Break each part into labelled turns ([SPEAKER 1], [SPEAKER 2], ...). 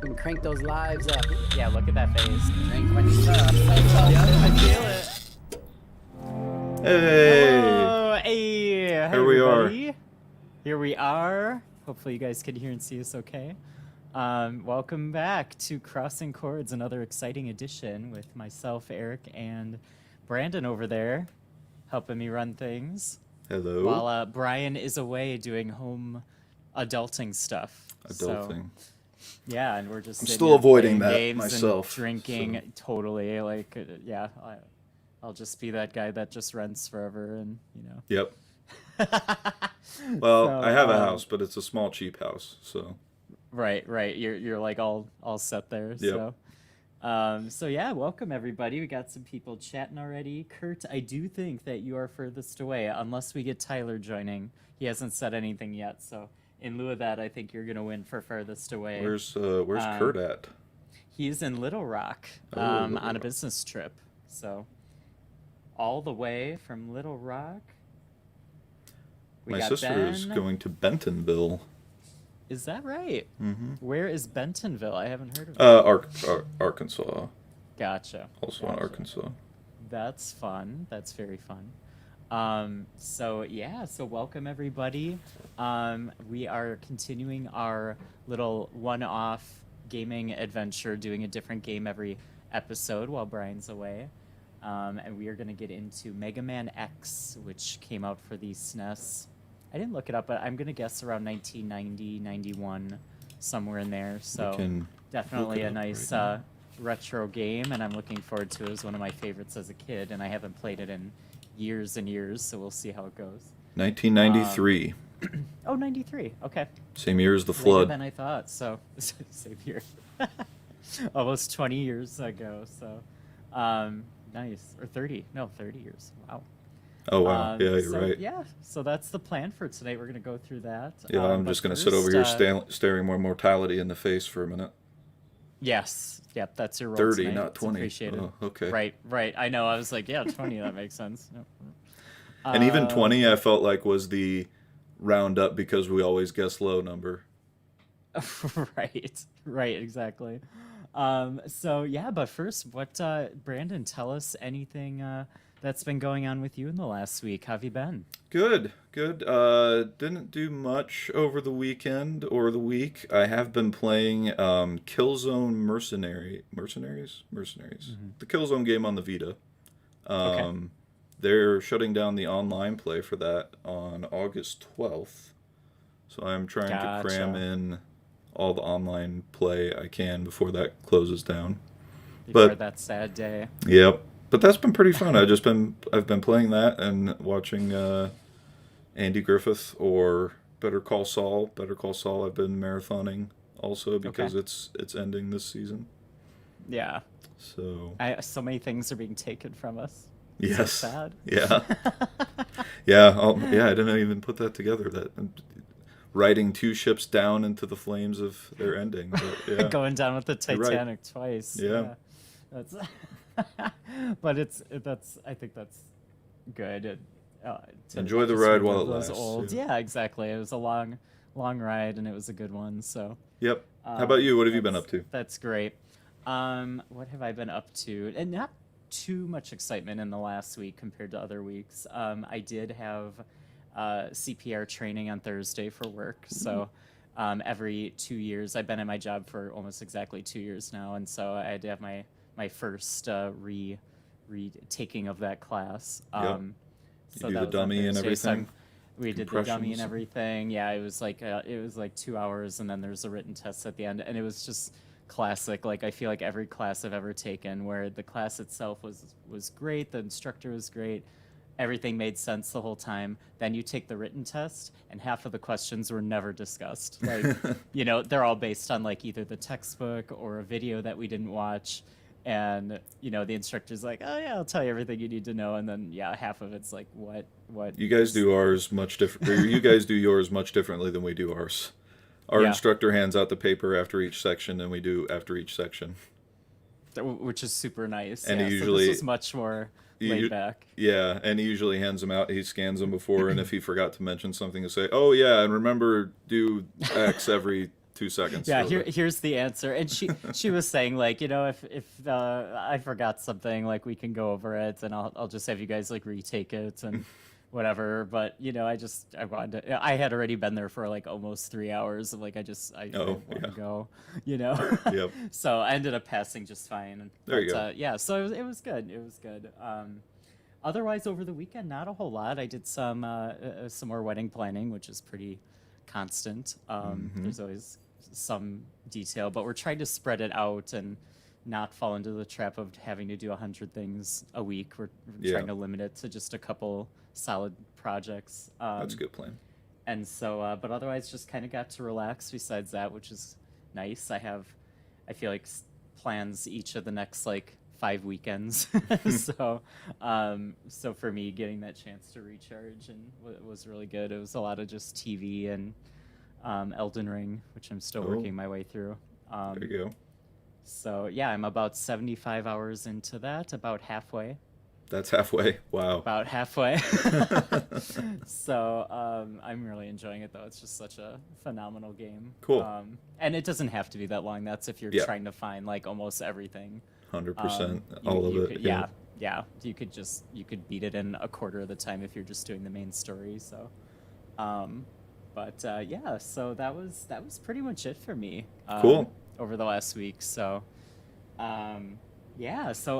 [SPEAKER 1] And crank those lives up.
[SPEAKER 2] Yeah, look at that face.
[SPEAKER 1] Crank when you up.
[SPEAKER 2] Yeah, I feel it.
[SPEAKER 3] Hey!
[SPEAKER 2] Hello. Hey,
[SPEAKER 3] Here we are.
[SPEAKER 2] everybody. Here we are. Hopefully you guys can hear and see us okay. Welcome back to Crossing Chords, another exciting edition with myself, Eric, and Brandon over there helping me run things.
[SPEAKER 3] Hello.
[SPEAKER 2] While Brian is away doing home adulting stuff.
[SPEAKER 3] Adulting.
[SPEAKER 2] Yeah, and we're just
[SPEAKER 3] I'm
[SPEAKER 2] sitting
[SPEAKER 3] still
[SPEAKER 2] here
[SPEAKER 3] avoiding
[SPEAKER 2] playing
[SPEAKER 3] that
[SPEAKER 2] games
[SPEAKER 3] myself,
[SPEAKER 2] and drinking. Totally, like, yeah. I'll just be that guy that just rents forever, and
[SPEAKER 3] Yep. Well,
[SPEAKER 2] So,
[SPEAKER 3] I have a house, but it's a small, cheap house, so.
[SPEAKER 2] Right. You're like all set there.
[SPEAKER 3] Yep.
[SPEAKER 2] So yeah, welcome everybody. We got some people chatting already. Kurt, I do think that you are furthest away, unless we get Tyler joining. He hasn't said anything yet, so in lieu of that, I think you're gonna win for furthest away.
[SPEAKER 3] Where's Kurt at?
[SPEAKER 2] He's in Little Rock,
[SPEAKER 3] Little
[SPEAKER 2] on a
[SPEAKER 3] Rock.
[SPEAKER 2] business trip. So all the way from Little Rock.
[SPEAKER 3] My
[SPEAKER 2] got
[SPEAKER 3] sister is
[SPEAKER 2] Ben.
[SPEAKER 3] going to Bentonville.
[SPEAKER 2] Is that right?
[SPEAKER 3] Mm-hmm.
[SPEAKER 2] Where is Bentonville? I haven't heard of it.
[SPEAKER 3] Arkansas.
[SPEAKER 2] Gotcha.
[SPEAKER 3] Also in Arkansas.
[SPEAKER 2] That's fun. That's very fun. So welcome everybody. We are continuing our little one-off gaming adventure, doing a different game every episode while Brian's away. And we are going to get into Mega Man X, which came out for the SNES. I didn't look it up, but I'm going to guess around 1990, 91, somewhere in there. So
[SPEAKER 3] can
[SPEAKER 2] definitely
[SPEAKER 3] look it
[SPEAKER 2] a
[SPEAKER 3] up
[SPEAKER 2] nice
[SPEAKER 3] right now.
[SPEAKER 2] retro game, and I'm looking forward to it. It was one of my favorites as a kid, and I haven't played it in years and years, so we'll see how it goes.
[SPEAKER 3] 1993.
[SPEAKER 2] Oh, 93. Okay.
[SPEAKER 3] Same year as the
[SPEAKER 2] Later
[SPEAKER 3] flood.
[SPEAKER 2] than I thought, so same year. Almost 20 years ago, so nice. Or 30. No, 30 years. Wow.
[SPEAKER 3] Oh, wow. Yeah, you're
[SPEAKER 2] so,
[SPEAKER 3] right.
[SPEAKER 2] Yeah, so that's the plan for tonight. We're going to go through that.
[SPEAKER 3] Yeah, I'm
[SPEAKER 2] but
[SPEAKER 3] just going to sit over
[SPEAKER 2] first,
[SPEAKER 3] here staring more mortality in the face for a minute.
[SPEAKER 2] Yes. Yep, that's your role
[SPEAKER 3] 30,
[SPEAKER 2] tonight.
[SPEAKER 3] not
[SPEAKER 2] It's
[SPEAKER 3] 20.
[SPEAKER 2] appreciated.
[SPEAKER 3] Oh, okay.
[SPEAKER 2] Right. I know. I was like, yeah, 20. That makes sense. Yep.
[SPEAKER 3] And even 20, I felt like was the round up because we always guess low number.
[SPEAKER 2] Right, exactly. So yeah, but first, Brandon, tell us anything that's been going on with you in the last week. How have you been?
[SPEAKER 3] Good. Didn't do much over the weekend or the week. I have been playing Killzone Mercenaries. The Killzone game on the Vita.
[SPEAKER 2] Okay.
[SPEAKER 3] They're shutting down the online play for that on August 12th. So I'm trying to cram
[SPEAKER 2] Gotcha.
[SPEAKER 3] in all the online play I can before that closes down.
[SPEAKER 2] Before
[SPEAKER 3] But
[SPEAKER 2] that sad day.
[SPEAKER 3] yep. But that's been pretty fun. I've been playing that and watching Andy Griffith or Better Call Saul. Better Call Saul I've been marathoning also because
[SPEAKER 2] Okay.
[SPEAKER 3] it's ending this season.
[SPEAKER 2] Yeah.
[SPEAKER 3] So
[SPEAKER 2] So many things are being taken from us.
[SPEAKER 3] yes.
[SPEAKER 2] So sad.
[SPEAKER 3] Yeah. Yeah, I didn't even put that together. That I'm riding two ships down into the flames of their ending. But yeah.
[SPEAKER 2] Going down with the
[SPEAKER 3] You're right.
[SPEAKER 2] Titanic twice.
[SPEAKER 3] Yeah.
[SPEAKER 2] That's but I think that's good. To
[SPEAKER 3] Enjoy the
[SPEAKER 2] just
[SPEAKER 3] ride while
[SPEAKER 2] relive
[SPEAKER 3] it
[SPEAKER 2] those
[SPEAKER 3] lasts,
[SPEAKER 2] old.
[SPEAKER 3] yeah.
[SPEAKER 2] Yeah, exactly. It was a long ride, and it was a good one. So
[SPEAKER 3] Yep. How about you? What have you been up to?
[SPEAKER 2] that's great. What have I been up to? And not too much excitement in the last week compared to other weeks. I did have CPR training on Thursday for work. So every 2 years, I've been at my job for almost exactly 2 years now, and so I had to have my first taking of that class.
[SPEAKER 3] Yep.
[SPEAKER 2] So
[SPEAKER 3] do
[SPEAKER 2] that
[SPEAKER 3] the
[SPEAKER 2] was on
[SPEAKER 3] dummy and
[SPEAKER 2] Thursday, so
[SPEAKER 3] everything?
[SPEAKER 2] we did the dummy
[SPEAKER 3] Impressions?
[SPEAKER 2] and everything. Yeah, it was like 2 hours, and then there's a written test at the end, and it was just classic. Like I feel like every class I've ever taken, where the class itself was great, the instructor was great, everything made sense the whole time. Then you take the written test, and half of the questions were never discussed. Like they're all based on like either the textbook or a video that we didn't watch. And the instructor's like, oh yeah, I'll tell you everything you need to know, and then yeah, half of it's like what
[SPEAKER 3] You guys do ours much different. Or you guys do yours much differently than we do ours. Our
[SPEAKER 2] Yeah.
[SPEAKER 3] instructor hands out the paper after each section, and we do after each section.
[SPEAKER 2] which is super nice.
[SPEAKER 3] And
[SPEAKER 2] yeah,
[SPEAKER 3] he
[SPEAKER 2] so
[SPEAKER 3] usually-
[SPEAKER 2] this was much more laid back.
[SPEAKER 3] Yeah, and he usually hands them out. He scans them before, and if he forgot to mention something, he'll say, "Oh yeah, and remember do X every 2 seconds.
[SPEAKER 2] Yeah,
[SPEAKER 3] really.
[SPEAKER 2] here's the answer. And she was saying like, if I forgot something, like we can go over it, and I'll just have you guys like retake it and whatever. But I wanted to, I had already been there for like almost 3 hours. Of like I
[SPEAKER 3] Oh,
[SPEAKER 2] want
[SPEAKER 3] yeah.
[SPEAKER 2] to go.
[SPEAKER 3] Yep.
[SPEAKER 2] So I ended up passing just fine.
[SPEAKER 3] There you
[SPEAKER 2] But,
[SPEAKER 3] go.
[SPEAKER 2] yeah, so it was good. It was good. Otherwise, over the weekend, not a whole lot. I did some more wedding planning, which is pretty constant. There's always some detail, but we're trying to spread it out and not fall into the trap of having to do 100 things a week. We're
[SPEAKER 3] Yeah.
[SPEAKER 2] trying to limit it to just a couple solid projects.
[SPEAKER 3] That's a good plan.
[SPEAKER 2] And so, but otherwise, just kind of got to relax. Besides that, which is nice. I feel like plans each of the next like 5 weekends. So for me, getting that chance to recharge and was really good. It was a lot of just TV and Elden Ring, which I'm still
[SPEAKER 3] Oh.
[SPEAKER 2] working my way through.
[SPEAKER 3] There you go.
[SPEAKER 2] So yeah, I'm about 75 hours into that, about halfway.
[SPEAKER 3] That's halfway. Wow.
[SPEAKER 2] About halfway. So I'm really enjoying it, though. It's just such a phenomenal game.
[SPEAKER 3] Cool.
[SPEAKER 2] And it doesn't have to be that long. That's if you're
[SPEAKER 3] Yeah.
[SPEAKER 2] trying to find like almost everything.
[SPEAKER 3] 100%.
[SPEAKER 2] You-
[SPEAKER 3] All
[SPEAKER 2] you
[SPEAKER 3] of it.
[SPEAKER 2] could- yeah. You could beat it in a quarter of the time if you're just doing the main story. So, yeah. So that was pretty much it for me.
[SPEAKER 3] Cool.
[SPEAKER 2] Over the last week. So, yeah. So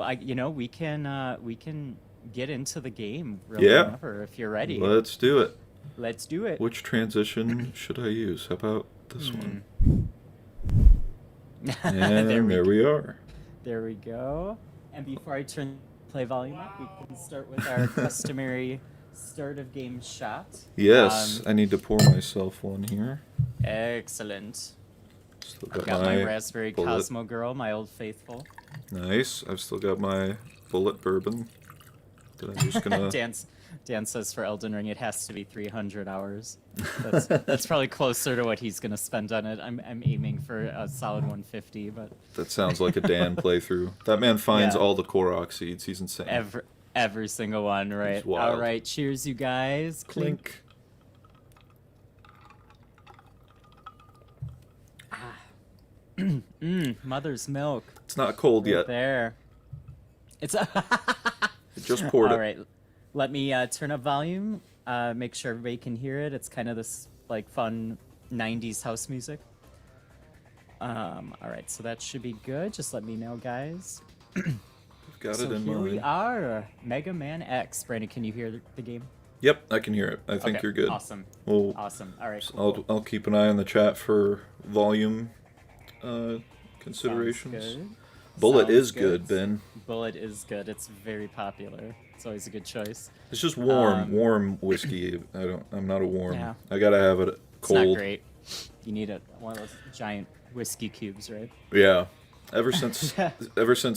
[SPEAKER 2] we can get into the game really
[SPEAKER 3] Yeah.
[SPEAKER 2] whenever if you're ready.
[SPEAKER 3] Let's do it.
[SPEAKER 2] Let's do it.
[SPEAKER 3] Which transition should I use? How about this one? And there we are.
[SPEAKER 2] There we go. And before I turn play volume up, we can start with our customary start of game shot.
[SPEAKER 3] Yes, I need to pour myself one here.
[SPEAKER 2] Excellent.
[SPEAKER 3] Still
[SPEAKER 2] I've got my raspberry
[SPEAKER 3] bullet.
[SPEAKER 2] Cosmo Girl, my old faithful.
[SPEAKER 3] Nice. I've still got my bullet bourbon that I'm just gonna.
[SPEAKER 2] Dan says for Elden Ring it has to be 300 hours. That's probably closer to what he's gonna spend on it. I'm aiming for a solid 150, but
[SPEAKER 3] That sounds like a Dan playthrough. That man finds
[SPEAKER 2] Yeah.
[SPEAKER 3] all the Korok seeds. He's insane.
[SPEAKER 2] every single one, right?
[SPEAKER 3] It's wild.
[SPEAKER 2] All right, cheers, you guys. Clink. Mother's milk.
[SPEAKER 3] It's not cold
[SPEAKER 2] Right
[SPEAKER 3] yet.
[SPEAKER 2] there. It's
[SPEAKER 3] I just poured
[SPEAKER 2] all
[SPEAKER 3] it.
[SPEAKER 2] right. Let me turn up volume. Make sure everybody can hear it. It's kind of this like fun 90s house music. All right, so that should be good. Just let me know, guys.
[SPEAKER 3] Got
[SPEAKER 2] So
[SPEAKER 3] it in
[SPEAKER 2] here we
[SPEAKER 3] mind.
[SPEAKER 2] are, Mega Man X. Brandon, can you hear the game?
[SPEAKER 3] Yep, I can hear it. I think
[SPEAKER 2] Okay,
[SPEAKER 3] you're good.
[SPEAKER 2] Awesome.
[SPEAKER 3] Well,
[SPEAKER 2] Awesome. All right. Cool.
[SPEAKER 3] I'll keep an eye on the chat for volume
[SPEAKER 2] Sounds
[SPEAKER 3] considerations.
[SPEAKER 2] good.
[SPEAKER 3] Bullet
[SPEAKER 2] Sounds
[SPEAKER 3] is good, Ben.
[SPEAKER 2] Bullet is good. It's very popular. It's always a good choice.
[SPEAKER 3] It's just warm,
[SPEAKER 2] Um,
[SPEAKER 3] warm whiskey. I'm not a warm.
[SPEAKER 2] Yeah.
[SPEAKER 3] I gotta have it
[SPEAKER 2] It's
[SPEAKER 3] cold.
[SPEAKER 2] not great. You need one of those giant whiskey cubes, right?
[SPEAKER 3] Yeah. Ever since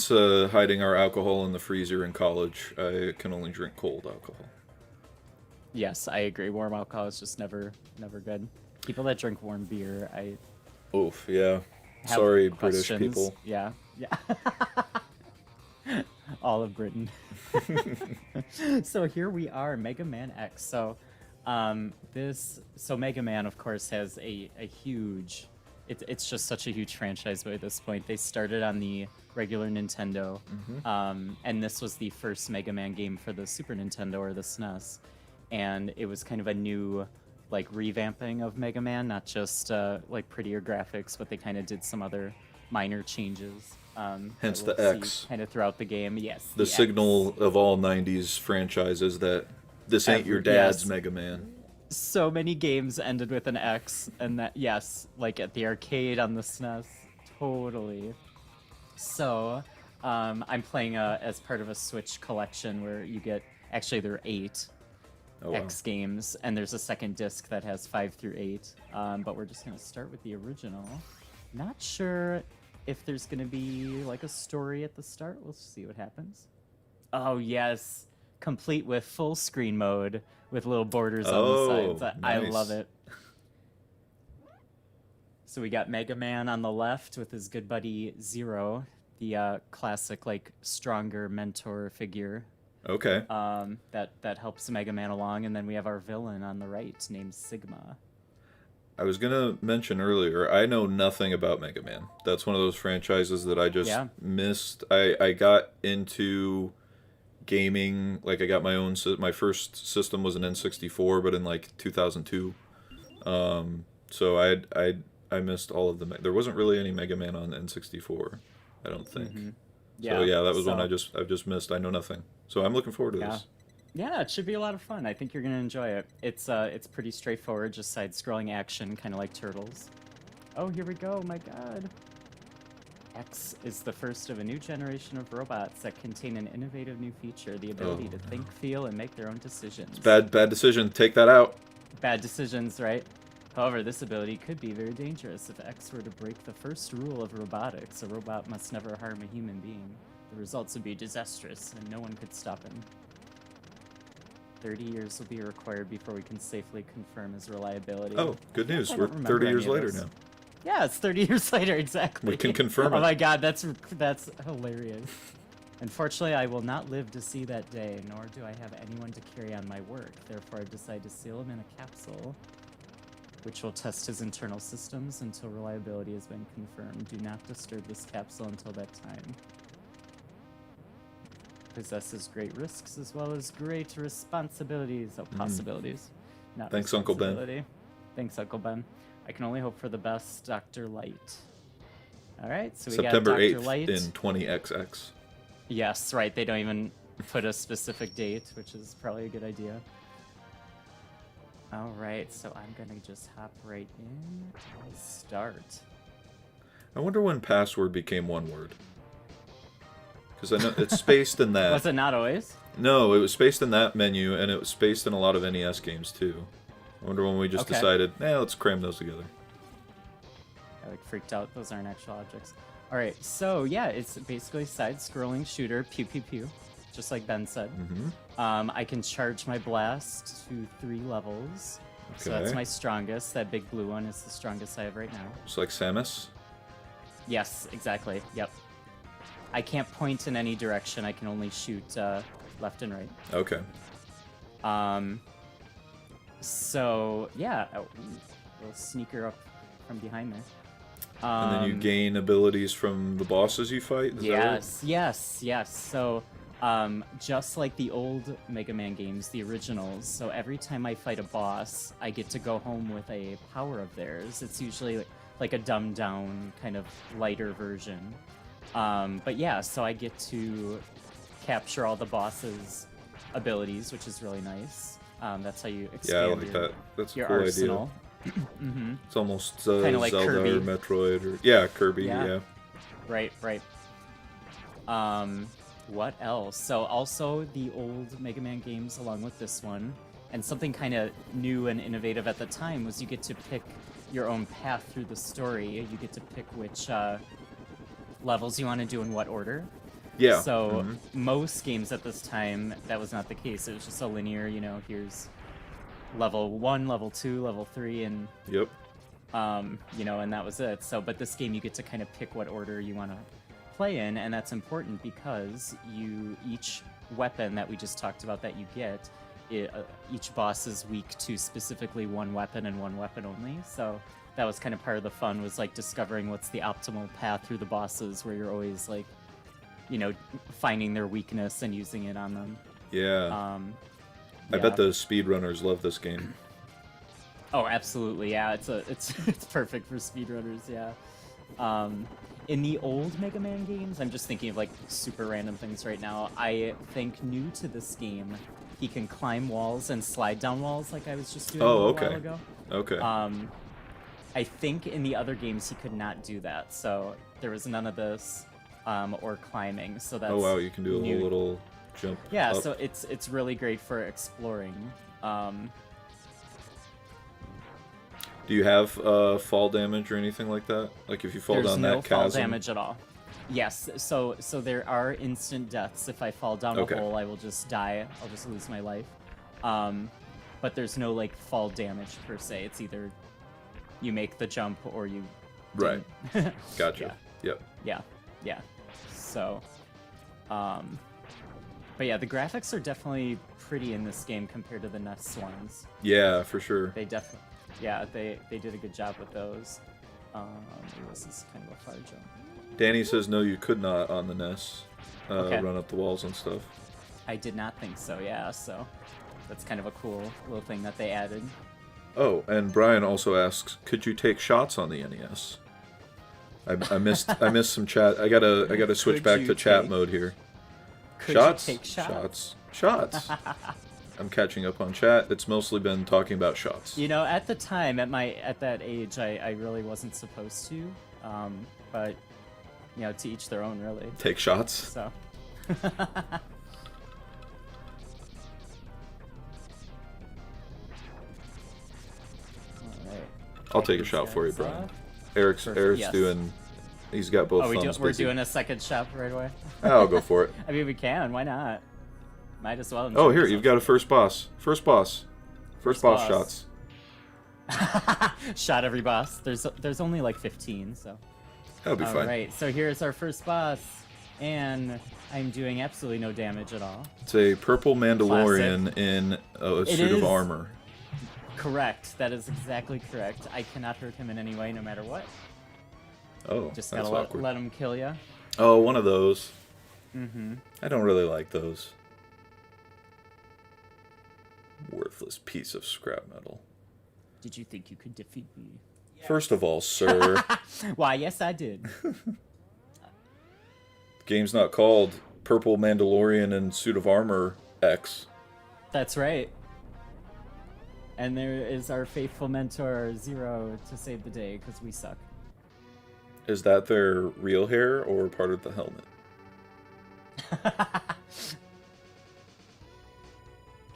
[SPEAKER 3] hiding our alcohol in the freezer in college, I can only drink cold alcohol.
[SPEAKER 2] Yes, I agree. Warm alcohol is just never good. People that drink warm beer, I
[SPEAKER 3] Oof, yeah.
[SPEAKER 2] have
[SPEAKER 3] Sorry,
[SPEAKER 2] questions.
[SPEAKER 3] British people.
[SPEAKER 2] Yeah. All of Britain. So here we are, Mega Man X. So Mega Man, of course, has a huge. It's just such a huge franchise by this point. They started on the regular Nintendo, and this was the first Mega Man game for the Super Nintendo or the SNES, and it was kind of a new like revamping of Mega Man, not just like prettier graphics, but they kind of did some other minor changes.
[SPEAKER 3] Hence
[SPEAKER 2] that
[SPEAKER 3] the
[SPEAKER 2] we'll see
[SPEAKER 3] X.
[SPEAKER 2] kind of throughout the game. Yes,
[SPEAKER 3] The
[SPEAKER 2] X.
[SPEAKER 3] signal of all 90s franchises that this ain't your dad's
[SPEAKER 2] Yes.
[SPEAKER 3] Mega Man.
[SPEAKER 2] So many games ended with an X, and that yes, like at the arcade on the SNES, totally. So, I'm playing as part of a Switch collection where you get there are 8
[SPEAKER 3] Oh, wow.
[SPEAKER 2] X games, and there's a second disc that has 5 through 8. But we're just gonna start with the original. Not sure if there's gonna be like a story at the start. We'll see what happens. Oh yes, complete with full screen mode with little borders on the sides. I
[SPEAKER 3] nice.
[SPEAKER 2] love it. So we got Mega Man on the left with his good buddy Zero, the classic like stronger mentor figure
[SPEAKER 3] Okay.
[SPEAKER 2] that helps Mega Man along, and then we have our villain on the right named Sigma.
[SPEAKER 3] I was gonna mention earlier, I know nothing about Mega Man. That's one of those franchises that I just
[SPEAKER 2] Yeah.
[SPEAKER 3] missed. I got into gaming, like I got my own. My first system was an N64, but in like 2002. So I missed all of the. There wasn't really any Mega Man on N64, I don't think. So yeah, that was one I've just missed. I know nothing. So I'm looking forward to
[SPEAKER 2] Yeah.
[SPEAKER 3] this.
[SPEAKER 2] Yeah, it should be a lot of fun. I think you're gonna enjoy it. It's pretty straightforward, just side-scrolling action, kind of like Turtles. Oh, here we go! My God. X is the first of a new generation of robots that contain an innovative new feature: the ability to think, feel, and make their own decisions.
[SPEAKER 3] Bad decision. Take that out.
[SPEAKER 2] Bad decisions, right? However, this ability could be very dangerous. If X were to break the first rule of robotics, a robot must never harm a human being. The results would be disastrous, and no one could stop him. 30 years will be required before we can safely confirm his reliability.
[SPEAKER 3] Oh, good news.
[SPEAKER 2] I
[SPEAKER 3] We're
[SPEAKER 2] don't remember
[SPEAKER 3] 30
[SPEAKER 2] any
[SPEAKER 3] years
[SPEAKER 2] of
[SPEAKER 3] later
[SPEAKER 2] those.
[SPEAKER 3] now.
[SPEAKER 2] Yeah, it's 30 years later, exactly.
[SPEAKER 3] We can confirm
[SPEAKER 2] Oh
[SPEAKER 3] it.
[SPEAKER 2] my God, that's hilarious. Unfortunately, I will not live to see that day, nor do I have anyone to carry on my work. Therefore, I decide to seal him in a capsule, which will test his internal systems until reliability has been confirmed. Do not disturb this capsule until that time. Possesses great risks as well as great responsibilities. Oh, possibilities. Not
[SPEAKER 3] Thanks, Uncle Ben.
[SPEAKER 2] responsibility. Thanks, Uncle Ben. I can only hope for the best, Dr. Light. All right, so we
[SPEAKER 3] September
[SPEAKER 2] got Dr.
[SPEAKER 3] 8th
[SPEAKER 2] Light.
[SPEAKER 3] in 20XX.
[SPEAKER 2] Yes, right. They don't even put a specific date, which is probably a good idea. All right, so I'm gonna just hop right in and start.
[SPEAKER 3] I wonder when password became one word. Because I know it's spaced in that.
[SPEAKER 2] Was it not always?
[SPEAKER 3] No, it was spaced in that menu, and it was spaced in a lot of NES games too. I wonder when we just
[SPEAKER 2] Okay.
[SPEAKER 3] decided, let's cram those together.
[SPEAKER 2] I like freaked out. Those aren't actual objects. All right, so yeah, it's basically side-scrolling shooter, pew pew pew, just like Ben said. I can charge my blast to 3 levels, so that's
[SPEAKER 3] Okay.
[SPEAKER 2] my strongest. That big blue one is the strongest I have right now.
[SPEAKER 3] Just like Samus.
[SPEAKER 2] Yes, exactly. Yep. I can't point in any direction. I can only shoot left and right.
[SPEAKER 3] Okay.
[SPEAKER 2] So yeah, little sneaker up from behind there.
[SPEAKER 3] And then you gain abilities from the bosses you fight? Is that right?
[SPEAKER 2] Yes. So, just like the old Mega Man games, the originals, so every time I fight a boss, I get to go home with a power of theirs. It's usually like a dumbed down, kind of lighter version. But yeah, so I get to capture all the boss's abilities, which is really nice. That's how you expand
[SPEAKER 3] Yeah, I like that. That's a
[SPEAKER 2] your
[SPEAKER 3] cool
[SPEAKER 2] arsenal.
[SPEAKER 3] idea. It's almost
[SPEAKER 2] Kinda like
[SPEAKER 3] Zelda
[SPEAKER 2] Kirby.
[SPEAKER 3] or Metroid or Kirby.
[SPEAKER 2] Yeah. Right. What else? So also the old Mega Man games along with this one, and something kind of new and innovative at the time was you get to pick your own path through the story. You get to pick which levels you want to do in what order.
[SPEAKER 3] Yeah.
[SPEAKER 2] So most games at this time, that was not the case. It was just a linear, here's level 1, level 2, level 3, and
[SPEAKER 3] Yep.
[SPEAKER 2] and that was it. So, but this game you get to kind of pick what order you want to play in, and that's important because each weapon that we just talked about that you get, each boss is weak to specifically one weapon and one weapon only. So that was kind of part of the fun, was like discovering what's the optimal path through the bosses, where you're always like, finding their weakness and using it on them.
[SPEAKER 3] Yeah. I
[SPEAKER 2] Yeah.
[SPEAKER 3] bet the speedrunners love this game.
[SPEAKER 2] Oh, absolutely, yeah. It's perfect for speedrunners, yeah. In the old Mega Man games, I'm just thinking of like super random things right now. I think new to this game, he can climb walls and slide down walls like I was just doing a little while ago.
[SPEAKER 3] Okay.
[SPEAKER 2] I think in the other games he could not do that, so there was none of this or climbing. So that's
[SPEAKER 3] Oh wow, you can do a
[SPEAKER 2] new.
[SPEAKER 3] whole little jump.
[SPEAKER 2] Yeah,
[SPEAKER 3] up.
[SPEAKER 2] so it's really great for exploring.
[SPEAKER 3] Do you have fall damage or anything like that? Like if you fall
[SPEAKER 2] There's
[SPEAKER 3] down
[SPEAKER 2] no
[SPEAKER 3] that
[SPEAKER 2] fall
[SPEAKER 3] chasm?
[SPEAKER 2] damage at all. Yes, so there are instant deaths. If I fall down
[SPEAKER 3] Okay.
[SPEAKER 2] a hole, I will just die. I'll just lose my life. But there's no like fall damage per se. It's either you make the jump or you
[SPEAKER 3] Right.
[SPEAKER 2] didn't.
[SPEAKER 3] Gotcha. Yep.
[SPEAKER 2] Yeah. So, but yeah, the graphics are definitely pretty in this game compared to the NES ones.
[SPEAKER 3] Yeah, for sure.
[SPEAKER 2] They yeah, they did a good job with those. This is kind of a far jump.
[SPEAKER 3] Danny says no, you could not on the NES
[SPEAKER 2] Okay.
[SPEAKER 3] run up the walls and stuff.
[SPEAKER 2] I did not think so. Yeah, so that's kind of a cool little thing that they added.
[SPEAKER 3] Oh, and Brian also asks, could you take shots on the NES? I missed some chat. I gotta switch
[SPEAKER 2] Could
[SPEAKER 3] back
[SPEAKER 2] you
[SPEAKER 3] to chat
[SPEAKER 2] take-
[SPEAKER 3] mode here.
[SPEAKER 2] Could
[SPEAKER 3] Shots,
[SPEAKER 2] you take shots?
[SPEAKER 3] shots. I'm catching up on chat. It's mostly been talking about shots.
[SPEAKER 2] You know, at the time, at that age, I really wasn't supposed to. But you know, to each their own, really.
[SPEAKER 3] Take shots.
[SPEAKER 2] So. Alright.
[SPEAKER 3] I'll take a
[SPEAKER 2] These
[SPEAKER 3] shot for you,
[SPEAKER 2] guys
[SPEAKER 3] Brian.
[SPEAKER 2] off.
[SPEAKER 3] Eric's
[SPEAKER 2] Yes.
[SPEAKER 3] doing. He's got both
[SPEAKER 2] Oh,
[SPEAKER 3] thumbs
[SPEAKER 2] we're
[SPEAKER 3] busy.
[SPEAKER 2] doing a second shot right away.
[SPEAKER 3] I'll go for it.
[SPEAKER 2] I mean, we can. Why not? Might as well.
[SPEAKER 3] Oh,
[SPEAKER 2] enjoy
[SPEAKER 3] here you've got a first boss. First boss
[SPEAKER 2] boss.
[SPEAKER 3] shots.
[SPEAKER 2] Shot every boss. There's only like 15, so.
[SPEAKER 3] That'll be
[SPEAKER 2] All
[SPEAKER 3] fine.
[SPEAKER 2] right, so here's our first boss, and I'm doing absolutely no damage at all.
[SPEAKER 3] It's a purple Mandalorian in a suit of
[SPEAKER 2] is.
[SPEAKER 3] armor.
[SPEAKER 2] Correct. That is exactly correct. I cannot hurt him in any way, no matter what.
[SPEAKER 3] Oh,
[SPEAKER 2] Just
[SPEAKER 3] that's
[SPEAKER 2] gotta
[SPEAKER 3] awkward.
[SPEAKER 2] let him kill you.
[SPEAKER 3] Oh, one of those.
[SPEAKER 2] Mm-hmm.
[SPEAKER 3] I don't really like those. Worthless piece of scrap metal.
[SPEAKER 2] Did you think you could defeat me?
[SPEAKER 3] First of all, sir,
[SPEAKER 2] Why, yes, I did.
[SPEAKER 3] the game's not called Purple Mandalorian and Suit of Armor X.
[SPEAKER 2] That's right. And there is our faithful mentor, Zero, to save the day, because we suck.
[SPEAKER 3] Is that their real hair or part of the helmet?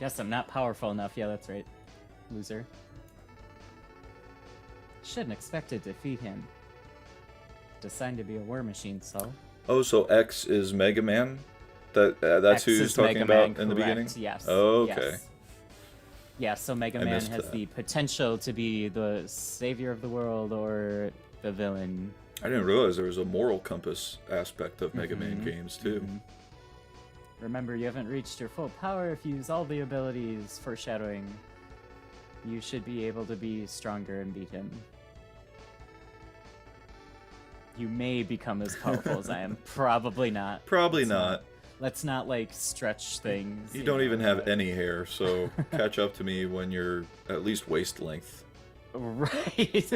[SPEAKER 2] Guess I'm not powerful enough. Yeah, that's right. Loser. Shouldn't expect to defeat him. Designed to be a war machine, so.
[SPEAKER 3] Oh, so X is Mega Man? That's
[SPEAKER 2] X
[SPEAKER 3] who he's
[SPEAKER 2] is
[SPEAKER 3] talking
[SPEAKER 2] Mega
[SPEAKER 3] about
[SPEAKER 2] Man,
[SPEAKER 3] in the
[SPEAKER 2] correct,
[SPEAKER 3] beginning?
[SPEAKER 2] Yes.
[SPEAKER 3] Oh, okay.
[SPEAKER 2] Yes. Yeah, so Mega
[SPEAKER 3] I
[SPEAKER 2] Man
[SPEAKER 3] missed
[SPEAKER 2] has
[SPEAKER 3] that.
[SPEAKER 2] the potential to be the savior of the world or the villain.
[SPEAKER 3] I didn't realize there was a moral compass aspect of Mega Man
[SPEAKER 2] Mhm,
[SPEAKER 3] games, too.
[SPEAKER 2] mhm. Remember, you haven't reached your full power if you use all the abilities. Foreshadowing. You should be able to be stronger and beat him. You may become as powerful as I am. Probably not.
[SPEAKER 3] Probably
[SPEAKER 2] Let's
[SPEAKER 3] not.
[SPEAKER 2] Let's not, like, stretch things.
[SPEAKER 3] You don't even
[SPEAKER 2] know,
[SPEAKER 3] have
[SPEAKER 2] but-
[SPEAKER 3] any hair, so catch up to me when you're at least waist length.
[SPEAKER 2] Right.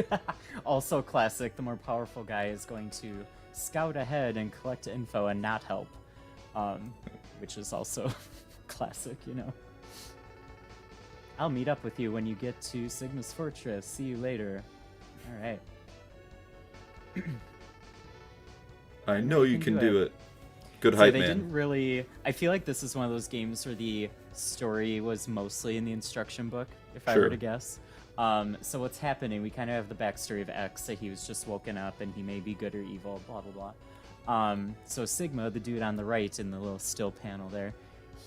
[SPEAKER 2] Also classic, the more powerful guy is going to scout ahead and collect info and not help. Which is also classic, you know. I'll meet up with you when you get to Sigma's Fortress. See you later. Alright.
[SPEAKER 3] I know you can do it. Good
[SPEAKER 2] So
[SPEAKER 3] hype
[SPEAKER 2] they
[SPEAKER 3] man.
[SPEAKER 2] didn't really... I feel like this is one of those games where the story was mostly in the instruction book, if I
[SPEAKER 3] Sure.
[SPEAKER 2] were to guess. So what's happening, we kind of have the backstory of X, that he was just woken up and he may be good or evil, blah, blah, blah. So Sigma, the dude on the right in the little still panel there,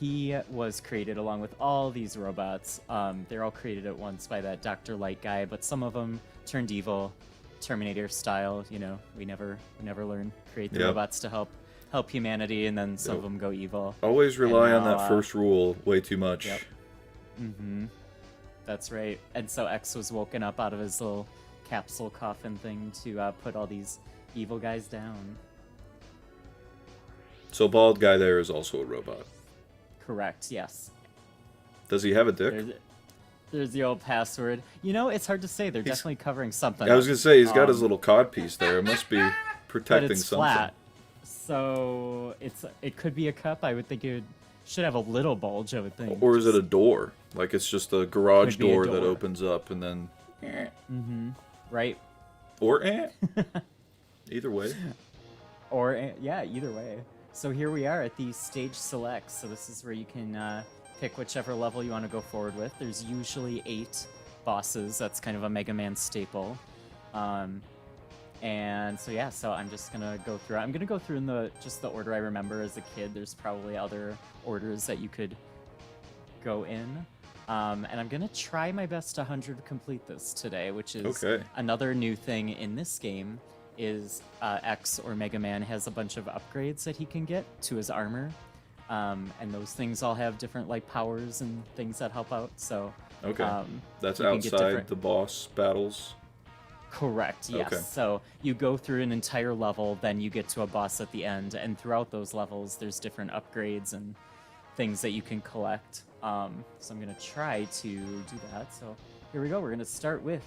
[SPEAKER 2] he was created along with all these robots. They're all created at once by that Dr. Light guy, but some of them turned evil, Terminator style, you know, we never learn. Create the
[SPEAKER 3] Yep.
[SPEAKER 2] robots to help humanity, and then some of them go evil.
[SPEAKER 3] Always rely on
[SPEAKER 2] now,
[SPEAKER 3] that first rule way too much.
[SPEAKER 2] Yep. Mm-hmm. That's right. And so X was woken up out of his little capsule coffin thing to put all these evil guys down.
[SPEAKER 3] So bald guy there is also a robot.
[SPEAKER 2] Correct, yes.
[SPEAKER 3] Does he have a dick?
[SPEAKER 2] There's the old password. You know, it's hard to say. They're definitely covering something.
[SPEAKER 3] I was gonna say he's got his
[SPEAKER 2] Um,
[SPEAKER 3] little cod piece there. It must be
[SPEAKER 2] But
[SPEAKER 3] protecting
[SPEAKER 2] it's
[SPEAKER 3] something.
[SPEAKER 2] flat. So it could be a cup. I would think should have a little bulge, I would think.
[SPEAKER 3] Or is it a door? Like it's just a garage
[SPEAKER 2] Could be a
[SPEAKER 3] door that
[SPEAKER 2] door.
[SPEAKER 3] opens up and then.
[SPEAKER 2] Mm-hmm. Right.
[SPEAKER 3] Or either way.
[SPEAKER 2] Or, yeah, either way. So here we are at the stage select. So this is where you can pick whichever level you want to go forward with. There's usually 8 bosses. That's kind of a Mega Man staple. And so yeah, so I'm just gonna go through. I'm gonna go through in just the order I remember as a kid. There's probably other orders that you could go in. And I'm gonna try my best to 100 complete this today, which is
[SPEAKER 3] Okay.
[SPEAKER 2] another new thing in this game. Is X or Mega Man has a bunch of upgrades that he can get to his armor, and those things all have different like powers and things that help out. So
[SPEAKER 3] Okay. That's
[SPEAKER 2] you can get
[SPEAKER 3] outside
[SPEAKER 2] different-
[SPEAKER 3] the boss battles.
[SPEAKER 2] Correct, yes.
[SPEAKER 3] Okay.
[SPEAKER 2] So you go through an entire level, then you get to a boss at the end, and throughout those levels, there's different upgrades and things that you can collect. So I'm going to try to do that. So here we go. We're going to start with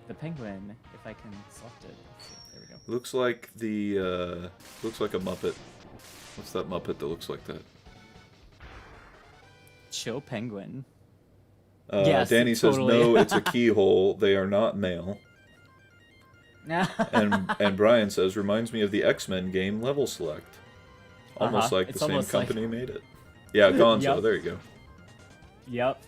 [SPEAKER 2] the penguin, if I can select it. Let's see. There we go.
[SPEAKER 3] Looks like looks like a Muppet. What's that Muppet that looks like that?
[SPEAKER 2] Chill penguin. Yes,
[SPEAKER 3] Danny says
[SPEAKER 2] totally.
[SPEAKER 3] no, it's a keyhole. They are not male. And Brian says reminds me of the X-Men game Level Select. Almost like
[SPEAKER 2] It's
[SPEAKER 3] the same
[SPEAKER 2] almost like-
[SPEAKER 3] company made it. Yeah, Gonzo.
[SPEAKER 2] Yep.
[SPEAKER 3] There you go.
[SPEAKER 2] Yep.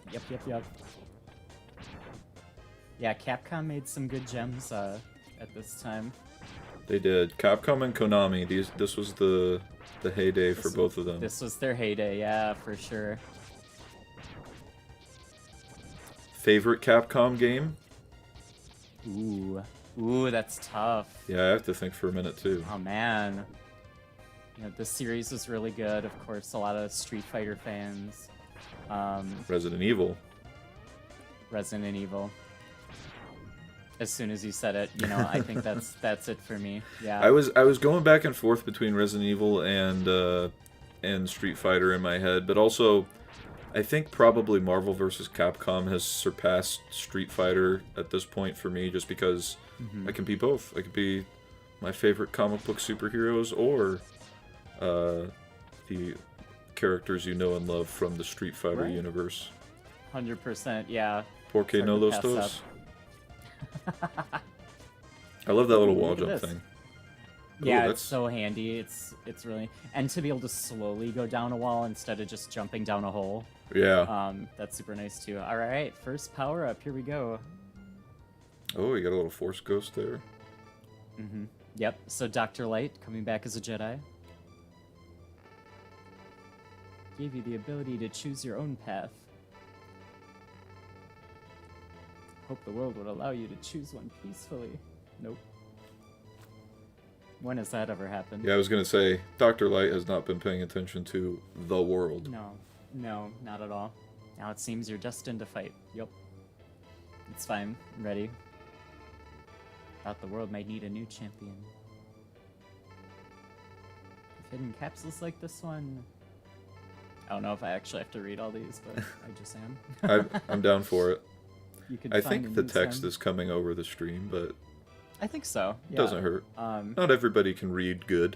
[SPEAKER 2] Yeah, Capcom made some good gems at this time.
[SPEAKER 3] They did. Capcom and Konami. This was the heyday for both of them.
[SPEAKER 2] This was their heyday, yeah, for sure.
[SPEAKER 3] Favorite Capcom game?
[SPEAKER 2] Ooh, that's tough.
[SPEAKER 3] Yeah, I have to think for a minute too.
[SPEAKER 2] Oh man. You know, this series was really good. Of course, a lot of Street Fighter fans.
[SPEAKER 3] Resident Evil.
[SPEAKER 2] Resident Evil. As soon as you said it, you know, I think that's it for me. Yeah.
[SPEAKER 3] I was going back and forth between Resident Evil and Street Fighter in my head, but also I think probably Marvel vs. Capcom has surpassed Street Fighter at this point for me, just because I can be both. I could be my favorite comic book superheroes or the characters you know and love from the Street Fighter
[SPEAKER 2] Right.
[SPEAKER 3] universe.
[SPEAKER 2] 100%, yeah.
[SPEAKER 3] Porque
[SPEAKER 2] Hard
[SPEAKER 3] no
[SPEAKER 2] to
[SPEAKER 3] los
[SPEAKER 2] pass
[SPEAKER 3] dos. I love that little wall
[SPEAKER 2] Look at
[SPEAKER 3] jump
[SPEAKER 2] this.
[SPEAKER 3] thing.
[SPEAKER 2] Yeah,
[SPEAKER 3] Ooh,
[SPEAKER 2] it's so handy. It's really, and to be able to slowly go down a wall instead of just jumping down a hole.
[SPEAKER 3] Yeah.
[SPEAKER 2] That's super nice too. All right, first power up. Here we go.
[SPEAKER 3] Oh, you got a little Force Ghost there.
[SPEAKER 2] Yep. So Dr. Light coming back as a Jedi gave you the ability to choose your own path. Hope the world would allow you to choose one peacefully. Nope. When has that ever happened?
[SPEAKER 3] Yeah, I was gonna say, Dr. Light has not been paying attention to the world.
[SPEAKER 2] No, not at all. Now it seems you're destined to fight. Yep. It's fine. I'm ready. Thought the world might need a new champion. With hidden capsules like this one. I don't know if I actually have to read all these, but I just am.
[SPEAKER 3] I'm down for it.
[SPEAKER 2] You could
[SPEAKER 3] I
[SPEAKER 2] find
[SPEAKER 3] think
[SPEAKER 2] a
[SPEAKER 3] the
[SPEAKER 2] new
[SPEAKER 3] text
[SPEAKER 2] sound.
[SPEAKER 3] is coming over the stream, but
[SPEAKER 2] I think so.
[SPEAKER 3] it
[SPEAKER 2] Yeah.
[SPEAKER 3] doesn't hurt.
[SPEAKER 2] Um,
[SPEAKER 3] Not everybody can read good.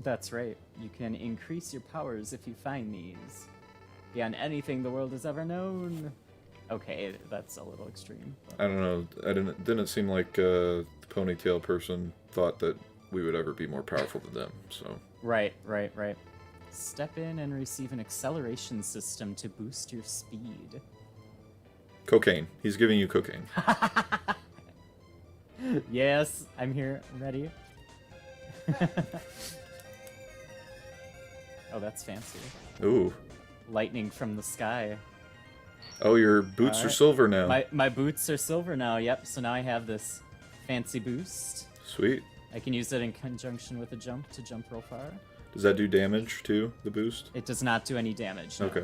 [SPEAKER 2] That's right. You can increase your powers if you find these. Beyond anything the world has ever known. Okay, that's a little extreme. But...
[SPEAKER 3] I don't know. Didn't seem like the ponytail person thought that we would ever be more powerful than them. So
[SPEAKER 2] Right. Step in and receive an acceleration system to boost your speed.
[SPEAKER 3] cocaine. He's giving you cocaine.
[SPEAKER 2] Yes, I'm here. I'm ready. Oh, that's fancy.
[SPEAKER 3] Ooh.
[SPEAKER 2] Lightning from the sky.
[SPEAKER 3] Oh, your boots are
[SPEAKER 2] Alright.
[SPEAKER 3] silver now.
[SPEAKER 2] My boots are silver now, yep. So now I have this fancy boost.
[SPEAKER 3] Sweet.
[SPEAKER 2] I can use it in conjunction with a jump to jump real far.
[SPEAKER 3] Does that do damage too? The boost?
[SPEAKER 2] It does not do any damage. No.
[SPEAKER 3] Okay.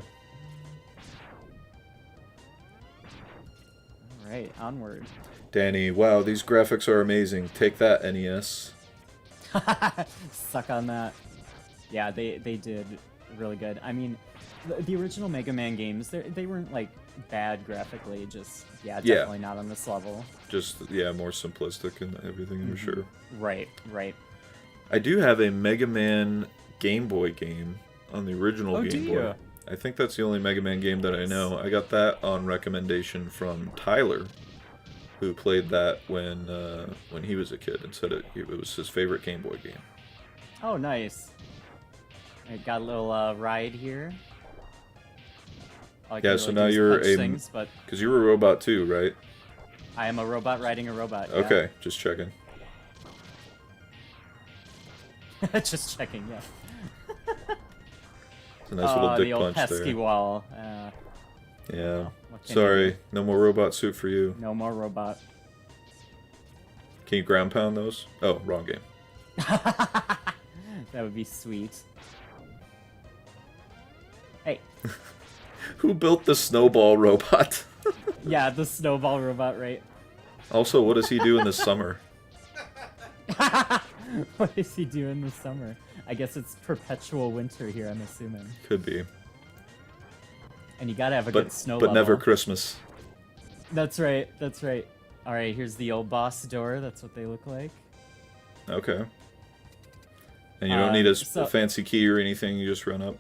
[SPEAKER 2] Alright, onward.
[SPEAKER 3] Danny, wow, these graphics are amazing. Take that, NES.
[SPEAKER 2] Suck on that. Yeah, they did really good. I mean, the original Mega Man games, they weren't like bad graphically, just
[SPEAKER 3] Yeah.
[SPEAKER 2] definitely not on this level.
[SPEAKER 3] Just, yeah, more simplistic and everything, I'm sure.
[SPEAKER 2] Right.
[SPEAKER 3] I do have a Mega Man Game Boy game on the original
[SPEAKER 2] Oh,
[SPEAKER 3] Game
[SPEAKER 2] do
[SPEAKER 3] Boy.
[SPEAKER 2] you?
[SPEAKER 3] I think that's the only Mega Man game that I know. I got that on recommendation from Tyler, who played that when he was a kid and said it was his favorite Game Boy game.
[SPEAKER 2] Oh, nice. I got a little ride here. All I can
[SPEAKER 3] Yeah,
[SPEAKER 2] really
[SPEAKER 3] so
[SPEAKER 2] do
[SPEAKER 3] now
[SPEAKER 2] is
[SPEAKER 3] you're
[SPEAKER 2] punch
[SPEAKER 3] a-
[SPEAKER 2] things, but
[SPEAKER 3] Because you were a robot too, right?
[SPEAKER 2] I am a robot riding a robot. Yeah.
[SPEAKER 3] Okay, just checking.
[SPEAKER 2] Just checking. Yeah.
[SPEAKER 3] It's a nice little dick
[SPEAKER 2] the old
[SPEAKER 3] punch
[SPEAKER 2] pesky
[SPEAKER 3] there.
[SPEAKER 2] wall.
[SPEAKER 3] Yeah.
[SPEAKER 2] What can you
[SPEAKER 3] Sorry,
[SPEAKER 2] do?
[SPEAKER 3] no more robot suit for you.
[SPEAKER 2] No more robot.
[SPEAKER 3] Can you ground pound those? Oh, wrong game.
[SPEAKER 2] That would be sweet. Hey.
[SPEAKER 3] Who built the snowball robot?
[SPEAKER 2] Yeah, the snowball robot, right?
[SPEAKER 3] Also, what does he do in the summer?
[SPEAKER 2] What does he do in the summer? I guess it's perpetual winter here, I'm assuming.
[SPEAKER 3] Could be.
[SPEAKER 2] And you gotta have a good snow
[SPEAKER 3] but
[SPEAKER 2] level.
[SPEAKER 3] never Christmas.
[SPEAKER 2] That's right, that's right. Alright, here's the old boss door. That's what they look like.
[SPEAKER 3] Okay. And you don't need a
[SPEAKER 2] so-
[SPEAKER 3] fancy key or anything, you just run up.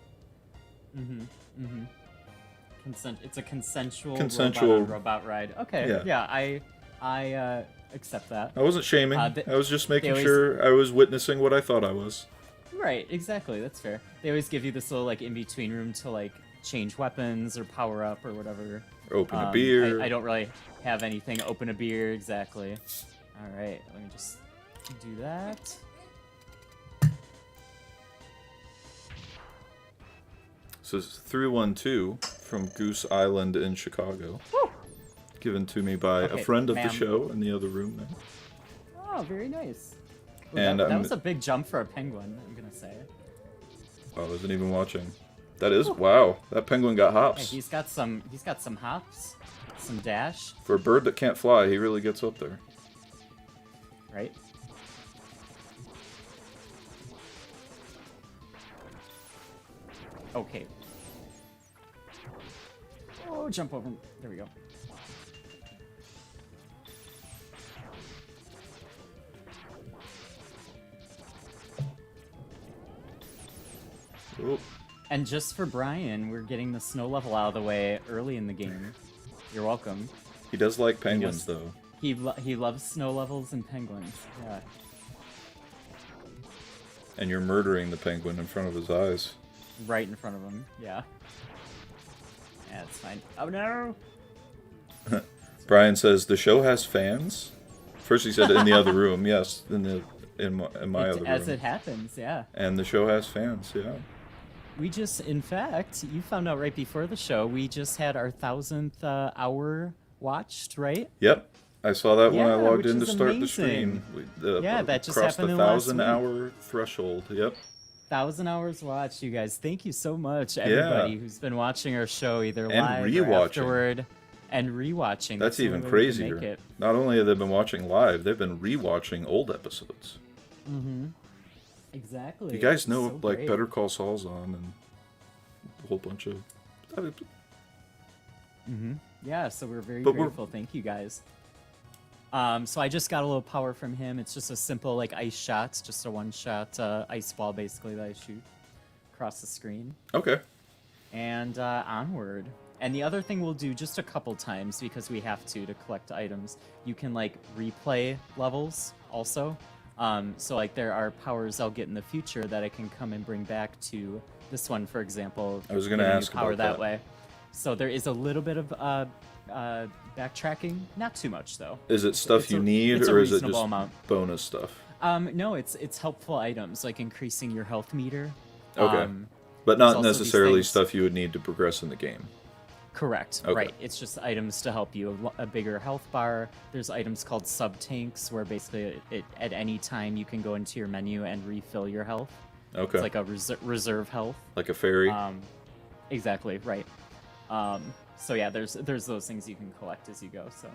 [SPEAKER 2] It's a consensual
[SPEAKER 3] Consensual-
[SPEAKER 2] robot ride. Okay,
[SPEAKER 3] Yeah.
[SPEAKER 2] yeah, I accept that.
[SPEAKER 3] I wasn't shaming.
[SPEAKER 2] I
[SPEAKER 3] was just making
[SPEAKER 2] always-
[SPEAKER 3] sure I was witnessing what I thought I was.
[SPEAKER 2] Right, exactly, that's fair. They always give you this little, like, in-between room to, like, change weapons or power up or whatever.
[SPEAKER 3] Open a beer.
[SPEAKER 2] I don't really have anything. Open a beer, exactly. Alright, let me just do that.
[SPEAKER 3] So it's 312 from Goose Island in Chicago. Given to me by a
[SPEAKER 2] Okay,
[SPEAKER 3] friend of the
[SPEAKER 2] ma'am.
[SPEAKER 3] show in the other room now.
[SPEAKER 2] Oh, very nice. Ooh,
[SPEAKER 3] And,
[SPEAKER 2] that
[SPEAKER 3] I'm-
[SPEAKER 2] was a big jump for a penguin, I'm gonna say.
[SPEAKER 3] I wasn't even watching. That is wow. That penguin got
[SPEAKER 2] Hey,
[SPEAKER 3] hops.
[SPEAKER 2] he's got some hops, some dash,
[SPEAKER 3] For a bird that can't fly, he really gets up there.
[SPEAKER 2] right? Okay. Oh, jump over. There we go.
[SPEAKER 3] Oh,
[SPEAKER 2] And just for Brian, we're getting the snow level out of the way early in the game. You're welcome.
[SPEAKER 3] he does like penguins
[SPEAKER 2] Yes.
[SPEAKER 3] though.
[SPEAKER 2] He loves snow levels and penguins. Yeah.
[SPEAKER 3] And you're murdering the penguin in front of his eyes.
[SPEAKER 2] Right in front of him. Yeah. Yeah, it's fine. Oh no!
[SPEAKER 3] Brian says the show has fans. First he said in the other room. Yes, in my other
[SPEAKER 2] As
[SPEAKER 3] room.
[SPEAKER 2] it happens, yeah.
[SPEAKER 3] And the show has fans. Yeah.
[SPEAKER 2] We just, in fact, you found out right before the show, we just had our 1,000th hour watched, right?
[SPEAKER 3] Yep. I saw that when I
[SPEAKER 2] Yeah,
[SPEAKER 3] logged
[SPEAKER 2] which
[SPEAKER 3] in to
[SPEAKER 2] is
[SPEAKER 3] start the stream.
[SPEAKER 2] amazing. Yeah, that just
[SPEAKER 3] crossed
[SPEAKER 2] happened
[SPEAKER 3] the
[SPEAKER 2] in the last
[SPEAKER 3] 1,000-hour threshold. Yep.
[SPEAKER 2] 1,000 hours watched, you guys. Thank you so much, everybody who's been watching our show either
[SPEAKER 3] And
[SPEAKER 2] live or
[SPEAKER 3] rewatching.
[SPEAKER 2] afterward. And rewatching.
[SPEAKER 3] That's
[SPEAKER 2] the
[SPEAKER 3] even
[SPEAKER 2] only way we can
[SPEAKER 3] crazier.
[SPEAKER 2] make it.
[SPEAKER 3] Not only have they been watching live, they've been rewatching old episodes.
[SPEAKER 2] Exactly.
[SPEAKER 3] You guys know,
[SPEAKER 2] So
[SPEAKER 3] like,
[SPEAKER 2] great.
[SPEAKER 3] Better Call Saul's on and a whole bunch of...
[SPEAKER 2] Yeah, so we're very
[SPEAKER 3] But we're-
[SPEAKER 2] grateful. Thank you guys. So I just got a little power from him. It's just a simple like ice shot, just a one-shot ice ball basically that I shoot across the screen.
[SPEAKER 3] Okay.
[SPEAKER 2] And onward. And the other thing we'll do just a couple times because we have to collect items. You can like replay levels also. So like there are powers I'll get in the future that I can come and bring back to this one, for example.
[SPEAKER 3] I was gonna
[SPEAKER 2] giving you
[SPEAKER 3] ask
[SPEAKER 2] power
[SPEAKER 3] about
[SPEAKER 2] that
[SPEAKER 3] that.
[SPEAKER 2] way. So there is a little bit of backtracking, not too much though.
[SPEAKER 3] Is it stuff
[SPEAKER 2] It's
[SPEAKER 3] you
[SPEAKER 2] a-
[SPEAKER 3] need,
[SPEAKER 2] it's a
[SPEAKER 3] or is it
[SPEAKER 2] reasonable
[SPEAKER 3] just
[SPEAKER 2] amount.
[SPEAKER 3] bonus stuff?
[SPEAKER 2] No, it's helpful items like increasing your health meter.
[SPEAKER 3] Okay. But
[SPEAKER 2] there's
[SPEAKER 3] not
[SPEAKER 2] also these
[SPEAKER 3] necessarily
[SPEAKER 2] things-
[SPEAKER 3] stuff you would need to progress in the game.
[SPEAKER 2] Correct.
[SPEAKER 3] Okay.
[SPEAKER 2] Right. It's just items to help you. A bigger health bar. There's items called sub tanks where basically at any time you can go into your menu and refill your health.
[SPEAKER 3] Okay.
[SPEAKER 2] It's like a reserve health.
[SPEAKER 3] Like a fairy?
[SPEAKER 2] Exactly. Right. So yeah, there's those things you can collect as you go. So.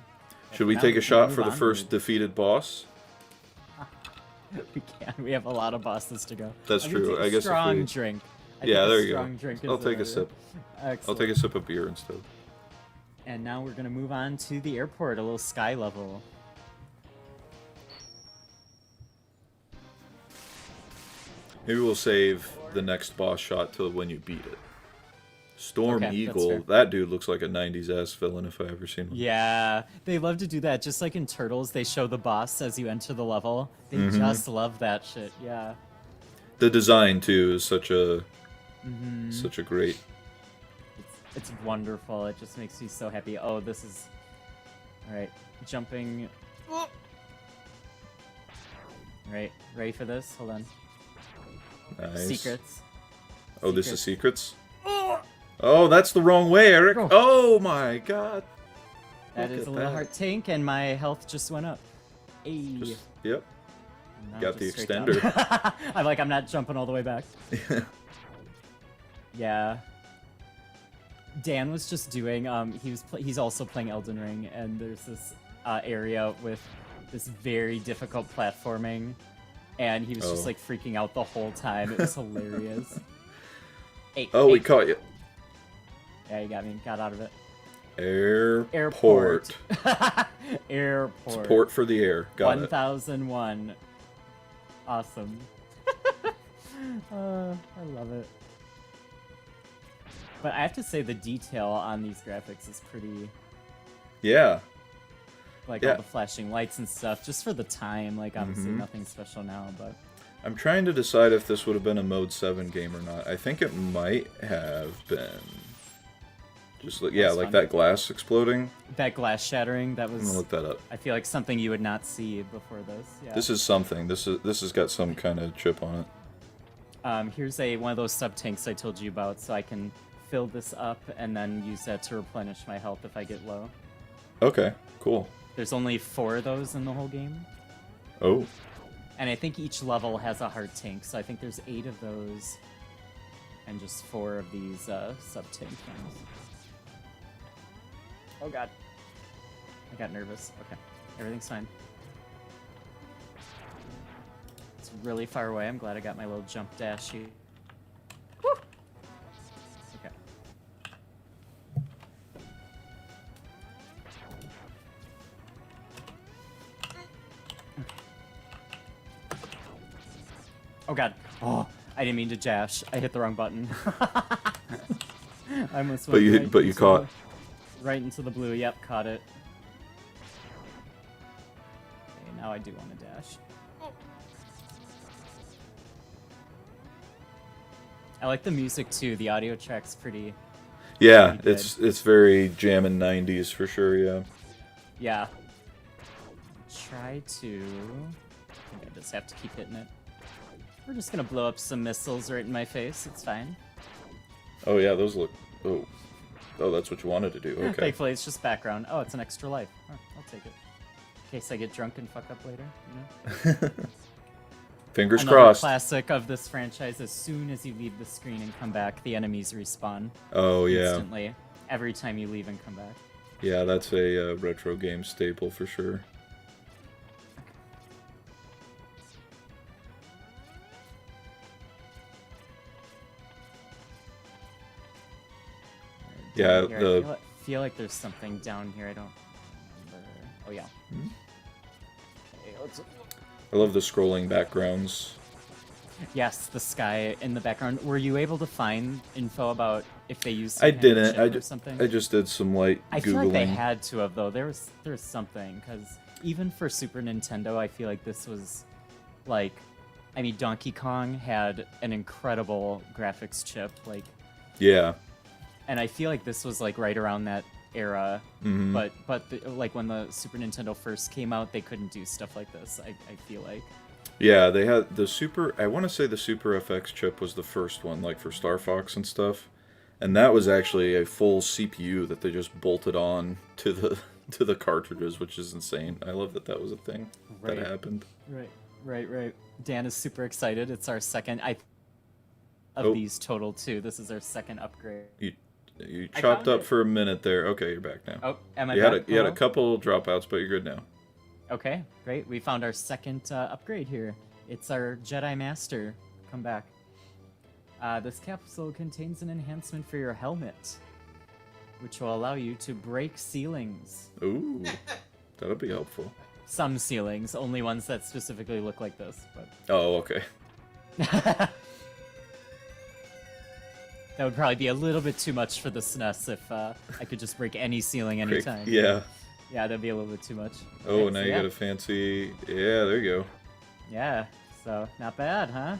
[SPEAKER 3] Should we
[SPEAKER 2] Now
[SPEAKER 3] take a
[SPEAKER 2] can
[SPEAKER 3] shot
[SPEAKER 2] move
[SPEAKER 3] for the first
[SPEAKER 2] onward.
[SPEAKER 3] defeated boss?
[SPEAKER 2] We can. We have a lot of bosses to go.
[SPEAKER 3] That's
[SPEAKER 2] I'm gonna
[SPEAKER 3] true.
[SPEAKER 2] take a
[SPEAKER 3] I guess if
[SPEAKER 2] strong
[SPEAKER 3] we-
[SPEAKER 2] drink. I
[SPEAKER 3] Yeah,
[SPEAKER 2] think
[SPEAKER 3] there
[SPEAKER 2] a
[SPEAKER 3] you go.
[SPEAKER 2] strong drink is
[SPEAKER 3] I'll take a
[SPEAKER 2] better.
[SPEAKER 3] sip.
[SPEAKER 2] Excellent.
[SPEAKER 3] I'll take a sip of beer instead.
[SPEAKER 2] And now we're gonna move on to the airport, a little sky level.
[SPEAKER 3] Maybe we'll save the next boss shot till when you beat it. Storm
[SPEAKER 2] Okay, that's
[SPEAKER 3] Eagle.
[SPEAKER 2] fair.
[SPEAKER 3] That dude looks like a 90s ass villain if I ever seen one.
[SPEAKER 2] Yeah, they love to do that. Just like in Turtles, they show the boss as you enter the level. They
[SPEAKER 3] Mm-hmm.
[SPEAKER 2] just love that shit. Yeah.
[SPEAKER 3] The design too is such a
[SPEAKER 2] Mm-hmm.
[SPEAKER 3] such a great.
[SPEAKER 2] It's wonderful. It just makes me so happy. Oh, this is... Alright, jumping... Right, ready for this? Hold on.
[SPEAKER 3] Nice.
[SPEAKER 2] Secrets.
[SPEAKER 3] Oh, this is secrets. Oh, that's the wrong way, Eric.
[SPEAKER 2] Oh.
[SPEAKER 3] Oh my god.
[SPEAKER 2] That
[SPEAKER 3] Look
[SPEAKER 2] is
[SPEAKER 3] at
[SPEAKER 2] a little
[SPEAKER 3] that.
[SPEAKER 2] heart tank, and my health just went up. Ayy.
[SPEAKER 3] Just, yep.
[SPEAKER 2] Now
[SPEAKER 3] got the
[SPEAKER 2] just straight down.
[SPEAKER 3] extender.
[SPEAKER 2] I'm not jumping all the way back. Yeah. Dan was just doing. He's also playing Elden Ring, and there's this area with this very difficult platforming, and he was just like freaking out the whole time. It was hilarious. Hey,
[SPEAKER 3] Oh,
[SPEAKER 2] hey.
[SPEAKER 3] we caught you.
[SPEAKER 2] Yeah, you got me. Got out of it.
[SPEAKER 3] Airport.
[SPEAKER 2] Airport.
[SPEAKER 3] Support for the air. Got it.
[SPEAKER 2] 1001. Awesome. I love it. But I have to say the detail on these graphics is pretty,
[SPEAKER 3] Yeah.
[SPEAKER 2] like
[SPEAKER 3] Yeah.
[SPEAKER 2] all the flashing lights and stuff, just for the time. Like obviously nothing special now, but
[SPEAKER 3] I'm trying to decide if this would have been a Mode 7 game or not. I think it might have been. Just like, yeah,
[SPEAKER 2] That's
[SPEAKER 3] like
[SPEAKER 2] fun.
[SPEAKER 3] that glass exploding.
[SPEAKER 2] that glass shattering, that
[SPEAKER 3] I'm gonna
[SPEAKER 2] was,
[SPEAKER 3] look that up.
[SPEAKER 2] I feel like something you would not see before this. Yeah.
[SPEAKER 3] This is something. This has got some kind of chip on it.
[SPEAKER 2] Here's one of those sub tanks I told you about, so I can fill this up and then use that to replenish my health if I get low.
[SPEAKER 3] Okay, cool.
[SPEAKER 2] There's only 4 of those in the whole game.
[SPEAKER 3] Oh,
[SPEAKER 2] And I think each level has a heart tank, so I think there's 8 of those, and just 4 of these sub-tank things. Oh god. I got nervous. Okay. Everything's fine. It's really far away. I'm glad I got my little jump dash here. Woo! Okay. Oh god. Oh, I didn't mean to dash. I hit the wrong button. I almost went right
[SPEAKER 3] but you
[SPEAKER 2] into
[SPEAKER 3] caught.
[SPEAKER 2] right into the blue. Yep, caught it. Okay, now I do want to dash. I like the music too. The audio track's pretty.
[SPEAKER 3] Yeah,
[SPEAKER 2] Pretty
[SPEAKER 3] it's very jammin' 90s for sure. Yeah.
[SPEAKER 2] Yeah. Try to. I think I just have to keep hitting it. We're just gonna blow up some missiles right in my face. It's fine.
[SPEAKER 3] Oh yeah, those look. Oh, that's what you wanted to do. Okay.
[SPEAKER 2] Thankfully, it's just background. Oh, it's an extra life. Oh, I'll take it. In case I get drunk and fuck up later. You know?
[SPEAKER 3] Fingers
[SPEAKER 2] Another
[SPEAKER 3] crossed.
[SPEAKER 2] classic of this franchise. As soon as you leave the screen and come back, the enemies respawn
[SPEAKER 3] Oh yeah.
[SPEAKER 2] instantly. Every time you leave and come back.
[SPEAKER 3] Yeah, that's a retro game staple for sure. Yeah,
[SPEAKER 2] Here,
[SPEAKER 3] the
[SPEAKER 2] I feel like there's something down here. I don't remember. Oh yeah.
[SPEAKER 3] Hmm?
[SPEAKER 2] Okay, let's.
[SPEAKER 3] I love the scrolling backgrounds.
[SPEAKER 2] Yes, the sky in the background. Were you able to find info about if they used?
[SPEAKER 3] I
[SPEAKER 2] some kind of
[SPEAKER 3] didn't.
[SPEAKER 2] chip or something.
[SPEAKER 3] I just did some light
[SPEAKER 2] I
[SPEAKER 3] googling.
[SPEAKER 2] feel like they had to have though. There's something because even for Super Nintendo, I feel like this was like, I mean, Donkey Kong had an incredible graphics chip, like,
[SPEAKER 3] Yeah.
[SPEAKER 2] and I feel like this was like right around that era.
[SPEAKER 3] Mhm.
[SPEAKER 2] Like when the Super Nintendo first came out, they couldn't do stuff like this. I feel like.
[SPEAKER 3] Yeah, they had the Super. I want to say the Super FX chip was the first one, like for Star Fox and stuff, and that was actually a full CPU that they just bolted on to the cartridges, which is insane. I love that was a thing
[SPEAKER 2] Right.
[SPEAKER 3] that happened.
[SPEAKER 2] Right. Dan is super excited. It's our second of
[SPEAKER 3] Oh.
[SPEAKER 2] these total too. This is our second upgrade.
[SPEAKER 3] You
[SPEAKER 2] I
[SPEAKER 3] chopped
[SPEAKER 2] found
[SPEAKER 3] up
[SPEAKER 2] it.
[SPEAKER 3] for a minute there. Okay, you're back now.
[SPEAKER 2] Oh, am I
[SPEAKER 3] you
[SPEAKER 2] back?
[SPEAKER 3] had a
[SPEAKER 2] Hello?
[SPEAKER 3] couple dropouts, but you're good now.
[SPEAKER 2] Okay, great. We found our second upgrade here. It's our Jedi Master. Come back. This capsule contains an enhancement for your helmet, which will allow you to break ceilings.
[SPEAKER 3] Ooh, that'll be helpful.
[SPEAKER 2] Some ceilings, only ones that specifically look like this. But
[SPEAKER 3] Oh, okay.
[SPEAKER 2] that would probably be a little bit too much for the SNES if I could just break any ceiling
[SPEAKER 3] Great.
[SPEAKER 2] anytime.
[SPEAKER 3] Yeah.
[SPEAKER 2] Yeah, that'd be a little bit too much.
[SPEAKER 3] Oh,
[SPEAKER 2] Okay,
[SPEAKER 3] now
[SPEAKER 2] so
[SPEAKER 3] you
[SPEAKER 2] yeah.
[SPEAKER 3] got a fancy. Yeah, there you go.
[SPEAKER 2] Yeah, so not bad, huh?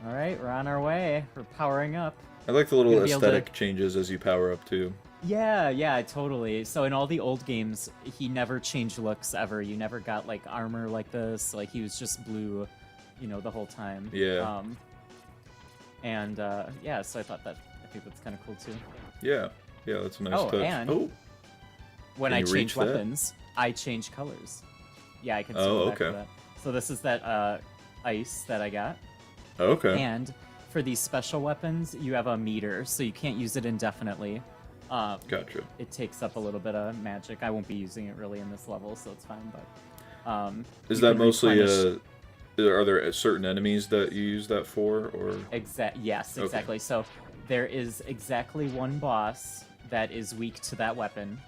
[SPEAKER 2] All right, we're on our way. We're powering up.
[SPEAKER 3] I like the little
[SPEAKER 2] Gonna be able to-
[SPEAKER 3] aesthetic changes as you power up too.
[SPEAKER 2] Yeah, totally. So in all the old games, he never changed looks ever. You never got like armor like this. Like he was just blue, the whole time.
[SPEAKER 3] Yeah.
[SPEAKER 2] Yeah, so I think that's kind of cool too.
[SPEAKER 3] Yeah, that's a nice
[SPEAKER 2] Oh,
[SPEAKER 3] touch.
[SPEAKER 2] and-
[SPEAKER 3] Oh,
[SPEAKER 2] When
[SPEAKER 3] Can
[SPEAKER 2] I
[SPEAKER 3] you
[SPEAKER 2] change
[SPEAKER 3] reach that?
[SPEAKER 2] weapons, I change colors. Yeah, I can.
[SPEAKER 3] Oh,
[SPEAKER 2] circle back to
[SPEAKER 3] okay.
[SPEAKER 2] that. So this is that ice that I got.
[SPEAKER 3] okay.
[SPEAKER 2] And for these special weapons, you have a meter, so you can't use it indefinitely.
[SPEAKER 3] Gotcha.
[SPEAKER 2] It takes up a little bit of magic. I won't be using it really in this level, so it's fine. But
[SPEAKER 3] Is
[SPEAKER 2] you
[SPEAKER 3] that
[SPEAKER 2] can
[SPEAKER 3] mostly
[SPEAKER 2] replenish-
[SPEAKER 3] are there certain enemies that you use that for, or?
[SPEAKER 2] Yes,
[SPEAKER 3] Okay.
[SPEAKER 2] exactly. So there is exactly one boss that is weak to that weapon.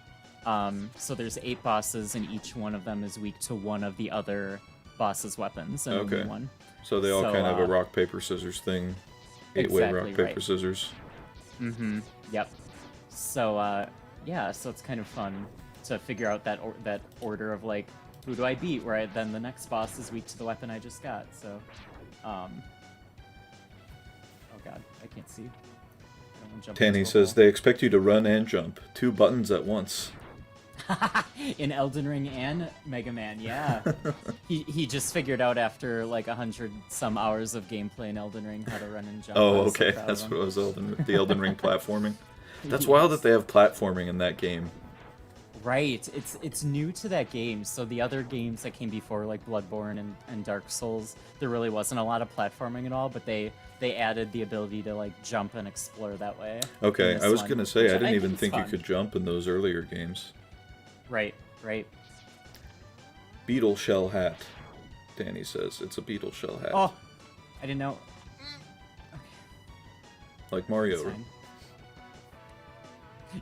[SPEAKER 2] So there's 8 bosses, and each one of them is weak to one of the other boss's weapons, and only
[SPEAKER 3] Okay.
[SPEAKER 2] one.
[SPEAKER 3] So they all
[SPEAKER 2] So,
[SPEAKER 3] kind of a rock paper scissors thing. 8-way
[SPEAKER 2] exactly
[SPEAKER 3] rock paper
[SPEAKER 2] right.
[SPEAKER 3] scissors.
[SPEAKER 2] Mm-hmm. Yep. So yeah, so it's kind of fun to figure out that order of like, who do I beat? Where then the next boss is weak to the weapon I just got. So, oh god, I can't see. I don't wanna jump
[SPEAKER 3] Tanny
[SPEAKER 2] into a
[SPEAKER 3] says
[SPEAKER 2] hole.
[SPEAKER 3] they expect you to run and jump 2 buttons at once.
[SPEAKER 2] In Elden Ring and Mega Man, yeah. he just figured out after like 100 some hours of gameplay in Elden Ring how to run and jump. I
[SPEAKER 3] Oh,
[SPEAKER 2] was so
[SPEAKER 3] okay.
[SPEAKER 2] proud of
[SPEAKER 3] That's
[SPEAKER 2] him.
[SPEAKER 3] what was the Elden Ring platforming. That's wild that they have platforming in that game.
[SPEAKER 2] Right. It's new to that game. So the other games that came before, like Bloodborne and Dark Souls, there really wasn't a lot of platforming at all, but they added the ability to like jump and explore that way. in
[SPEAKER 3] Okay,
[SPEAKER 2] this
[SPEAKER 3] I was
[SPEAKER 2] one,
[SPEAKER 3] gonna say
[SPEAKER 2] which
[SPEAKER 3] I didn't even
[SPEAKER 2] it's
[SPEAKER 3] think you
[SPEAKER 2] fun.
[SPEAKER 3] could jump in those earlier games.
[SPEAKER 2] Right.
[SPEAKER 3] Beetle shell hat. Danny says it's a beetle shell hat,
[SPEAKER 2] Oh, I didn't know.
[SPEAKER 3] like
[SPEAKER 2] It's
[SPEAKER 3] Mario.
[SPEAKER 2] fine.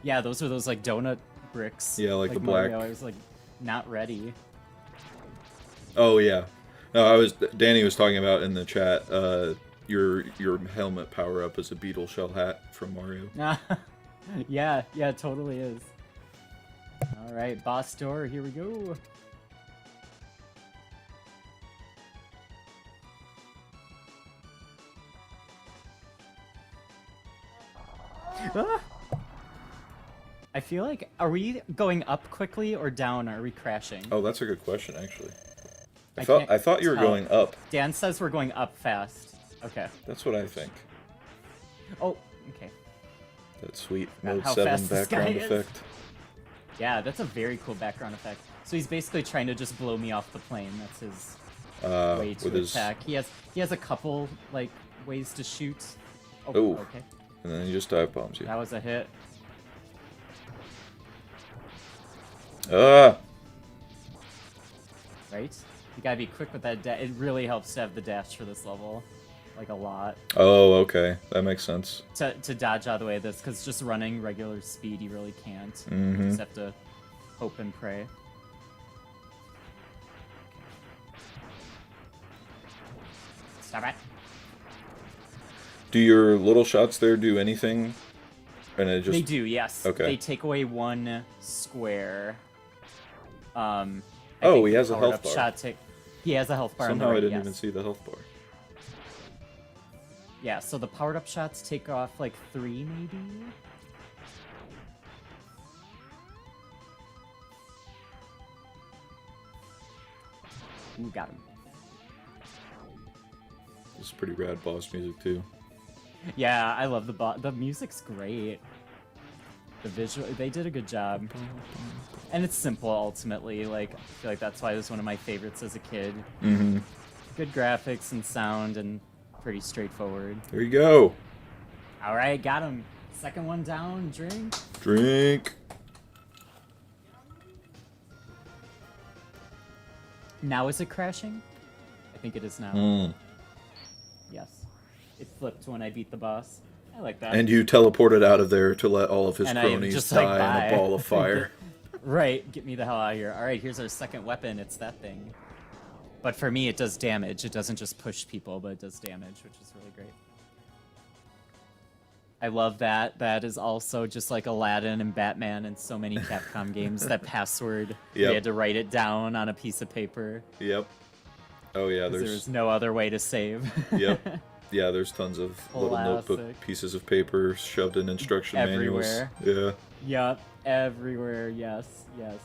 [SPEAKER 2] Yeah, those are those like donut bricks.
[SPEAKER 3] Yeah, like the
[SPEAKER 2] Mario.
[SPEAKER 3] black-
[SPEAKER 2] I was like not ready.
[SPEAKER 3] Oh yeah. No, Danny was talking about in the chat. Your helmet power up is a beetle shell hat from Mario.
[SPEAKER 2] Yeah, it totally is. All right, boss door. Here we go. Ah! I feel like, are we going up quickly or down? Or are we crashing?
[SPEAKER 3] Oh, that's a good question actually.
[SPEAKER 2] I
[SPEAKER 3] I thought
[SPEAKER 2] can't
[SPEAKER 3] you were
[SPEAKER 2] tell.
[SPEAKER 3] going up.
[SPEAKER 2] Dan says we're going up fast. Okay.
[SPEAKER 3] That's what I think.
[SPEAKER 2] Oh, okay.
[SPEAKER 3] That sweet
[SPEAKER 2] Forgot
[SPEAKER 3] Mode
[SPEAKER 2] how
[SPEAKER 3] 7
[SPEAKER 2] fast this guy
[SPEAKER 3] background
[SPEAKER 2] is.
[SPEAKER 3] effect.
[SPEAKER 2] Yeah, that's a very cool background effect. So he's basically trying to just blow me off the plane. That's his way to
[SPEAKER 3] With his,
[SPEAKER 2] attack. He has a couple like ways to shoot. Oh,
[SPEAKER 3] Ooh.
[SPEAKER 2] okay.
[SPEAKER 3] and then he just dive bombs you.
[SPEAKER 2] That was a hit.
[SPEAKER 3] Ah!
[SPEAKER 2] Right? You gotta be quick with that dash. It really helps to have the dash for this level. Like a lot.
[SPEAKER 3] Oh, okay. That makes sense.
[SPEAKER 2] To dodge out of the way of this, because just running regular speed, you really can't.
[SPEAKER 3] Mhm.
[SPEAKER 2] You just have to hope and pray. Stop it.
[SPEAKER 3] Do your little shots there do anything? And it just
[SPEAKER 2] They do, yes.
[SPEAKER 3] Okay.
[SPEAKER 2] They take away 1 square. I
[SPEAKER 3] Oh,
[SPEAKER 2] think
[SPEAKER 3] he
[SPEAKER 2] the
[SPEAKER 3] has a
[SPEAKER 2] powered
[SPEAKER 3] health
[SPEAKER 2] up
[SPEAKER 3] bar.
[SPEAKER 2] shot he has a health bar on the
[SPEAKER 3] somehow
[SPEAKER 2] right,
[SPEAKER 3] I didn't
[SPEAKER 2] yes.
[SPEAKER 3] even see the health bar.
[SPEAKER 2] Yeah, so the powered up shots take off like 3 maybe? Ooh, got him.
[SPEAKER 3] This is pretty rad boss music too.
[SPEAKER 2] Yeah, I love the music's great. The visual, they did a good job. And it's simple ultimately, like I feel like that's why it was one of my favorites as a kid.
[SPEAKER 3] Mm-hmm.
[SPEAKER 2] Good graphics and sound and pretty straightforward.
[SPEAKER 3] There you go.
[SPEAKER 2] All right, got him. Second one down, drink.
[SPEAKER 3] Drink.
[SPEAKER 2] Now is it crashing? I think it is now.
[SPEAKER 3] Mm.
[SPEAKER 2] Yes. It flipped when I beat the boss. I like that.
[SPEAKER 3] And you teleported out of there to let all of his
[SPEAKER 2] And I
[SPEAKER 3] cronies
[SPEAKER 2] just, like,
[SPEAKER 3] die in a
[SPEAKER 2] bye.
[SPEAKER 3] ball of fire.
[SPEAKER 2] Right, get me the hell out of here. All right, here's our second weapon. It's that thing. But for me, it does damage. It doesn't just push people, but it does damage, which is really great. I love that. That is also just like Aladdin and Batman and so many Capcom games. That password,
[SPEAKER 3] Yep.
[SPEAKER 2] you had to write it down on a piece of paper.
[SPEAKER 3] Yep. Oh yeah,
[SPEAKER 2] 'Cause there
[SPEAKER 3] there's
[SPEAKER 2] was no other way to save.
[SPEAKER 3] Yep. Yeah, there's tons of little notebook
[SPEAKER 2] Classic.
[SPEAKER 3] pieces of paper shoved in instruction
[SPEAKER 2] Everywhere.
[SPEAKER 3] manuals.
[SPEAKER 2] Yup, everywhere. Yes, yes.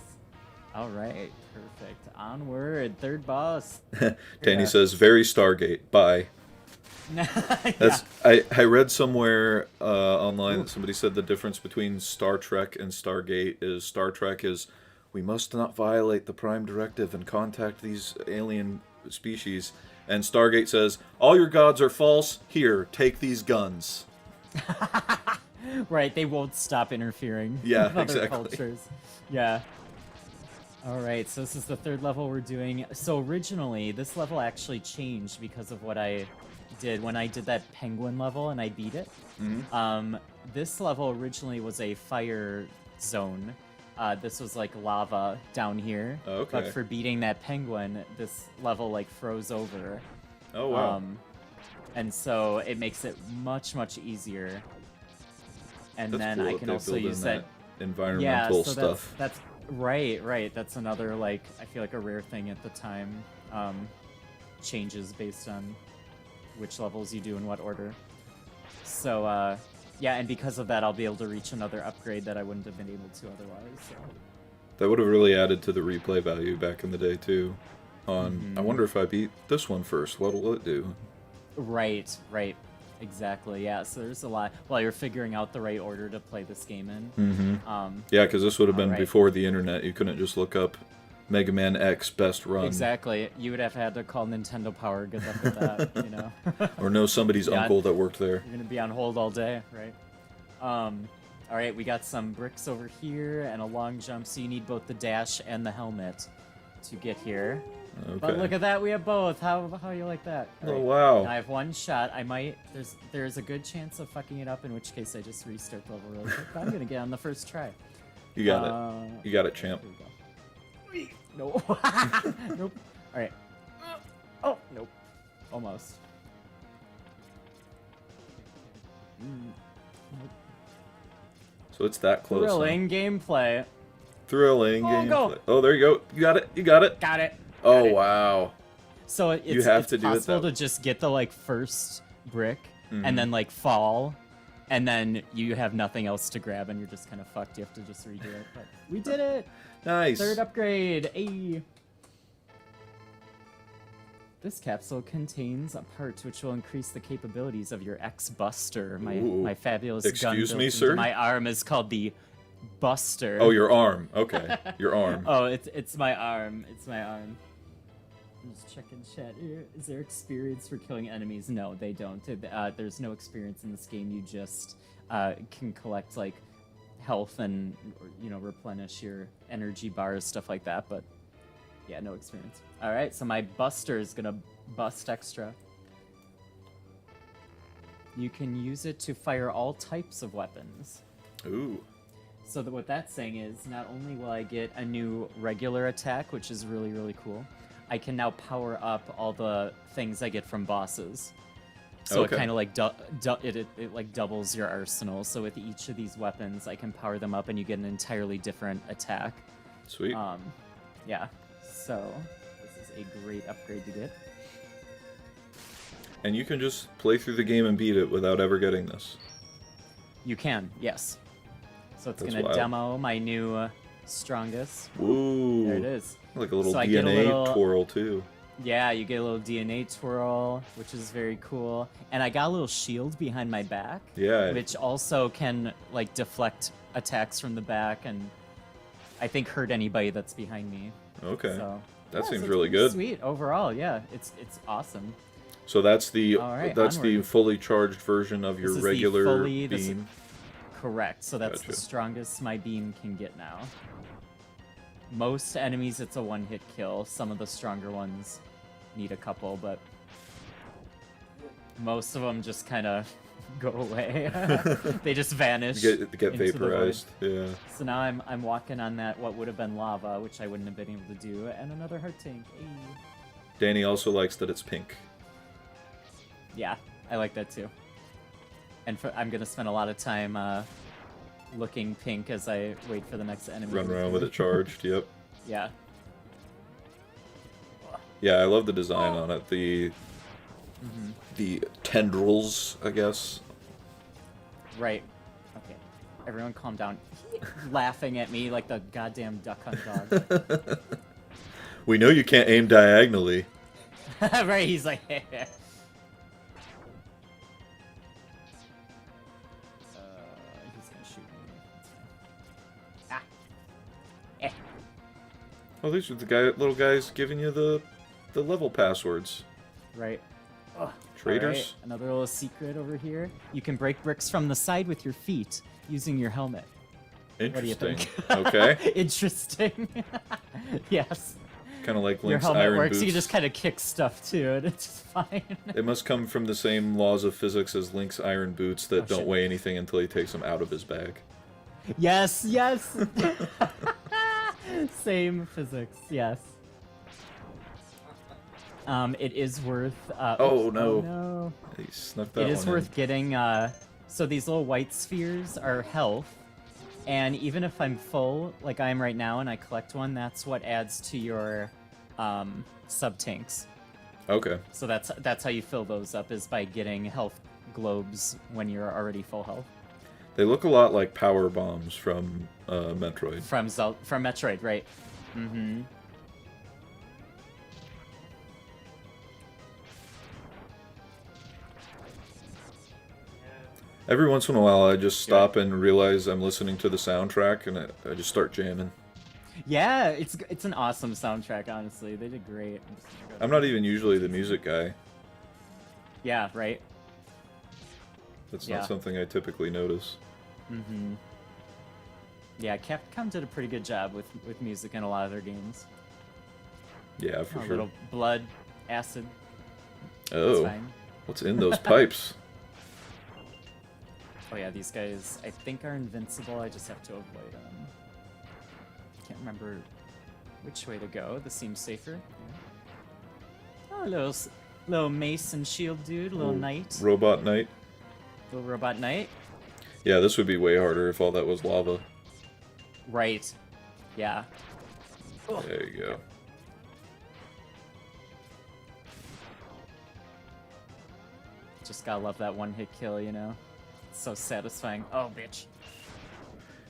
[SPEAKER 2] All right, perfect. Onward, third boss.
[SPEAKER 3] Yeah. Danny
[SPEAKER 2] Yeah.
[SPEAKER 3] says, "Very Stargate." Bye.
[SPEAKER 2] Yeah.
[SPEAKER 3] That's I read somewhere online that somebody said the difference between Star Trek and Stargate is Star Trek is we must not violate the Prime Directive and contact these alien species, and Stargate says, "All your gods are false. Here, take these guns."
[SPEAKER 2] Right, they won't stop interfering
[SPEAKER 3] Yeah,
[SPEAKER 2] with other
[SPEAKER 3] exactly.
[SPEAKER 2] cultures. Yeah. All right, so this is the third level we're doing. So originally, this level actually changed because of what I did when I did that penguin level and I beat it. This level originally was a fire zone. This was like lava down here.
[SPEAKER 3] Okay.
[SPEAKER 2] But for beating that penguin, this level like froze over.
[SPEAKER 3] Oh wow.
[SPEAKER 2] And so it makes it much, much easier. And
[SPEAKER 3] That's
[SPEAKER 2] then
[SPEAKER 3] cool
[SPEAKER 2] I
[SPEAKER 3] that
[SPEAKER 2] can
[SPEAKER 3] they
[SPEAKER 2] also
[SPEAKER 3] build in
[SPEAKER 2] use
[SPEAKER 3] that
[SPEAKER 2] that.
[SPEAKER 3] environmental
[SPEAKER 2] so
[SPEAKER 3] stuff.
[SPEAKER 2] That's right. That's another like I feel like a rare thing at the time. Changes based on which levels you do in what order. So yeah, and because of that, I'll be able to reach another upgrade that I wouldn't have been able to otherwise. So.
[SPEAKER 3] That would have really added to the replay value back in the day too. I wonder if I beat this one first, what will it do?
[SPEAKER 2] Right. Exactly, yeah. So there's a lot. While you're figuring out the right order to play this game in.
[SPEAKER 3] Yeah, because this would have been
[SPEAKER 2] Alright.
[SPEAKER 3] before the internet. You couldn't just look up Mega Man X best run.
[SPEAKER 2] Exactly. You would have had to call Nintendo Power. Good luck with that, you know.
[SPEAKER 3] Or know somebody's
[SPEAKER 2] Yeah.
[SPEAKER 3] uncle that worked there.
[SPEAKER 2] You're gonna be on hold all day, right? All right, we got some bricks over here and a long jump, so you need both the dash and the helmet to get here.
[SPEAKER 3] Okay.
[SPEAKER 2] But look at that, we have both. How you like that? All
[SPEAKER 3] Oh
[SPEAKER 2] right.
[SPEAKER 3] wow.
[SPEAKER 2] Now I have one shot. I might. There's a good chance of fucking it up, in which case I just restart the level really quick. But I'm gonna get on the first try.
[SPEAKER 3] You got it. You got it, champ.
[SPEAKER 2] Here we go. No. Nope. All right. Oh, nope. Almost. Nope.
[SPEAKER 3] So it's that close. huh?
[SPEAKER 2] Thrilling gameplay.
[SPEAKER 3] Thrilling
[SPEAKER 2] Oh,
[SPEAKER 3] gameplay.
[SPEAKER 2] go.
[SPEAKER 3] Oh, there you go. You got it. You got it.
[SPEAKER 2] Got it.
[SPEAKER 3] Oh
[SPEAKER 2] it.
[SPEAKER 3] wow.
[SPEAKER 2] So it's,
[SPEAKER 3] You have
[SPEAKER 2] it's
[SPEAKER 3] to do it
[SPEAKER 2] possible
[SPEAKER 3] that
[SPEAKER 2] to just get the like first brick
[SPEAKER 3] Mhm.
[SPEAKER 2] and then like fall, and then you have nothing else to grab and you're just kind of fucked. You have to just redo it. But we did it.
[SPEAKER 3] Nice.
[SPEAKER 2] Third upgrade. Ayy. This capsule contains a part which will increase the capabilities of your X-Buster.
[SPEAKER 3] Ooh.
[SPEAKER 2] My fabulous
[SPEAKER 3] Excuse
[SPEAKER 2] gun
[SPEAKER 3] me,
[SPEAKER 2] built
[SPEAKER 3] sir?
[SPEAKER 2] into my arm is called the Buster.
[SPEAKER 3] Oh, your arm. Okay, your arm.
[SPEAKER 2] Oh, it's my arm. It's my arm. I'm just checking chat. Is there experience for killing enemies? No, they don't. There's no experience in this game. You just can collect like health and replenish your energy bars, stuff like that. But yeah, no experience. All right, so my Buster is gonna bust extra. You can use it to fire all types of weapons.
[SPEAKER 3] Ooh.
[SPEAKER 2] So that what that's saying is, not only will I get a new regular attack, which is really, really cool, I can now power up all the things I get from bosses. So
[SPEAKER 3] Okay.
[SPEAKER 2] it kind of like it like doubles your arsenal. So with each of these weapons, I can power them up, and you get an entirely different attack.
[SPEAKER 3] Sweet.
[SPEAKER 2] Yeah. So this is a great upgrade to get.
[SPEAKER 3] And you can just play through the game and beat it without ever getting this.
[SPEAKER 2] You can, yes. So it's
[SPEAKER 3] That's
[SPEAKER 2] gonna
[SPEAKER 3] wild.
[SPEAKER 2] demo my new strongest.
[SPEAKER 3] Ooh.
[SPEAKER 2] There it is.
[SPEAKER 3] Like a little
[SPEAKER 2] So I get a
[SPEAKER 3] DNA
[SPEAKER 2] little-
[SPEAKER 3] twirl too.
[SPEAKER 2] Yeah, you get a little DNA twirl, which is very cool. And I got a little shield behind my back,
[SPEAKER 3] Yeah.
[SPEAKER 2] which also can like deflect attacks from the back and I think hurt anybody that's behind me.
[SPEAKER 3] Okay.
[SPEAKER 2] So,
[SPEAKER 3] That
[SPEAKER 2] yeah,
[SPEAKER 3] seems
[SPEAKER 2] so it's
[SPEAKER 3] really
[SPEAKER 2] pretty
[SPEAKER 3] good.
[SPEAKER 2] Sweet overall, yeah. It's awesome.
[SPEAKER 3] So that's the
[SPEAKER 2] All right,
[SPEAKER 3] that's the
[SPEAKER 2] onward.
[SPEAKER 3] fully charged version of your
[SPEAKER 2] This is the
[SPEAKER 3] regular
[SPEAKER 2] fully- this is-
[SPEAKER 3] beam.
[SPEAKER 2] Correct. So that's the
[SPEAKER 3] Gotcha.
[SPEAKER 2] strongest my beam can get now. Most enemies, it's a one-hit kill. Some of the stronger ones need a couple, but most of them just kind of go away. They just vanish.
[SPEAKER 3] Get
[SPEAKER 2] into the void.
[SPEAKER 3] vaporized. Yeah.
[SPEAKER 2] So now I'm walking on that what would have been lava, which I wouldn't have been able to do, and another heart tank. Ayy.
[SPEAKER 3] Danny also likes that it's pink.
[SPEAKER 2] Yeah, I like that too. And I'm gonna spend a lot of time looking pink as I wait for the next enemy.
[SPEAKER 3] Run
[SPEAKER 2] to
[SPEAKER 3] around with
[SPEAKER 2] appear.
[SPEAKER 3] it charged. Yep.
[SPEAKER 2] Yeah.
[SPEAKER 3] Yeah, I love the design on it. The
[SPEAKER 2] Mm-hmm.
[SPEAKER 3] the tendrils, I guess.
[SPEAKER 2] Right. Okay. Everyone calm down. Laughing at me like the goddamn duck hunt dog.
[SPEAKER 3] We know you can't aim diagonally.
[SPEAKER 2] Right, he's like, he's gonna shoot me. That's fine. Ah. Eh.
[SPEAKER 3] Oh, these are the little guys giving you the level passwords.
[SPEAKER 2] right? Oh,
[SPEAKER 3] Traders?
[SPEAKER 2] alright, another little secret over here. You can break bricks from the side with your feet using your helmet. What do you
[SPEAKER 3] Interesting.
[SPEAKER 2] think?
[SPEAKER 3] Okay.
[SPEAKER 2] Interesting. Yes.
[SPEAKER 3] Kind of like
[SPEAKER 2] Your
[SPEAKER 3] Link's
[SPEAKER 2] helmet
[SPEAKER 3] iron
[SPEAKER 2] works.
[SPEAKER 3] boots.
[SPEAKER 2] You can just kind of kick stuff too, and it's fine.
[SPEAKER 3] It must come from the same laws of physics as Link's iron boots that
[SPEAKER 2] Oh,
[SPEAKER 3] don't
[SPEAKER 2] shit.
[SPEAKER 3] weigh anything until he takes them out of his bag.
[SPEAKER 2] Yes, yes. Same physics. Yes. It is worth.
[SPEAKER 3] Oh,
[SPEAKER 2] oops,
[SPEAKER 3] no.
[SPEAKER 2] Oh, no.
[SPEAKER 3] He snuck that
[SPEAKER 2] It
[SPEAKER 3] one
[SPEAKER 2] is worth getting. So these little white spheres are health, and even if I'm full, like I am right now, and I collect one, that's what adds to your sub tanks.
[SPEAKER 3] in. Okay.
[SPEAKER 2] So that's how you fill those up, is by getting health globes when you're already full health.
[SPEAKER 3] They look a lot like power bombs from Metroid.
[SPEAKER 2] From Metroid, right? Mm-hmm.
[SPEAKER 3] Every once in a while, I just stop and realize I'm listening to the soundtrack, and I just start jamming.
[SPEAKER 2] Yeah, it's an awesome soundtrack. Honestly, they did great.
[SPEAKER 3] I'm not even usually the music guy.
[SPEAKER 2] Yeah, right.
[SPEAKER 3] That's
[SPEAKER 2] Yeah.
[SPEAKER 3] not something I typically notice.
[SPEAKER 2] Mm-hmm. Yeah, Capcom did a pretty good job with music in a lot of their games.
[SPEAKER 3] Yeah, for
[SPEAKER 2] A
[SPEAKER 3] sure.
[SPEAKER 2] little blood, acid. It's
[SPEAKER 3] Oh,
[SPEAKER 2] fine.
[SPEAKER 3] what's in those pipes?
[SPEAKER 2] Oh yeah, these guys I think are invincible. I just have to avoid them. Can't remember which way to go. This seems safer. Yeah. Oh, little mace and shield dude, little knight,
[SPEAKER 3] Robot Knight.
[SPEAKER 2] little robot knight.
[SPEAKER 3] Yeah, this would be way harder if all that was lava.
[SPEAKER 2] Right. Yeah.
[SPEAKER 3] There you go.
[SPEAKER 2] Just gotta love that one hit kill, you know? It's so satisfying. Oh, bitch.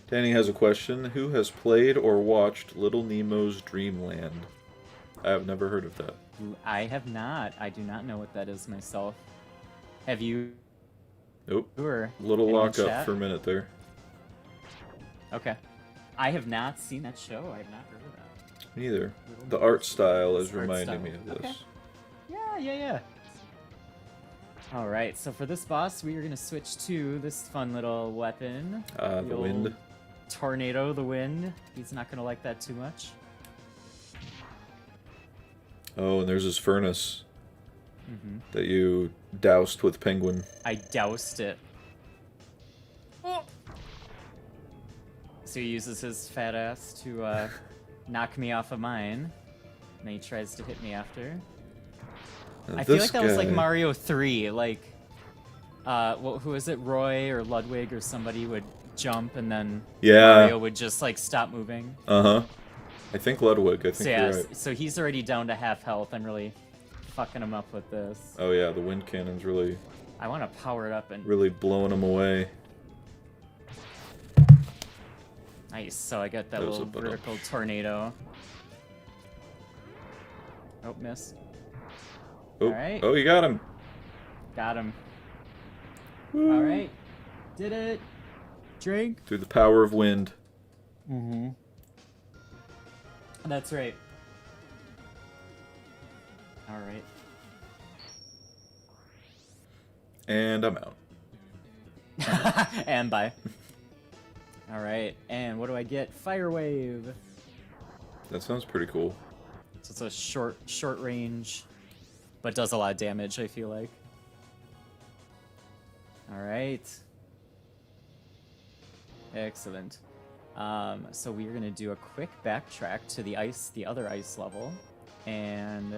[SPEAKER 3] Danny has a question. Who has played or watched Little Nemo's Dreamland? I have never heard of that.
[SPEAKER 2] I have not. I do not know what that is myself. Have you?
[SPEAKER 3] Nope.
[SPEAKER 2] Or
[SPEAKER 3] Little
[SPEAKER 2] anyone
[SPEAKER 3] lock up
[SPEAKER 2] chat?
[SPEAKER 3] for a minute there.
[SPEAKER 2] Okay. I have not seen that show. I have not heard of that.
[SPEAKER 3] Neither.
[SPEAKER 2] Little
[SPEAKER 3] The
[SPEAKER 2] Nemo's
[SPEAKER 3] art style is
[SPEAKER 2] Art
[SPEAKER 3] reminding
[SPEAKER 2] style.
[SPEAKER 3] me of this.
[SPEAKER 2] Okay. Yeah. Alright, so for this boss, we are going to switch to this fun little weapon.
[SPEAKER 3] The wind.
[SPEAKER 2] old Tornado, the wind. He's not going to like that too much.
[SPEAKER 3] Oh, and there's his furnace
[SPEAKER 2] Mm-hmm.
[SPEAKER 3] that you doused with penguin.
[SPEAKER 2] I doused it. So he uses his fat ass to knock me off of mine. And he tries to hit me after.
[SPEAKER 3] Now
[SPEAKER 2] I feel
[SPEAKER 3] this
[SPEAKER 2] like that was like
[SPEAKER 3] guy-
[SPEAKER 2] Mario 3. Like, who is it? Roy or Ludwig or somebody would jump and then Mario
[SPEAKER 3] Yeah.
[SPEAKER 2] would just like stop moving.
[SPEAKER 3] Uh-huh. I think Ludwig. I think
[SPEAKER 2] So yeah,
[SPEAKER 3] you're right.
[SPEAKER 2] so he's already down to half health. I'm really fucking him up with this.
[SPEAKER 3] Oh yeah, the wind cannon's really,
[SPEAKER 2] I want to power it up and
[SPEAKER 3] really blowing him away.
[SPEAKER 2] nice. So I got that
[SPEAKER 3] That was
[SPEAKER 2] little
[SPEAKER 3] a button.
[SPEAKER 2] vertical tornado. Oh, miss.
[SPEAKER 3] Oh,
[SPEAKER 2] Alright.
[SPEAKER 3] oh, you got him.
[SPEAKER 2] Got him.
[SPEAKER 3] Woo.
[SPEAKER 2] All right, did it. Drink.
[SPEAKER 3] Through the power of wind.
[SPEAKER 2] Mm-hmm. That's right. All right.
[SPEAKER 3] And I'm out.
[SPEAKER 2] And bye. All right, and what do I get? Fire wave.
[SPEAKER 3] That sounds pretty cool.
[SPEAKER 2] So it's a short range, but does a lot of damage, I feel like. All right. Excellent. So we're gonna do a quick backtrack to the other ice level, and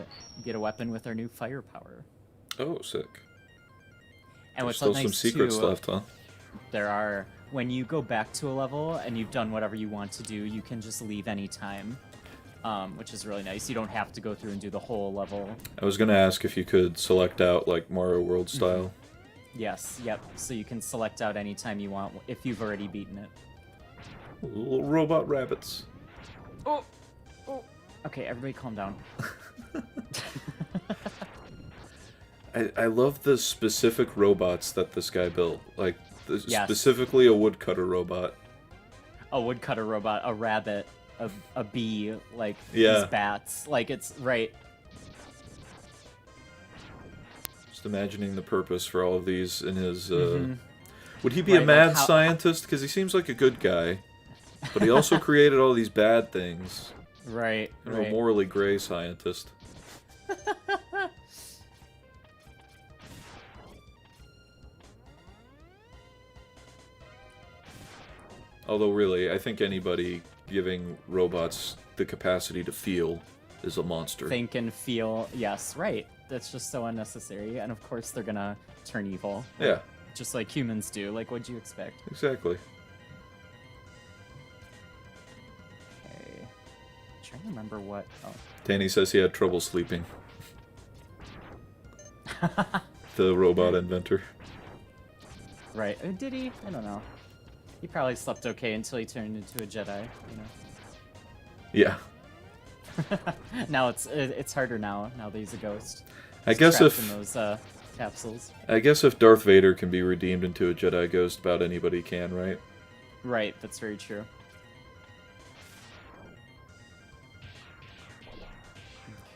[SPEAKER 2] get a weapon with our new firepower.
[SPEAKER 3] Oh, sick.
[SPEAKER 2] And
[SPEAKER 3] There's
[SPEAKER 2] what's
[SPEAKER 3] still
[SPEAKER 2] nice
[SPEAKER 3] some secrets
[SPEAKER 2] too,
[SPEAKER 3] left, huh?
[SPEAKER 2] there are, when you go back to a level and you've done whatever you want to do, you can just leave any time, which is really nice. You don't have to go through and do the whole level.
[SPEAKER 3] I was gonna ask if you could select out like Mario World style.
[SPEAKER 2] Yes, yep. So you can select out any time you want if you've already beaten it.
[SPEAKER 3] Little robot rabbits.
[SPEAKER 2] Oh! Okay, everybody calm down.
[SPEAKER 3] I love the specific robots that this guy built. Like,
[SPEAKER 2] Yes.
[SPEAKER 3] specifically a woodcutter robot.
[SPEAKER 2] A woodcutter robot, a rabbit, a bee, like
[SPEAKER 3] Yeah.
[SPEAKER 2] these bats. Like, it's right.
[SPEAKER 3] Just imagining the purpose for all of these in his.
[SPEAKER 2] Mhm.
[SPEAKER 3] Would he be
[SPEAKER 2] Right,
[SPEAKER 3] a
[SPEAKER 2] like
[SPEAKER 3] mad
[SPEAKER 2] how-
[SPEAKER 3] scientist? Because he seems like a good guy, but he also created all these bad things.
[SPEAKER 2] Right,
[SPEAKER 3] Kind of a
[SPEAKER 2] right.
[SPEAKER 3] morally gray scientist. Although, really, I think anybody giving robots the capacity to feel is a monster.
[SPEAKER 2] Think and feel. Yes, right. That's just so unnecessary. And of course, they're gonna turn evil.
[SPEAKER 3] Yeah,
[SPEAKER 2] Just like humans do. Like, what'd you expect?
[SPEAKER 3] exactly.
[SPEAKER 2] Okay. Trying to remember what.
[SPEAKER 3] Danny says he had trouble sleeping.
[SPEAKER 2] Oh.
[SPEAKER 3] The robot inventor.
[SPEAKER 2] Right. Did he? I don't know. He probably slept okay until he turned into a Jedi,
[SPEAKER 3] Yeah.
[SPEAKER 2] you know. Now it's harder now that he's a ghost.
[SPEAKER 3] I
[SPEAKER 2] He's
[SPEAKER 3] guess
[SPEAKER 2] trapped
[SPEAKER 3] if
[SPEAKER 2] in those capsules.
[SPEAKER 3] I guess if Darth Vader can be redeemed into a Jedi ghost, about anybody can, right?
[SPEAKER 2] Right, that's very true.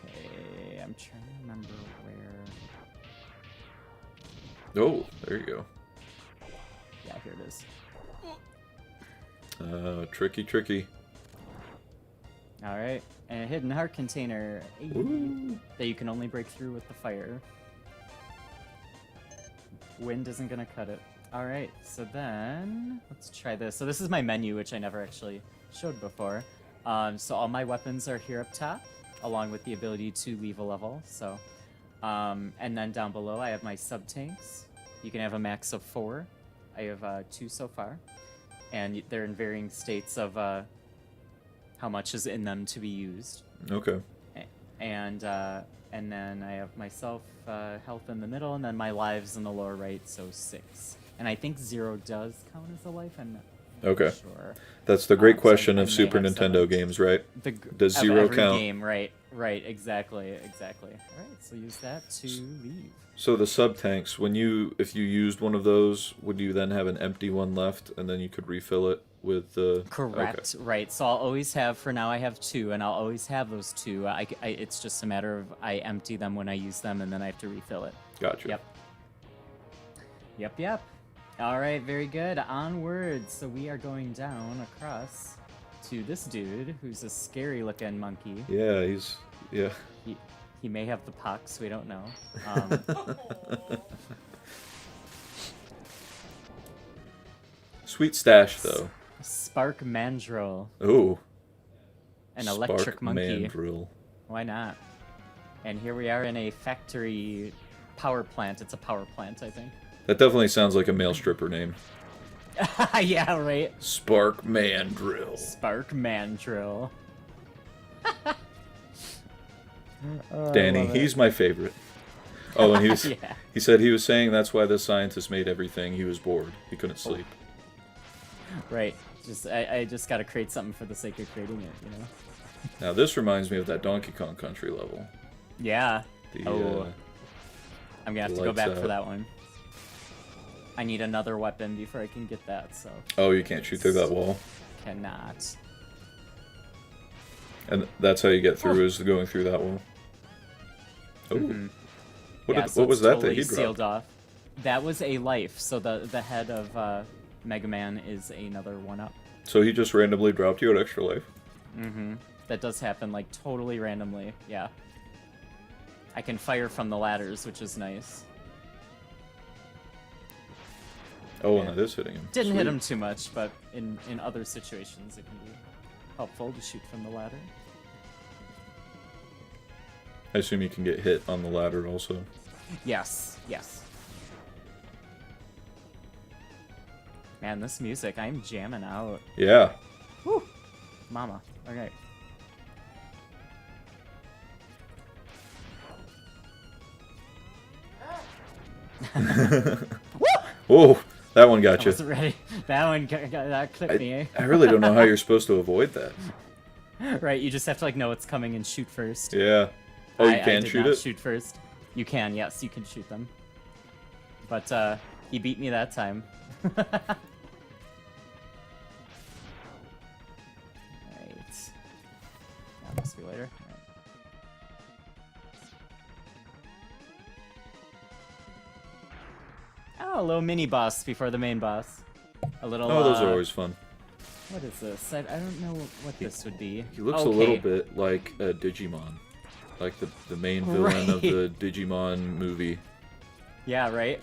[SPEAKER 2] Okay, I'm trying to remember where.
[SPEAKER 3] Oh, there you go.
[SPEAKER 2] Yeah, here it is.
[SPEAKER 3] Tricky, tricky.
[SPEAKER 2] All right, and a hidden heart container
[SPEAKER 3] Ooh.
[SPEAKER 2] that you can only break through with the fire. Wind isn't gonna cut it. All right, so then let's try this. So this is my menu, which I never actually showed before. So all my weapons are here up top, along with the ability to leave a level. So, and then down below I have my sub tanks. You can have a max of 4. I have 2 so far, and they're in varying states of how much is in them to be used.
[SPEAKER 3] Okay.
[SPEAKER 2] And then I have myself health in the middle, and then my lives in the lower right, so 6. And I think 0 does count as a life. I'm not
[SPEAKER 3] Okay.
[SPEAKER 2] sure.
[SPEAKER 3] That's the great
[SPEAKER 2] So
[SPEAKER 3] question
[SPEAKER 2] I
[SPEAKER 3] of
[SPEAKER 2] may
[SPEAKER 3] Super
[SPEAKER 2] have
[SPEAKER 3] Nintendo
[SPEAKER 2] 7.
[SPEAKER 3] games, right? Does
[SPEAKER 2] Of
[SPEAKER 3] 0
[SPEAKER 2] every
[SPEAKER 3] count?
[SPEAKER 2] game, right, exactly. All right, so use that to leave.
[SPEAKER 3] So the sub tanks, if you used one of those, would you then have an empty one left, and then you could refill it with the?
[SPEAKER 2] Correct, right. So I'll always have, for now I have 2, and I'll always have those 2. It's just a matter of I empty them when I use them, and then I have to refill it.
[SPEAKER 3] Gotcha.
[SPEAKER 2] Yep. All right, very good. Onward. So we are going down across to this dude, who's a scary-looking monkey.
[SPEAKER 3] Yeah, yeah.
[SPEAKER 2] He may have the pox, we don't know.
[SPEAKER 3] Sweet stash though.
[SPEAKER 2] Spark Mandrill,
[SPEAKER 3] Oh.
[SPEAKER 2] an electric
[SPEAKER 3] Spark
[SPEAKER 2] monkey.
[SPEAKER 3] Mandrill.
[SPEAKER 2] Why not? And here we are in a factory power plant. It's a power plant, I think.
[SPEAKER 3] That definitely sounds like a male stripper name.
[SPEAKER 2] Yeah, right.
[SPEAKER 3] Spark Mandrill.
[SPEAKER 2] Spark Mandrill.
[SPEAKER 3] Danny, he's my favorite. Oh, and
[SPEAKER 2] Yeah.
[SPEAKER 3] he said he was saying that's why the scientist made everything. He was bored. He couldn't sleep.
[SPEAKER 2] Right. I just gotta create something for the sake of creating it, you know?
[SPEAKER 3] Now this reminds me of that Donkey Kong Country level.
[SPEAKER 2] Yeah.
[SPEAKER 3] The,
[SPEAKER 2] I'm gonna have to go
[SPEAKER 3] lights
[SPEAKER 2] back
[SPEAKER 3] out.
[SPEAKER 2] for that one. I need another weapon before I can get that, so
[SPEAKER 3] Oh, you can't shoot through that wall.
[SPEAKER 2] cannot.
[SPEAKER 3] And that's how you get through, is going through that wall. Oh.
[SPEAKER 2] Mhm.
[SPEAKER 3] What,
[SPEAKER 2] Yeah,
[SPEAKER 3] did,
[SPEAKER 2] so
[SPEAKER 3] what was
[SPEAKER 2] it's
[SPEAKER 3] that
[SPEAKER 2] totally
[SPEAKER 3] that he dropped?
[SPEAKER 2] sealed off. That was a life. So the head of Mega Man is another 1-up.
[SPEAKER 3] So he just randomly dropped you an extra life?
[SPEAKER 2] Mm-hmm. That does happen, like, totally randomly. Yeah. I can fire from the ladders, which is nice.
[SPEAKER 3] Oh,
[SPEAKER 2] Yeah.
[SPEAKER 3] and that is hitting him.
[SPEAKER 2] Didn't hit
[SPEAKER 3] Sweet.
[SPEAKER 2] him too much, but in other situations it can be helpful to shoot from the ladder.
[SPEAKER 3] I assume you can get hit on the ladder also.
[SPEAKER 2] Yes. Man, this music, I'm jamming out.
[SPEAKER 3] Yeah.
[SPEAKER 2] Woo! Mama. Okay.
[SPEAKER 3] Whoa, that one got
[SPEAKER 2] I
[SPEAKER 3] you.
[SPEAKER 2] wasn't ready. That one that clipped me, eh?
[SPEAKER 3] I really don't know how you're supposed to avoid that.
[SPEAKER 2] Right, you just have to like know it's coming and shoot first.
[SPEAKER 3] Yeah. Oh, you
[SPEAKER 2] I
[SPEAKER 3] can
[SPEAKER 2] did
[SPEAKER 3] shoot
[SPEAKER 2] not
[SPEAKER 3] it?
[SPEAKER 2] shoot first. You can, yes, you can shoot them. But he beat me that time. Right. That must be later. All right. Oh, a little mini boss before the main boss. A little.
[SPEAKER 3] Oh, those are always fun.
[SPEAKER 2] What is this? I don't know what this would be.
[SPEAKER 3] He looks
[SPEAKER 2] okay.
[SPEAKER 3] a little bit like a Digimon. Like the main villain of
[SPEAKER 2] Right.
[SPEAKER 3] the Digimon movie.
[SPEAKER 2] Yeah, right?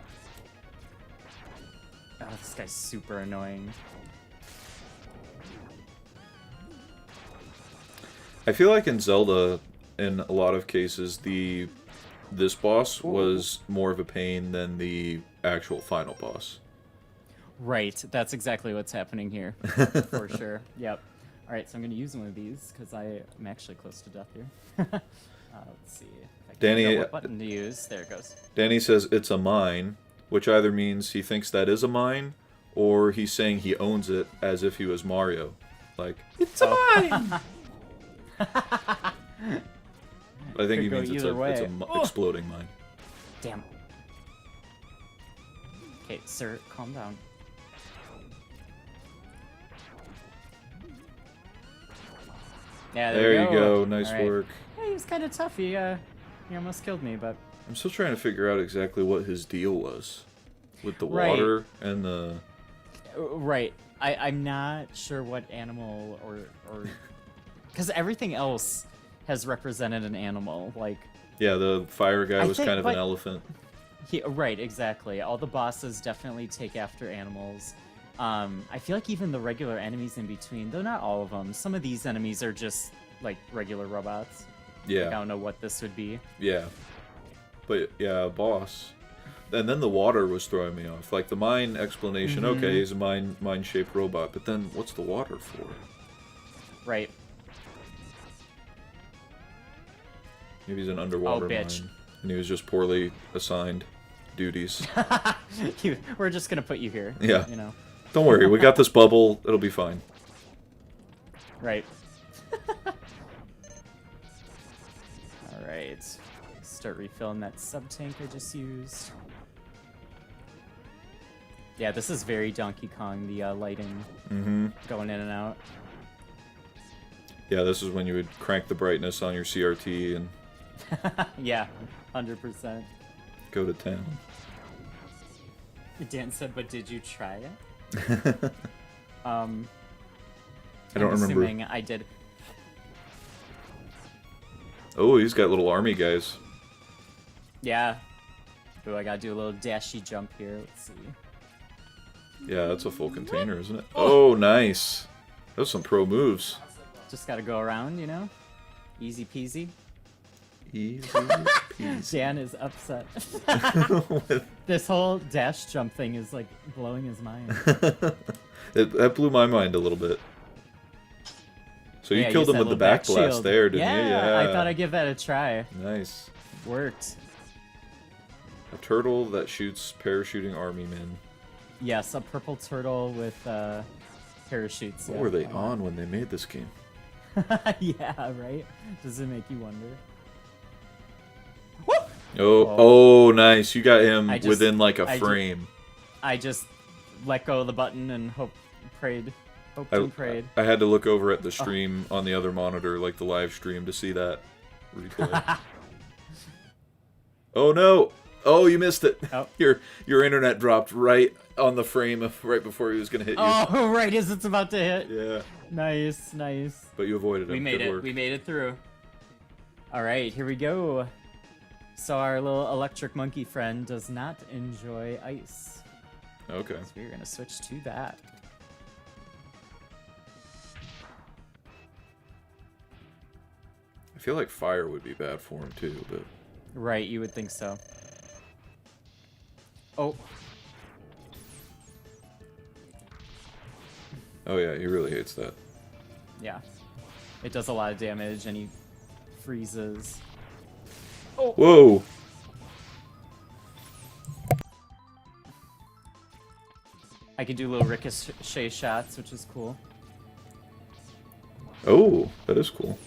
[SPEAKER 2] Oh, this guy's super annoying.
[SPEAKER 3] I feel like in Zelda, in a lot of cases, this boss was more of a pain than the actual final boss.
[SPEAKER 2] Right, that's exactly what's happening here. For sure. Yep. Alright, so I'm going to use one of these, because I'm actually close to death here. Let's see. If I can
[SPEAKER 3] Danny,
[SPEAKER 2] figure out what button to use. There it goes.
[SPEAKER 3] Danny says it's a mine, which either means he thinks that is a mine, or he's saying he owns it as if he was Mario. Like, it's a mine! I think he
[SPEAKER 2] Could go
[SPEAKER 3] means it's
[SPEAKER 2] either way. Oh.
[SPEAKER 3] exploding mine.
[SPEAKER 2] Damn. Okay, sir, calm down. Yeah,
[SPEAKER 3] There you go. Nice
[SPEAKER 2] All right.
[SPEAKER 3] work.
[SPEAKER 2] Yeah, he was kind of tough. He almost killed me, but
[SPEAKER 3] I'm still trying to figure out exactly what his deal was with the
[SPEAKER 2] Right.
[SPEAKER 3] water and the.
[SPEAKER 2] right. I'm not sure what animal or because everything else has represented an animal. Like
[SPEAKER 3] Yeah, the fire guy
[SPEAKER 2] I
[SPEAKER 3] was
[SPEAKER 2] think,
[SPEAKER 3] kind of
[SPEAKER 2] like-
[SPEAKER 3] an elephant.
[SPEAKER 2] right, exactly. All the bosses definitely take after animals. I feel like even the regular enemies in between, though not all of them, some of these enemies are just like regular robots. Like, I
[SPEAKER 3] Yeah,
[SPEAKER 2] don't know what this would be.
[SPEAKER 3] yeah. But yeah, boss. And then the water was throwing me off. Like the mine explanation,
[SPEAKER 2] Mm-hmm.
[SPEAKER 3] okay, he's a mine-shaped robot, but then what's the water for?
[SPEAKER 2] Right.
[SPEAKER 3] Maybe he's an underwater
[SPEAKER 2] bitch.
[SPEAKER 3] mine, and he was just poorly assigned duties.
[SPEAKER 2] We're just gonna put you here.
[SPEAKER 3] Yeah.
[SPEAKER 2] You know.
[SPEAKER 3] Don't worry, we got this bubble. It'll be fine.
[SPEAKER 2] Right. Alright. Start refilling that sub-tank I just used. Yeah, this is very Donkey Kong, the lighting
[SPEAKER 3] Mm-hmm.
[SPEAKER 2] going in and out.
[SPEAKER 3] Yeah, this is when you would crank the brightness on your CRT and
[SPEAKER 2] Yeah, 100%.
[SPEAKER 3] go to town.
[SPEAKER 2] Dan said, but did you try it?
[SPEAKER 3] I don't
[SPEAKER 2] I'm
[SPEAKER 3] remember.
[SPEAKER 2] assuming I did.
[SPEAKER 3] Oh, he's got little army guys.
[SPEAKER 2] Yeah. Ooh, I gotta do a little dashy jump here. Let's see.
[SPEAKER 3] Yeah, that's a full container, isn't it? Oh, nice. Those some pro moves.
[SPEAKER 2] Just gotta go around, you know? Easy peasy.
[SPEAKER 3] Easy peasy.
[SPEAKER 2] Dan is upset. This whole dash jump thing is like blowing his mind.
[SPEAKER 3] That blew my mind a little bit. So you
[SPEAKER 2] Yeah,
[SPEAKER 3] killed
[SPEAKER 2] use
[SPEAKER 3] him
[SPEAKER 2] that
[SPEAKER 3] with the
[SPEAKER 2] little back
[SPEAKER 3] backblast
[SPEAKER 2] shield.
[SPEAKER 3] there, didn't
[SPEAKER 2] yeah,
[SPEAKER 3] you? Yeah.
[SPEAKER 2] I thought I'd give that a try.
[SPEAKER 3] Nice.
[SPEAKER 2] Worked.
[SPEAKER 3] A turtle that shoots parachuting army men.
[SPEAKER 2] Yes, a purple turtle with parachutes.
[SPEAKER 3] What
[SPEAKER 2] yeah.
[SPEAKER 3] were they on when they made this game?
[SPEAKER 2] Yeah, right? Does it make you wonder?
[SPEAKER 3] Oh, nice. You got him
[SPEAKER 2] I just-
[SPEAKER 3] within like a
[SPEAKER 2] I ju-
[SPEAKER 3] frame.
[SPEAKER 2] I just let go of the button and prayed. Hoped and prayed.
[SPEAKER 3] I had to look over at the stream on the other monitor, like the live stream, to see that replay. Oh no! Oh, you missed it.
[SPEAKER 2] Oh.
[SPEAKER 3] Your internet dropped right on the frame of right before he was gonna hit you.
[SPEAKER 2] Oh, right, as it's about to hit.
[SPEAKER 3] Yeah,
[SPEAKER 2] Nice, nice.
[SPEAKER 3] but you avoided him.
[SPEAKER 2] We made
[SPEAKER 3] Good
[SPEAKER 2] it.
[SPEAKER 3] work.
[SPEAKER 2] We made it through. All right, here we go. So our little electric monkey friend does not enjoy ice.
[SPEAKER 3] Okay.
[SPEAKER 2] So we're gonna switch to that.
[SPEAKER 3] I feel like fire would be bad for him too, but
[SPEAKER 2] Right, you would think so. Oh,
[SPEAKER 3] oh yeah, he really hates that.
[SPEAKER 2] yeah. It does a lot of damage and he freezes.
[SPEAKER 3] Whoa!
[SPEAKER 2] I can do little ricochet shots, which is cool.
[SPEAKER 3] Oh, that is cool.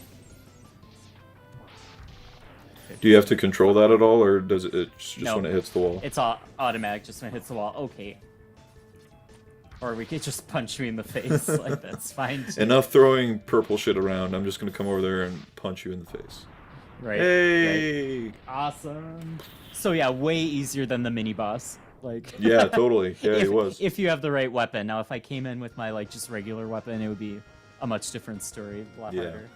[SPEAKER 3] Do you have to control that at all, or does it's just
[SPEAKER 2] No.
[SPEAKER 3] when it hits the wall?
[SPEAKER 2] It's automatic just when it hits the wall. Okay. Or we could just punch me in the face. Like, that's fine too.
[SPEAKER 3] Enough throwing purple shit around. I'm just gonna come over there and punch you in the face.
[SPEAKER 2] Right. Right.
[SPEAKER 3] Hey!
[SPEAKER 2] Awesome. So yeah, way easier than the mini boss. Like
[SPEAKER 3] Yeah, totally. Yeah,
[SPEAKER 2] if,
[SPEAKER 3] he was.
[SPEAKER 2] if you have the right weapon. Now, if I came in with my like just regular weapon, it would be a much different story, a lot
[SPEAKER 3] Yeah.
[SPEAKER 2] harder.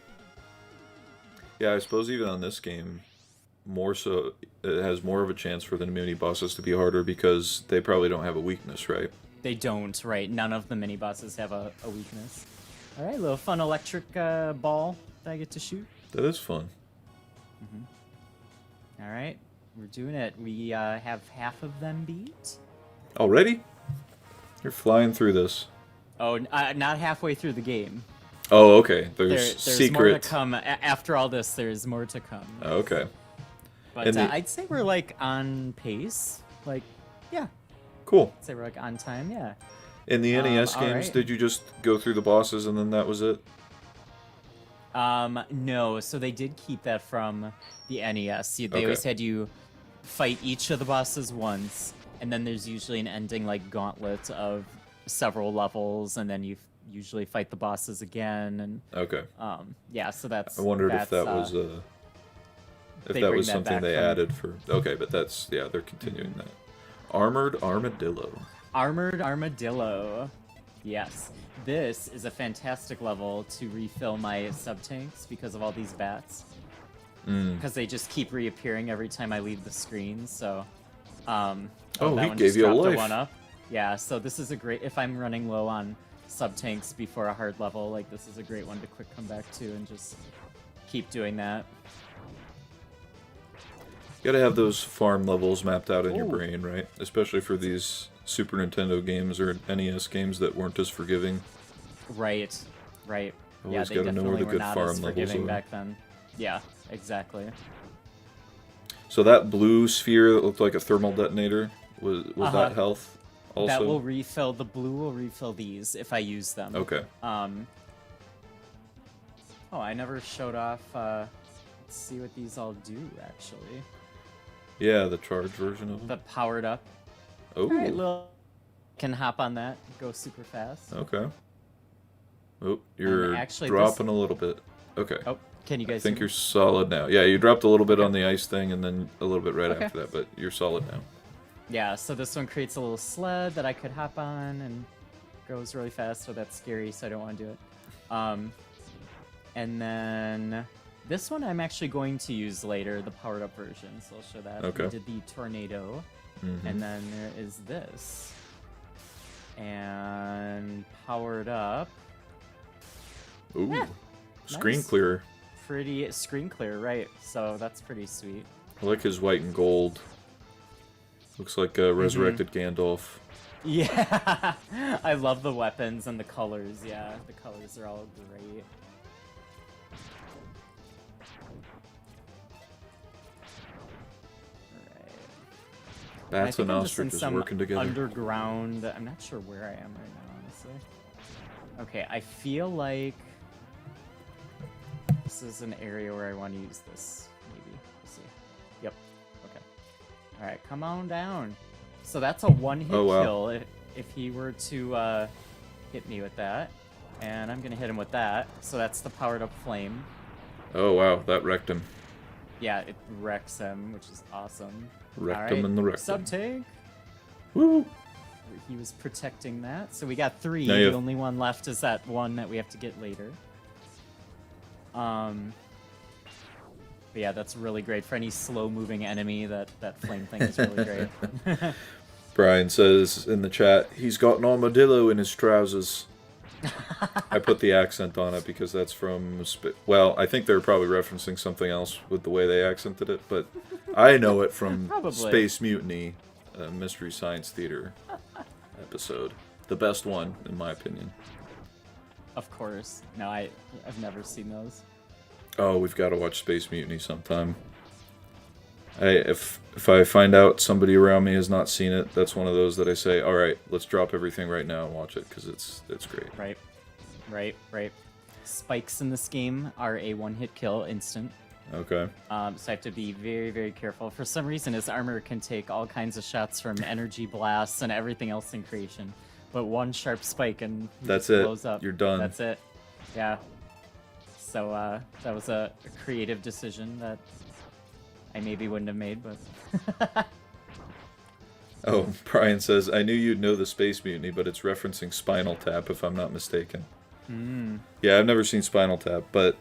[SPEAKER 3] Yeah, I suppose even on this game, more so, it has more of a chance for the mini bosses to be harder because they probably don't have a weakness, right?
[SPEAKER 2] They don't, right? None of the mini bosses have a weakness. All right, little fun electric ball that I get to shoot.
[SPEAKER 3] That is fun.
[SPEAKER 2] All right, we're doing it. We have half of them beat.
[SPEAKER 3] Already? You're flying through this.
[SPEAKER 2] Oh, not halfway through the game.
[SPEAKER 3] Oh, okay. There's
[SPEAKER 2] There's more to
[SPEAKER 3] secret.
[SPEAKER 2] come. After all this, there's more to come.
[SPEAKER 3] Okay.
[SPEAKER 2] But
[SPEAKER 3] And the-
[SPEAKER 2] I'd say we're like on pace. Like, yeah,
[SPEAKER 3] Cool.
[SPEAKER 2] I'd say we're like on time. Yeah.
[SPEAKER 3] In the NES
[SPEAKER 2] all
[SPEAKER 3] games,
[SPEAKER 2] right.
[SPEAKER 3] did you just go through the bosses and then that was it?
[SPEAKER 2] No. So they did keep that from the NES. They
[SPEAKER 3] Okay.
[SPEAKER 2] always had you fight each of the bosses once, and then there's usually an ending like gauntlet of several levels, and then you usually fight the bosses again. And
[SPEAKER 3] Okay.
[SPEAKER 2] yeah. So that's.
[SPEAKER 3] I wondered if
[SPEAKER 2] that's,
[SPEAKER 3] that was if
[SPEAKER 2] they
[SPEAKER 3] that
[SPEAKER 2] bring
[SPEAKER 3] was
[SPEAKER 2] that
[SPEAKER 3] something
[SPEAKER 2] back
[SPEAKER 3] they
[SPEAKER 2] from-
[SPEAKER 3] added for. Okay, but that's yeah, they're continuing that. Armored Armadillo.
[SPEAKER 2] Armored Armadillo. Yes. This is a fantastic level to refill my sub-tanks because of all these bats. Because they just keep reappearing every time I leave the screen, so...
[SPEAKER 3] Oh,
[SPEAKER 2] that
[SPEAKER 3] he
[SPEAKER 2] one
[SPEAKER 3] gave
[SPEAKER 2] just
[SPEAKER 3] you a
[SPEAKER 2] dropped
[SPEAKER 3] life.
[SPEAKER 2] one up. Yeah, so this is a great... If I'm running low on sub-tanks before a hard level, like, this is a great one to quick come back to and just keep doing that.
[SPEAKER 3] You gotta have those farm levels mapped out in your
[SPEAKER 2] Ooh.
[SPEAKER 3] brain, right? Especially for these Super Nintendo games or NES games that weren't as forgiving.
[SPEAKER 2] Right, right. Yeah,
[SPEAKER 3] Always
[SPEAKER 2] they
[SPEAKER 3] gotta know where
[SPEAKER 2] definitely
[SPEAKER 3] the
[SPEAKER 2] were
[SPEAKER 3] good
[SPEAKER 2] not
[SPEAKER 3] farm
[SPEAKER 2] as
[SPEAKER 3] levels
[SPEAKER 2] forgiving
[SPEAKER 3] are.
[SPEAKER 2] back then. Yeah, exactly.
[SPEAKER 3] So that blue sphere that looked like a thermal detonator was
[SPEAKER 2] Uh-huh.
[SPEAKER 3] that health also?
[SPEAKER 2] That will refill, the blue will refill these if I use them.
[SPEAKER 3] Okay.
[SPEAKER 2] Oh, I never showed off, let's see what these all do, actually.
[SPEAKER 3] Yeah, the charge version of them.
[SPEAKER 2] The powered up.
[SPEAKER 3] Oh.
[SPEAKER 2] Alright, Lil can hop on that, go super fast.
[SPEAKER 3] Okay. Oh, you're
[SPEAKER 2] actually
[SPEAKER 3] dropping a little bit. Okay.
[SPEAKER 2] Oh, can you
[SPEAKER 3] I
[SPEAKER 2] guys
[SPEAKER 3] think
[SPEAKER 2] see
[SPEAKER 3] you're
[SPEAKER 2] me?
[SPEAKER 3] solid now. Yeah, you dropped a little bit on the ice thing and then a little bit right
[SPEAKER 2] Okay.
[SPEAKER 3] after that, but you're solid now.
[SPEAKER 2] Yeah, so this one creates a little sled that I could hop on and goes really fast, so that's scary, so I don't want to do it. And then this one I'm actually going to use later, the powered up version, so I'll show that.
[SPEAKER 3] Okay.
[SPEAKER 2] We did the tornado, and then there is this. And powered up,
[SPEAKER 3] Ooh.
[SPEAKER 2] Yeah,
[SPEAKER 3] Screen
[SPEAKER 2] nice.
[SPEAKER 3] clearer.
[SPEAKER 2] pretty screen clear, right? So that's pretty sweet.
[SPEAKER 3] I like his white and gold. Looks like a resurrected Gandalf.
[SPEAKER 2] Yeah, I love the weapons and the colors. Yeah, the colors are all great. Alright. I
[SPEAKER 3] Bats
[SPEAKER 2] think
[SPEAKER 3] and
[SPEAKER 2] I'm just in
[SPEAKER 3] ostriches
[SPEAKER 2] some
[SPEAKER 3] working together.
[SPEAKER 2] underground. I'm not sure where I am right now, honestly. Okay, I feel like this is an area where I want to use this. Maybe. We'll see. Yep. Okay. All right, come on down. So that's a one-hit
[SPEAKER 3] Oh, wow.
[SPEAKER 2] kill if he were to hit me with that, and I'm gonna hit him with that. So that's the powered-up flame.
[SPEAKER 3] Oh wow, that wrecked him.
[SPEAKER 2] Yeah, it wrecks him, which is awesome.
[SPEAKER 3] Wrecked him in the rectum.
[SPEAKER 2] Sub-tank.
[SPEAKER 3] Woo!
[SPEAKER 2] He was protecting that. So we got 3.
[SPEAKER 3] Now you
[SPEAKER 2] The
[SPEAKER 3] have-
[SPEAKER 2] only one left is that one that we have to get later. But yeah, that's really great for any slow-moving enemy. That flame thing is really great.
[SPEAKER 3] Brian says in the chat, he's got an armadillo in his trousers. I put the accent on it because that's from... Well, I think they're probably referencing something else with the way they accented it, but I know it from
[SPEAKER 2] Probably.
[SPEAKER 3] Space Mutiny, a Mystery Science Theater episode. The best one, in my opinion.
[SPEAKER 2] Of course. No, I've never seen those.
[SPEAKER 3] Oh, we've got to watch Space Mutiny sometime. If I find out somebody around me has not seen it, that's one of those that I say, all right, let's drop everything right now and watch it because it's great.
[SPEAKER 2] Right. Spikes in this game are a one-hit kill instant.
[SPEAKER 3] Okay.
[SPEAKER 2] So I have to be very, very careful. For some reason, his armor can take all kinds of shots from energy blasts and everything else in creation. But one sharp spike and he
[SPEAKER 3] That's
[SPEAKER 2] just
[SPEAKER 3] it.
[SPEAKER 2] blows up.
[SPEAKER 3] You're done.
[SPEAKER 2] That's it. Yeah. So that was a creative decision that I maybe wouldn't have made, but...
[SPEAKER 3] Oh, Brian says, I knew you'd know the Space Mutiny, but it's referencing Spinal Tap, if I'm not mistaken. Yeah, I've never seen Spinal Tap, but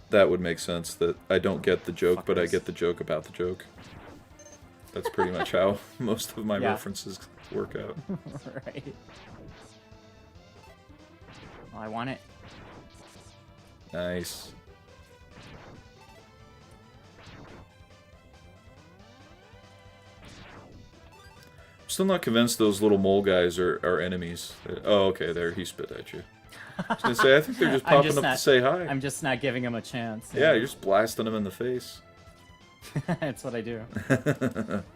[SPEAKER 3] that would make sense that I don't get the joke, but I get the joke about the joke. That's pretty much how most of my references work out.
[SPEAKER 2] Right. Well, I want it.
[SPEAKER 3] Nice. Still not convinced those little mole guys are enemies. Oh, okay, there, he spit at you. I was gonna say, I think they're just popping up to say hi.
[SPEAKER 2] I'm just not giving him a chance.
[SPEAKER 3] Yeah, you're just blasting them in the face.
[SPEAKER 2] That's what I do.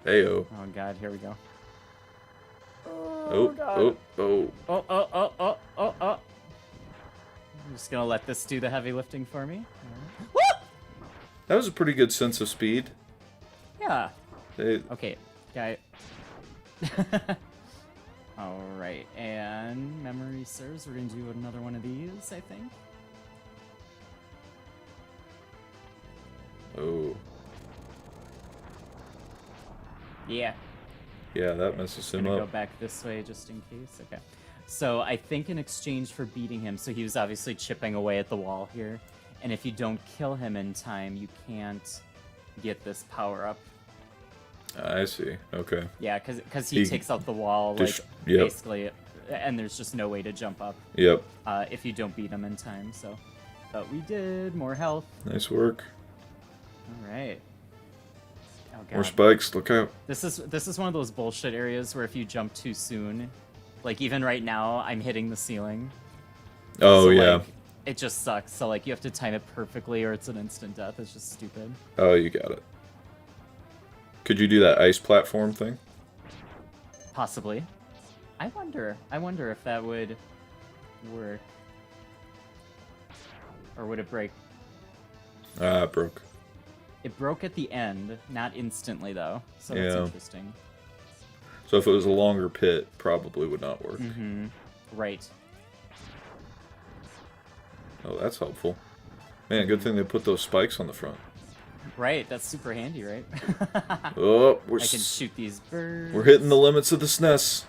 [SPEAKER 3] Heyo.
[SPEAKER 2] Oh god, here we go.
[SPEAKER 3] Oh,
[SPEAKER 2] God.
[SPEAKER 3] oh.
[SPEAKER 2] I'm just gonna let this do the heavy lifting for me.
[SPEAKER 3] That was a pretty good sense of speed.
[SPEAKER 2] Yeah.
[SPEAKER 3] They,
[SPEAKER 2] Okay, guy. Alright, and memory serves, we're gonna do another one of these, I think.
[SPEAKER 3] oh.
[SPEAKER 2] Yeah.
[SPEAKER 3] Yeah, that messes him
[SPEAKER 2] Gonna go
[SPEAKER 3] up.
[SPEAKER 2] back this way just in case. Okay. So I think in exchange for beating him, so he was obviously chipping away at the wall here, and if you don't kill him in time, you can't get this power up.
[SPEAKER 3] I see. Okay.
[SPEAKER 2] Yeah, because he takes out the wall, like,
[SPEAKER 3] yep.
[SPEAKER 2] basically, and there's just no way to jump up
[SPEAKER 3] Yep.
[SPEAKER 2] if you don't beat him in time, so. But we did. More health.
[SPEAKER 3] Nice work.
[SPEAKER 2] Alright. Oh, God.
[SPEAKER 3] More spikes. Look out.
[SPEAKER 2] This is one of those bullshit areas where if you jump too soon, like, even right now, I'm hitting the ceiling.
[SPEAKER 3] Oh,
[SPEAKER 2] So,
[SPEAKER 3] yeah.
[SPEAKER 2] like, it just sucks. So, like, you have to time it perfectly or it's an instant death. It's just stupid.
[SPEAKER 3] Oh, you got it. Could you do that ice platform thing?
[SPEAKER 2] Possibly. I wonder if that would work. Or would it break?
[SPEAKER 3] Ah, it broke.
[SPEAKER 2] It broke at the end, not instantly, though. So that's
[SPEAKER 3] Yeah.
[SPEAKER 2] interesting.
[SPEAKER 3] So if it was a longer pit, probably would not work.
[SPEAKER 2] Mm-hmm. Right.
[SPEAKER 3] Oh, that's helpful. Man, good thing they put those spikes on the front.
[SPEAKER 2] Right, that's super handy, right?
[SPEAKER 3] Oh, we're
[SPEAKER 2] I can shoot these birds.
[SPEAKER 3] we're hitting the limits of the SNES.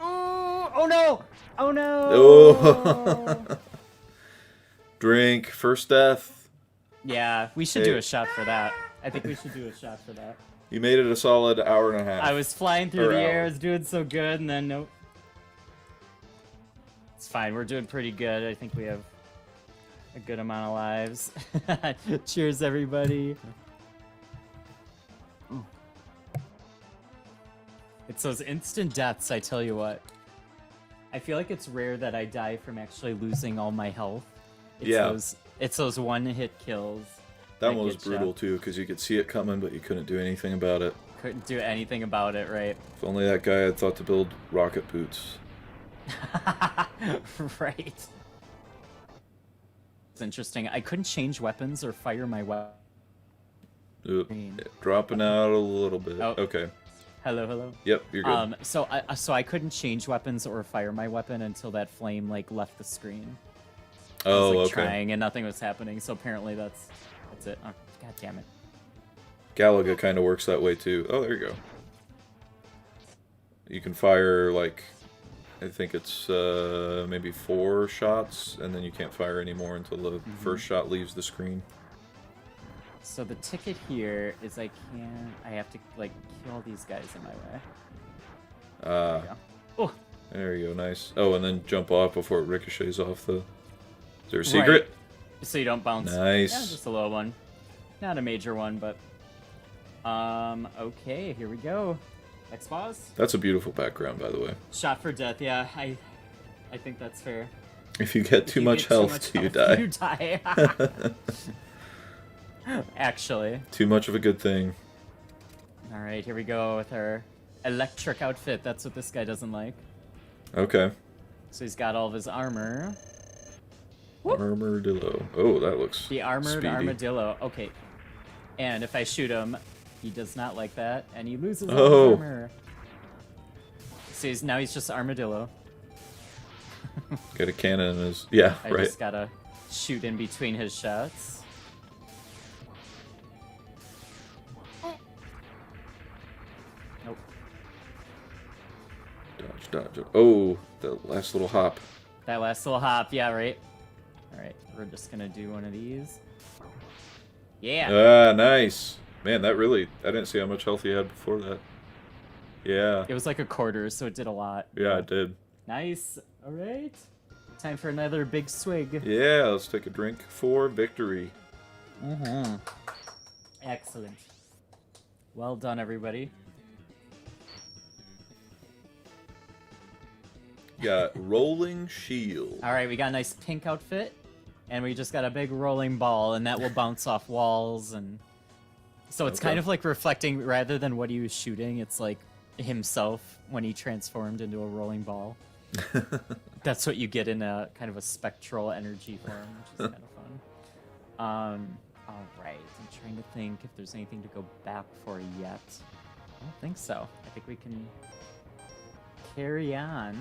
[SPEAKER 2] Oh no! Oh no!
[SPEAKER 3] Oh. Drink. First death.
[SPEAKER 2] Yeah, we should do a shot for that. I think we should do a shot for that.
[SPEAKER 3] You made it a solid hour and a half.
[SPEAKER 2] I was flying through
[SPEAKER 3] Per
[SPEAKER 2] the air,
[SPEAKER 3] hour.
[SPEAKER 2] I was doing so good, and then nope. It's fine, we're doing pretty good. I think we have a good amount of lives. Cheers, everybody. It's those instant deaths, I tell you what. I feel like it's rare that I die from actually losing all my health. It's those one-hit kills.
[SPEAKER 3] That one was
[SPEAKER 2] get ya.
[SPEAKER 3] brutal too, because you could see it coming, but you couldn't do anything about it.
[SPEAKER 2] Couldn't do anything about it, right?
[SPEAKER 3] If only that guy had thought to build rocket boots.
[SPEAKER 2] Right. It's interesting. I couldn't change weapons or fire my weapon.
[SPEAKER 3] Oop, dropping out a little bit.
[SPEAKER 2] Oh.
[SPEAKER 3] Okay.
[SPEAKER 2] Hello, hello.
[SPEAKER 3] Yep, you're good.
[SPEAKER 2] So I couldn't change weapons or fire my weapon until that flame like left the screen. I
[SPEAKER 3] Oh,
[SPEAKER 2] was, like,
[SPEAKER 3] okay.
[SPEAKER 2] trying and nothing was happening. So apparently that's it. Oh, God damn it.
[SPEAKER 3] Galaga kind of works that way too. Oh, there you go. You can fire like, I think it's maybe 4 shots, and then you can't fire anymore until the first shot leaves the screen.
[SPEAKER 2] So the ticket here is I have to like kill these guys in my way. Oh,
[SPEAKER 3] There you go, nice. Oh, and then jump off before it ricochets off the... Is there a secret?
[SPEAKER 2] Right. So you don't bounce.
[SPEAKER 3] Nice.
[SPEAKER 2] Yeah, just a little one. Not a major one, but... okay, here we go. X-Pause.
[SPEAKER 3] That's a beautiful background, by the way.
[SPEAKER 2] Shot for death, yeah. I think that's fair.
[SPEAKER 3] If you get too
[SPEAKER 2] You
[SPEAKER 3] much
[SPEAKER 2] get
[SPEAKER 3] health, you
[SPEAKER 2] health,
[SPEAKER 3] die.
[SPEAKER 2] You die. Actually.
[SPEAKER 3] Too much of a good thing.
[SPEAKER 2] Alright, here we go with our electric outfit. That's what this guy doesn't like.
[SPEAKER 3] Okay.
[SPEAKER 2] So he's got all of his armor.
[SPEAKER 3] Armadillo. Oh, that looks
[SPEAKER 2] The armored
[SPEAKER 3] speedy.
[SPEAKER 2] armadillo. Okay. And if I shoot him, he does not like that, and he loses all
[SPEAKER 3] Oh.
[SPEAKER 2] his armor. So now he's just armadillo.
[SPEAKER 3] Got a cannon in his... Yeah,
[SPEAKER 2] I
[SPEAKER 3] right.
[SPEAKER 2] just gotta shoot in between his shots. Nope.
[SPEAKER 3] Dodge, dodge. Oh, the last little hop.
[SPEAKER 2] That last little hop, yeah, right? Alright, we're just gonna do one of these. Yeah!
[SPEAKER 3] Ah, nice. Man, that really... I didn't see how much health you had before that. Yeah.
[SPEAKER 2] It was like a quarter, so it did a lot.
[SPEAKER 3] Yeah, it did.
[SPEAKER 2] Nice. Alright. Time for another big swig.
[SPEAKER 3] Yeah, let's take a drink for victory.
[SPEAKER 2] Mm-hmm. Excellent. Well done, everybody.
[SPEAKER 3] Got Rolling Shield.
[SPEAKER 2] Alright, we got a nice pink outfit, and we just got a big rolling ball, and that will bounce off walls, and... So it's kind of like reflecting, rather than what he was shooting, it's like himself when he transformed into a rolling ball. That's what you get in a kind of a spectral energy form, which is kind of fun. Alright, I'm trying to think if there's anything to go back for yet. I don't think so. I think we can carry on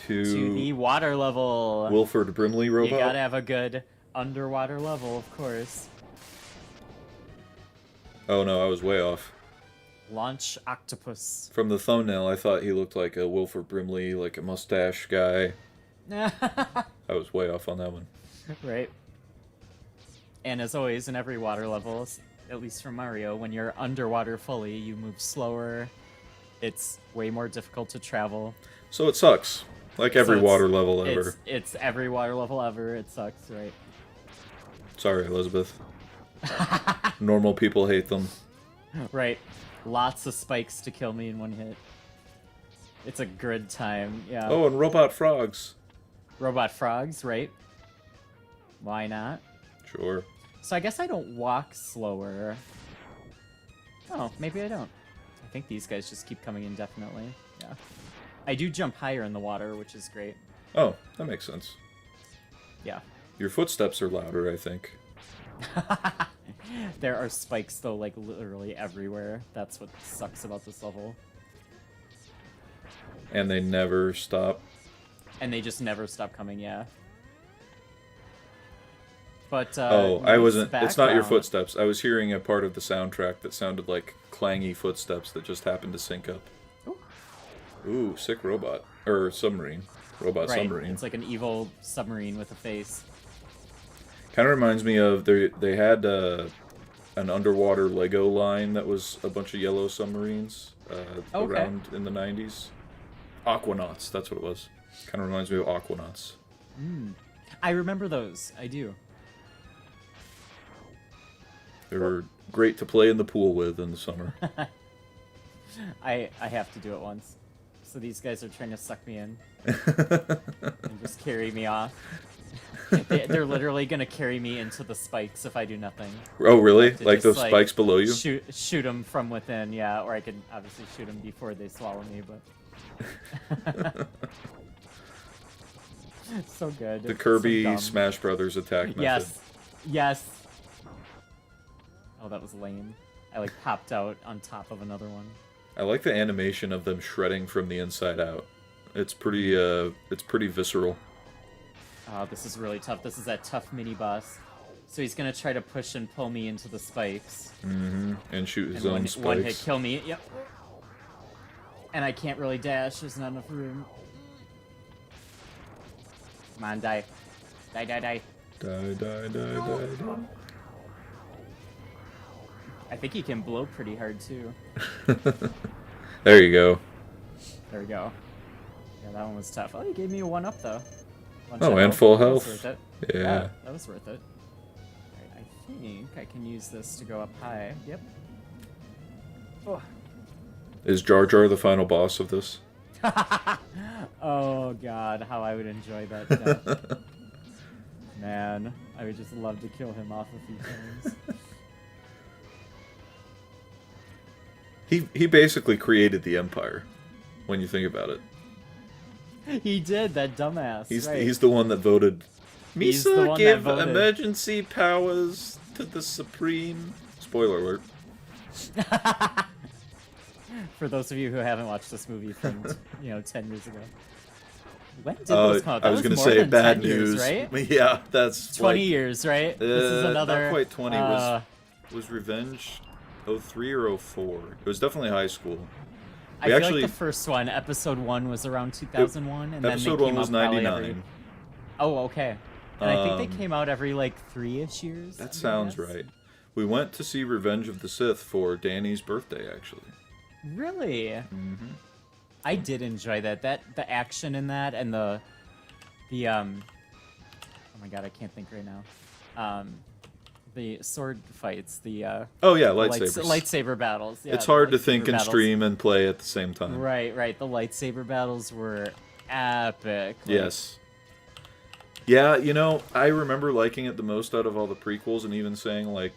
[SPEAKER 2] to the water level.
[SPEAKER 3] Wilford Brimley robot.
[SPEAKER 2] You gotta have a good underwater level, of course.
[SPEAKER 3] Oh no, I was way off.
[SPEAKER 2] Launch octopus.
[SPEAKER 3] From the thumbnail, I thought he looked like a Wilford Brimley, like a mustache guy. I was way off on that one.
[SPEAKER 2] Right. And as always, in every water level, at least from Mario, when you're underwater fully, you move slower. It's way more difficult to travel.
[SPEAKER 3] So it sucks. Like every water level ever.
[SPEAKER 2] It's every water level ever. It sucks, right?
[SPEAKER 3] Sorry, Elizabeth. Normal people hate them.
[SPEAKER 2] Right. Lots of spikes to kill me in one hit. It's a good time, yeah.
[SPEAKER 3] Oh, and robot frogs.
[SPEAKER 2] Robot frogs, right? Why not?
[SPEAKER 3] Sure.
[SPEAKER 2] So I guess I don't walk slower. Oh, maybe I don't. I think these guys just keep coming indefinitely. Yeah. I do jump higher in the water, which is great.
[SPEAKER 3] Oh, that makes sense.
[SPEAKER 2] Yeah.
[SPEAKER 3] Your footsteps are louder, I think.
[SPEAKER 2] There are spikes, though, like, literally everywhere. That's what sucks about this level.
[SPEAKER 3] And they never stop.
[SPEAKER 2] And they just never stop coming, yeah. But,
[SPEAKER 3] oh, I wasn't... It's not your
[SPEAKER 2] background.
[SPEAKER 3] footsteps. I was hearing a part of the soundtrack that sounded like clangy footsteps that just happened to sync up. Ooh, sick robot. Or submarine. Robot
[SPEAKER 2] Right,
[SPEAKER 3] submarine.
[SPEAKER 2] it's like an evil submarine with a face.
[SPEAKER 3] Kind of reminds me of... They had an underwater Lego line that was a bunch of yellow submarines around in the 90s. Aquanauts, that's what it was. Kind of reminds me of Aquanauts.
[SPEAKER 2] I remember those. I do.
[SPEAKER 3] They were great to play in the pool with in the summer.
[SPEAKER 2] I have to do it once. So these guys are trying to suck me in. And just carry me off. They're literally gonna carry me into the spikes if I do nothing.
[SPEAKER 3] Oh, really?
[SPEAKER 2] To
[SPEAKER 3] Like
[SPEAKER 2] just,
[SPEAKER 3] those spikes below you?
[SPEAKER 2] Shoot them from within, yeah. Or I could obviously shoot them before they swallow me, but... So good.
[SPEAKER 3] The
[SPEAKER 2] It's so
[SPEAKER 3] Kirby
[SPEAKER 2] dumb.
[SPEAKER 3] Smash Brothers attack method.
[SPEAKER 2] Yes. Yes. Oh, that was lame. I, like, popped out on top of another one.
[SPEAKER 3] I like the animation of them shredding from the inside out. It's pretty visceral.
[SPEAKER 2] Oh, this is really tough. This is that tough mini-boss. So he's gonna try to push and pull me into the spikes.
[SPEAKER 3] Mm-hmm. And shoot his
[SPEAKER 2] And
[SPEAKER 3] own
[SPEAKER 2] one
[SPEAKER 3] spikes.
[SPEAKER 2] hit kill me. Yep. And I can't really dash. There's not enough room. Come on, die. Die, die, die.
[SPEAKER 3] Die, die, die, die, die.
[SPEAKER 2] I think he can blow pretty hard, too.
[SPEAKER 3] There you go.
[SPEAKER 2] There we go. Yeah, that one was tough. Oh, he gave me a 1-up, though.
[SPEAKER 3] Oh, and full
[SPEAKER 2] That was
[SPEAKER 3] health.
[SPEAKER 2] worth it.
[SPEAKER 3] Yeah.
[SPEAKER 2] That was worth it. Alright, I think I can use this to go up high. Yep. Oh.
[SPEAKER 3] Is Jar Jar the final boss of this?
[SPEAKER 2] Oh god, how I would enjoy that death. Man, I would just love to kill him off a few times.
[SPEAKER 3] He basically created the Empire, when you think about it.
[SPEAKER 2] He did, that dumbass.
[SPEAKER 3] He's the one that voted.
[SPEAKER 2] He's the
[SPEAKER 3] Misa
[SPEAKER 2] one
[SPEAKER 3] give
[SPEAKER 2] that voted.
[SPEAKER 3] emergency powers to the Supreme. Spoiler alert.
[SPEAKER 2] For those of you who haven't watched this movie from 10 years ago. When did this come out? That
[SPEAKER 3] I was going to
[SPEAKER 2] more
[SPEAKER 3] say
[SPEAKER 2] than
[SPEAKER 3] bad
[SPEAKER 2] 10 years,
[SPEAKER 3] news.
[SPEAKER 2] right?
[SPEAKER 3] Yeah, that's
[SPEAKER 2] 20
[SPEAKER 3] like,
[SPEAKER 2] years, right? This is another.
[SPEAKER 3] Not quite 20. Was Revenge 03 or 04? It was definitely high school.
[SPEAKER 2] I feel like the first one, episode 1, was around 2001, and then
[SPEAKER 3] Episode
[SPEAKER 2] they
[SPEAKER 3] 1
[SPEAKER 2] came
[SPEAKER 3] was
[SPEAKER 2] out probably
[SPEAKER 3] 99.
[SPEAKER 2] every... Oh, okay. And I think they came out every, like, 3-ish years.
[SPEAKER 3] That sounds right. We went to see Revenge of the Sith for Danny's birthday, actually.
[SPEAKER 2] Really?
[SPEAKER 3] Mm-hmm.
[SPEAKER 2] I did enjoy that. The action in that and the oh my god, I can't think right now. The sword fights,
[SPEAKER 3] Oh yeah, lightsabers.
[SPEAKER 2] Lightsaber battles. Yeah,
[SPEAKER 3] it's
[SPEAKER 2] the
[SPEAKER 3] hard to
[SPEAKER 2] lightsaber
[SPEAKER 3] think and
[SPEAKER 2] battles.
[SPEAKER 3] stream and play at the same time.
[SPEAKER 2] Right. The lightsaber battles were epic. Like,
[SPEAKER 3] Yes. Yeah, you know, I remember liking it the most out of all the prequels, and even saying like,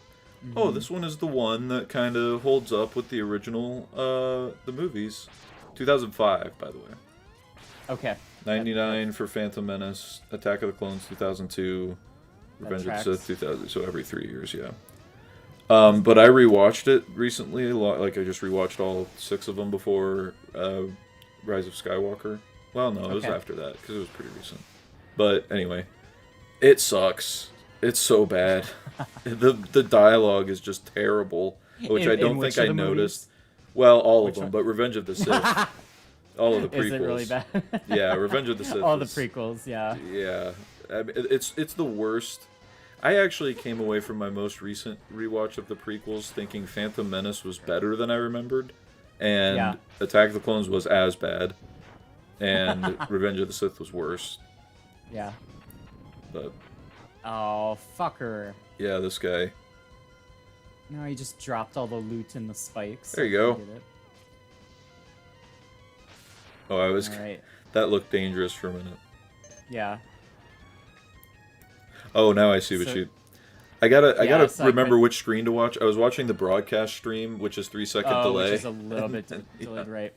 [SPEAKER 3] "Oh, this one is the one that kind of holds up with the original, the movies." 2005, by the way.
[SPEAKER 2] Okay.
[SPEAKER 3] 99 for Phantom Menace, Attack of the Clones 2002, Revenge of the Sith 2000. So every 3 years, yeah. But I rewatched it recently. Like I just rewatched all 6 of them before Rise of Skywalker. Well, no, it was after that because it was pretty recent. But anyway, it sucks. It's so bad. the dialogue is just terrible, which I don't think I noticed. Well, all of them, but Revenge of the Sith. All of the prequels.
[SPEAKER 2] Is it really bad?
[SPEAKER 3] Yeah, Revenge of the Sith.
[SPEAKER 2] All the prequels, yeah.
[SPEAKER 3] Yeah, I mean, it's the worst. I actually came away from my most recent rewatch of the prequels thinking Phantom Menace was better than I remembered, and Attack of the Clones was as bad, and Revenge of the Sith was worse.
[SPEAKER 2] Yeah.
[SPEAKER 3] But
[SPEAKER 2] oh, fucker.
[SPEAKER 3] yeah, this guy.
[SPEAKER 2] No, he just dropped all the loot in the spikes.
[SPEAKER 3] There you go. Oh, I was.
[SPEAKER 2] Right.
[SPEAKER 3] That looked dangerous for a minute.
[SPEAKER 2] Yeah.
[SPEAKER 3] Oh, now I see what you. I gotta
[SPEAKER 2] so
[SPEAKER 3] remember which screen to watch. I was watching the broadcast stream, which is 3-second delay.
[SPEAKER 2] Which is a little bit delayed, right?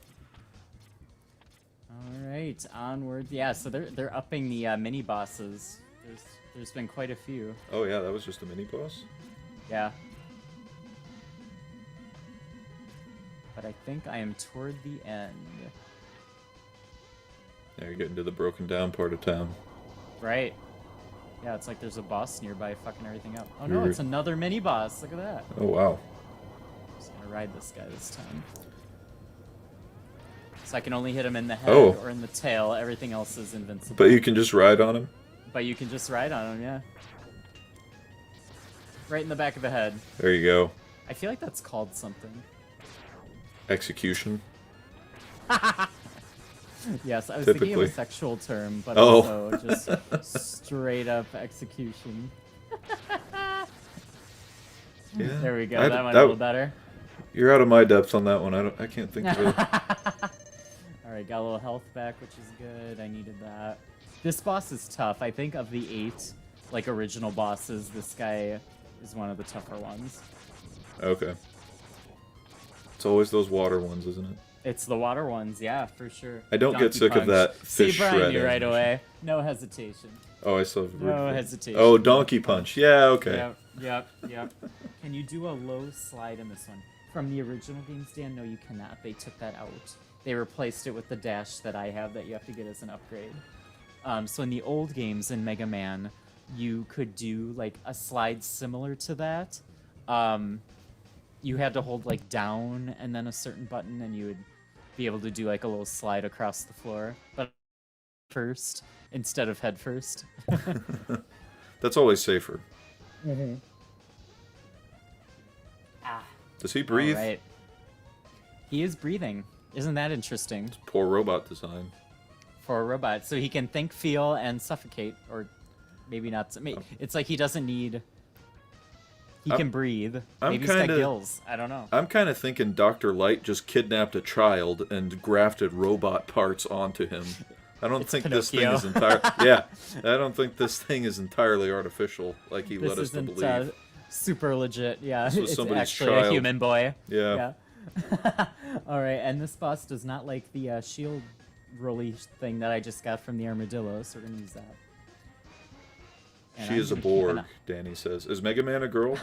[SPEAKER 2] All right, onward. Yeah, so they're upping the mini bosses. There's been quite a few.
[SPEAKER 3] Oh yeah, that was just a mini boss.
[SPEAKER 2] Yeah. But I think I am toward the end.
[SPEAKER 3] Yeah, you're getting to the broken down part of town.
[SPEAKER 2] Right. Yeah, it's like there's a boss nearby fucking everything up. Oh no, it's another mini boss. Look at that.
[SPEAKER 3] Oh wow.
[SPEAKER 2] I'm just gonna ride this guy this time. So I can only hit him in the head or in the tail. Everything else is invincible.
[SPEAKER 3] But you can just ride on him?
[SPEAKER 2] But you can just ride on him, yeah. Right in the back of the head.
[SPEAKER 3] There you go.
[SPEAKER 2] I feel like that's called something.
[SPEAKER 3] Execution?
[SPEAKER 2] Yes, I was thinking of a sexual term, but also just straight up execution.
[SPEAKER 3] Yeah.
[SPEAKER 2] There we go. That went a little better.
[SPEAKER 3] You're out of my depth on that one. I can't think of it.
[SPEAKER 2] Alright, got a little health back, which is good. I needed that. This boss is tough. I think of the 8 like original bosses, this guy is one of the tougher ones.
[SPEAKER 3] Okay. It's always those water ones, isn't it?
[SPEAKER 2] It's the water ones, yeah, for sure.
[SPEAKER 3] I don't get sick of that fish shred.
[SPEAKER 2] See, Brian, right away. No hesitation.
[SPEAKER 3] Oh, I saw.
[SPEAKER 2] No hesitation.
[SPEAKER 3] Oh, Donkey Punch. Yeah, okay.
[SPEAKER 2] Yep. Can you do a low slide in this one? From the original games, Dan, no, you cannot. They took that out. They replaced it with the dash that I have that you have to get as an upgrade. So in the old games in Mega Man, you could do like a slide similar to that. You had to hold like down and then a certain button, and you would be able to do like a little slide across the floor, but first instead of head first.
[SPEAKER 3] That's always safer.
[SPEAKER 2] Mm-hmm.
[SPEAKER 3] Does he breathe?
[SPEAKER 2] Right. He is breathing. Isn't that interesting?
[SPEAKER 3] It's poor robot design.
[SPEAKER 2] For a robot, so he can think, feel, and suffocate, or maybe not. It's like he doesn't need. He can breathe. Maybe he's got gills. I don't know.
[SPEAKER 3] I'm kind of thinking Dr. Light just kidnapped a child and grafted robot parts onto him. I don't think
[SPEAKER 2] Pinocchio.
[SPEAKER 3] this thing is entirely. Yeah, I don't think this thing is entirely artificial, like he led us to believe.
[SPEAKER 2] Super legit. Yeah,
[SPEAKER 3] this was
[SPEAKER 2] it's
[SPEAKER 3] somebody's
[SPEAKER 2] actually
[SPEAKER 3] child.
[SPEAKER 2] a human boy.
[SPEAKER 3] Yeah.
[SPEAKER 2] All right, and this boss does not like the shield rolly thing that I just got from the armadillo, so we're gonna use that. And
[SPEAKER 3] She is a Borg, Danny says. Is Mega Man a girl?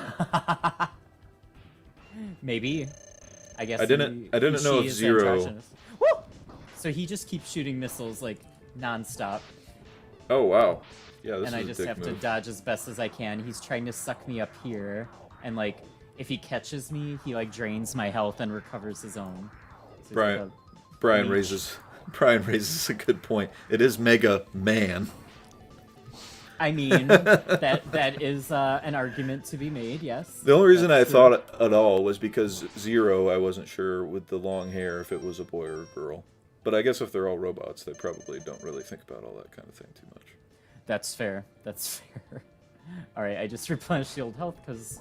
[SPEAKER 2] Maybe. I guess.
[SPEAKER 3] I didn't know if Zero.
[SPEAKER 2] Woo! So he just keeps shooting missiles like nonstop.
[SPEAKER 3] Oh wow. Yeah, this
[SPEAKER 2] And I
[SPEAKER 3] is a
[SPEAKER 2] just
[SPEAKER 3] dick
[SPEAKER 2] have
[SPEAKER 3] move.
[SPEAKER 2] to dodge as best as I can. He's trying to suck me up here, and like if he catches me, he like drains my health and recovers his own. So he's
[SPEAKER 3] Right.
[SPEAKER 2] like
[SPEAKER 3] Brian
[SPEAKER 2] reach.
[SPEAKER 3] raises a good point. It is Mega Man.
[SPEAKER 2] I mean, that is an argument to be made. Yes.
[SPEAKER 3] The only reason I
[SPEAKER 2] That's true.
[SPEAKER 3] thought at all was because Zero, I wasn't sure with the long hair if it was a boy or a girl. But I guess if they're all robots, they probably don't really think about all that kind of thing too much.
[SPEAKER 2] That's fair. That's fair. All right, I just replenished shield health because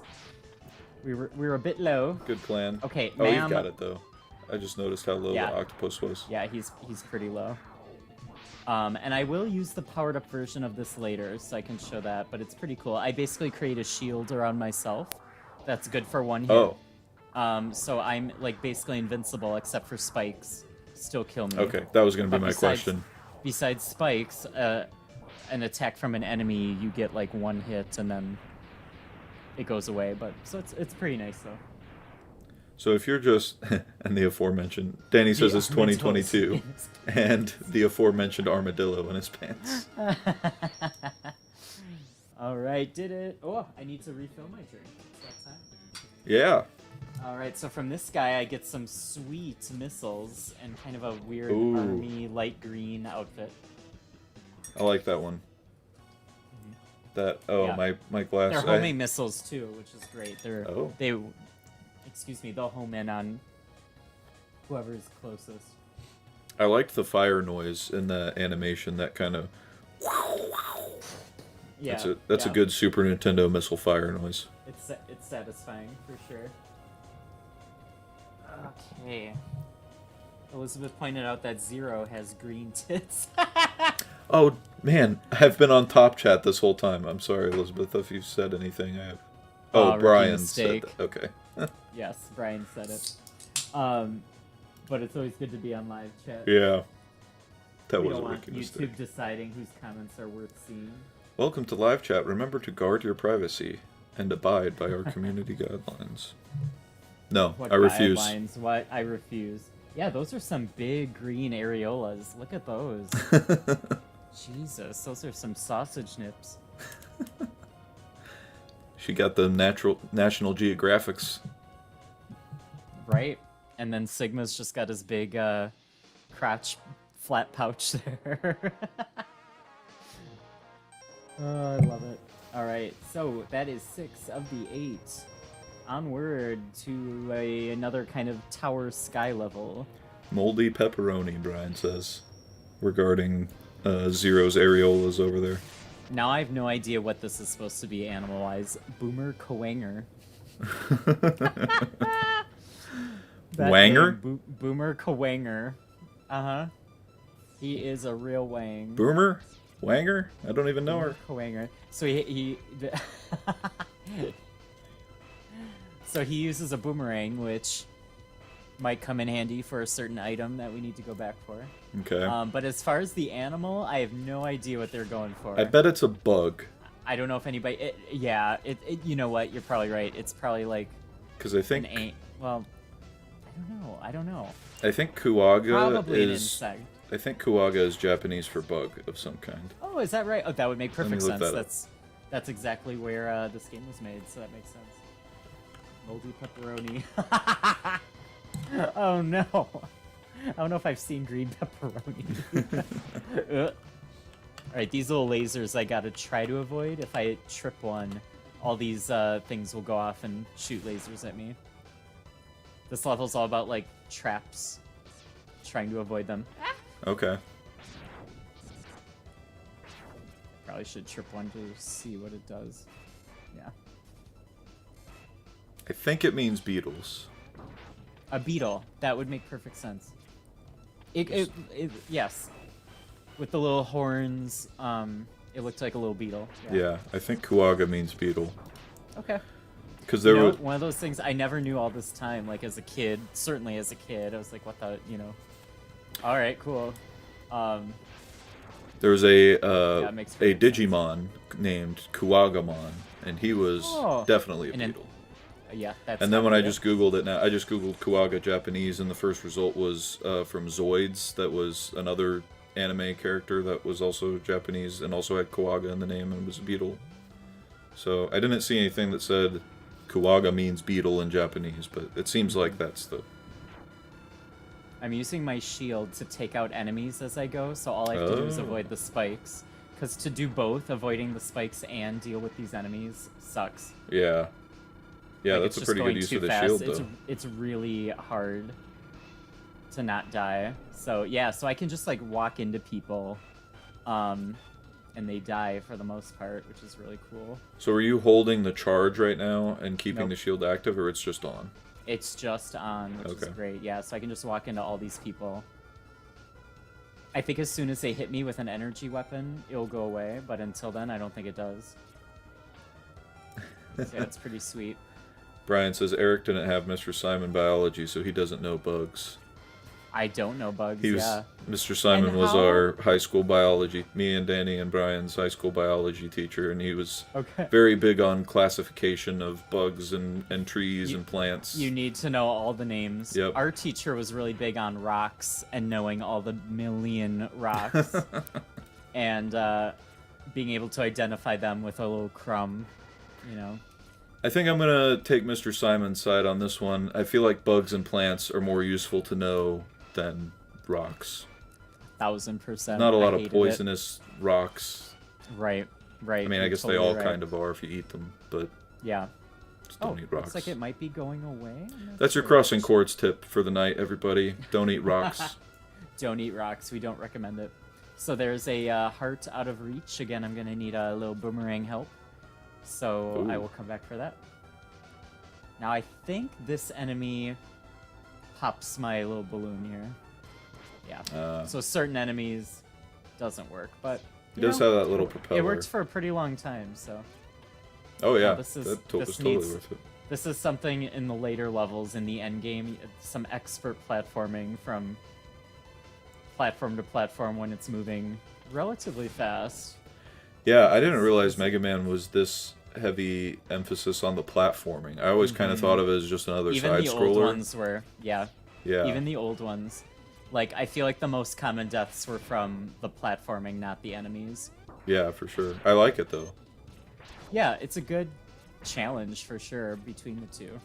[SPEAKER 2] we were a bit low.
[SPEAKER 3] Good plan.
[SPEAKER 2] Okay,
[SPEAKER 3] Oh, you've
[SPEAKER 2] ma'am.
[SPEAKER 3] got it though. I just noticed how low
[SPEAKER 2] Yeah.
[SPEAKER 3] the octopus was.
[SPEAKER 2] Yeah, he's pretty low. And I will use the powered up version of this later, so I can show that. But it's pretty cool. I basically create a shield around myself. That's good for one hit.
[SPEAKER 3] Oh,
[SPEAKER 2] So I'm like basically invincible except for spikes. Still kill me.
[SPEAKER 3] okay. That was going to be
[SPEAKER 2] But
[SPEAKER 3] my question.
[SPEAKER 2] Besides spikes, an attack from an enemy, you get like one hit and then it goes away. But so it's pretty nice though.
[SPEAKER 3] So if you're just, and the aforementioned, Danny says it's
[SPEAKER 2] armadillos
[SPEAKER 3] 2022,
[SPEAKER 2] in his
[SPEAKER 3] and the aforementioned armadillo in his pants.
[SPEAKER 2] All right, did it. Oh, I need to refill my drink. It's that time.
[SPEAKER 3] Yeah.
[SPEAKER 2] All right, so from this guy, I get some sweet missiles and kind of a weird
[SPEAKER 3] Ooh.
[SPEAKER 2] army light green outfit.
[SPEAKER 3] I like that one. That, oh,
[SPEAKER 2] Yeah.
[SPEAKER 3] my glass.
[SPEAKER 2] They're homing missiles too, which is great.
[SPEAKER 3] Oh.
[SPEAKER 2] They'll home in on whoever's closest.
[SPEAKER 3] I liked the fire noise in the animation, that kind of,
[SPEAKER 2] Yeah,
[SPEAKER 3] that's a
[SPEAKER 2] yeah.
[SPEAKER 3] good Super Nintendo missile fire noise.
[SPEAKER 2] It's satisfying for sure. Okay. Elizabeth pointed out that Zero has green tits.
[SPEAKER 3] Oh, man, I've been on Top Chat this whole time. I'm sorry, Elizabeth, if you've said anything. I have. Oh,
[SPEAKER 2] rookie
[SPEAKER 3] Brian said
[SPEAKER 2] mistake.
[SPEAKER 3] that. Okay.
[SPEAKER 2] Yes, Brian said it. But it's always good to be on live chat.
[SPEAKER 3] Yeah. That
[SPEAKER 2] We
[SPEAKER 3] was a
[SPEAKER 2] don't want
[SPEAKER 3] rookie
[SPEAKER 2] YouTube
[SPEAKER 3] mistake.
[SPEAKER 2] deciding whose comments are worth seeing.
[SPEAKER 3] Welcome to live chat. Remember to guard your privacy and abide by our community guidelines. No,
[SPEAKER 2] What
[SPEAKER 3] I refuse.
[SPEAKER 2] guidelines? What? I refuse. Yeah, those are some big green areolas. Look at those. Jesus, those are some sausage nips.
[SPEAKER 3] She got the National Geographics.
[SPEAKER 2] Right? And then Sigma's just got his big crotch flat pouch there. Oh, I love it. Alright, so that is 6 of the 8. Onward to another kind of tower sky level.
[SPEAKER 3] Moldy pepperoni, Brian says, regarding Zero's areolas over there.
[SPEAKER 2] Now I have no idea what this is supposed to be animal-wise. Boomer Kawanger. That
[SPEAKER 3] Wanger?
[SPEAKER 2] name, Boomer Kawanger. Uh-huh. He is a real wang.
[SPEAKER 3] Boomer? Wanger? I don't even know her.
[SPEAKER 2] Kawanger. So he so he uses a boomerang, which might come in handy for a certain item that we need to go back for.
[SPEAKER 3] Okay.
[SPEAKER 2] But as far as the animal, I have no idea what they're going for.
[SPEAKER 3] I bet it's a bug.
[SPEAKER 2] I don't know if anybody. You know what? You're probably right. It's probably like
[SPEAKER 3] Because I
[SPEAKER 2] an
[SPEAKER 3] think
[SPEAKER 2] ain't. Well, I don't know.
[SPEAKER 3] Kuwaga
[SPEAKER 2] Probably an
[SPEAKER 3] is.
[SPEAKER 2] insect.
[SPEAKER 3] I think Kuwaga is Japanese for bug of some kind.
[SPEAKER 2] Oh, is that right? Oh, that would make
[SPEAKER 3] Let me
[SPEAKER 2] perfect
[SPEAKER 3] look
[SPEAKER 2] sense.
[SPEAKER 3] that up.
[SPEAKER 2] That's exactly where this game was made, so that makes sense. Moldy pepperoni. Oh no! I don't know if I've seen green pepperoni. Alright, these little lasers I gotta try to avoid. If I trip one, all these things will go off and shoot lasers at me. This level's all about, like, traps. Trying to avoid them.
[SPEAKER 3] Okay.
[SPEAKER 2] Probably should trip one to see what it does. Yeah.
[SPEAKER 3] I think it means beetles.
[SPEAKER 2] A beetle. That would make perfect sense. Yes. With the little horns, it looked like a little beetle.
[SPEAKER 3] Yeah, I think Kuwaga means beetle.
[SPEAKER 2] Okay.
[SPEAKER 3] Because there was.
[SPEAKER 2] One of those things I never knew all this time. Like as a kid, certainly as a kid, I was like, what the, All right, cool.
[SPEAKER 3] There was a
[SPEAKER 2] it makes perfect
[SPEAKER 3] Digimon named Kuwagamon, and he was
[SPEAKER 2] Oh.
[SPEAKER 3] definitely a
[SPEAKER 2] And then-
[SPEAKER 3] beetle.
[SPEAKER 2] Yeah, that's.
[SPEAKER 3] And then when I
[SPEAKER 2] definitely
[SPEAKER 3] just googled it now, I just googled Kuwaga Japanese, and the first result was from Zoids. That was another anime character that was also Japanese and also had Kuwaga in the name and was a beetle. So I didn't see anything that said Kuwaga means beetle in Japanese, but it seems like that's the
[SPEAKER 2] I'm using my shield to take out enemies as I go, so all I have to do is
[SPEAKER 3] Oh.
[SPEAKER 2] avoid the spikes. Because to do both, avoiding the spikes and deal with these enemies, sucks.
[SPEAKER 3] Yeah. Yeah,
[SPEAKER 2] Like,
[SPEAKER 3] that's
[SPEAKER 2] it's
[SPEAKER 3] a
[SPEAKER 2] just
[SPEAKER 3] pretty
[SPEAKER 2] going
[SPEAKER 3] good use
[SPEAKER 2] too
[SPEAKER 3] of the
[SPEAKER 2] fast.
[SPEAKER 3] shield,
[SPEAKER 2] It's
[SPEAKER 3] though.
[SPEAKER 2] it's really hard to not die. So yeah, so I can just like walk into people, and they die for the most part, which is really cool.
[SPEAKER 3] So are you holding the charge right now and keeping
[SPEAKER 2] Nope.
[SPEAKER 3] the shield active, or it's just on?
[SPEAKER 2] It's just on, which is
[SPEAKER 3] Okay.
[SPEAKER 2] great. Yeah, so I can just walk into all these people. I think as soon as they hit me with an energy weapon, it'll go away, but until then, I don't think it does. So yeah, it's pretty sweet.
[SPEAKER 3] Brian says Eric didn't have Mr. Simon biology, so he doesn't know bugs.
[SPEAKER 2] I don't know bugs,
[SPEAKER 3] He was
[SPEAKER 2] yeah.
[SPEAKER 3] Mr. Simon
[SPEAKER 2] And
[SPEAKER 3] was
[SPEAKER 2] how-
[SPEAKER 3] our high school biology, me and Danny and Brian's high school biology teacher, and he was
[SPEAKER 2] Okay.
[SPEAKER 3] very big on classification of bugs and trees and plants.
[SPEAKER 2] You need to know all the names.
[SPEAKER 3] Yep.
[SPEAKER 2] Our teacher was really big on rocks and knowing all the million rocks. And being able to identify them with a little crumb, you know.
[SPEAKER 3] I think I'm gonna take Mr. Simon's side on this one. I feel like bugs and plants are more useful to know than rocks.
[SPEAKER 2] 1000%.
[SPEAKER 3] Not a lot
[SPEAKER 2] I
[SPEAKER 3] of
[SPEAKER 2] hated
[SPEAKER 3] poisonous rocks.
[SPEAKER 2] it. Right.
[SPEAKER 3] I mean, I
[SPEAKER 2] you're
[SPEAKER 3] guess they
[SPEAKER 2] totally
[SPEAKER 3] all
[SPEAKER 2] right.
[SPEAKER 3] kind of are if you eat them, but
[SPEAKER 2] Yeah.
[SPEAKER 3] just don't eat rocks.
[SPEAKER 2] Looks like it might be going away. I'm not
[SPEAKER 3] That's your
[SPEAKER 2] sure.
[SPEAKER 3] crossing chords tip for the night, everybody. Don't eat rocks.
[SPEAKER 2] Don't eat rocks. We don't recommend it. So there's a heart out of reach. Again, I'm gonna need a little boomerang help. So I
[SPEAKER 3] Ooh.
[SPEAKER 2] will come back for that. Now I think this enemy pops my little balloon here. Yeah. So certain enemies doesn't work, but
[SPEAKER 3] He
[SPEAKER 2] you
[SPEAKER 3] does
[SPEAKER 2] know,
[SPEAKER 3] have that little propeller.
[SPEAKER 2] it works for a pretty long time. So
[SPEAKER 3] Oh yeah,
[SPEAKER 2] this is-
[SPEAKER 3] that
[SPEAKER 2] this
[SPEAKER 3] was totally
[SPEAKER 2] needs-
[SPEAKER 3] worth it.
[SPEAKER 2] this is something in the later levels in the end game. Some expert platforming from platform to platform when it's moving relatively fast.
[SPEAKER 3] Yeah, I didn't realize Mega Man was this heavy emphasis on the platforming. I always kind of thought of it as just another
[SPEAKER 2] Even
[SPEAKER 3] side
[SPEAKER 2] the
[SPEAKER 3] scroller.
[SPEAKER 2] old ones were, yeah.
[SPEAKER 3] Yeah.
[SPEAKER 2] Even the old ones. Like, I feel like the most common deaths were from the platforming, not the enemies.
[SPEAKER 3] Yeah, for sure. I like it though.
[SPEAKER 2] Yeah, it's a good challenge for sure between the two.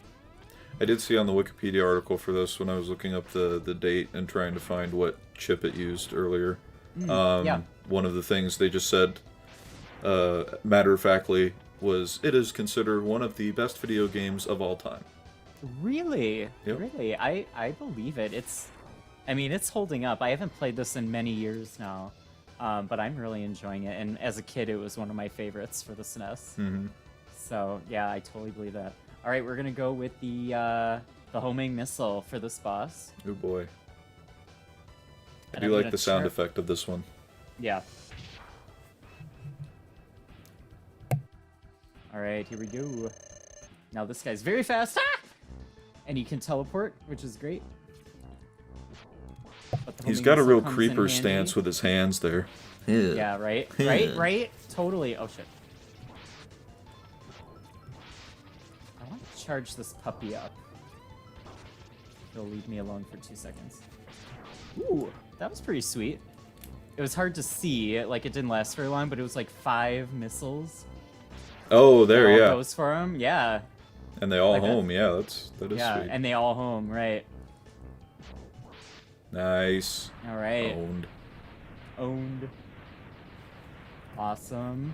[SPEAKER 3] I did see on the Wikipedia article for this when I was looking up the date and trying to find what chip it used earlier.
[SPEAKER 2] yeah.
[SPEAKER 3] One of the things they just said, matter-of-factly, was it is considered one of the best video games of all time.
[SPEAKER 2] Really?
[SPEAKER 3] Yep.
[SPEAKER 2] Really? I believe it. I mean, it's holding up. I haven't played this in many years now, but I'm really enjoying it. And as a kid, it was one of my favorites for the SNES.
[SPEAKER 3] Mm-hmm.
[SPEAKER 2] So yeah, I totally believe that. All right, we're gonna go with the homing missile for this boss.
[SPEAKER 3] Oh boy. I
[SPEAKER 2] And
[SPEAKER 3] do
[SPEAKER 2] I'm
[SPEAKER 3] like
[SPEAKER 2] gonna
[SPEAKER 3] the sound
[SPEAKER 2] char-
[SPEAKER 3] effect of this one.
[SPEAKER 2] Yeah. All right, here we go. Now this guy's very fast, and he can teleport, which is great. But the
[SPEAKER 3] He's
[SPEAKER 2] homing
[SPEAKER 3] got a
[SPEAKER 2] missile
[SPEAKER 3] real
[SPEAKER 2] comes in
[SPEAKER 3] creeper
[SPEAKER 2] handy.
[SPEAKER 3] stance with his hands there.
[SPEAKER 2] Yeah, right, right. Totally. Oh shit. I want to charge this puppy up. He'll leave me alone for 2 seconds. Ooh, that was pretty sweet. It was hard to see, like it didn't last very long, but it was like 5 missiles.
[SPEAKER 3] Oh, there,
[SPEAKER 2] that all
[SPEAKER 3] yeah.
[SPEAKER 2] goes for him. Yeah,
[SPEAKER 3] And they all
[SPEAKER 2] Like that.
[SPEAKER 3] home. Yeah, that is
[SPEAKER 2] yeah,
[SPEAKER 3] sweet.
[SPEAKER 2] and they all home, right?
[SPEAKER 3] Nice.
[SPEAKER 2] All right,
[SPEAKER 3] Owned.
[SPEAKER 2] owned. Awesome.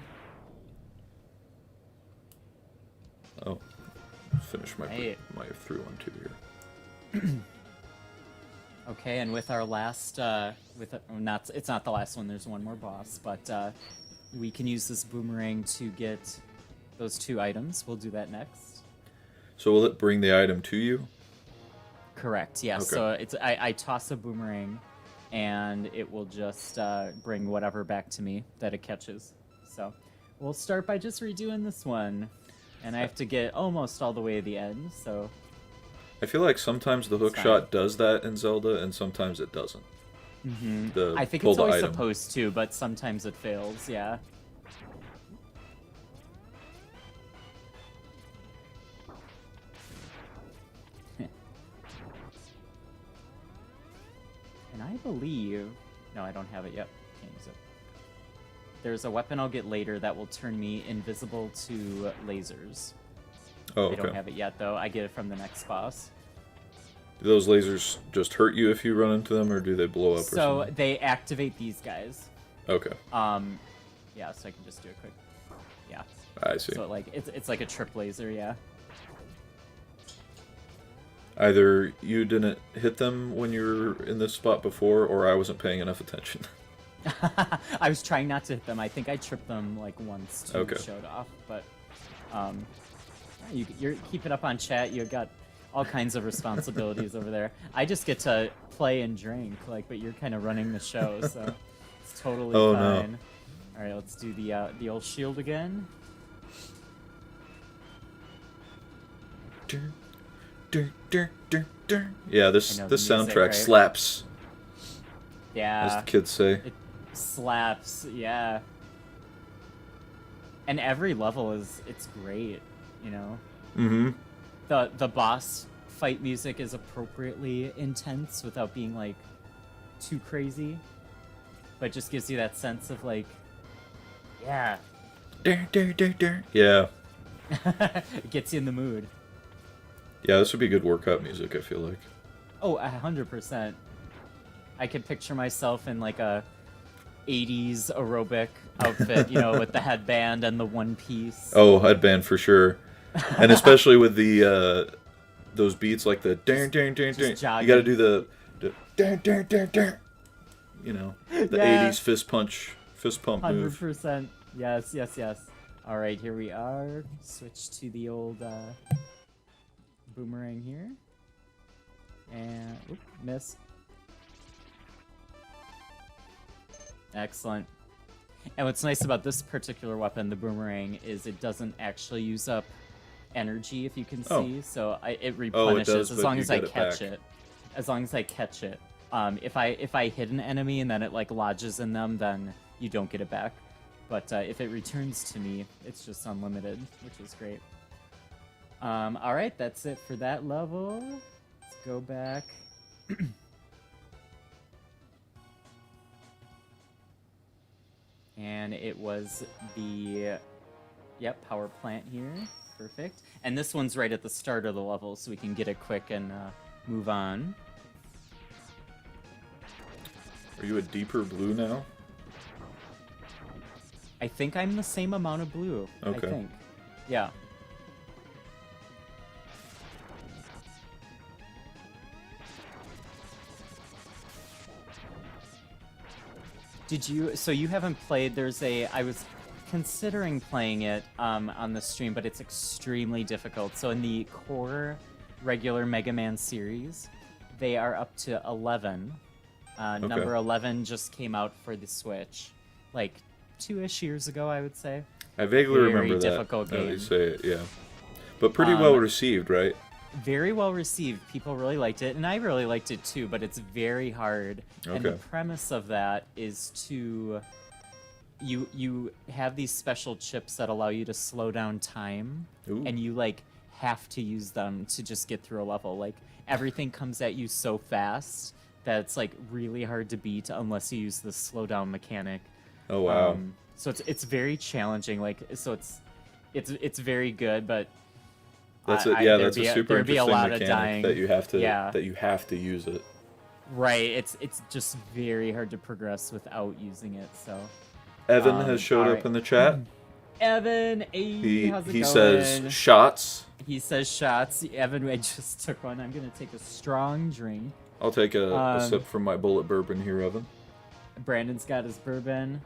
[SPEAKER 3] Oh, finish my
[SPEAKER 2] Right.
[SPEAKER 3] my 3-1-2 here.
[SPEAKER 2] Okay, and with our last, it's not the last one. There's one more boss, but we can use this boomerang to get those 2 items. We'll do that next.
[SPEAKER 3] So will it bring the item to you?
[SPEAKER 2] Correct. Yeah.
[SPEAKER 3] Okay.
[SPEAKER 2] So I toss a boomerang, and it will just bring whatever back to me that it catches. So we'll start by just redoing this one, and I have to get almost all the way to the end. So
[SPEAKER 3] I feel like sometimes the hook
[SPEAKER 2] Fine.
[SPEAKER 3] shot does that in Zelda, and sometimes it doesn't. The
[SPEAKER 2] I think
[SPEAKER 3] pull
[SPEAKER 2] it's
[SPEAKER 3] the
[SPEAKER 2] always
[SPEAKER 3] item.
[SPEAKER 2] supposed to, but sometimes it fails. Yeah. And I believe... No, I don't have it yet. Can't use it. There's a weapon I'll get later that will turn me invisible to lasers.
[SPEAKER 3] Oh,
[SPEAKER 2] I don't
[SPEAKER 3] okay.
[SPEAKER 2] have it yet, though. I get it from the next boss.
[SPEAKER 3] Do those lasers just hurt you if you run into them, or do they blow up or
[SPEAKER 2] So
[SPEAKER 3] something?
[SPEAKER 2] they activate these guys.
[SPEAKER 3] Okay,
[SPEAKER 2] Yeah, so I can just do a quick. Yeah.
[SPEAKER 3] I see.
[SPEAKER 2] So like it's like a trip laser, yeah.
[SPEAKER 3] Either you didn't hit them when you were in this spot before, or I wasn't paying enough attention.
[SPEAKER 2] I was trying not to hit them. I think I tripped them like once to
[SPEAKER 3] Okay.
[SPEAKER 2] showed off, but you're keeping up on chat. You got all kinds of responsibilities over there. I just get to play and drink, like, but you're kind of running the show, so it's totally
[SPEAKER 3] Oh,
[SPEAKER 2] fine.
[SPEAKER 3] no.
[SPEAKER 2] All right, let's do the old shield again.
[SPEAKER 3] Yeah, this
[SPEAKER 2] I know
[SPEAKER 3] this
[SPEAKER 2] the music,
[SPEAKER 3] soundtrack
[SPEAKER 2] right?
[SPEAKER 3] slaps, as
[SPEAKER 2] Yeah.
[SPEAKER 3] the kids say.
[SPEAKER 2] It slaps, yeah. And every level it's great, you know.
[SPEAKER 3] Mm-hmm.
[SPEAKER 2] The boss fight music is appropriately intense without being like too crazy, but just gives you that sense of like, yeah,
[SPEAKER 3] Yeah.
[SPEAKER 2] it gets you in the mood.
[SPEAKER 3] Yeah, this would be good workout music, I feel like.
[SPEAKER 2] Oh, 100%. I could picture myself in like a 80s aerobic outfit, you know, with the headband and the one piece.
[SPEAKER 3] Oh, headband for sure. And especially with the those beats like the dang dang dang dang. You
[SPEAKER 2] jogging.
[SPEAKER 3] gotta do the dang dang dang dang. You know, the
[SPEAKER 2] Yeah.
[SPEAKER 3] 80s fist pump move.
[SPEAKER 2] 100%. Yes, yes, yes. All right, here we are. Switch to the old boomerang here. And oop, miss. Excellent. And what's nice about this particular weapon, the boomerang, is it doesn't actually use up energy, if you can
[SPEAKER 3] Oh.
[SPEAKER 2] see. So it replenishes
[SPEAKER 3] does,
[SPEAKER 2] as
[SPEAKER 3] but
[SPEAKER 2] long
[SPEAKER 3] you
[SPEAKER 2] as I
[SPEAKER 3] get it
[SPEAKER 2] catch
[SPEAKER 3] back.
[SPEAKER 2] it. As long as I catch it. If I hit an enemy and then it like lodges in them, then you don't get it back. But if it returns to me, it's just unlimited, which is great. All right, that's it for that level. Let's go back. And it was the, yep, power plant here. Perfect. And this one's right at the start of the level, so we can get it quick and move on.
[SPEAKER 3] Are you a deeper blue now?
[SPEAKER 2] I think I'm the same amount of blue.
[SPEAKER 3] Okay.
[SPEAKER 2] I think. Yeah. Did you? So you haven't played? There's a. I was considering playing it on the stream, but it's extremely difficult. So in the core regular Mega Man series, they are up to 11. Number 11 just came out for the Switch, like 2-ish years ago, I would say.
[SPEAKER 3] I vaguely
[SPEAKER 2] Very
[SPEAKER 3] remember that.
[SPEAKER 2] difficult
[SPEAKER 3] Now that you
[SPEAKER 2] game.
[SPEAKER 3] say it, yeah. But pretty well received, right?
[SPEAKER 2] Very well received. People really liked it, and I really liked it too, but it's very hard. And the
[SPEAKER 3] Okay.
[SPEAKER 2] premise of that is to you have these special chips that allow you to slow down time,
[SPEAKER 3] Ooh.
[SPEAKER 2] and you like have to use them to just get through a level. Like everything comes at you so fast that it's like really hard to beat unless you use the slow down mechanic.
[SPEAKER 3] Oh wow.
[SPEAKER 2] So it's very challenging. Like so it's very good, but
[SPEAKER 3] That's
[SPEAKER 2] I-
[SPEAKER 3] it. Yeah,
[SPEAKER 2] there'd
[SPEAKER 3] that's
[SPEAKER 2] be
[SPEAKER 3] a super
[SPEAKER 2] there'd be a
[SPEAKER 3] interesting
[SPEAKER 2] lot of
[SPEAKER 3] mechanic
[SPEAKER 2] dying.
[SPEAKER 3] that you have to use it.
[SPEAKER 2] Right, it's just very hard to progress without using it. So
[SPEAKER 3] Evan has showed
[SPEAKER 2] alright.
[SPEAKER 3] up in the chat.
[SPEAKER 2] Evan, hey,
[SPEAKER 3] He
[SPEAKER 2] how's it
[SPEAKER 3] he
[SPEAKER 2] going?
[SPEAKER 3] says shots.
[SPEAKER 2] He says shots. Evan, I just took one. I'm gonna take a strong drink.
[SPEAKER 3] I'll take a sip from my bullet bourbon here, Evan.
[SPEAKER 2] Brandon's got his bourbon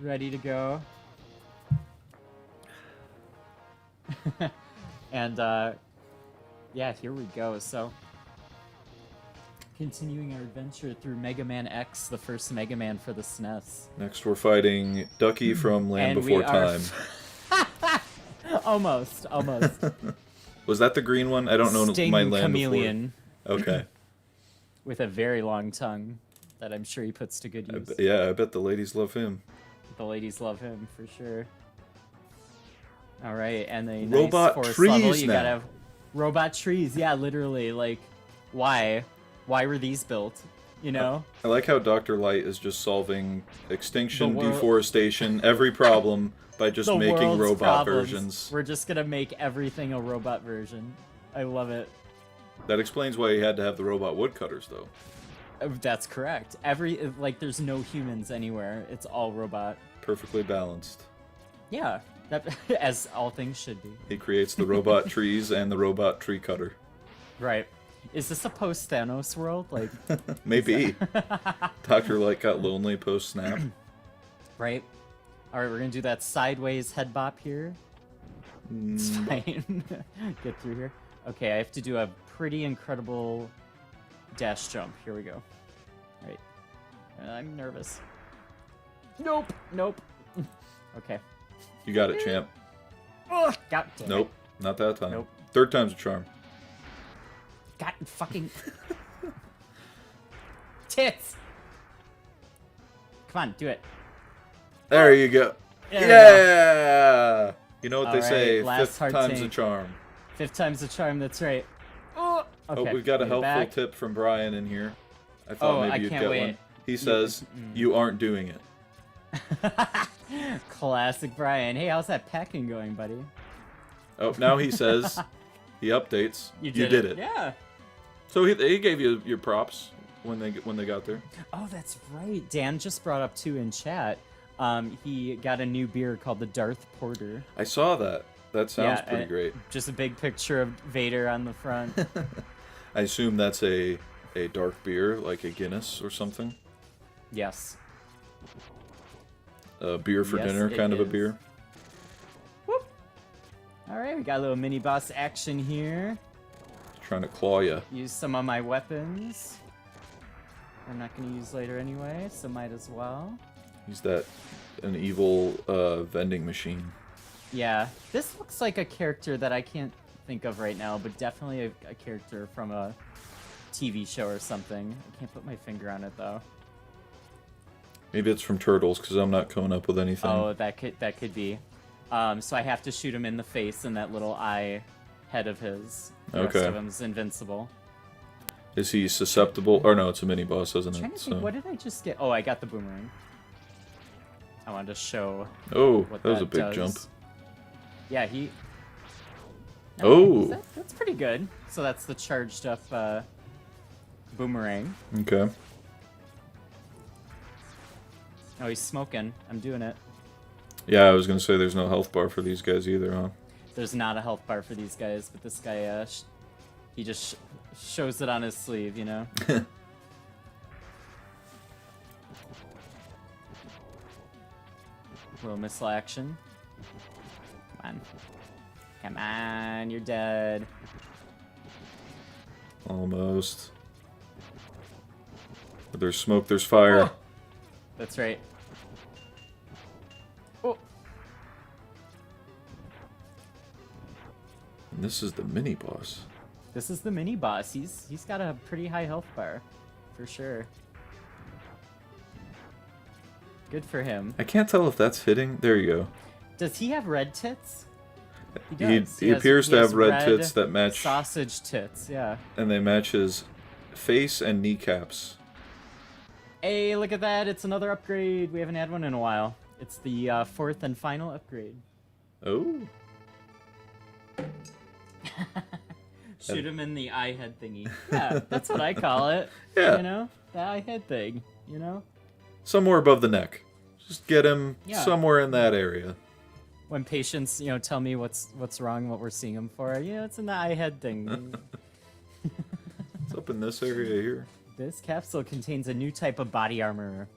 [SPEAKER 2] ready to go. And yeah, here we go. So continuing our adventure through Mega Man X, the first Mega Man for the SNES.
[SPEAKER 3] Next, we're fighting Ducky from Land
[SPEAKER 2] And we
[SPEAKER 3] Before
[SPEAKER 2] are-
[SPEAKER 3] Time.
[SPEAKER 2] Almost.
[SPEAKER 3] Was that the green one? I don't know
[SPEAKER 2] Sting
[SPEAKER 3] my Land
[SPEAKER 2] Chameleon
[SPEAKER 3] Before. Okay.
[SPEAKER 2] with a very long tongue that I'm sure he puts to good use.
[SPEAKER 3] Yeah, I bet the ladies love him.
[SPEAKER 2] The ladies love him for sure. All right, and the
[SPEAKER 3] Robot
[SPEAKER 2] nice forest
[SPEAKER 3] trees
[SPEAKER 2] level. You
[SPEAKER 3] now.
[SPEAKER 2] gotta have robot trees. Yeah, literally. Like, why? Why were these built? You know?
[SPEAKER 3] I like how Dr. Light is just solving extinction,
[SPEAKER 2] The world-
[SPEAKER 3] deforestation, every problem by just
[SPEAKER 2] The
[SPEAKER 3] making
[SPEAKER 2] world's
[SPEAKER 3] robot
[SPEAKER 2] problems.
[SPEAKER 3] versions.
[SPEAKER 2] We're just gonna make everything a robot version. I love it.
[SPEAKER 3] That explains why he had to have the robot woodcutters, though.
[SPEAKER 2] That's correct. Like, there's no humans anywhere. It's all robot.
[SPEAKER 3] Perfectly balanced.
[SPEAKER 2] Yeah, that, as all things should be.
[SPEAKER 3] He creates the robot trees and the robot tree cutter.
[SPEAKER 2] Right. Is this a post-Thanos world? Like,
[SPEAKER 3] Maybe. Dr. Light got lonely post-snap.
[SPEAKER 2] right? All right, we're going to do that sideways head bop here. It's fine. Get through here. Okay, I have to do a pretty incredible dash jump. Here we go. All right. I'm nervous. Nope. Nope. Okay.
[SPEAKER 3] You got it, champ.
[SPEAKER 2] Oh, God damn it.
[SPEAKER 3] Nope, not that time.
[SPEAKER 2] Nope.
[SPEAKER 3] Third time's a charm.
[SPEAKER 2] God fucking... Tits! Come on, do it.
[SPEAKER 3] There you go.
[SPEAKER 2] There we
[SPEAKER 3] Yeah! You know what they
[SPEAKER 2] All
[SPEAKER 3] say,
[SPEAKER 2] right, last
[SPEAKER 3] fifth
[SPEAKER 2] hard
[SPEAKER 3] time's a
[SPEAKER 2] tank.
[SPEAKER 3] charm.
[SPEAKER 2] Fifth time's a charm, that's right. Oh, okay.
[SPEAKER 3] Oh, we've got a
[SPEAKER 2] get
[SPEAKER 3] helpful
[SPEAKER 2] back.
[SPEAKER 3] tip from Brian in here. I thought
[SPEAKER 2] Oh,
[SPEAKER 3] maybe
[SPEAKER 2] I
[SPEAKER 3] you'd
[SPEAKER 2] can't
[SPEAKER 3] get
[SPEAKER 2] wait.
[SPEAKER 3] one. He says, you aren't doing it.
[SPEAKER 2] Classic Brian. Hey, how's that packing going, buddy?
[SPEAKER 3] Oh, now he says, he updates, you did it.
[SPEAKER 2] Yeah.
[SPEAKER 3] So he gave you your props when they got there.
[SPEAKER 2] Oh, that's right. Dan just brought up too in chat. He got a new beer called the Darth Porter.
[SPEAKER 3] I saw that. That sounds
[SPEAKER 2] Yeah,
[SPEAKER 3] pretty great.
[SPEAKER 2] Just a big picture of Vader on the front.
[SPEAKER 3] I assume that's a dark beer, like a Guinness or something.
[SPEAKER 2] Yes.
[SPEAKER 3] A beer for
[SPEAKER 2] Yes,
[SPEAKER 3] dinner
[SPEAKER 2] it
[SPEAKER 3] kind of a
[SPEAKER 2] is.
[SPEAKER 3] beer.
[SPEAKER 2] Whoop. All right, we got a little mini boss action here.
[SPEAKER 3] Trying to claw you.
[SPEAKER 2] Use some of my weapons. I'm not going to use later anyway, so might as well.
[SPEAKER 3] He's an evil vending machine.
[SPEAKER 2] Yeah, this looks like a character that I can't think of right now, but definitely a character from a TV show or something. I can't put my finger on it though.
[SPEAKER 3] Maybe it's from Turtles, because I'm not coming up with anything.
[SPEAKER 2] Oh, that could be. So I have to shoot him in the face, and that little eye head of his. The rest
[SPEAKER 3] Okay.
[SPEAKER 2] of him's invincible.
[SPEAKER 3] Is he susceptible? Or no, it's a mini boss, isn't
[SPEAKER 2] I'm trying
[SPEAKER 3] it?
[SPEAKER 2] to think, what did I just get? Oh, I got the boomerang. I wanted to show
[SPEAKER 3] Oh,
[SPEAKER 2] what
[SPEAKER 3] that was a
[SPEAKER 2] that
[SPEAKER 3] big
[SPEAKER 2] does.
[SPEAKER 3] jump.
[SPEAKER 2] Yeah, he.
[SPEAKER 3] Oh.
[SPEAKER 2] That's pretty good. So that's the charged up boomerang.
[SPEAKER 3] Okay.
[SPEAKER 2] Oh, he's smoking. I'm doing it.
[SPEAKER 3] Yeah, I was gonna say there's no health bar for these guys either, huh?
[SPEAKER 2] There's not a health bar for these guys, but this guy, he just shows it on his sleeve, you know? Little missile action. Come on. Come on, you're dead.
[SPEAKER 3] Almost. Where there's smoke, there's fire.
[SPEAKER 2] Oh! That's right. Oh,
[SPEAKER 3] And this is the mini boss.
[SPEAKER 2] this is the mini boss. He's got a pretty high health bar, for sure. Good for him.
[SPEAKER 3] I can't tell if that's hitting. There you go.
[SPEAKER 2] Does he have red tits? He
[SPEAKER 3] He,
[SPEAKER 2] does.
[SPEAKER 3] he
[SPEAKER 2] has-
[SPEAKER 3] appears
[SPEAKER 2] he
[SPEAKER 3] to
[SPEAKER 2] has
[SPEAKER 3] have red tits that match,
[SPEAKER 2] sausage tits. Yeah.
[SPEAKER 3] and they match his face and kneecaps.
[SPEAKER 2] Hey, look at that! It's another upgrade. We haven't had one in a while. It's the fourth and final upgrade.
[SPEAKER 3] Oh.
[SPEAKER 2] Shoot him in the eye head thingy. Yeah, that's what I call it.
[SPEAKER 3] Yeah.
[SPEAKER 2] You know, the eye head thing. You know,
[SPEAKER 3] Somewhere above the neck. Just get him
[SPEAKER 2] Yeah.
[SPEAKER 3] somewhere in that area.
[SPEAKER 2] when patients, tell me what's wrong, what we're seeing them for. Yeah, it's in the eye head thing.
[SPEAKER 3] It's up in this area here.
[SPEAKER 2] This capsule contains a new type of body armor.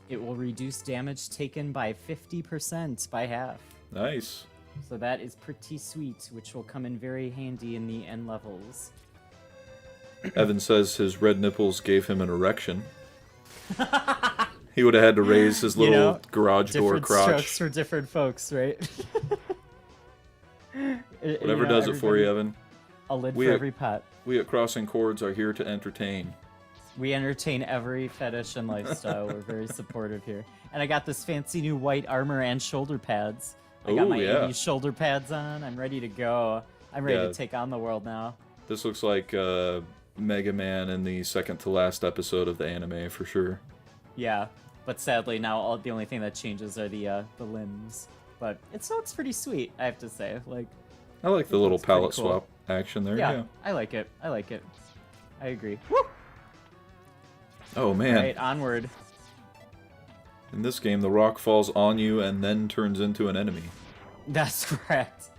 [SPEAKER 2] It will reduce damage taken by 50% by half.
[SPEAKER 3] Nice.
[SPEAKER 2] So that is pretty sweet, which will come in very handy in the end levels.
[SPEAKER 3] Evan says his red nipples gave him an erection. He would have had to raise his little garage door
[SPEAKER 2] Different strokes
[SPEAKER 3] crotch.
[SPEAKER 2] for different folks, right?
[SPEAKER 3] Whatever does it for you, Evan.
[SPEAKER 2] A lid
[SPEAKER 3] We
[SPEAKER 2] for
[SPEAKER 3] at-
[SPEAKER 2] every pot.
[SPEAKER 3] We at Crossing Chords are here to entertain.
[SPEAKER 2] We entertain every fetish and lifestyle. We're very supportive here. And I got this fancy new white armor and shoulder pads. I got
[SPEAKER 3] Ooh,
[SPEAKER 2] my
[SPEAKER 3] yeah.
[SPEAKER 2] 80s shoulder pads on. I'm ready to go. I'm ready
[SPEAKER 3] Yeah.
[SPEAKER 2] to take on the world now.
[SPEAKER 3] This looks like Mega Man in the second to last episode of the anime for sure.
[SPEAKER 2] Yeah, but sadly now the only thing that changes are the limbs. But it looks pretty sweet, I have to say. Like,
[SPEAKER 3] I like the little
[SPEAKER 2] looks pretty
[SPEAKER 3] palette
[SPEAKER 2] cool.
[SPEAKER 3] swap. action there.
[SPEAKER 2] Yeah,
[SPEAKER 3] Yeah.
[SPEAKER 2] I like it. I like it. I agree. Woo!
[SPEAKER 3] Oh man.
[SPEAKER 2] All right, onward.
[SPEAKER 3] In this game, the rock falls on you and then turns into an enemy.
[SPEAKER 2] That's correct.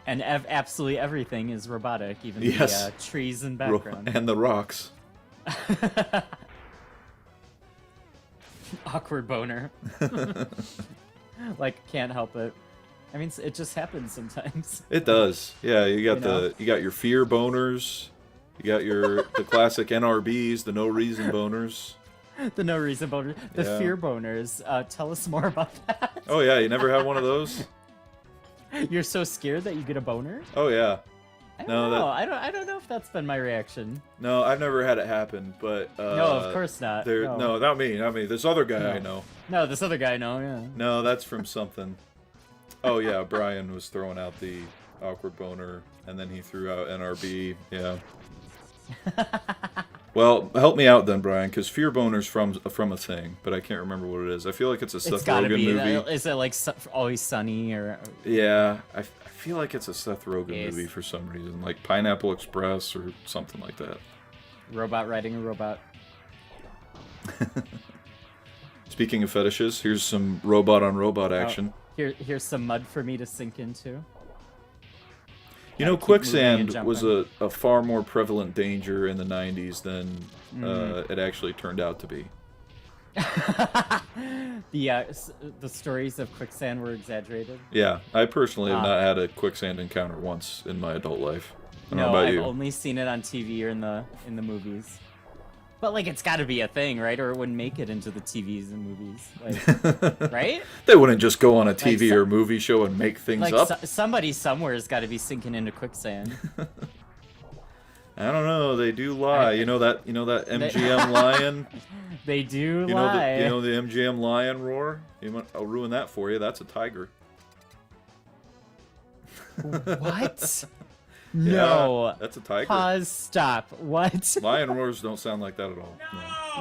[SPEAKER 2] And absolutely everything is robotic, even
[SPEAKER 3] Yes.
[SPEAKER 2] the trees in background.
[SPEAKER 3] And the rocks.
[SPEAKER 2] Awkward boner. Like, can't help it. I mean, it just happens sometimes.
[SPEAKER 3] It does. Yeah, you got
[SPEAKER 2] You know?
[SPEAKER 3] you got your fear boners. You got your the classic NRBs, the no reason boners.
[SPEAKER 2] The no reason boner. The
[SPEAKER 3] Yeah.
[SPEAKER 2] fear boners. Tell us more about that.
[SPEAKER 3] Oh yeah, you never had one of those?
[SPEAKER 2] You're so scared that you get a boner?
[SPEAKER 3] Oh yeah.
[SPEAKER 2] I don't
[SPEAKER 3] No,
[SPEAKER 2] know.
[SPEAKER 3] that-
[SPEAKER 2] I don't know if that's been my reaction.
[SPEAKER 3] No, I've never had it happen, but
[SPEAKER 2] No, of course not.
[SPEAKER 3] No, not me, not me. This other guy I
[SPEAKER 2] No.
[SPEAKER 3] know.
[SPEAKER 2] No, this other guy, no, yeah.
[SPEAKER 3] No, that's from something. Oh yeah, Brian was throwing out the awkward boner, and then he threw out NRB. Yeah. Well, help me out then, Brian, because fear boner's from a thing, but I can't remember what it is. I feel like it's a
[SPEAKER 2] It's
[SPEAKER 3] Seth
[SPEAKER 2] gotta
[SPEAKER 3] Rogen
[SPEAKER 2] be.
[SPEAKER 3] movie.
[SPEAKER 2] Is it like Always Sunny or?
[SPEAKER 3] Yeah, I feel like it's a Seth Rogen
[SPEAKER 2] Yes.
[SPEAKER 3] movie for some reason, like Pineapple Express or something like that.
[SPEAKER 2] Robot riding a robot.
[SPEAKER 3] Speaking of fetishes, here's some robot on robot action.
[SPEAKER 2] Here's some mud for me to sink into.
[SPEAKER 3] You know,
[SPEAKER 2] Gotta keep moving and
[SPEAKER 3] quicksand was a far more prevalent danger in the 90s than it actually turned out to be.
[SPEAKER 2] The stories of quicksand were exaggerated.
[SPEAKER 3] Yeah, I personally have not had a quicksand encounter once in my adult life. I don't know
[SPEAKER 2] No,
[SPEAKER 3] about
[SPEAKER 2] I've
[SPEAKER 3] you.
[SPEAKER 2] only seen it on TV or in the movies. But like, it's got to be a thing, right? Or it wouldn't make it into the TVs and movies, like, right?
[SPEAKER 3] They wouldn't just go on a TV
[SPEAKER 2] so-
[SPEAKER 3] or movie show and make things
[SPEAKER 2] Like
[SPEAKER 3] up.
[SPEAKER 2] somebody somewhere has got to be sinking into quicksand.
[SPEAKER 3] I don't know. They do lie. You know that MGM lion.
[SPEAKER 2] They do
[SPEAKER 3] You
[SPEAKER 2] lie.
[SPEAKER 3] know the MGM lion roar. I'll ruin that for you. That's a tiger.
[SPEAKER 2] What?
[SPEAKER 3] Yeah,
[SPEAKER 2] No.
[SPEAKER 3] that's a tiger.
[SPEAKER 2] Pause. Stop. What?
[SPEAKER 3] Lion roars don't sound like that at all.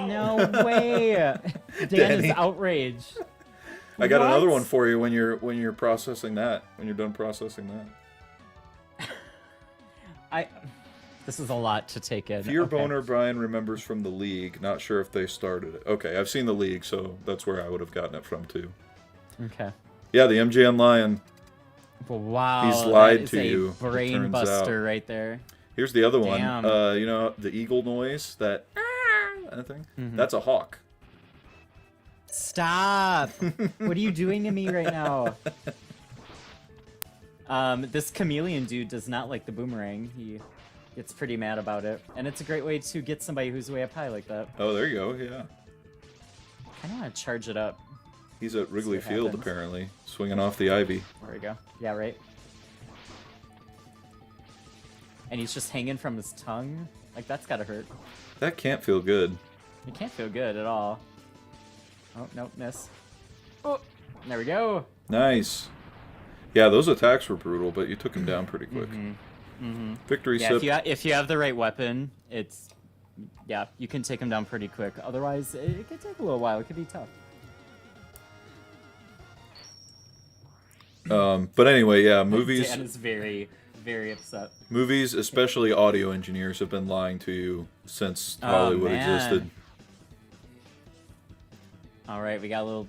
[SPEAKER 3] No.
[SPEAKER 2] No way. Dan
[SPEAKER 3] Danny.
[SPEAKER 2] is outraged.
[SPEAKER 3] I got another
[SPEAKER 2] What?
[SPEAKER 3] one for you when you're processing that. When you're done processing that.
[SPEAKER 2] This is a lot to take in.
[SPEAKER 3] Fear
[SPEAKER 2] Okay.
[SPEAKER 3] boner Brian remembers from the League. Not sure if they started it. Okay, I've seen the League, so that's where I would have gotten it from too.
[SPEAKER 2] Okay.
[SPEAKER 3] Yeah, the MGM lion.
[SPEAKER 2] Wow.
[SPEAKER 3] He's lied
[SPEAKER 2] that is
[SPEAKER 3] to
[SPEAKER 2] a
[SPEAKER 3] you, it
[SPEAKER 2] Brain
[SPEAKER 3] turns
[SPEAKER 2] buster
[SPEAKER 3] out.
[SPEAKER 2] right there.
[SPEAKER 3] Here's the other one.
[SPEAKER 2] Damn.
[SPEAKER 3] You know the eagle noise, that thing.
[SPEAKER 2] Mm-hmm.
[SPEAKER 3] That's a hawk.
[SPEAKER 2] Stop! What are you doing to me right now? This chameleon dude does not like the boomerang. He gets pretty mad about it, and it's a great way to get somebody who's way up high like that.
[SPEAKER 3] Oh, there you go. Yeah,
[SPEAKER 2] I don't want to charge it up.
[SPEAKER 3] he's at Wrigley
[SPEAKER 2] what
[SPEAKER 3] Field
[SPEAKER 2] happens.
[SPEAKER 3] apparently, swinging off the ivy.
[SPEAKER 2] There we go. Yeah, right. And he's just hanging from his tongue. Like, that's gotta hurt.
[SPEAKER 3] That can't feel good.
[SPEAKER 2] You can't feel good at all. Oh, nope, miss. Oh, there we go.
[SPEAKER 3] Nice. Yeah, those attacks were brutal, but you took him down pretty quick. Victory
[SPEAKER 2] Yeah,
[SPEAKER 3] sip.
[SPEAKER 2] if you have the right weapon, it's... Yeah, you can take him down pretty quick. Otherwise, it could take a little while. It could be tough.
[SPEAKER 3] But anyway, yeah, movies.
[SPEAKER 2] Dan is very, very upset.
[SPEAKER 3] Movies, especially audio engineers, have been lying to you since Hollywood
[SPEAKER 2] man.
[SPEAKER 3] existed.
[SPEAKER 2] All right, we got a little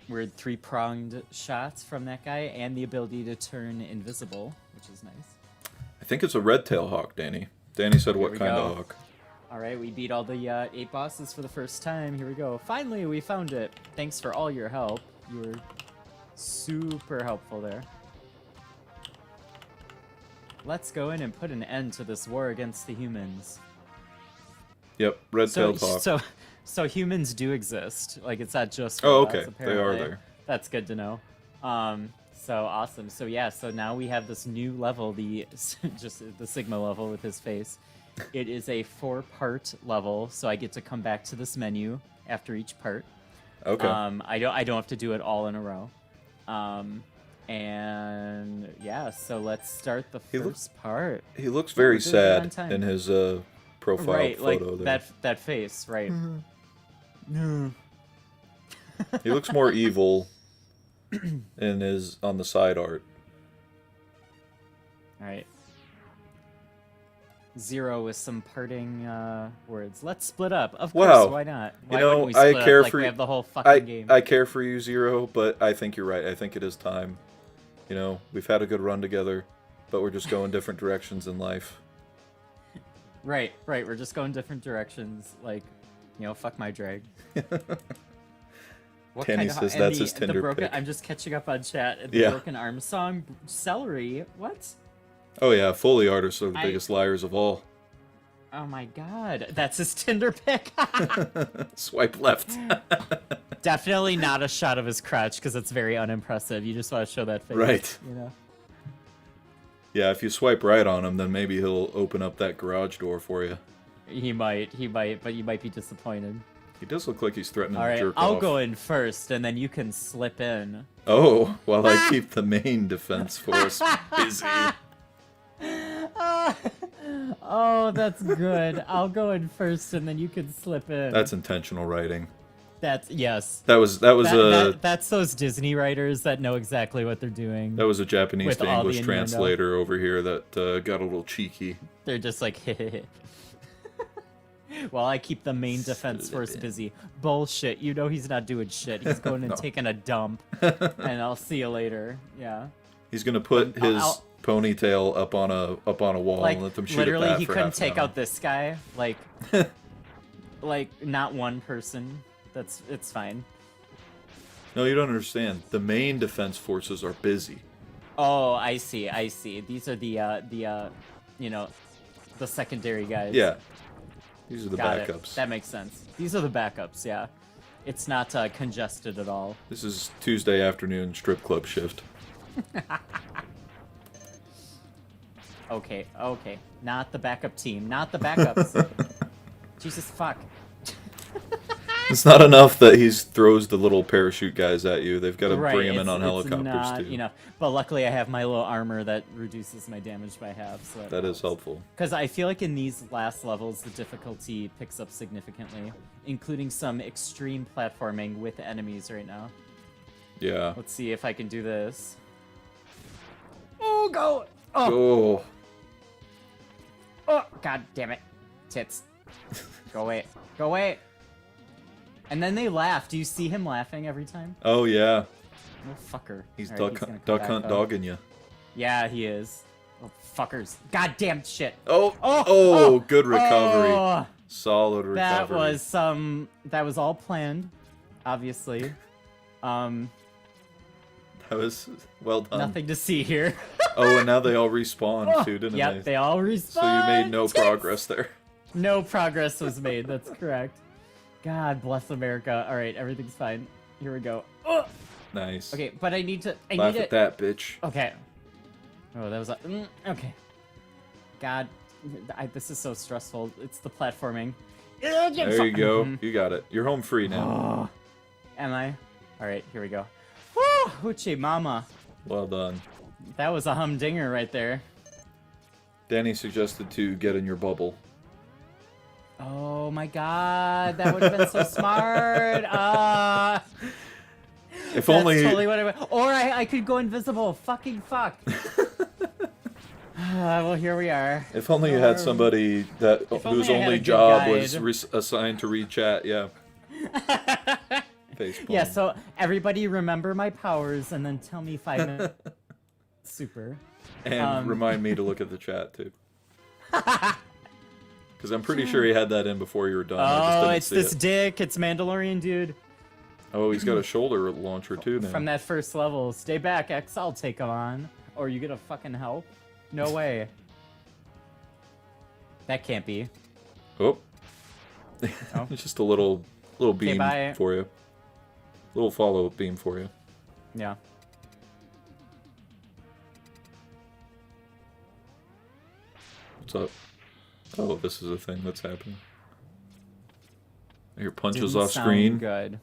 [SPEAKER 2] weird three-pronged shots from that guy and the ability to turn invisible, which is nice.
[SPEAKER 3] I think it's a red-tailed hawk, Danny. Danny said what
[SPEAKER 2] we
[SPEAKER 3] kind
[SPEAKER 2] go.
[SPEAKER 3] of hawk.
[SPEAKER 2] All right, we beat all the 8 bosses for the first time. Here we go. Finally, we found it. Thanks for all your help. You were super helpful there. Let's go in and put an end to this war against the humans.
[SPEAKER 3] Yep, red-tailed hawk.
[SPEAKER 2] So humans do exist. Like, it's not just
[SPEAKER 3] Oh,
[SPEAKER 2] robots,
[SPEAKER 3] okay. They are
[SPEAKER 2] apparently.
[SPEAKER 3] there.
[SPEAKER 2] That's good to know. So awesome. So yeah, so now we have this new level, just the Sigma level with his face. It is a 4-part level, so I get to come back to this menu after each part.
[SPEAKER 3] Okay.
[SPEAKER 2] I don't have to do it all in a row. And yeah, so let's start the
[SPEAKER 3] He
[SPEAKER 2] first part.
[SPEAKER 3] He looks very
[SPEAKER 2] we're doing it on
[SPEAKER 3] sad
[SPEAKER 2] time.
[SPEAKER 3] in his profile
[SPEAKER 2] Right, like
[SPEAKER 3] photo there.
[SPEAKER 2] that face, right?
[SPEAKER 3] He looks more evil on the side art.
[SPEAKER 2] All right. Zero with some parting words. Let's split up. Of course,
[SPEAKER 3] Wow.
[SPEAKER 2] why not?
[SPEAKER 3] You
[SPEAKER 2] Why
[SPEAKER 3] know,
[SPEAKER 2] wouldn't we
[SPEAKER 3] I
[SPEAKER 2] split
[SPEAKER 3] care
[SPEAKER 2] up like
[SPEAKER 3] for
[SPEAKER 2] we
[SPEAKER 3] you-
[SPEAKER 2] have the whole fucking game?
[SPEAKER 3] I care for you, Zero, but I think you're right. I think it is time. You know, we've had a good run together, but we're just going different directions in life.
[SPEAKER 2] Right. We're just going different directions. Like, you know, fuck my drag. What
[SPEAKER 3] Tanny
[SPEAKER 2] of-
[SPEAKER 3] says
[SPEAKER 2] and
[SPEAKER 3] that's his Tinder
[SPEAKER 2] broken,
[SPEAKER 3] pic.
[SPEAKER 2] I'm just catching up on chat. And the
[SPEAKER 3] Yeah.
[SPEAKER 2] broken arm song, Celery. What?
[SPEAKER 3] Oh yeah, Foley artists are the
[SPEAKER 2] I-
[SPEAKER 3] biggest liars of all.
[SPEAKER 2] Oh my god, that's his Tinder pic.
[SPEAKER 3] Swipe left.
[SPEAKER 2] Definitely not a shot of his crotch because it's very unimpressive. You just want to show that face,
[SPEAKER 3] Right.
[SPEAKER 2] You know.
[SPEAKER 3] Yeah, if you swipe right on him, then maybe he'll open up that garage door for you.
[SPEAKER 2] He might, but you might be disappointed.
[SPEAKER 3] He does look like he's threatening
[SPEAKER 2] All
[SPEAKER 3] to
[SPEAKER 2] right,
[SPEAKER 3] jerk
[SPEAKER 2] I'll
[SPEAKER 3] off.
[SPEAKER 2] go in first, and then you can slip in.
[SPEAKER 3] Oh, while I keep the main defense force busy.
[SPEAKER 2] Oh, that's good. I'll go in first, and then you can slip in.
[SPEAKER 3] That's intentional writing.
[SPEAKER 2] That's yes.
[SPEAKER 3] That was
[SPEAKER 2] That's those Disney writers that know exactly what they're doing.
[SPEAKER 3] that was a Japanese
[SPEAKER 2] With
[SPEAKER 3] to
[SPEAKER 2] all the
[SPEAKER 3] English
[SPEAKER 2] innuendo.
[SPEAKER 3] translator over here that got a little cheeky.
[SPEAKER 2] They're just like, while I keep the main defense force busy. Bullshit. You know he's not doing shit. He's going and
[SPEAKER 3] No.
[SPEAKER 2] taking a dump, and I'll see you later. Yeah.
[SPEAKER 3] He's gonna put his
[SPEAKER 2] I'll-
[SPEAKER 3] ponytail up on a wall
[SPEAKER 2] Like
[SPEAKER 3] and let them shoot
[SPEAKER 2] literally,
[SPEAKER 3] at that
[SPEAKER 2] he
[SPEAKER 3] for
[SPEAKER 2] couldn't
[SPEAKER 3] half an
[SPEAKER 2] take
[SPEAKER 3] hour.
[SPEAKER 2] out this guy. Like, like not one person. It's fine.
[SPEAKER 3] No, you don't understand. The main defense forces are busy.
[SPEAKER 2] Oh, I see. These are the you know, the secondary guys.
[SPEAKER 3] Yeah, these are the
[SPEAKER 2] Got
[SPEAKER 3] backups.
[SPEAKER 2] it. That makes sense. These are the backups. Yeah, it's not congested at all.
[SPEAKER 3] This is Tuesday afternoon strip club shift.
[SPEAKER 2] Okay. Not the backup team. Not the backups. Jesus fuck.
[SPEAKER 3] It's not enough that he throws the little parachute guys at you. They've got to
[SPEAKER 2] Right.
[SPEAKER 3] bring him in on
[SPEAKER 2] it's
[SPEAKER 3] helicopters
[SPEAKER 2] not,
[SPEAKER 3] too.
[SPEAKER 2] You know, but luckily I have my little armor that reduces my damage by half. So
[SPEAKER 3] That is helpful.
[SPEAKER 2] Because I feel like in these last levels, the difficulty picks up significantly, including some extreme platforming with enemies right now.
[SPEAKER 3] Yeah.
[SPEAKER 2] Let's see if I can do this. Oh, go! Oh,
[SPEAKER 3] Oh,
[SPEAKER 2] oh, god damn it. Tits. Go away. Go away. And then they laugh. Do you see him laughing every time?
[SPEAKER 3] oh yeah.
[SPEAKER 2] Oh, fucker.
[SPEAKER 3] He's
[SPEAKER 2] All
[SPEAKER 3] duck,
[SPEAKER 2] right, gonna come
[SPEAKER 3] duck
[SPEAKER 2] back
[SPEAKER 3] hunt
[SPEAKER 2] up.
[SPEAKER 3] dogging you.
[SPEAKER 2] Yeah, he is. Oh, fuckers. Goddamn shit.
[SPEAKER 3] Oh,
[SPEAKER 2] Oh,
[SPEAKER 3] oh, good recovery.
[SPEAKER 2] Oh,
[SPEAKER 3] Solid recovery.
[SPEAKER 2] that was all planned, obviously.
[SPEAKER 3] That was well done.
[SPEAKER 2] Nothing to see here.
[SPEAKER 3] Oh, and now they all respawn too, didn't
[SPEAKER 2] Yep, they all respawn.
[SPEAKER 3] So you made no progress there.
[SPEAKER 2] No progress was made. That's correct. God bless America. All right, everything's fine. Here we go. Oh,
[SPEAKER 3] Nice.
[SPEAKER 2] okay, but I need to. I
[SPEAKER 3] Laugh
[SPEAKER 2] need
[SPEAKER 3] at that, bitch.
[SPEAKER 2] Okay. Oh, that was a. Okay. God, this is so stressful. It's the platforming.
[SPEAKER 3] There you go.
[SPEAKER 2] Mhm.
[SPEAKER 3] You got it. You're home free now.
[SPEAKER 2] Oh, am I? All right, here we go. Woo, hoochie mama.
[SPEAKER 3] Well done.
[SPEAKER 2] That was a humdinger right there.
[SPEAKER 3] Danny suggested to get in your bubble.
[SPEAKER 2] Oh my god, that would have been so smart.
[SPEAKER 3] If
[SPEAKER 2] That's
[SPEAKER 3] only
[SPEAKER 2] totally what I would. Or I could go invisible. Fucking fuck. Well, here we are.
[SPEAKER 3] If only you had somebody that
[SPEAKER 2] If only
[SPEAKER 3] whose
[SPEAKER 2] I had a
[SPEAKER 3] only
[SPEAKER 2] good
[SPEAKER 3] job was
[SPEAKER 2] guide.
[SPEAKER 3] assigned to read chat. Yeah. Facepalm.
[SPEAKER 2] Yeah, so everybody remember my powers and then tell me 5 minutes. Super.
[SPEAKER 3] And remind me to look at the chat too. Because I'm pretty sure he had that in before you were done. I just
[SPEAKER 2] Oh,
[SPEAKER 3] didn't
[SPEAKER 2] it's
[SPEAKER 3] see
[SPEAKER 2] this
[SPEAKER 3] it.
[SPEAKER 2] dick. It's Mandalorian dude
[SPEAKER 3] Oh, he's got a shoulder launcher too now.
[SPEAKER 2] from that first level. Stay back, X. I'll take him on. Or you gonna fucking help? No way. That can't be.
[SPEAKER 3] Oh.
[SPEAKER 2] Oh.
[SPEAKER 3] Just a little beam
[SPEAKER 2] bye.
[SPEAKER 3] for you. Little follow beam for you.
[SPEAKER 2] Yeah.
[SPEAKER 3] What's up? Oh, this is a thing that's happening. Your punches
[SPEAKER 2] Didn't
[SPEAKER 3] off
[SPEAKER 2] sound
[SPEAKER 3] screen.
[SPEAKER 2] Good.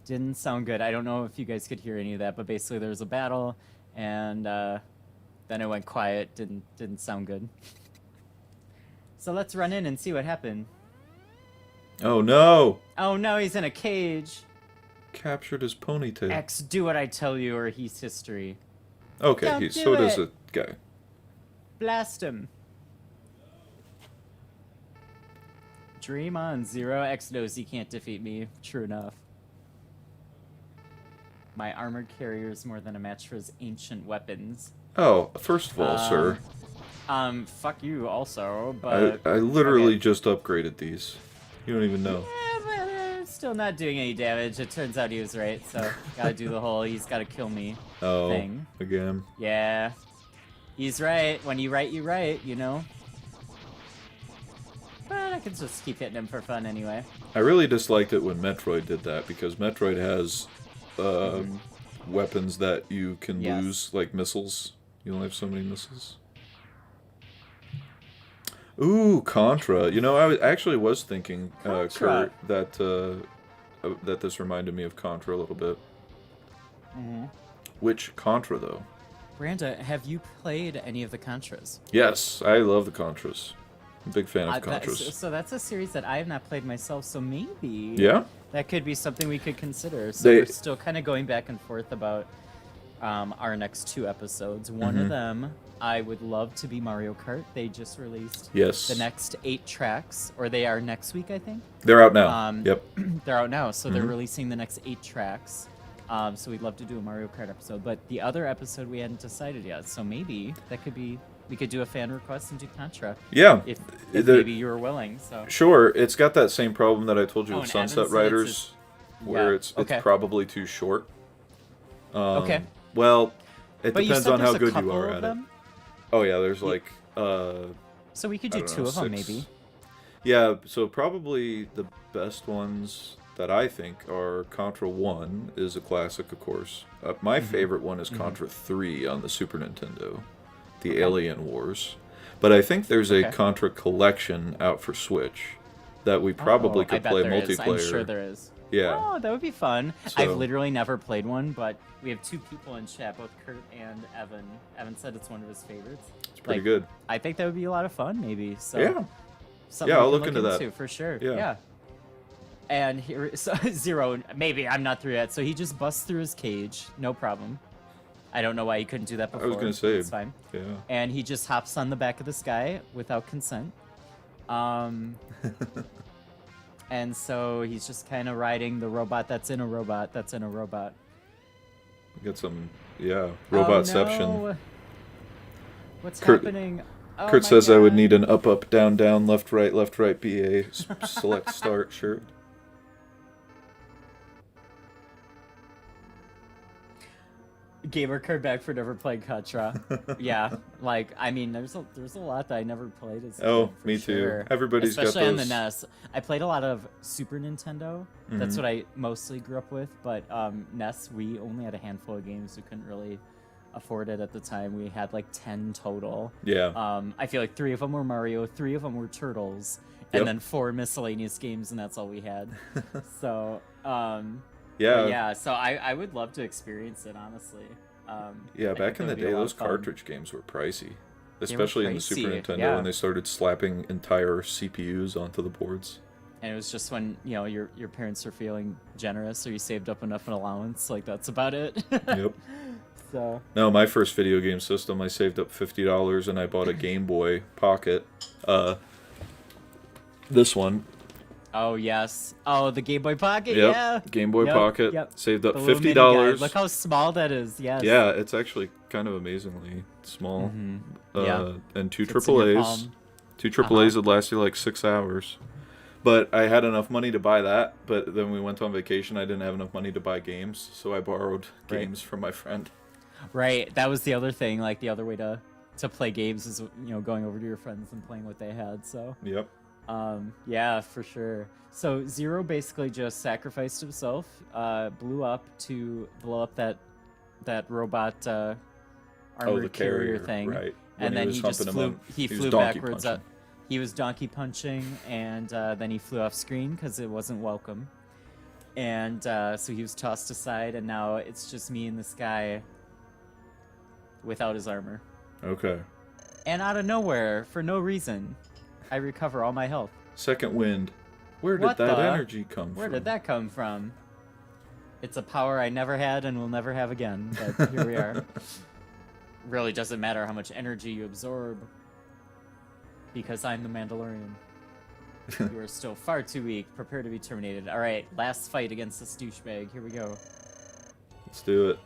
[SPEAKER 2] Didn't sound good. I don't know if you guys could hear any of that, but basically there was a battle, and then it went quiet. Didn't sound good. So let's run in and see what happened.
[SPEAKER 3] Oh no!
[SPEAKER 2] Oh no, he's in a cage.
[SPEAKER 3] Captured his ponytail.
[SPEAKER 2] X, do what I tell you, or he's history.
[SPEAKER 3] Okay,
[SPEAKER 2] Don't do
[SPEAKER 3] so does
[SPEAKER 2] it.
[SPEAKER 3] a guy.
[SPEAKER 2] Blast him. Dream on. Zero X knows he can't defeat me. True enough. My armored carrier is more than a match for his ancient weapons.
[SPEAKER 3] Oh, first of all, sir,
[SPEAKER 2] Fuck you also, but...
[SPEAKER 3] I literally
[SPEAKER 2] okay.
[SPEAKER 3] just upgraded these. You don't even know.
[SPEAKER 2] Yeah, but still not doing any damage. It turns out he was right, so gotta do the whole he's gotta kill me
[SPEAKER 3] Oh,
[SPEAKER 2] thing.
[SPEAKER 3] again.
[SPEAKER 2] Yeah. He's right. When you write, you know? But I can just keep hitting him for fun anyway.
[SPEAKER 3] I really disliked it when Metroid did that, because Metroid has weapons that you can
[SPEAKER 2] Yes.
[SPEAKER 3] lose, like missiles. You only have so many missiles. Ooh, Contra. You know, I actually was thinking,
[SPEAKER 2] Contra.
[SPEAKER 3] Kurt, that this reminded me of Contra a little bit. Which Contra, though?
[SPEAKER 2] Miranda, have you played any of the Contras?
[SPEAKER 3] Yes, I love the Contras. I'm a big fan of
[SPEAKER 2] That-
[SPEAKER 3] Contras.
[SPEAKER 2] so that's a series that I have not played myself, so maybe
[SPEAKER 3] Yeah?
[SPEAKER 2] that could be something we could consider. So
[SPEAKER 3] They-
[SPEAKER 2] we're still kind of going back and forth about our next 2 episodes. One of them, I would love to be Mario Kart. They just released
[SPEAKER 3] Yes.
[SPEAKER 2] the next 8 tracks, or they are next week, I think.
[SPEAKER 3] They're out now. Yep.
[SPEAKER 2] They're out now, so they're releasing the next 8 tracks. So we'd love to do a Mario Kart episode, but the other episode we hadn't decided yet. So maybe that could be, we could do a fan request and do Contra
[SPEAKER 3] Yeah.
[SPEAKER 2] if
[SPEAKER 3] The-
[SPEAKER 2] maybe you were willing. So
[SPEAKER 3] Sure, it's got that same problem that I told you
[SPEAKER 2] Oh,
[SPEAKER 3] with
[SPEAKER 2] and Evan
[SPEAKER 3] Sunset
[SPEAKER 2] said it's
[SPEAKER 3] Riders, where
[SPEAKER 2] Yeah,
[SPEAKER 3] it's
[SPEAKER 2] okay.
[SPEAKER 3] probably too short.
[SPEAKER 2] Okay.
[SPEAKER 3] Well, it
[SPEAKER 2] but you
[SPEAKER 3] depends
[SPEAKER 2] said
[SPEAKER 3] on how
[SPEAKER 2] there's a
[SPEAKER 3] good you
[SPEAKER 2] couple
[SPEAKER 3] are
[SPEAKER 2] of
[SPEAKER 3] at
[SPEAKER 2] them?
[SPEAKER 3] it. Oh yeah, there's
[SPEAKER 2] Ye-
[SPEAKER 3] like
[SPEAKER 2] So we could
[SPEAKER 3] I
[SPEAKER 2] do
[SPEAKER 3] don't
[SPEAKER 2] 2
[SPEAKER 3] know,
[SPEAKER 2] of them
[SPEAKER 3] 6.
[SPEAKER 2] maybe.
[SPEAKER 3] Yeah, so probably the best ones that I think are Contra 1 is a classic, of course. My favorite one is Contra 3 on the Super Nintendo, the Alien Wars. But I think there's a
[SPEAKER 2] Okay.
[SPEAKER 3] Contra collection out for Switch that we probably
[SPEAKER 2] I
[SPEAKER 3] could
[SPEAKER 2] bet
[SPEAKER 3] play
[SPEAKER 2] there is.
[SPEAKER 3] multiplayer.
[SPEAKER 2] I'm sure there is.
[SPEAKER 3] Yeah.
[SPEAKER 2] Oh, that would be fun.
[SPEAKER 3] So-
[SPEAKER 2] I've literally never played one, but we have 2 people in chat, both Kurt and Evan. Evan said it's one of his favorites.
[SPEAKER 3] It's pretty good.
[SPEAKER 2] I think that would be a lot of fun, maybe. So
[SPEAKER 3] Yeah.
[SPEAKER 2] something
[SPEAKER 3] Yeah,
[SPEAKER 2] we
[SPEAKER 3] I'll
[SPEAKER 2] can
[SPEAKER 3] look into that.
[SPEAKER 2] for sure.
[SPEAKER 3] Yeah.
[SPEAKER 2] And here, so Zero, maybe I'm not through yet. So he just busts through his cage, no problem. I don't know why he couldn't do that before.
[SPEAKER 3] was gonna say,
[SPEAKER 2] it's fine.
[SPEAKER 3] Yeah.
[SPEAKER 2] And he just hops on the back of this guy without consent. And so he's just kind of riding the robot that's in a robot that's in a robot.
[SPEAKER 3] Get some, Robotception.
[SPEAKER 2] Oh, no. What's
[SPEAKER 3] Kurt-
[SPEAKER 2] happening? Oh
[SPEAKER 3] Kurt
[SPEAKER 2] my
[SPEAKER 3] says I would
[SPEAKER 2] God.
[SPEAKER 3] need an up, up, down, down, left, right, BA, select start shirt.
[SPEAKER 2] Gamer card back for never playing Contra. Yeah, like I mean, there's a lot that I never played as a
[SPEAKER 3] Oh,
[SPEAKER 2] kid, for
[SPEAKER 3] me too.
[SPEAKER 2] sure.
[SPEAKER 3] Everybody's got
[SPEAKER 2] Especially on the
[SPEAKER 3] those.
[SPEAKER 2] NES. I played a lot of Super Nintendo. That's
[SPEAKER 3] Mhm.
[SPEAKER 2] what I mostly grew up with. But NES, we only had a handful of games. We couldn't really afford it at the time. We had like 10 total.
[SPEAKER 3] Yeah.
[SPEAKER 2] I feel like 3 of them were Mario, 3 of them were Turtles,
[SPEAKER 3] Yep.
[SPEAKER 2] and then 4 miscellaneous games, and that's all we had. So, but
[SPEAKER 3] Yeah.
[SPEAKER 2] yeah. So I would love to experience it, honestly. I
[SPEAKER 3] Yeah,
[SPEAKER 2] think
[SPEAKER 3] back
[SPEAKER 2] that
[SPEAKER 3] in the
[SPEAKER 2] would be a
[SPEAKER 3] day,
[SPEAKER 2] lot
[SPEAKER 3] those
[SPEAKER 2] of fun.
[SPEAKER 3] cartridge games were pricey. Especially in the Super
[SPEAKER 2] pricey,
[SPEAKER 3] Nintendo
[SPEAKER 2] yeah.
[SPEAKER 3] when they started slapping entire CPUs onto the boards.
[SPEAKER 2] And it was just when your parents were feeling generous, or you saved up enough an allowance. Like that's about it.
[SPEAKER 3] Yep.
[SPEAKER 2] So
[SPEAKER 3] No, my first video game system, I saved up $50 and I bought a Game Boy Pocket. This one.
[SPEAKER 2] oh yes, oh the Game Boy Pocket,
[SPEAKER 3] Yep.
[SPEAKER 2] yeah.
[SPEAKER 3] Game Boy
[SPEAKER 2] Yep,
[SPEAKER 3] Pocket.
[SPEAKER 2] yep.
[SPEAKER 3] Saved up
[SPEAKER 2] The little mini
[SPEAKER 3] $50.
[SPEAKER 2] guy. Look how small that is. Yes.
[SPEAKER 3] Yeah, it's actually kind of amazingly small.
[SPEAKER 2] Yeah.
[SPEAKER 3] And 2
[SPEAKER 2] Fits in your
[SPEAKER 3] AAAs.
[SPEAKER 2] palm.
[SPEAKER 3] 2 AAAs would last you like 6 hours. But I had enough money to buy that, but then we went on vacation. I didn't have enough money to buy games, so I borrowed
[SPEAKER 2] Right.
[SPEAKER 3] games from my friend.
[SPEAKER 2] Right. That was the other thing. Like the other way to play games is going over to your friends and playing what they had. So.
[SPEAKER 3] Yep.
[SPEAKER 2] Yeah, for sure. So Zero basically just sacrificed himself, blew up to blow up that robot armored
[SPEAKER 3] the
[SPEAKER 2] carrier thing,
[SPEAKER 3] right.
[SPEAKER 2] and
[SPEAKER 3] When
[SPEAKER 2] then
[SPEAKER 3] was
[SPEAKER 2] he just
[SPEAKER 3] humping him
[SPEAKER 2] flew.
[SPEAKER 3] on-
[SPEAKER 2] He
[SPEAKER 3] was
[SPEAKER 2] flew
[SPEAKER 3] donkey
[SPEAKER 2] backwards
[SPEAKER 3] punching.
[SPEAKER 2] up. He was donkey punching, and then he flew off screen because it wasn't welcome. And so he was tossed aside, and now it's just me in the sky without his armor.
[SPEAKER 3] Okay.
[SPEAKER 2] And out of nowhere, for no reason, I recover all my health.
[SPEAKER 3] Second wind. Where did
[SPEAKER 2] What
[SPEAKER 3] that
[SPEAKER 2] the-
[SPEAKER 3] energy come
[SPEAKER 2] Where
[SPEAKER 3] from?
[SPEAKER 2] did that come from? It's a power I never had and will never have again, but here we are. really doesn't matter how much energy you absorb. Because I'm the Mandalorian. You are still far too weak. Prepare to be terminated. Alright, last fight against this douchebag. Here we go.
[SPEAKER 3] Let's do it.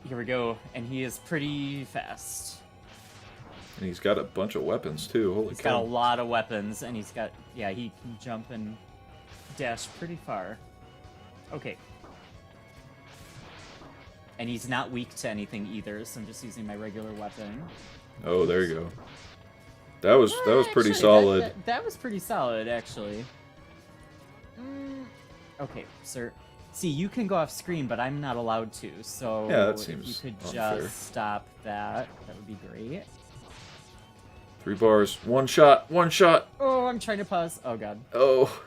[SPEAKER 2] Here we go. And he is pretty fast.
[SPEAKER 3] And he's got a bunch of weapons too. Holy
[SPEAKER 2] He's
[SPEAKER 3] cow.
[SPEAKER 2] got a lot of weapons, and he's got... Yeah, he can jump and dash pretty far. Okay. And he's not weak to anything either, so I'm just using my regular weapon.
[SPEAKER 3] Oh, there you go. That was pretty
[SPEAKER 2] Actually,
[SPEAKER 3] solid.
[SPEAKER 2] That was pretty solid, actually. Okay, sir. See, you can go off screen, but I'm not allowed to, so
[SPEAKER 3] Yeah, that
[SPEAKER 2] if you
[SPEAKER 3] seems
[SPEAKER 2] could
[SPEAKER 3] unfair.
[SPEAKER 2] just stop that, that would be great.
[SPEAKER 3] 3 bars. One shot. One shot.
[SPEAKER 2] Oh, I'm trying to pause. Oh, God.
[SPEAKER 3] Oh.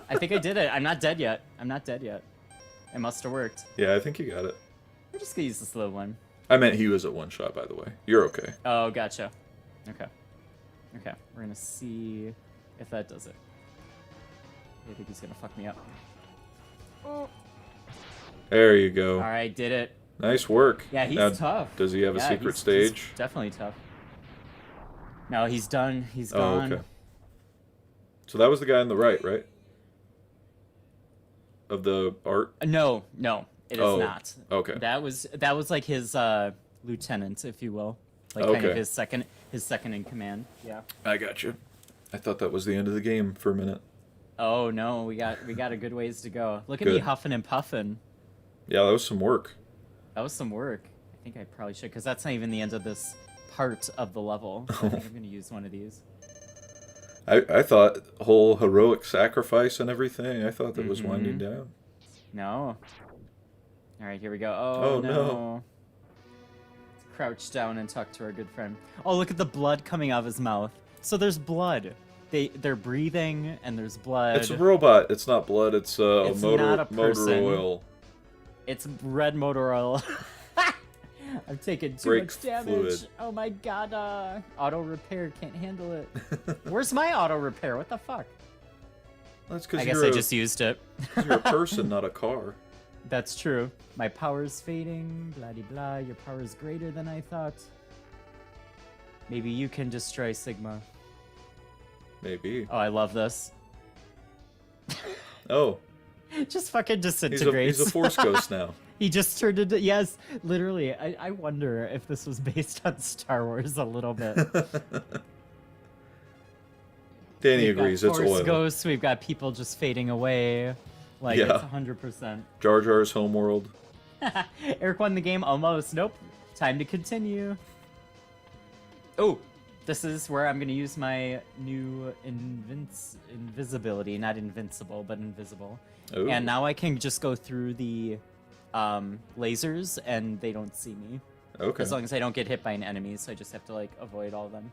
[SPEAKER 2] I think I did it. I'm not dead yet. I'm not dead yet. It must have worked.
[SPEAKER 3] Yeah, I think you got it.
[SPEAKER 2] We're just gonna use this little one.
[SPEAKER 3] I meant he was at 1 shot, by the way. You're okay.
[SPEAKER 2] Oh, gotcha. Okay. Okay, we're gonna see if that does it. I think he's gonna fuck me up.
[SPEAKER 3] There you go.
[SPEAKER 2] Alright, did it.
[SPEAKER 3] Nice work.
[SPEAKER 2] Yeah, he's
[SPEAKER 3] Now,
[SPEAKER 2] tough.
[SPEAKER 3] Does he have a
[SPEAKER 2] Yeah,
[SPEAKER 3] secret
[SPEAKER 2] he's
[SPEAKER 3] stage?
[SPEAKER 2] definitely tough. No, he's done. He's
[SPEAKER 3] Oh,
[SPEAKER 2] gone.
[SPEAKER 3] okay. So that was the guy on the right, right? Of the art?
[SPEAKER 2] No, no, it is
[SPEAKER 3] Oh,
[SPEAKER 2] not.
[SPEAKER 3] okay.
[SPEAKER 2] That was like his lieutenant, if you will. Like kind
[SPEAKER 3] Okay.
[SPEAKER 2] of his second in command. Yeah.
[SPEAKER 3] I got you. I thought that was the end of the game for a minute.
[SPEAKER 2] Oh no, we got a good ways to go. Look at me
[SPEAKER 3] Good.
[SPEAKER 2] huffing and puffing.
[SPEAKER 3] Yeah, that was some work.
[SPEAKER 2] That was some work. I think I probably should, because that's not even the end of this part of the level. So I think I'm gonna use one of these.
[SPEAKER 3] I thought whole heroic sacrifice and everything, I thought that was
[SPEAKER 2] Mm-hmm.
[SPEAKER 3] winding down.
[SPEAKER 2] No. All right, here we go.
[SPEAKER 3] Oh,
[SPEAKER 2] Oh,
[SPEAKER 3] no.
[SPEAKER 2] no. Crouch down and talk to our good friend. Oh, look at the blood coming out of his mouth. So there's blood. They're breathing and there's blood.
[SPEAKER 3] It's a robot. It's not blood. It's
[SPEAKER 2] It's
[SPEAKER 3] motor
[SPEAKER 2] not a person.
[SPEAKER 3] motor oil.
[SPEAKER 2] It's red motor oil. I'm taking too
[SPEAKER 3] Brake
[SPEAKER 2] much damage.
[SPEAKER 3] fluid.
[SPEAKER 2] Oh my god. Auto repair can't handle it. Where's my auto repair? What the fuck?
[SPEAKER 3] That's
[SPEAKER 2] I
[SPEAKER 3] because
[SPEAKER 2] guess
[SPEAKER 3] you're,
[SPEAKER 2] I just used it.
[SPEAKER 3] you're a person, not a car.
[SPEAKER 2] That's true. My power's fading, blah de blah. Your power is greater than I thought. Maybe you can destroy Sigma.
[SPEAKER 3] Maybe.
[SPEAKER 2] Oh, I love this.
[SPEAKER 3] Oh,
[SPEAKER 2] Just fucking
[SPEAKER 3] he's
[SPEAKER 2] disintegrates.
[SPEAKER 3] a force ghost now.
[SPEAKER 2] He just turned into, yes, literally. I wonder if this was based on Star Wars a little bit.
[SPEAKER 3] Danny
[SPEAKER 2] We've got
[SPEAKER 3] agrees. It's
[SPEAKER 2] Force
[SPEAKER 3] oil.
[SPEAKER 2] Ghosts, we've got people just fading away. Like,
[SPEAKER 3] Yeah.
[SPEAKER 2] it's 100%.
[SPEAKER 3] Jar Jar's homeworld.
[SPEAKER 2] Eric won the game almost. Nope. Time to continue. Oh, this is where I'm going to use my new invisibility. Not invincible, but invisible.
[SPEAKER 3] Ooh.
[SPEAKER 2] And now I can just go through the lasers and they don't see me.
[SPEAKER 3] Okay.
[SPEAKER 2] As long as I don't get hit by an enemy, so I just have to, like, avoid all of them.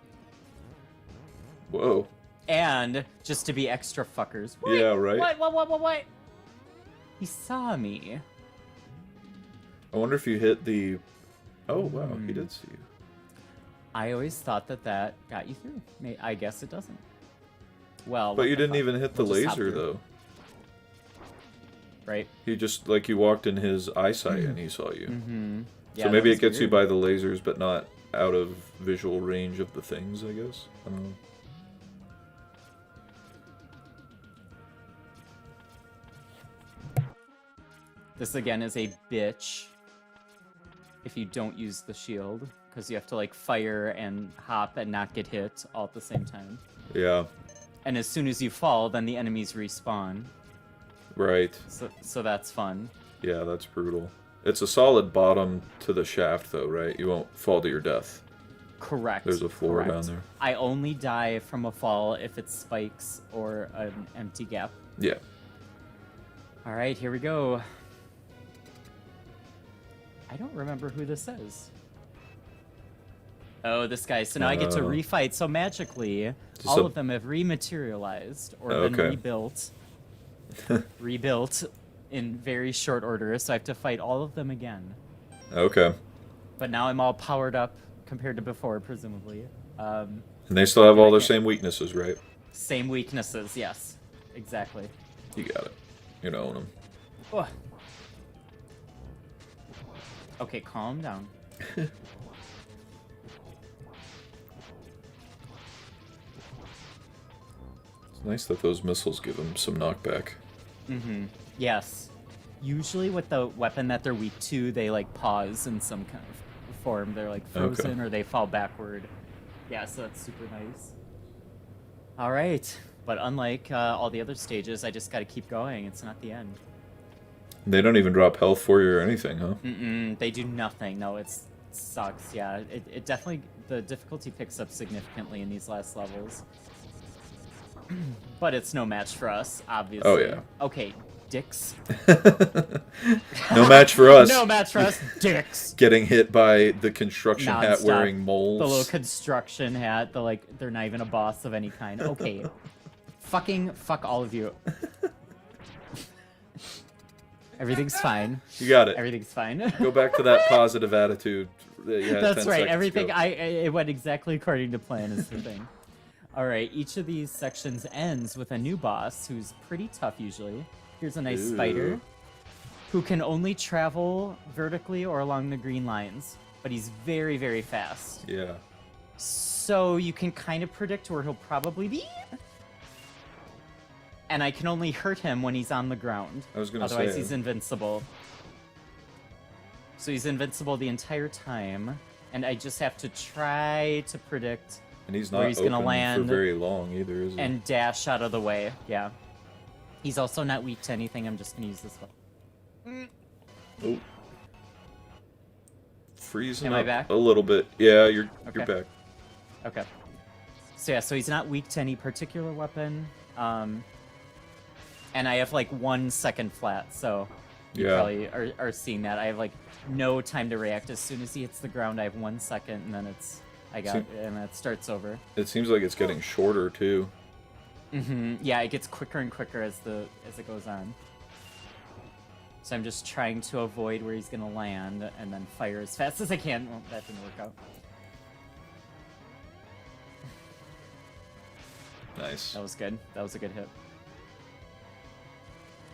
[SPEAKER 3] Whoa.
[SPEAKER 2] And just to be extra fuckers.
[SPEAKER 3] Yeah, right?
[SPEAKER 2] What? He saw me.
[SPEAKER 3] I wonder if you hit the. Oh wow,
[SPEAKER 2] Hmm.
[SPEAKER 3] he did see you.
[SPEAKER 2] I always thought that got you through. I guess it doesn't. Well,
[SPEAKER 3] But
[SPEAKER 2] what
[SPEAKER 3] you
[SPEAKER 2] the
[SPEAKER 3] didn't
[SPEAKER 2] fuck?
[SPEAKER 3] even hit the
[SPEAKER 2] We'll just hop
[SPEAKER 3] laser
[SPEAKER 2] through,
[SPEAKER 3] though.
[SPEAKER 2] right?
[SPEAKER 3] He just like you walked in his eyesight and he saw you.
[SPEAKER 2] Mm-hmm.
[SPEAKER 3] So maybe it gets you by the lasers, but not out of visual range of the things. I guess. I don't know.
[SPEAKER 2] This again is a bitch. If you don't use the shield, because you have to like fire and hop and not get hit all at the same time.
[SPEAKER 3] Yeah.
[SPEAKER 2] And as soon as you fall, then the enemies respawn.
[SPEAKER 3] Right.
[SPEAKER 2] So that's fun.
[SPEAKER 3] Yeah, that's brutal. It's a solid bottom to the shaft, though, right? You won't fall to your death.
[SPEAKER 2] Correct.
[SPEAKER 3] There's a floor
[SPEAKER 2] correct.
[SPEAKER 3] down there.
[SPEAKER 2] I only die from a fall if it's spikes or an empty gap.
[SPEAKER 3] Yeah.
[SPEAKER 2] All right, here we go. I don't remember who this is. Oh, this guy. So now I get to
[SPEAKER 3] Oh.
[SPEAKER 2] refight. So magically,
[SPEAKER 3] Just
[SPEAKER 2] all
[SPEAKER 3] a-
[SPEAKER 2] of them have rematerialized or been
[SPEAKER 3] Okay.
[SPEAKER 2] rebuilt. Rebuilt in very short order. So I have to fight all of them again.
[SPEAKER 3] Okay.
[SPEAKER 2] But now I'm all powered up compared to before, presumably.
[SPEAKER 3] And they still have all their
[SPEAKER 2] Okay.
[SPEAKER 3] same weaknesses, right?
[SPEAKER 2] Same weaknesses, yes. Exactly.
[SPEAKER 3] You got it. You're gonna own them.
[SPEAKER 2] Ugh. Okay, calm down.
[SPEAKER 3] Nice that those missiles give them some knockback.
[SPEAKER 2] Yes. Usually with the weapon that they're weak to, they like pause in some kind of form. They're like frozen or they fall backward. Yeah, so that's super nice. All right. But unlike all the other stages, I just got to keep going. It's not the end.
[SPEAKER 3] They don't even drop health for you or anything, huh?
[SPEAKER 2] They do nothing. No, it sucks. Yeah, it definitely, the difficulty picks up significantly in these last levels. But it's no match for us, obviously.
[SPEAKER 3] Oh, yeah.
[SPEAKER 2] Okay, dicks.
[SPEAKER 3] No match for us.
[SPEAKER 2] No match for us, dicks.
[SPEAKER 3] Getting hit by the construction hat
[SPEAKER 2] Non-stop.
[SPEAKER 3] wearing moles.
[SPEAKER 2] The little construction hat, they're not even a boss of any kind. Okay. Fuck all of you. Everything's fine.
[SPEAKER 3] You got it.
[SPEAKER 2] Everything's fine.
[SPEAKER 3] Go back to that positive attitude. That you had
[SPEAKER 2] That's
[SPEAKER 3] 10
[SPEAKER 2] right.
[SPEAKER 3] seconds
[SPEAKER 2] Everything
[SPEAKER 3] ago.
[SPEAKER 2] it went exactly according to plan is the thing. All right, each of these sections ends with a new boss who's pretty tough usually. Here's a nice spider who can only travel vertically or along the green lines, but he's very, very fast.
[SPEAKER 3] Yeah.
[SPEAKER 2] So you can kind of predict where he'll probably be. And I can only hurt him when he's on the ground.
[SPEAKER 3] I was gonna
[SPEAKER 2] Otherwise,
[SPEAKER 3] say.
[SPEAKER 2] he's invincible. So he's invincible the entire time, and I just have to try to predict
[SPEAKER 3] And he's
[SPEAKER 2] where
[SPEAKER 3] not
[SPEAKER 2] he's
[SPEAKER 3] open
[SPEAKER 2] gonna land
[SPEAKER 3] for very long either, is he?
[SPEAKER 2] and dash out of the way. Yeah. He's also not weak to anything. I'm just gonna use this one.
[SPEAKER 3] Oh. Freezing
[SPEAKER 2] Am I
[SPEAKER 3] up
[SPEAKER 2] back?
[SPEAKER 3] a little bit. Yeah, you're
[SPEAKER 2] Okay.
[SPEAKER 3] back.
[SPEAKER 2] Okay. So yeah, so he's not weak to any particular weapon. And I have like 1 second flat, so you
[SPEAKER 3] Yeah.
[SPEAKER 2] probably are seeing that. I have like no time to react. As soon as he hits the ground, I have 1 second, and then and that starts over.
[SPEAKER 3] It seems like it's getting shorter too.
[SPEAKER 2] Yeah, it gets quicker and quicker as it goes on. So I'm just trying to avoid where he's gonna land and then fire as fast as I can. Well, that didn't work out.
[SPEAKER 3] Nice.
[SPEAKER 2] That was good. That was a good hit.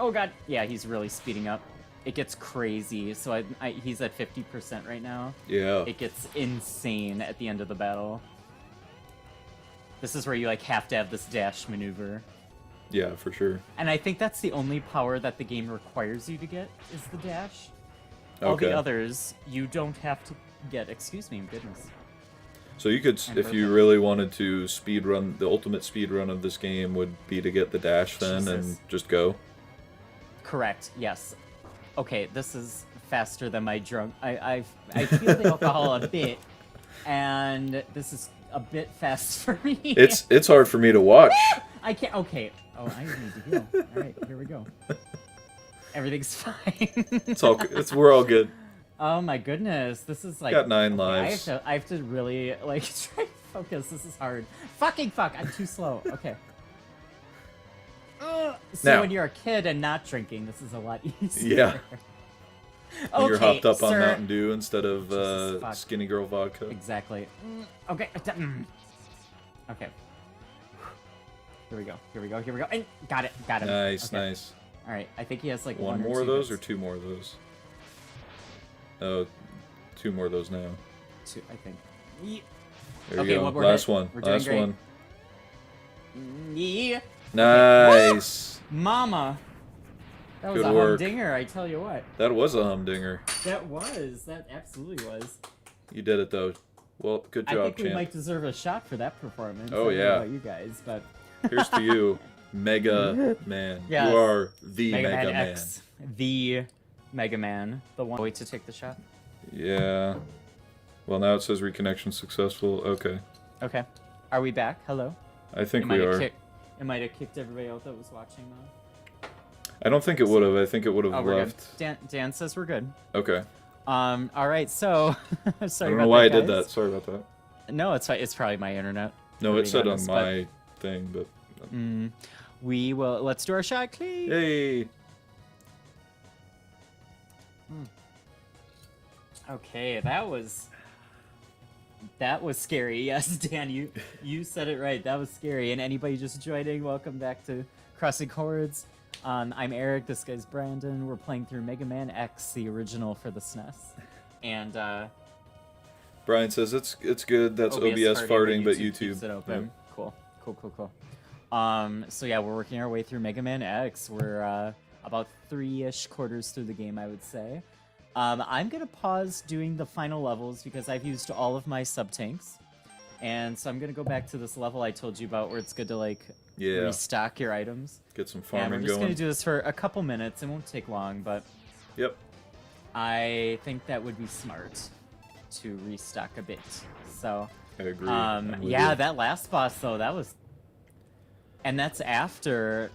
[SPEAKER 2] Oh god, yeah, he's really speeding up. It gets crazy. So he's at 50% right now.
[SPEAKER 3] Yeah.
[SPEAKER 2] It gets insane at the end of the battle. This is where you like have to have this dash maneuver.
[SPEAKER 3] Yeah, for sure.
[SPEAKER 2] And I think that's the only power that the game requires you to get is the dash. All
[SPEAKER 3] Okay.
[SPEAKER 2] the others you don't have to get. Excuse me, goodness.
[SPEAKER 3] So you could,
[SPEAKER 2] And
[SPEAKER 3] if you
[SPEAKER 2] perfect.
[SPEAKER 3] really wanted to speed run, the ultimate speed run of this game would be to get the dash then
[SPEAKER 2] Jesus.
[SPEAKER 3] and just go.
[SPEAKER 2] Correct. Yes. Okay, this is faster than my drunk. I feel the alcohol a bit, and this is a bit fast for me.
[SPEAKER 3] It's hard for me to watch.
[SPEAKER 2] I can't. Okay. Oh, I need to heal. All right, here we go. Everything's fine.
[SPEAKER 3] We're all good.
[SPEAKER 2] Oh my goodness, this is like.
[SPEAKER 3] Got 9
[SPEAKER 2] okay,
[SPEAKER 3] lives.
[SPEAKER 2] I have to really like try to focus. This is hard. Fucking fuck! I'm too slow. Okay. See,
[SPEAKER 3] Now.
[SPEAKER 2] when you're a kid and not drinking, this is a lot easier.
[SPEAKER 3] Yeah. When you're hopped up on
[SPEAKER 2] sir.
[SPEAKER 3] Mountain Dew instead of
[SPEAKER 2] Jesus, fuck.
[SPEAKER 3] Skinny Girl vodka.
[SPEAKER 2] Exactly. Okay. Okay. Here we go. Here we go. Here we go. And got it. Got him.
[SPEAKER 3] Nice,
[SPEAKER 2] Okay.
[SPEAKER 3] nice.
[SPEAKER 2] All right. I think he has like
[SPEAKER 3] One
[SPEAKER 2] or
[SPEAKER 3] more of
[SPEAKER 2] two
[SPEAKER 3] those or
[SPEAKER 2] hits.
[SPEAKER 3] 2 more of those? Oh, 2 more of those now.
[SPEAKER 2] Two, I think. Ye-
[SPEAKER 3] There
[SPEAKER 2] Okay,
[SPEAKER 3] you go.
[SPEAKER 2] well, we're
[SPEAKER 3] Last
[SPEAKER 2] hit.
[SPEAKER 3] one.
[SPEAKER 2] We're doing
[SPEAKER 3] Last
[SPEAKER 2] great.
[SPEAKER 3] one.
[SPEAKER 2] Yeah.
[SPEAKER 3] Nice.
[SPEAKER 2] Mama. That was
[SPEAKER 3] Good
[SPEAKER 2] a
[SPEAKER 3] work.
[SPEAKER 2] humdinger, I tell you what.
[SPEAKER 3] That was a humdinger.
[SPEAKER 2] That was. That absolutely was.
[SPEAKER 3] You did it though. Well, good
[SPEAKER 2] I
[SPEAKER 3] job,
[SPEAKER 2] think we
[SPEAKER 3] champ.
[SPEAKER 2] might deserve a shot for that performance.
[SPEAKER 3] Oh,
[SPEAKER 2] I don't know
[SPEAKER 3] yeah.
[SPEAKER 2] about you guys, but
[SPEAKER 3] Here's to you, Mega Man.
[SPEAKER 2] Yes.
[SPEAKER 3] You are the
[SPEAKER 2] Mega
[SPEAKER 3] Mega,
[SPEAKER 2] Man
[SPEAKER 3] Man.
[SPEAKER 2] X, the Mega Man, the one. Wait to take the shot.
[SPEAKER 3] Yeah. Well, now it says reconnection successful. Okay.
[SPEAKER 2] Okay. Are we back? Hello.
[SPEAKER 3] I think
[SPEAKER 2] It
[SPEAKER 3] we
[SPEAKER 2] might have
[SPEAKER 3] are.
[SPEAKER 2] It might have kicked everybody out that was watching though.
[SPEAKER 3] I don't think it would have. I think it would have
[SPEAKER 2] Oh, we're
[SPEAKER 3] left.
[SPEAKER 2] good. Dan says we're good.
[SPEAKER 3] Okay.
[SPEAKER 2] All right. So,
[SPEAKER 3] I
[SPEAKER 2] sorry
[SPEAKER 3] don't
[SPEAKER 2] about
[SPEAKER 3] know why I
[SPEAKER 2] that,
[SPEAKER 3] did
[SPEAKER 2] guys.
[SPEAKER 3] that. Sorry about that.
[SPEAKER 2] No, it's fine. It's probably my internet.
[SPEAKER 3] No, it
[SPEAKER 2] Being
[SPEAKER 3] said on
[SPEAKER 2] honest, but-
[SPEAKER 3] my thing, but.
[SPEAKER 2] We will. Let's do our shot, please.
[SPEAKER 3] Hey.
[SPEAKER 2] Okay, that was scary. Yes, Dan, you said it right. That was scary. And anybody just joining, welcome back to Crossing Chords. I'm Eric. This guy's Brandon. We're playing through Mega Man X, the original for the SNES. And
[SPEAKER 3] Brian says it's good. That's OBS farting, but
[SPEAKER 2] keeps
[SPEAKER 3] YouTube.
[SPEAKER 2] it open. Cool. So yeah, we're working our way through Mega Man X. We're about 3-ish quarters through the game, I would say. I'm gonna pause doing the final levels because I've used all of my sub-tanks. And so I'm gonna go back to this level I told you about where it's good to like
[SPEAKER 3] Yeah.
[SPEAKER 2] restock your items.
[SPEAKER 3] Get some
[SPEAKER 2] And
[SPEAKER 3] farming
[SPEAKER 2] we're just
[SPEAKER 3] going.
[SPEAKER 2] gonna do this for a couple minutes. It won't take long, but
[SPEAKER 3] Yep.
[SPEAKER 2] I think that would be smart to restock a bit. So
[SPEAKER 3] I agree. I'm with
[SPEAKER 2] yeah,
[SPEAKER 3] you.
[SPEAKER 2] that last boss though, that was, and that was after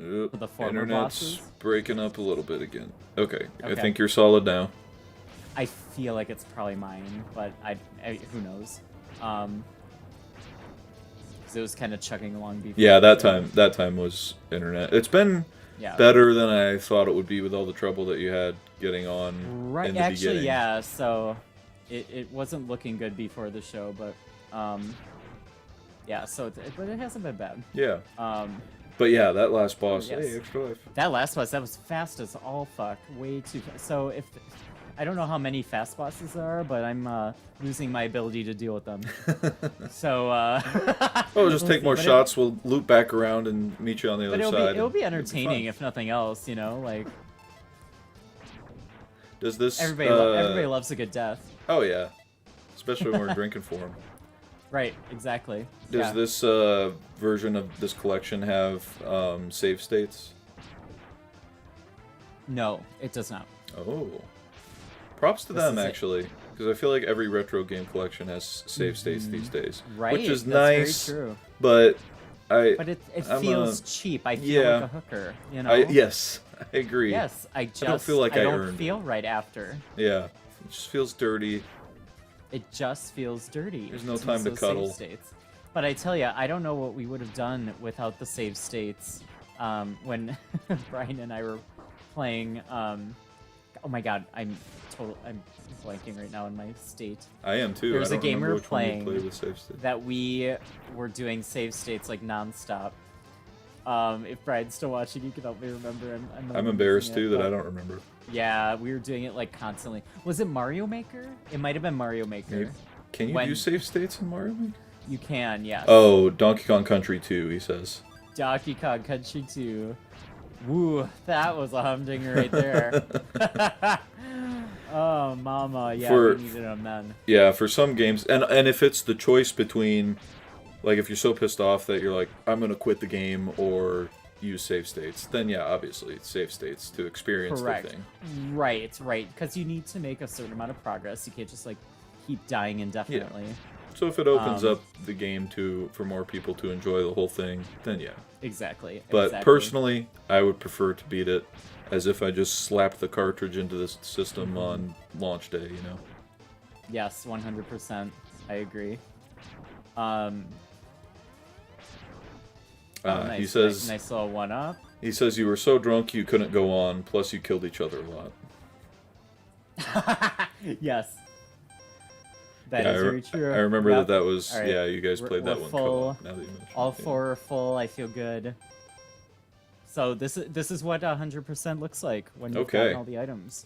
[SPEAKER 3] Oop,
[SPEAKER 2] the former
[SPEAKER 3] Internet's
[SPEAKER 2] bosses.
[SPEAKER 3] breaking up a little bit again. Okay, I
[SPEAKER 2] Okay.
[SPEAKER 3] think you're solid now.
[SPEAKER 2] I feel like it's probably mine, but I who knows? 'Cause it was kind of chugging along before.
[SPEAKER 3] Yeah, that time was internet. It's been
[SPEAKER 2] Yeah.
[SPEAKER 3] better than I thought it would be with all the trouble that you had getting on
[SPEAKER 2] Right.
[SPEAKER 3] in the
[SPEAKER 2] Actually,
[SPEAKER 3] beginning.
[SPEAKER 2] yeah. So it wasn't looking good before the show, but yeah. So but it hasn't been bad.
[SPEAKER 3] Yeah.
[SPEAKER 2] Um,
[SPEAKER 3] But yeah, that last boss.
[SPEAKER 2] Yes.
[SPEAKER 3] Hey, extra life.
[SPEAKER 2] That last boss, that was fast as all fuck. Way too fast. So if I don't know how many fast bosses there are, but I'm losing my ability to deal with them. So
[SPEAKER 3] Oh, just
[SPEAKER 2] we'll
[SPEAKER 3] take
[SPEAKER 2] see.
[SPEAKER 3] more
[SPEAKER 2] But
[SPEAKER 3] shots. We'll loop back around and meet you on the
[SPEAKER 2] But
[SPEAKER 3] other
[SPEAKER 2] it'll
[SPEAKER 3] side.
[SPEAKER 2] be it'll
[SPEAKER 3] and
[SPEAKER 2] be
[SPEAKER 3] fun.
[SPEAKER 2] entertaining if nothing else, you know, like
[SPEAKER 3] Does this?
[SPEAKER 2] everybody loves a good death.
[SPEAKER 3] Oh yeah, especially when we're drinking for them.
[SPEAKER 2] Right, exactly.
[SPEAKER 3] Does
[SPEAKER 2] Yeah.
[SPEAKER 3] this version of this collection have save states?
[SPEAKER 2] No, it does not.
[SPEAKER 3] Oh, props to
[SPEAKER 2] This
[SPEAKER 3] them
[SPEAKER 2] is it.
[SPEAKER 3] actually, because I feel like every retro game collection has save states these days,
[SPEAKER 2] Right,
[SPEAKER 3] which is
[SPEAKER 2] that's
[SPEAKER 3] nice.
[SPEAKER 2] very true.
[SPEAKER 3] But I,
[SPEAKER 2] But it
[SPEAKER 3] I'm
[SPEAKER 2] feels
[SPEAKER 3] a-
[SPEAKER 2] cheap. I feel
[SPEAKER 3] yeah.
[SPEAKER 2] like a hooker, you know?
[SPEAKER 3] yes, I agree.
[SPEAKER 2] Yes, I just
[SPEAKER 3] don't feel like I
[SPEAKER 2] don't
[SPEAKER 3] earned it.
[SPEAKER 2] feel right after.
[SPEAKER 3] Yeah, it just feels dirty.
[SPEAKER 2] It just feels dirty.
[SPEAKER 3] There's no
[SPEAKER 2] to
[SPEAKER 3] time to
[SPEAKER 2] use those
[SPEAKER 3] cuddle.
[SPEAKER 2] Save states. But I tell you, I don't know what we would have done without the save states. When Brian and I were playing. Oh my God, I'm blanking right now in my state.
[SPEAKER 3] I am too.
[SPEAKER 2] There's
[SPEAKER 3] I
[SPEAKER 2] a
[SPEAKER 3] don't
[SPEAKER 2] game we
[SPEAKER 3] remember
[SPEAKER 2] were
[SPEAKER 3] which one you
[SPEAKER 2] playing
[SPEAKER 3] played with save state.
[SPEAKER 2] That we were doing save states like nonstop. If Brian's still watching, you can help me remember.
[SPEAKER 3] I'm embarrassed too that I
[SPEAKER 2] don't.
[SPEAKER 3] don't remember.
[SPEAKER 2] Yeah, we were doing it like constantly. Was it Mario Maker? It might have been Mario Maker.
[SPEAKER 3] Maybe. Can you
[SPEAKER 2] When-
[SPEAKER 3] do save states in Mario Maker?
[SPEAKER 2] You can, yes.
[SPEAKER 3] Oh, Donkey Kong Country 2, he says.
[SPEAKER 2] Donkey Kong Country 2. Woo, that was a humdinger right there. Oh, mama, yeah,
[SPEAKER 3] For-
[SPEAKER 2] we needed them then.
[SPEAKER 3] Yeah, for some games, and if it's the choice between, like, if you're so pissed off that you're like, I'm gonna quit the game or use save states, then yeah, obviously it's save states to experience
[SPEAKER 2] Correct.
[SPEAKER 3] the thing.
[SPEAKER 2] Right, because you need to make a certain amount of progress. You can't just like keep dying indefinitely.
[SPEAKER 3] So if it opens
[SPEAKER 2] Um,
[SPEAKER 3] up the game for more people to enjoy the whole thing, then yeah.
[SPEAKER 2] Exactly.
[SPEAKER 3] But
[SPEAKER 2] exactly.
[SPEAKER 3] personally, I would prefer to beat it as if I just slapped the cartridge into the system
[SPEAKER 2] Mm-hmm.
[SPEAKER 3] on launch day, you know?
[SPEAKER 2] Yes, 100%. I agree. Nice,
[SPEAKER 3] He says
[SPEAKER 2] nice little one up.
[SPEAKER 3] he says you were so drunk you couldn't go on, plus you killed each other a lot.
[SPEAKER 2] Yes. That
[SPEAKER 3] Yeah,
[SPEAKER 2] is very true.
[SPEAKER 3] I remember
[SPEAKER 2] Yep.
[SPEAKER 3] that was
[SPEAKER 2] All right.
[SPEAKER 3] yeah, you guys
[SPEAKER 2] We're-
[SPEAKER 3] played that
[SPEAKER 2] we're
[SPEAKER 3] one
[SPEAKER 2] full.
[SPEAKER 3] co-op, now that you mention
[SPEAKER 2] All
[SPEAKER 3] it, yeah.
[SPEAKER 2] four are full. I feel good. So this is what 100% looks like when you've
[SPEAKER 3] Okay.
[SPEAKER 2] gotten all the items,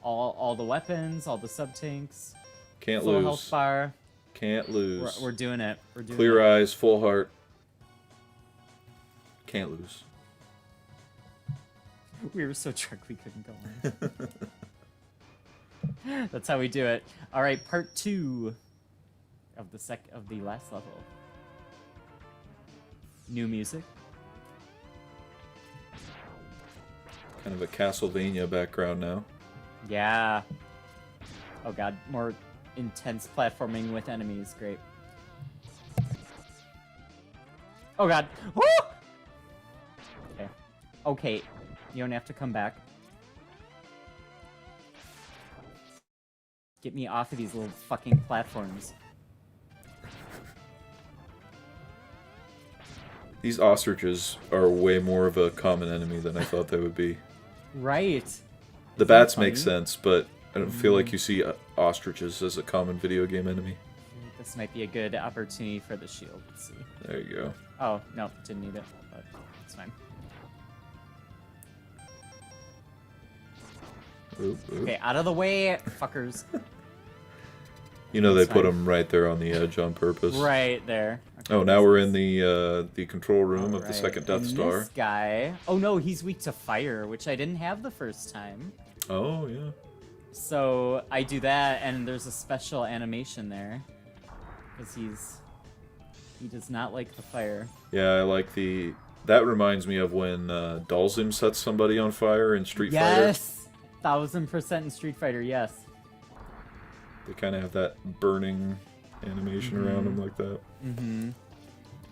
[SPEAKER 2] all the weapons, all the sub tanks,
[SPEAKER 3] Can't
[SPEAKER 2] full
[SPEAKER 3] lose.
[SPEAKER 2] health bar.
[SPEAKER 3] Can't lose.
[SPEAKER 2] We're doing it. We're doing
[SPEAKER 3] Clear
[SPEAKER 2] it.
[SPEAKER 3] eyes, full heart. Can't lose.
[SPEAKER 2] We were so drunk we couldn't go on. That's how we do it. All right, part 2 of the last level. New music.
[SPEAKER 3] Kind of a Castlevania background now.
[SPEAKER 2] Yeah. Oh god, more intense platforming with enemies. Great. Oh god. Woo! Okay. Okay. You don't have to come back. Get me off of these little fucking platforms.
[SPEAKER 3] These ostriches are way more of a common enemy than I thought they would be.
[SPEAKER 2] Right.
[SPEAKER 3] The
[SPEAKER 2] Isn't
[SPEAKER 3] bats
[SPEAKER 2] that
[SPEAKER 3] make
[SPEAKER 2] funny?
[SPEAKER 3] sense, but I don't feel like you see ostriches as a common video game enemy.
[SPEAKER 2] This might be a good opportunity for the shield. Let's see.
[SPEAKER 3] There you go.
[SPEAKER 2] Oh, no, didn't need it, but it's fine.
[SPEAKER 3] Oop, oop.
[SPEAKER 2] Okay, out of the way, fuckers.
[SPEAKER 3] You know they
[SPEAKER 2] It's
[SPEAKER 3] put
[SPEAKER 2] fine.
[SPEAKER 3] them right there on the edge on purpose.
[SPEAKER 2] Right there. Okay,
[SPEAKER 3] Oh, now
[SPEAKER 2] this
[SPEAKER 3] we're
[SPEAKER 2] is-
[SPEAKER 3] in the control room of the
[SPEAKER 2] Alright,
[SPEAKER 3] second Death
[SPEAKER 2] and
[SPEAKER 3] Star.
[SPEAKER 2] This guy. Oh no, he's weak to fire, which I didn't have the first time.
[SPEAKER 3] Oh yeah.
[SPEAKER 2] So I do that, and there's a special animation there, because he does not like the fire.
[SPEAKER 3] Yeah, I like the. That reminds me of when Dalsim sets somebody on fire in Street Fighter.
[SPEAKER 2] Yes, 1000% in Street Fighter. Yes.
[SPEAKER 3] They kind of have that burning animation around them like that.
[SPEAKER 2] Mm-hmm.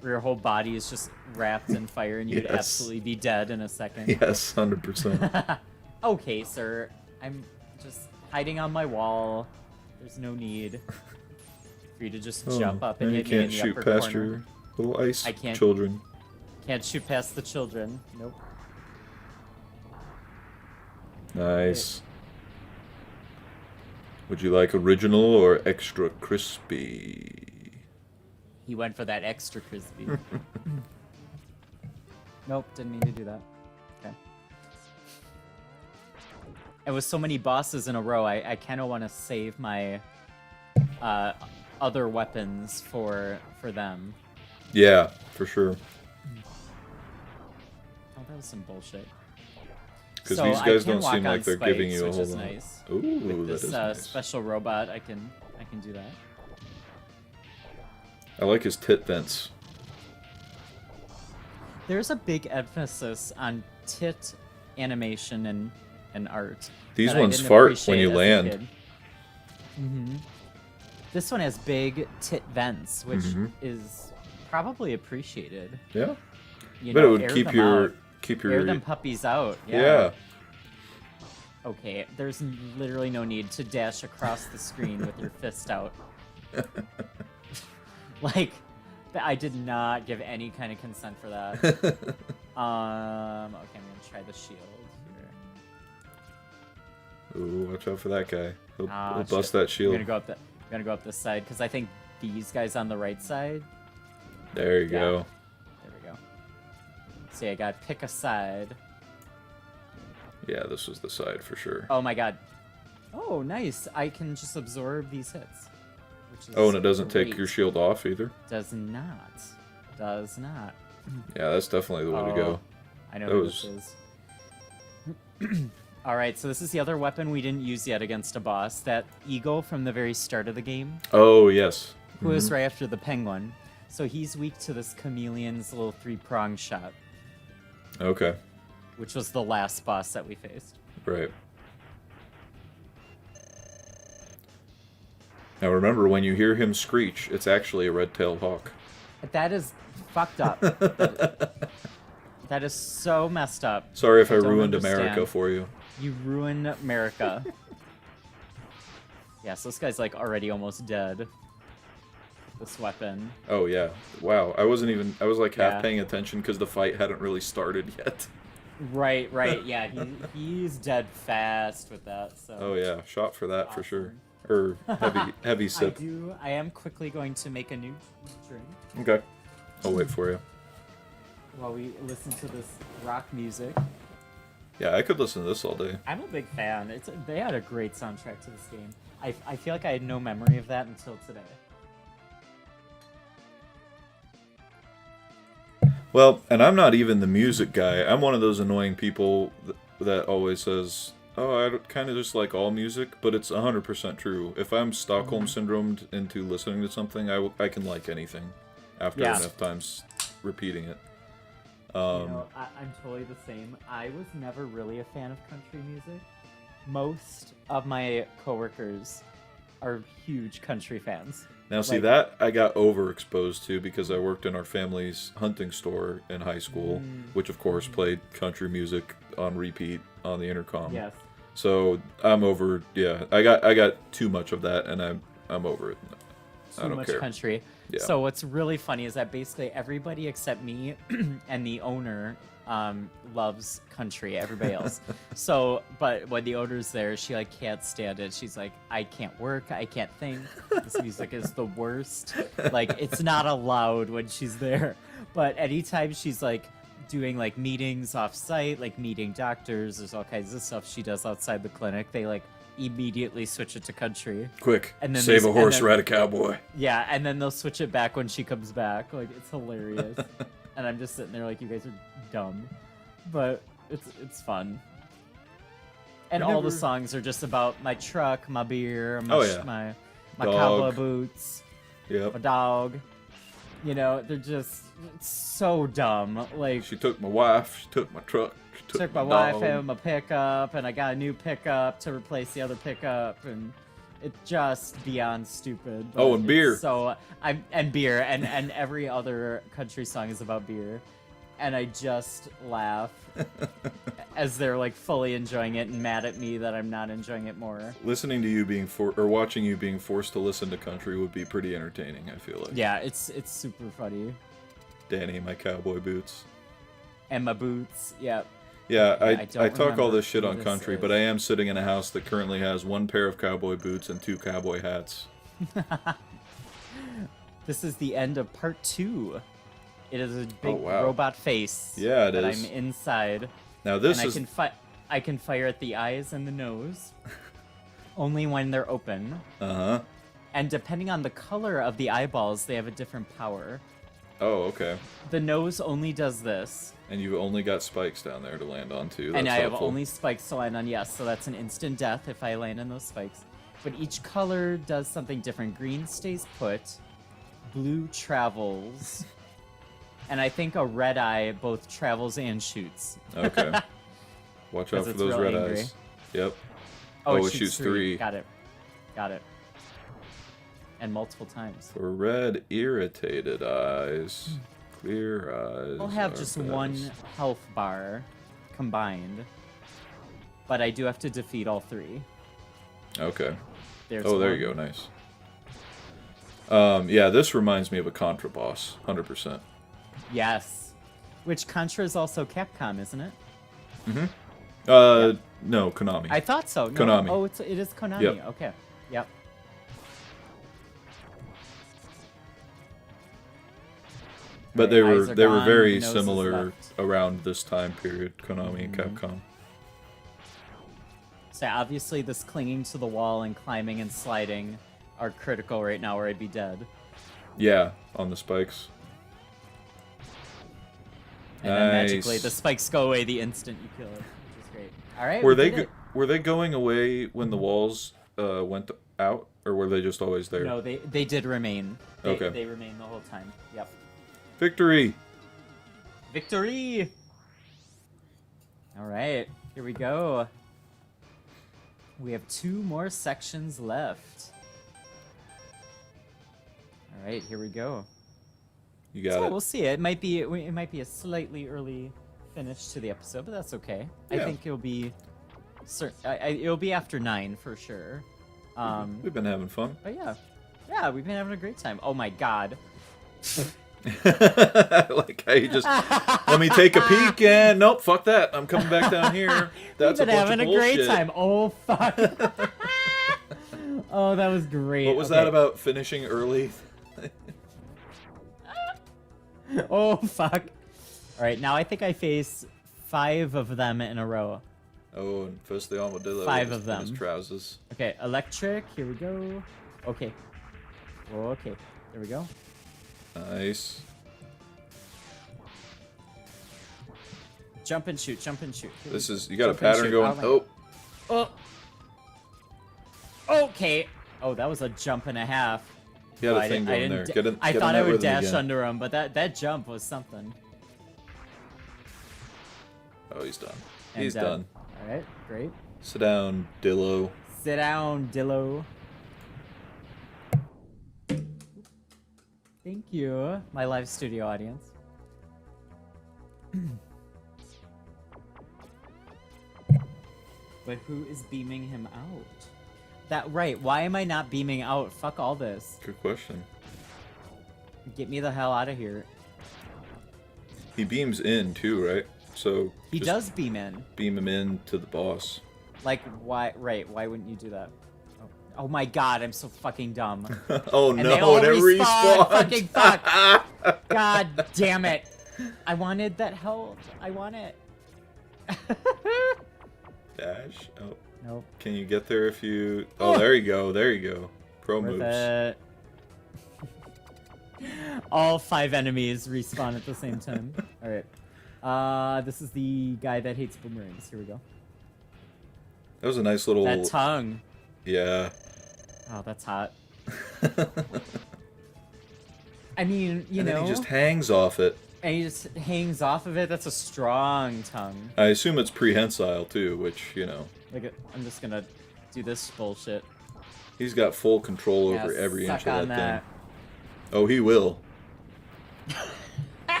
[SPEAKER 2] Where your whole body is just wrapped in fire, and you'd
[SPEAKER 3] Yes.
[SPEAKER 2] absolutely be dead in a second.
[SPEAKER 3] Yes, 100%.
[SPEAKER 2] Okay, sir. I'm just hiding on my wall. There's no need for you to just jump up and
[SPEAKER 3] now you
[SPEAKER 2] hit me in
[SPEAKER 3] can't
[SPEAKER 2] the
[SPEAKER 3] shoot
[SPEAKER 2] upper
[SPEAKER 3] past
[SPEAKER 2] corner.
[SPEAKER 3] your little ice
[SPEAKER 2] I can't.
[SPEAKER 3] children.
[SPEAKER 2] Can't shoot past the children. Nope.
[SPEAKER 3] Nice. Would you like original or extra crispy?
[SPEAKER 2] He went for that extra crispy. Nope, didn't mean to do that. Okay. And with so many bosses in a row, I kind of want to save my other weapons for them.
[SPEAKER 3] Yeah, for sure.
[SPEAKER 2] Oh, that was some bullshit.
[SPEAKER 3] Because
[SPEAKER 2] So
[SPEAKER 3] these
[SPEAKER 2] I
[SPEAKER 3] guys
[SPEAKER 2] can
[SPEAKER 3] don't
[SPEAKER 2] walk
[SPEAKER 3] seem
[SPEAKER 2] on
[SPEAKER 3] like they're giving
[SPEAKER 2] spikes,
[SPEAKER 3] you a
[SPEAKER 2] which
[SPEAKER 3] whole
[SPEAKER 2] is
[SPEAKER 3] lot.
[SPEAKER 2] nice.
[SPEAKER 3] Ooh,
[SPEAKER 2] With
[SPEAKER 3] that
[SPEAKER 2] this
[SPEAKER 3] is nice.
[SPEAKER 2] special robot, I can do that.
[SPEAKER 3] I like his tit vents.
[SPEAKER 2] There's a big emphasis on tit animation and art.
[SPEAKER 3] These
[SPEAKER 2] that I
[SPEAKER 3] ones
[SPEAKER 2] didn't
[SPEAKER 3] fart when
[SPEAKER 2] appreciate
[SPEAKER 3] you
[SPEAKER 2] as a
[SPEAKER 3] land.
[SPEAKER 2] kid. This one has big tit vents, which
[SPEAKER 3] Mhm.
[SPEAKER 2] is probably appreciated.
[SPEAKER 3] Yeah.
[SPEAKER 2] You
[SPEAKER 3] But
[SPEAKER 2] know,
[SPEAKER 3] it would
[SPEAKER 2] air
[SPEAKER 3] keep
[SPEAKER 2] them
[SPEAKER 3] your
[SPEAKER 2] out.
[SPEAKER 3] keep
[SPEAKER 2] Air
[SPEAKER 3] your
[SPEAKER 2] them puppies out.
[SPEAKER 3] yeah.
[SPEAKER 2] Okay, there's literally no need to dash across the screen with your fist out. Like, I did not give any kind of consent for that. Okay, I'm gonna try the shield here.
[SPEAKER 3] Ooh, watch out for that guy. He'll
[SPEAKER 2] Ah,
[SPEAKER 3] bust
[SPEAKER 2] shit.
[SPEAKER 3] that
[SPEAKER 2] I'm
[SPEAKER 3] shield.
[SPEAKER 2] gonna go up this side because I think these guys on the right side.
[SPEAKER 3] There you
[SPEAKER 2] Yeah.
[SPEAKER 3] go.
[SPEAKER 2] There we go. See, I got pick a side.
[SPEAKER 3] Yeah, this was the side for sure.
[SPEAKER 2] Oh my god. Oh, nice. I can just absorb these hits. Which is
[SPEAKER 3] Oh, and it doesn't take
[SPEAKER 2] great.
[SPEAKER 3] your shield off either.
[SPEAKER 2] Does not. Does not.
[SPEAKER 3] Yeah, that's definitely the way to go.
[SPEAKER 2] I know
[SPEAKER 3] That
[SPEAKER 2] who
[SPEAKER 3] was-
[SPEAKER 2] this is. Alright, so this is the other weapon we didn't use yet against a boss. That eagle from the very start of the game.
[SPEAKER 3] Oh yes.
[SPEAKER 2] Who was right after the penguin. So he's weak to this chameleon's little three-prong shot,
[SPEAKER 3] Okay.
[SPEAKER 2] which was the last boss that we faced.
[SPEAKER 3] Right. Now remember, when you hear him screech, it's actually a red-tailed hawk.
[SPEAKER 2] That is fucked up. That is so messed up.
[SPEAKER 3] Sorry if I
[SPEAKER 2] don't
[SPEAKER 3] ruined
[SPEAKER 2] understand.
[SPEAKER 3] America for you.
[SPEAKER 2] You ruined America. Yeah, so this guy's like already almost dead. This weapon.
[SPEAKER 3] Oh yeah. Wow. I wasn't even. I was like half
[SPEAKER 2] Yeah.
[SPEAKER 3] paying attention because the fight hadn't really started yet.
[SPEAKER 2] Right. Yeah, he's dead fast with that. So.
[SPEAKER 3] Oh yeah. Shot for that for sure.
[SPEAKER 2] Awesome.
[SPEAKER 3] Or heavy sip.
[SPEAKER 2] I am quickly going to make a new drink
[SPEAKER 3] Okay. I'll wait for you.
[SPEAKER 2] while we listen to this rock music.
[SPEAKER 3] Yeah, I could listen to this all day.
[SPEAKER 2] I'm a big fan. They had a great soundtrack to this game. I feel like I had no memory of that until today.
[SPEAKER 3] Well, and I'm not even the music guy. I'm one of those annoying people that always says, "Oh, I kind of just like all music," but it's 100% true. If I'm Stockholm syndromed into listening to something, I can like anything after
[SPEAKER 2] Yeah.
[SPEAKER 3] enough times repeating it.
[SPEAKER 2] You know, I'm totally the same. I was never really a fan of country music. Most of my coworkers are huge country fans.
[SPEAKER 3] Now, see,
[SPEAKER 2] like-
[SPEAKER 3] that I got overexposed to because I worked in our family's hunting store in high school, which of course played country music on repeat on the intercom.
[SPEAKER 2] Yes.
[SPEAKER 3] So I'm over. Yeah, I got too much of that, and I'm over it. I
[SPEAKER 2] Too
[SPEAKER 3] don't
[SPEAKER 2] much
[SPEAKER 3] care.
[SPEAKER 2] country.
[SPEAKER 3] Yeah.
[SPEAKER 2] So what's really funny is that basically everybody except me and the owner loves country. Everybody else. So, but when the owner's there, she like can't stand it. She's like, I can't work. I can't think. This music is the worst. Like, it's not allowed when she's there. But anytime she's like doing like meetings off site, like meeting doctors. There's all kinds of stuff she does outside the clinic. They like immediately switch it to country.
[SPEAKER 3] Quick,
[SPEAKER 2] And then
[SPEAKER 3] save
[SPEAKER 2] there's-
[SPEAKER 3] a horse,
[SPEAKER 2] and then-
[SPEAKER 3] ride a cowboy.
[SPEAKER 2] Yeah, and then they'll switch it back when she comes back. Like it's hilarious. And I'm just sitting there like, you guys are dumb, but it's fun. And all the
[SPEAKER 3] never-
[SPEAKER 2] songs are just about my truck, my beer, my
[SPEAKER 3] Oh, yeah.
[SPEAKER 2] my
[SPEAKER 3] Dog.
[SPEAKER 2] cowboy boots,
[SPEAKER 3] Yep.
[SPEAKER 2] my dog. You know, they're just it's so dumb. Like
[SPEAKER 3] She took my wife. She took my truck. She
[SPEAKER 2] took my
[SPEAKER 3] dog.
[SPEAKER 2] wife and my pickup, and I got a new pickup to replace the other pickup, and it's just beyond stupid. but
[SPEAKER 3] Oh, and
[SPEAKER 2] it's
[SPEAKER 3] beer.
[SPEAKER 2] So and beer, and every other country song is about beer, and I just laugh as they're like fully enjoying it and mad at me that I'm not enjoying it more.
[SPEAKER 3] Listening to you being or watching you being forced to listen to country would be pretty entertaining. I feel like.
[SPEAKER 2] Yeah, it's super funny.
[SPEAKER 3] Danny, my cowboy boots.
[SPEAKER 2] And my boots, yep.
[SPEAKER 3] Yeah,
[SPEAKER 2] I
[SPEAKER 3] I
[SPEAKER 2] don't
[SPEAKER 3] talk all
[SPEAKER 2] remember
[SPEAKER 3] this shit
[SPEAKER 2] who
[SPEAKER 3] on
[SPEAKER 2] this
[SPEAKER 3] country,
[SPEAKER 2] is.
[SPEAKER 3] but I am sitting in a house that currently has one pair of cowboy boots and 2 cowboy hats.
[SPEAKER 2] This is the end of part 2. It is a big
[SPEAKER 3] wow.
[SPEAKER 2] robot face.
[SPEAKER 3] Yeah, it
[SPEAKER 2] that
[SPEAKER 3] is.
[SPEAKER 2] I'm inside.
[SPEAKER 3] Now this
[SPEAKER 2] And
[SPEAKER 3] is
[SPEAKER 2] I can fire at the eyes and the nose. Only when they're open.
[SPEAKER 3] uh-huh.
[SPEAKER 2] And depending on the color of the eyeballs, they have a different power.
[SPEAKER 3] Oh, okay.
[SPEAKER 2] The nose only does this.
[SPEAKER 3] And you've only got spikes down there to land on too.
[SPEAKER 2] And
[SPEAKER 3] That's
[SPEAKER 2] I have
[SPEAKER 3] helpful.
[SPEAKER 2] only spikes to land on, yes, so that's an instant death if I land on those spikes. But each color does something different. Green stays put, blue travels, and I think a red eye both travels and shoots.
[SPEAKER 3] Okay. Watch out
[SPEAKER 2] 'Cause
[SPEAKER 3] for
[SPEAKER 2] it's
[SPEAKER 3] those
[SPEAKER 2] real
[SPEAKER 3] red
[SPEAKER 2] angry.
[SPEAKER 3] eyes. Yep.
[SPEAKER 2] Oh,
[SPEAKER 3] Oh,
[SPEAKER 2] it
[SPEAKER 3] it shoots 3.
[SPEAKER 2] Got it. Got it. And multiple times.
[SPEAKER 3] For red irritated eyes, clear eyes.
[SPEAKER 2] I'll have
[SPEAKER 3] are
[SPEAKER 2] just
[SPEAKER 3] best.
[SPEAKER 2] one health bar combined, but I do have to defeat all 3.
[SPEAKER 3] Okay.
[SPEAKER 2] There's
[SPEAKER 3] Oh, there
[SPEAKER 2] one.
[SPEAKER 3] you go. Nice. Yeah, this reminds me of a Contra boss, 100%.
[SPEAKER 2] Yes. Which Contra is also Capcom, isn't it?
[SPEAKER 3] No, Konami.
[SPEAKER 2] I thought so. No,
[SPEAKER 3] Konami.
[SPEAKER 2] Oh, it is Konami.
[SPEAKER 3] Yep.
[SPEAKER 2] Okay. Yep.
[SPEAKER 3] But
[SPEAKER 2] My
[SPEAKER 3] they
[SPEAKER 2] eyes
[SPEAKER 3] were
[SPEAKER 2] are
[SPEAKER 3] they were
[SPEAKER 2] gone,
[SPEAKER 3] very
[SPEAKER 2] nose is
[SPEAKER 3] similar
[SPEAKER 2] left.
[SPEAKER 3] around this time period, Konami and
[SPEAKER 2] Mm-hmm.
[SPEAKER 3] Capcom.
[SPEAKER 2] So obviously this clinging to the wall and climbing and sliding are critical right now or I'd be dead.
[SPEAKER 3] Yeah, on the spikes.
[SPEAKER 2] And then magically
[SPEAKER 3] Nice.
[SPEAKER 2] the spikes go away the instant you kill it, which is great. Alright,
[SPEAKER 3] Were
[SPEAKER 2] we
[SPEAKER 3] they
[SPEAKER 2] did it.
[SPEAKER 3] were they going away when the walls went out, or were they just always there?
[SPEAKER 2] No, they did remain.
[SPEAKER 3] Okay.
[SPEAKER 2] They remain the whole time. Yep.
[SPEAKER 3] Victory!
[SPEAKER 2] Victory! Alright, here we go. We have 2 more sections left. Alright, here we go.
[SPEAKER 3] You got
[SPEAKER 2] So
[SPEAKER 3] it.
[SPEAKER 2] we'll see. It might be a slightly early finish to the episode, but that's okay. I
[SPEAKER 3] Yeah.
[SPEAKER 2] think it'll be it'll be after 9 for sure.
[SPEAKER 3] We've been having fun.
[SPEAKER 2] But yeah, we've been having a great time. Oh my god.
[SPEAKER 3] Like how you just let me take a peek and nope, fuck that. I'm coming back down here. That's
[SPEAKER 2] We've been
[SPEAKER 3] a bunch
[SPEAKER 2] having
[SPEAKER 3] of
[SPEAKER 2] a great
[SPEAKER 3] bullshit.
[SPEAKER 2] time. Oh fuck. Oh, that was great.
[SPEAKER 3] What was
[SPEAKER 2] Okay.
[SPEAKER 3] that about finishing early?
[SPEAKER 2] Oh fuck. All right, now I think I face 5 of them in a row.
[SPEAKER 3] Oh, and first the armadillo.
[SPEAKER 2] 5
[SPEAKER 3] in
[SPEAKER 2] of
[SPEAKER 3] his
[SPEAKER 2] them.
[SPEAKER 3] trousers.
[SPEAKER 2] Okay, electric. Here we go. Okay. Oh, okay. There we go.
[SPEAKER 3] Nice.
[SPEAKER 2] Jump and shoot. Jump and shoot. Here
[SPEAKER 3] This
[SPEAKER 2] we
[SPEAKER 3] is you got a
[SPEAKER 2] Jump and
[SPEAKER 3] pattern
[SPEAKER 2] shoot.
[SPEAKER 3] going.
[SPEAKER 2] Oh
[SPEAKER 3] Oh,
[SPEAKER 2] Oh. Okay. Oh, that was a jump and a half.
[SPEAKER 3] you had
[SPEAKER 2] Oh,
[SPEAKER 3] a thing going there. Get in.
[SPEAKER 2] I
[SPEAKER 3] get
[SPEAKER 2] thought
[SPEAKER 3] in
[SPEAKER 2] I
[SPEAKER 3] that
[SPEAKER 2] would
[SPEAKER 3] rhythm
[SPEAKER 2] dash
[SPEAKER 3] again.
[SPEAKER 2] under him, but that jump was something.
[SPEAKER 3] Oh, he's done.
[SPEAKER 2] And,
[SPEAKER 3] He's done.
[SPEAKER 2] All right, great.
[SPEAKER 3] Sit down, Dillo.
[SPEAKER 2] Sit down, Dillo. Thank you, my live studio audience. But who is beaming him out? That right, why am I not beaming out? Fuck all this.
[SPEAKER 3] Good question.
[SPEAKER 2] Get me the hell out of here.
[SPEAKER 3] He beams in too, right? So
[SPEAKER 2] He
[SPEAKER 3] just
[SPEAKER 2] does beam in.
[SPEAKER 3] beam him in to the boss.
[SPEAKER 2] Like, why? Right, why wouldn't you do that? Oh my god, I'm so fucking dumb.
[SPEAKER 3] Oh
[SPEAKER 2] And
[SPEAKER 3] no!
[SPEAKER 2] they all
[SPEAKER 3] And it
[SPEAKER 2] respawn.
[SPEAKER 3] respawned.
[SPEAKER 2] Fucking fuck. God damn it. I wanted that health. I want it.
[SPEAKER 3] Dash. Oh,
[SPEAKER 2] Nope.
[SPEAKER 3] can you get there if you? Oh, there you go. There you go. Pro
[SPEAKER 2] Worth
[SPEAKER 3] moves.
[SPEAKER 2] it. All 5 enemies respawn at the same time. All right. This is the guy that hates boomerangs. Here we go.
[SPEAKER 3] That was a nice little.
[SPEAKER 2] That tongue.
[SPEAKER 3] Yeah.
[SPEAKER 2] Oh, that's hot. I mean, you
[SPEAKER 3] And
[SPEAKER 2] know,
[SPEAKER 3] then he just hangs off it.
[SPEAKER 2] and he just hangs off of it. That's a strong tongue.
[SPEAKER 3] I assume it's prehensile too, which
[SPEAKER 2] Look at, I'm just gonna do this bullshit.
[SPEAKER 3] he's got full control
[SPEAKER 2] Yeah,
[SPEAKER 3] over every
[SPEAKER 2] suck
[SPEAKER 3] inch of
[SPEAKER 2] on
[SPEAKER 3] that thing. Oh, he will.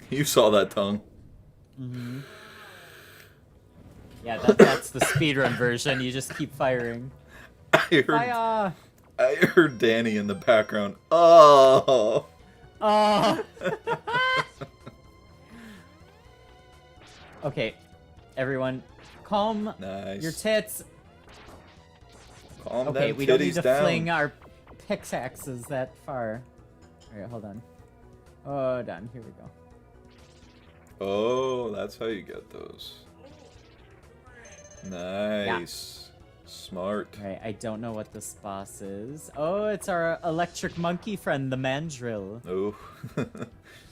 [SPEAKER 3] You saw that tongue.
[SPEAKER 2] Mm-hmm. Yeah, that's the speedrun version. You just keep firing.
[SPEAKER 3] I heard Danny in the background. Oh.
[SPEAKER 2] Oh. Okay, everyone, calm
[SPEAKER 3] Nice.
[SPEAKER 2] your tits.
[SPEAKER 3] Calm
[SPEAKER 2] Okay,
[SPEAKER 3] them
[SPEAKER 2] we don't need
[SPEAKER 3] titties
[SPEAKER 2] to
[SPEAKER 3] down.
[SPEAKER 2] fling our pickaxes that far. All right, hold on. Hold on. Here we go.
[SPEAKER 3] Oh, that's how you get those. Nice. Smart.
[SPEAKER 2] All right, I don't know what this boss is. Oh, it's our electric monkey friend, the Mandrill.
[SPEAKER 3] Oh.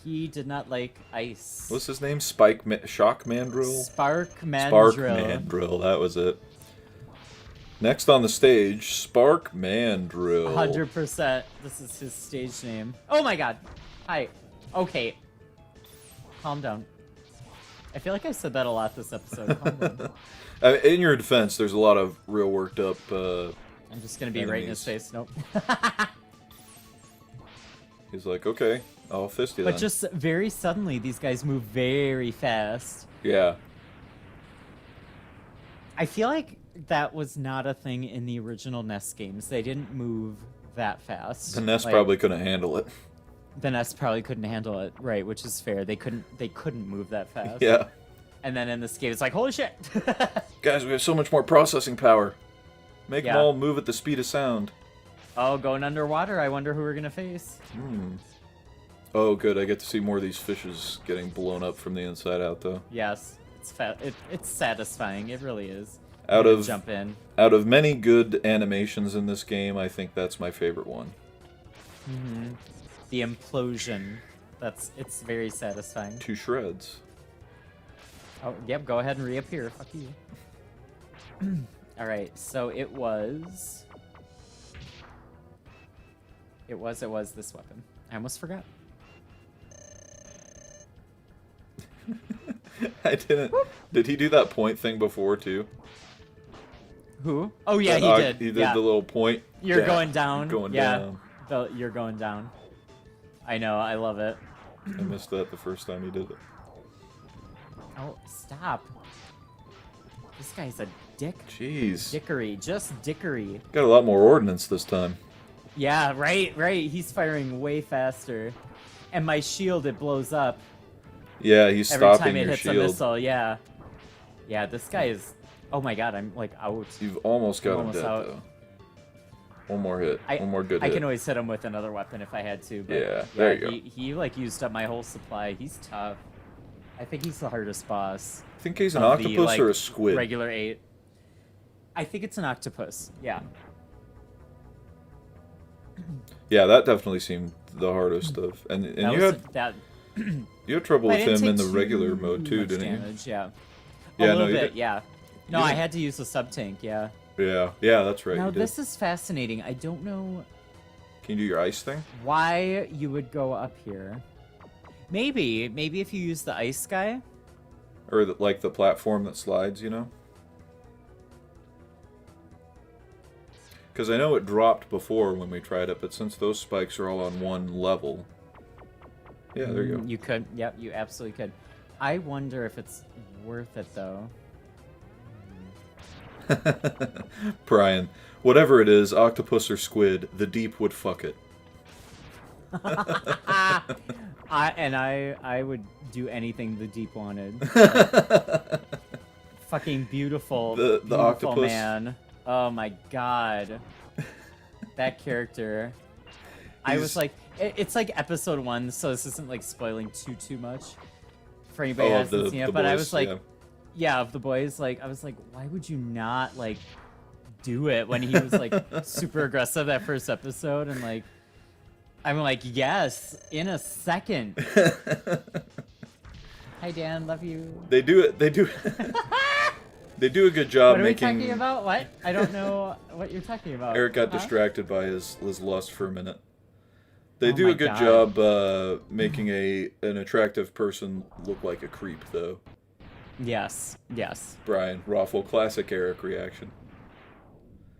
[SPEAKER 2] He did not like ice.
[SPEAKER 3] What's his name? Shock Mandrill?
[SPEAKER 2] Spark Mandrill.
[SPEAKER 3] Spark Mandrill, that was it. Next on the stage, Spark Mandrill.
[SPEAKER 2] 100%. This is his stage name. Oh my god. Hi. Okay. Calm down. I feel like I said that a lot this episode. Calm down.
[SPEAKER 3] In your defense, there's a lot of real worked up.
[SPEAKER 2] I'm just gonna be right in his face. Nope.
[SPEAKER 3] He's like, okay, I'll fist you
[SPEAKER 2] But
[SPEAKER 3] then.
[SPEAKER 2] just very suddenly, these guys move very fast.
[SPEAKER 3] Yeah.
[SPEAKER 2] I feel like that was not a thing in the original NES games. They didn't move that fast.
[SPEAKER 3] The NES
[SPEAKER 2] Like,
[SPEAKER 3] probably couldn't handle it.
[SPEAKER 2] The NES probably couldn't handle it, right? Which is fair. They couldn't move that fast.
[SPEAKER 3] Yeah.
[SPEAKER 2] And then in this game, it's like, holy shit!
[SPEAKER 3] Guys, we have so much more processing power. Make them
[SPEAKER 2] Yeah.
[SPEAKER 3] all move at the speed of sound.
[SPEAKER 2] Oh, going underwater. I wonder who we're gonna face.
[SPEAKER 3] Oh, good. I get to see more of these fishes getting blown up from the inside out, though.
[SPEAKER 2] Yes, it's satisfying. It really is.
[SPEAKER 3] Out
[SPEAKER 2] You
[SPEAKER 3] of
[SPEAKER 2] jump in.
[SPEAKER 3] out of many good animations in this game, I think that's my favorite one.
[SPEAKER 2] The implosion. It's very satisfying.
[SPEAKER 3] To shreds.
[SPEAKER 2] Oh, yep. Go ahead and reappear. Fuck you. All right. So it was this weapon. I almost forgot.
[SPEAKER 3] I didn't. Did he do that point thing before too?
[SPEAKER 2] Who? Oh yeah, he did.
[SPEAKER 3] He did
[SPEAKER 2] yeah.
[SPEAKER 3] the little point.
[SPEAKER 2] You're
[SPEAKER 3] Yeah,
[SPEAKER 2] going down.
[SPEAKER 3] Going
[SPEAKER 2] yeah.
[SPEAKER 3] down.
[SPEAKER 2] You're going down. I know. I love it.
[SPEAKER 3] I missed that the first time he did it.
[SPEAKER 2] Oh, stop. This guy's a dick.
[SPEAKER 3] Jeez.
[SPEAKER 2] Dickery. Just dickery.
[SPEAKER 3] Got a lot more ordnance this time.
[SPEAKER 2] Yeah, right. He's firing way faster. And my shield, it blows up
[SPEAKER 3] Yeah, he's
[SPEAKER 2] every
[SPEAKER 3] stopping
[SPEAKER 2] time it
[SPEAKER 3] your
[SPEAKER 2] hits a
[SPEAKER 3] shield.
[SPEAKER 2] missile. Yeah. Yeah, this guy is... Oh my god, I'm like out.
[SPEAKER 3] You've almost got him
[SPEAKER 2] Almost
[SPEAKER 3] dead
[SPEAKER 2] out.
[SPEAKER 3] though. One more hit. One more good
[SPEAKER 2] I
[SPEAKER 3] hit.
[SPEAKER 2] can always hit him with another weapon if I had to. But
[SPEAKER 3] Yeah, there you go.
[SPEAKER 2] He like used up my whole supply. He's tough. I think he's the hardest boss.
[SPEAKER 3] I think he's an
[SPEAKER 2] of the,
[SPEAKER 3] octopus
[SPEAKER 2] like,
[SPEAKER 3] or a squid.
[SPEAKER 2] Regular 8. I think it's an octopus. Yeah.
[SPEAKER 3] Yeah, that definitely seemed the hardest of. And
[SPEAKER 2] That
[SPEAKER 3] you
[SPEAKER 2] was
[SPEAKER 3] had
[SPEAKER 2] that.
[SPEAKER 3] you had trouble
[SPEAKER 2] I
[SPEAKER 3] with
[SPEAKER 2] didn't
[SPEAKER 3] him in
[SPEAKER 2] take
[SPEAKER 3] the regular
[SPEAKER 2] too
[SPEAKER 3] mode too,
[SPEAKER 2] much
[SPEAKER 3] didn't you?
[SPEAKER 2] damage, Yeah.
[SPEAKER 3] Yeah,
[SPEAKER 2] A
[SPEAKER 3] no,
[SPEAKER 2] little
[SPEAKER 3] you
[SPEAKER 2] bit.
[SPEAKER 3] did-
[SPEAKER 2] Yeah. No,
[SPEAKER 3] you
[SPEAKER 2] I
[SPEAKER 3] did-
[SPEAKER 2] had to use the sub tank. Yeah.
[SPEAKER 3] Yeah, that's right.
[SPEAKER 2] Now
[SPEAKER 3] you did.
[SPEAKER 2] this is fascinating. I don't know
[SPEAKER 3] Can you do your ice thing?
[SPEAKER 2] why you would go up here. Maybe if you use the ice guy.
[SPEAKER 3] Or like the platform that slides, you know? Because I know it dropped before when we tried it, but since those spikes are all on one level... Yeah, there you go.
[SPEAKER 2] You could. Yep, you absolutely could. I wonder if it's worth it though.
[SPEAKER 3] Brian, whatever it is, octopus or squid, the deep would fuck it.
[SPEAKER 2] I would do anything the deep wanted. Fucking beautiful,
[SPEAKER 3] The
[SPEAKER 2] beautiful
[SPEAKER 3] octopus.
[SPEAKER 2] man. Oh my god, that character. I was
[SPEAKER 3] He's-
[SPEAKER 2] like, it's like episode 1, so this isn't like spoiling too much. for anybody who
[SPEAKER 3] Oh,
[SPEAKER 2] hasn't
[SPEAKER 3] the
[SPEAKER 2] seen it,
[SPEAKER 3] the
[SPEAKER 2] but I
[SPEAKER 3] boys,
[SPEAKER 2] was like,
[SPEAKER 3] yeah.
[SPEAKER 2] yeah, of the boys, like I was like, why would you not like do it when he was like super aggressive that first episode? And like, I'm like, yes, in a second. Hi Dan, love you.
[SPEAKER 3] They do it. They do. They do a good job
[SPEAKER 2] What are we
[SPEAKER 3] making.
[SPEAKER 2] talking about? What? I don't know what you're talking about.
[SPEAKER 3] Eric got
[SPEAKER 2] Huh?
[SPEAKER 3] distracted by his lust for a minute. They
[SPEAKER 2] Oh
[SPEAKER 3] do
[SPEAKER 2] my
[SPEAKER 3] a good
[SPEAKER 2] God.
[SPEAKER 3] job making an attractive person look like a creep, though.
[SPEAKER 2] Yes, yes.
[SPEAKER 3] Brian, Raffle, classic Eric reaction.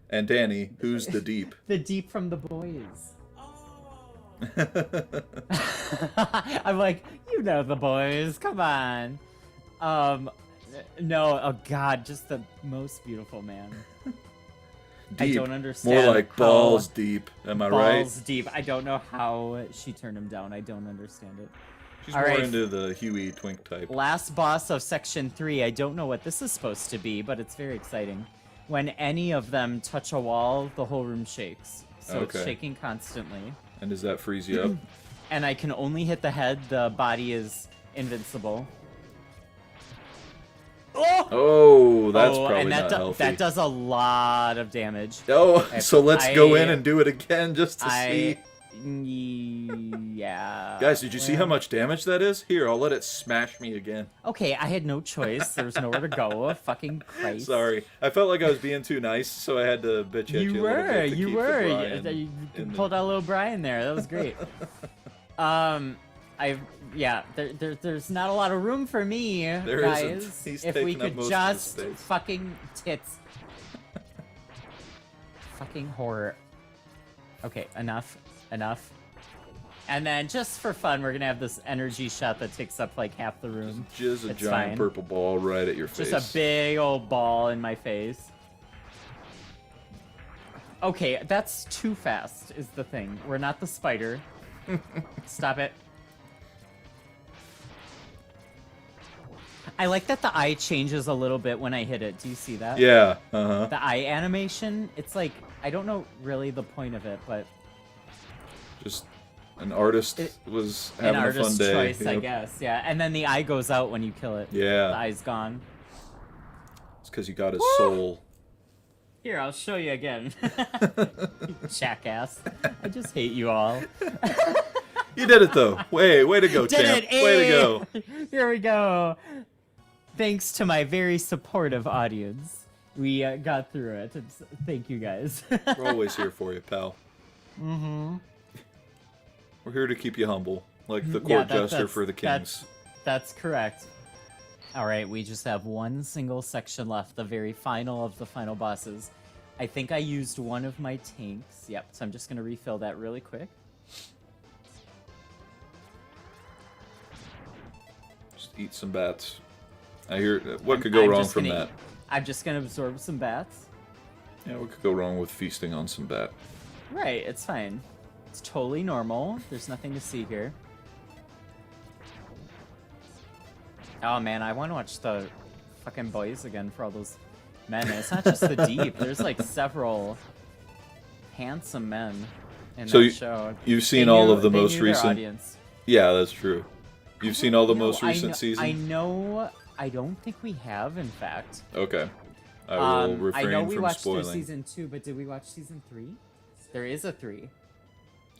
[SPEAKER 3] And Danny, who's the deep?
[SPEAKER 2] The deep from the boys. I'm like, you know the boys, come on. No, oh God, just the most beautiful man.
[SPEAKER 3] Deep.
[SPEAKER 2] don't understand
[SPEAKER 3] More like
[SPEAKER 2] how-
[SPEAKER 3] balls deep. Am I right?
[SPEAKER 2] Balls deep. I don't know how she turned him down. I don't understand it.
[SPEAKER 3] She's
[SPEAKER 2] All
[SPEAKER 3] more
[SPEAKER 2] right.
[SPEAKER 3] into the Huey Twink type.
[SPEAKER 2] Last boss of section 3. I don't know what this is supposed to be, but it's very exciting. When any of them touch a wall, the whole room shakes. So
[SPEAKER 3] Okay.
[SPEAKER 2] it's shaking constantly.
[SPEAKER 3] And does that freeze you up?
[SPEAKER 2] And I can only hit the head. The body is invincible. Oh!
[SPEAKER 3] Oh, that's
[SPEAKER 2] Oh,
[SPEAKER 3] probably
[SPEAKER 2] and that
[SPEAKER 3] not healthy.
[SPEAKER 2] that does a lot of damage.
[SPEAKER 3] Oh, so let's go in
[SPEAKER 2] I-
[SPEAKER 3] and do it again just to see.
[SPEAKER 2] Yeah.
[SPEAKER 3] Guys, did you see how
[SPEAKER 2] well,
[SPEAKER 3] much damage that is? Here, I'll let it smash me again.
[SPEAKER 2] Okay, I had no choice. There was nowhere to go. Fucking Christ.
[SPEAKER 3] Sorry. I felt like I was being too nice, so I had to bitch at you,
[SPEAKER 2] You
[SPEAKER 3] a little
[SPEAKER 2] were.
[SPEAKER 3] bit to
[SPEAKER 2] You
[SPEAKER 3] keep the
[SPEAKER 2] were.
[SPEAKER 3] Brian
[SPEAKER 2] You
[SPEAKER 3] in the-
[SPEAKER 2] pulled out a little Brian there. That was great. There's not a lot of room for me,
[SPEAKER 3] There
[SPEAKER 2] guys.
[SPEAKER 3] isn't. He's
[SPEAKER 2] if we
[SPEAKER 3] taking up
[SPEAKER 2] could
[SPEAKER 3] most of the
[SPEAKER 2] just
[SPEAKER 3] space.
[SPEAKER 2] fucking tits. Fucking horror. Okay, enough. And then just for fun, we're gonna have this energy shot that takes up like half the room.
[SPEAKER 3] Jizz a
[SPEAKER 2] It's
[SPEAKER 3] giant
[SPEAKER 2] fine.
[SPEAKER 3] purple ball right at your face.
[SPEAKER 2] Just a big old ball in my face. Okay, that's too fast, is the thing. We're not the spider. Stop it. I like that the eye changes a little bit when I hit it. Do you see that?
[SPEAKER 3] Yeah, uh-huh.
[SPEAKER 2] The eye animation, it's like, I don't know really the point of it, but
[SPEAKER 3] Just an artist was having
[SPEAKER 2] an
[SPEAKER 3] a fun
[SPEAKER 2] artist's
[SPEAKER 3] day.
[SPEAKER 2] choice, I
[SPEAKER 3] Yep.
[SPEAKER 2] guess. Yeah, and then the eye goes out when you kill it.
[SPEAKER 3] Yeah.
[SPEAKER 2] The eye's gone.
[SPEAKER 3] It's because you got his soul.
[SPEAKER 2] Here, I'll show you again. You jackass. I just hate you all.
[SPEAKER 3] You did it, though. Way to go,
[SPEAKER 2] Did
[SPEAKER 3] champ.
[SPEAKER 2] it!
[SPEAKER 3] Way to
[SPEAKER 2] Hey!
[SPEAKER 3] go.
[SPEAKER 2] Here we go. Thanks to my very supportive audience, we got through it. Thank you guys.
[SPEAKER 3] We're always here for you, pal.
[SPEAKER 2] Mm-hmm.
[SPEAKER 3] We're here to keep you humble, like the
[SPEAKER 2] Yeah,
[SPEAKER 3] court jester for the kings.
[SPEAKER 2] That's correct. All right, we just have one single section left, the very final of the final bosses. I think I used one of my tanks. Yep, so I'm just going to refill that really quick.
[SPEAKER 3] Just eat some bats. I hear. What could go wrong
[SPEAKER 2] just
[SPEAKER 3] from
[SPEAKER 2] gonna-
[SPEAKER 3] that?
[SPEAKER 2] I'm just going to absorb some bats.
[SPEAKER 3] Yeah, what could go wrong with feasting on some bat?
[SPEAKER 2] Right, it's fine. It's totally normal. There's nothing to see here. Oh man, I want to watch the fucking boys again for all those men. And it's not just the deep. There's like several handsome men in
[SPEAKER 3] So
[SPEAKER 2] that
[SPEAKER 3] you-
[SPEAKER 2] show.
[SPEAKER 3] You've seen
[SPEAKER 2] They
[SPEAKER 3] all
[SPEAKER 2] knew-
[SPEAKER 3] of the
[SPEAKER 2] they
[SPEAKER 3] most
[SPEAKER 2] knew their
[SPEAKER 3] recent.
[SPEAKER 2] audience.
[SPEAKER 3] Yeah, that's true. You've seen all the
[SPEAKER 2] No,
[SPEAKER 3] most recent
[SPEAKER 2] I
[SPEAKER 3] season.
[SPEAKER 2] know. I don't think we have, in fact.
[SPEAKER 3] Okay, I will
[SPEAKER 2] I
[SPEAKER 3] refrain
[SPEAKER 2] know we
[SPEAKER 3] from
[SPEAKER 2] watched
[SPEAKER 3] spoiling.
[SPEAKER 2] through season 2, but did we watch season 3? There is a 3.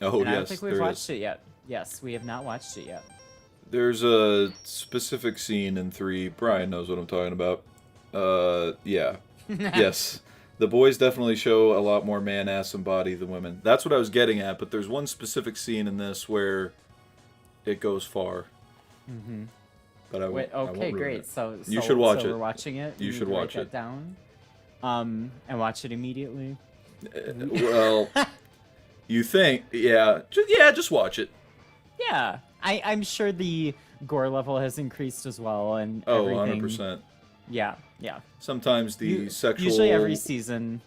[SPEAKER 3] Oh
[SPEAKER 2] And I don't
[SPEAKER 3] yes,
[SPEAKER 2] think we've
[SPEAKER 3] there
[SPEAKER 2] watched
[SPEAKER 3] is.
[SPEAKER 2] it yet. Yes, we have not watched it yet.
[SPEAKER 3] There's a specific scene in 3. Brian knows what I'm talking about. Yeah. Yes. The boys definitely show a lot more man ass and body than women. That's what I was getting at, but there's one specific scene in this where it goes far.
[SPEAKER 2] Mm-hmm.
[SPEAKER 3] But I
[SPEAKER 2] Wait,
[SPEAKER 3] won't, I won't
[SPEAKER 2] okay,
[SPEAKER 3] ruin
[SPEAKER 2] great.
[SPEAKER 3] it.
[SPEAKER 2] So
[SPEAKER 3] You should watch
[SPEAKER 2] so
[SPEAKER 3] it.
[SPEAKER 2] We're watching it.
[SPEAKER 3] You
[SPEAKER 2] We
[SPEAKER 3] should
[SPEAKER 2] need to
[SPEAKER 3] watch
[SPEAKER 2] write
[SPEAKER 3] it.
[SPEAKER 2] that down. And watch it immediately.
[SPEAKER 3] Well, you think, yeah, just watch it.
[SPEAKER 2] Yeah, I'm sure the gore level has increased as well, and
[SPEAKER 3] Oh,
[SPEAKER 2] everything.
[SPEAKER 3] 100%.
[SPEAKER 2] Yeah, yeah.
[SPEAKER 3] Sometimes the sexual...
[SPEAKER 2] Usually every season,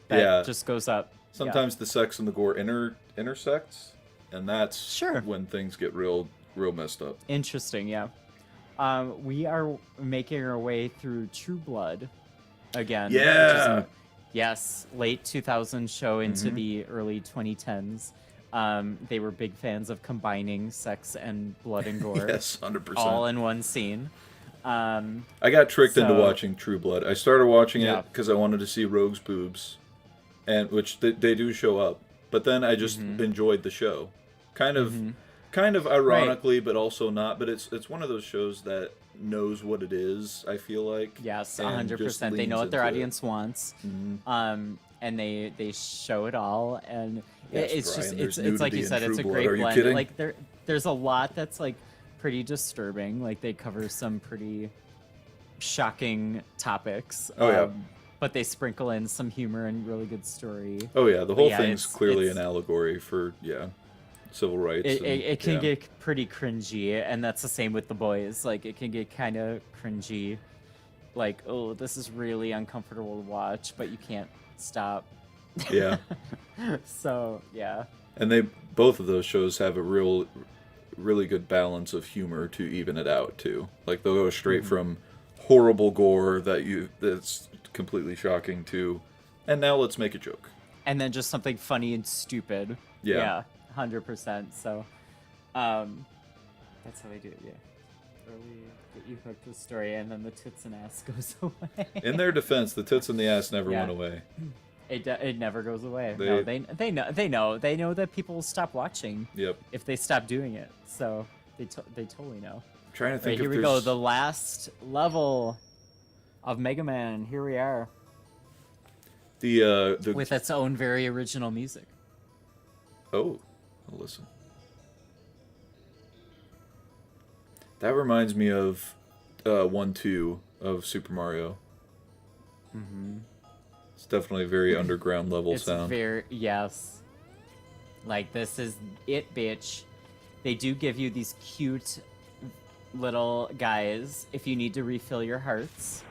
[SPEAKER 2] that
[SPEAKER 3] Yeah.
[SPEAKER 2] just goes up.
[SPEAKER 3] Sometimes the sex and the gore intersects, and that's
[SPEAKER 2] Sure.
[SPEAKER 3] when things get real messed up.
[SPEAKER 2] Interesting, yeah. We are making our way through True Blood again. which is
[SPEAKER 3] Yeah.
[SPEAKER 2] yes, late 2000s show into
[SPEAKER 3] Mhm.
[SPEAKER 2] the early 2010s. They were big fans of combining sex and blood and gore
[SPEAKER 3] Yes, 100%.
[SPEAKER 2] all in one scene.
[SPEAKER 3] I got tricked into
[SPEAKER 2] So-
[SPEAKER 3] watching True Blood. I started watching
[SPEAKER 2] Yeah.
[SPEAKER 3] it because I wanted to see Rogue's boobs, and which they do show up. But then I just enjoyed the show, kind of ironically, but also not. But it's one of those shows that knows what it is. I feel like
[SPEAKER 2] Yes,
[SPEAKER 3] and just
[SPEAKER 2] 100%. They
[SPEAKER 3] leans
[SPEAKER 2] know what their
[SPEAKER 3] into it.
[SPEAKER 2] audience wants. And they show it all, and
[SPEAKER 3] Yes,
[SPEAKER 2] it's
[SPEAKER 3] Brian,
[SPEAKER 2] just
[SPEAKER 3] there's
[SPEAKER 2] it's like
[SPEAKER 3] nudity
[SPEAKER 2] you
[SPEAKER 3] in
[SPEAKER 2] said, it's
[SPEAKER 3] True
[SPEAKER 2] a
[SPEAKER 3] Blood.
[SPEAKER 2] great
[SPEAKER 3] Are you
[SPEAKER 2] blend.
[SPEAKER 3] kidding?
[SPEAKER 2] Like there's a lot that's like pretty disturbing. Like they cover some pretty shocking topics.
[SPEAKER 3] Oh, yeah.
[SPEAKER 2] But they sprinkle in some humor and really good story.
[SPEAKER 3] Oh yeah, the whole
[SPEAKER 2] yeah,
[SPEAKER 3] thing's
[SPEAKER 2] it's-
[SPEAKER 3] clearly
[SPEAKER 2] it's-
[SPEAKER 3] an allegory for civil rights.
[SPEAKER 2] It can
[SPEAKER 3] yeah.
[SPEAKER 2] get pretty cringy, and that's the same with The Boys. Like it can get kind of cringy. Like, oh, this is really uncomfortable to watch, but you can't stop.
[SPEAKER 3] Yeah.
[SPEAKER 2] So yeah.
[SPEAKER 3] And both of those shows have a really good balance of humor to even it out too. Like they'll go straight from horrible gore that's completely shocking to, and now let's make a joke.
[SPEAKER 2] And then just something funny and stupid.
[SPEAKER 3] Yeah.
[SPEAKER 2] 100%. So, that's how they do it. Yeah. Early get you hooked with story, and then the tits and ass goes away.
[SPEAKER 3] In their defense, the tits and the ass never
[SPEAKER 2] Yeah.
[SPEAKER 3] went away.
[SPEAKER 2] It never goes away.
[SPEAKER 3] They-
[SPEAKER 2] No, they know that people will stop watching
[SPEAKER 3] Yep.
[SPEAKER 2] if they stop doing it. So they totally know.
[SPEAKER 3] I'm trying to
[SPEAKER 2] Right,
[SPEAKER 3] think
[SPEAKER 2] here
[SPEAKER 3] if
[SPEAKER 2] we go.
[SPEAKER 3] there's
[SPEAKER 2] The last level of Mega Man. Here we are
[SPEAKER 3] the
[SPEAKER 2] with its own very original music.
[SPEAKER 3] oh, I'll listen. That reminds me of 1-2 of Super Mario. Mm-hmm. It's definitely a very underground level
[SPEAKER 2] It's
[SPEAKER 3] sound.
[SPEAKER 2] very yes. Like this is it, bitch. They do give you these cute little guys if you need to refill your hearts.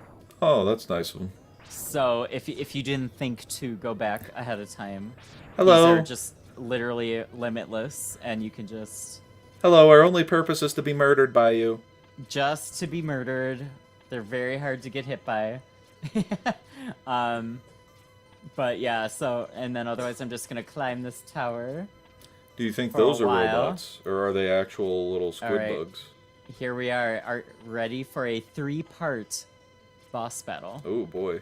[SPEAKER 3] Oh, that's nice of them.
[SPEAKER 2] So if you didn't think to go back ahead of time,
[SPEAKER 3] Hello.
[SPEAKER 2] these are just literally limitless, and you can just
[SPEAKER 3] Hello, our only purpose is to be murdered by you.
[SPEAKER 2] to be murdered. They're very hard to get hit by. But yeah, so and then otherwise I'm just gonna climb this tower.
[SPEAKER 3] Do you think
[SPEAKER 2] For a
[SPEAKER 3] those are
[SPEAKER 2] while.
[SPEAKER 3] robots, or are they actual little squid
[SPEAKER 2] right.
[SPEAKER 3] bugs?
[SPEAKER 2] Here we are ready for a 3-part boss battle.
[SPEAKER 3] Oh boy.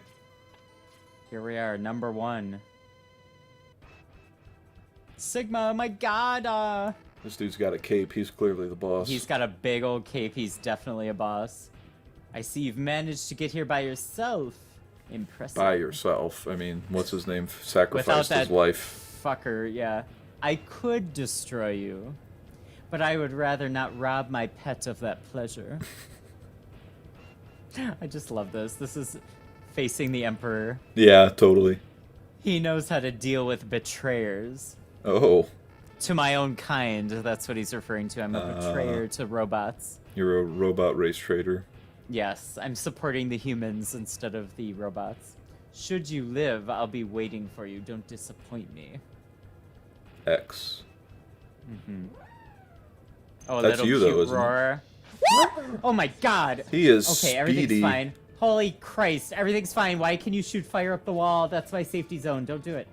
[SPEAKER 2] Here we are, number 1. Sigma, oh my god!
[SPEAKER 3] This dude's got a cape. He's clearly the boss.
[SPEAKER 2] He's got a big old cape. He's definitely a boss. I see you've managed to get here by yourself. Impressive.
[SPEAKER 3] by yourself. I mean, what's his name? Sacrificed
[SPEAKER 2] Without
[SPEAKER 3] his
[SPEAKER 2] that
[SPEAKER 3] life.
[SPEAKER 2] fucker, yeah. I could destroy you, but I would rather not rob my pet of that pleasure. I just love this. This is facing the Emperor.
[SPEAKER 3] Yeah, totally.
[SPEAKER 2] He knows how to deal with betrayers.
[SPEAKER 3] Oh,
[SPEAKER 2] To my own kind, that's what he's referring to. I'm a betrayer to robots.
[SPEAKER 3] you're a robot race trader.
[SPEAKER 2] Yes, I'm supporting the humans instead of the robots. Should you live, I'll be waiting for you. Don't disappoint me.
[SPEAKER 3] X.
[SPEAKER 2] Oh,
[SPEAKER 3] That's
[SPEAKER 2] little
[SPEAKER 3] you,
[SPEAKER 2] cute
[SPEAKER 3] though, isn't it?
[SPEAKER 2] roar. Oh my god.
[SPEAKER 3] He is
[SPEAKER 2] Okay, everything's
[SPEAKER 3] speedy.
[SPEAKER 2] fine. Holy Christ, everything's fine. Why can you shoot fire up the wall? That's my safety zone. Don't do it.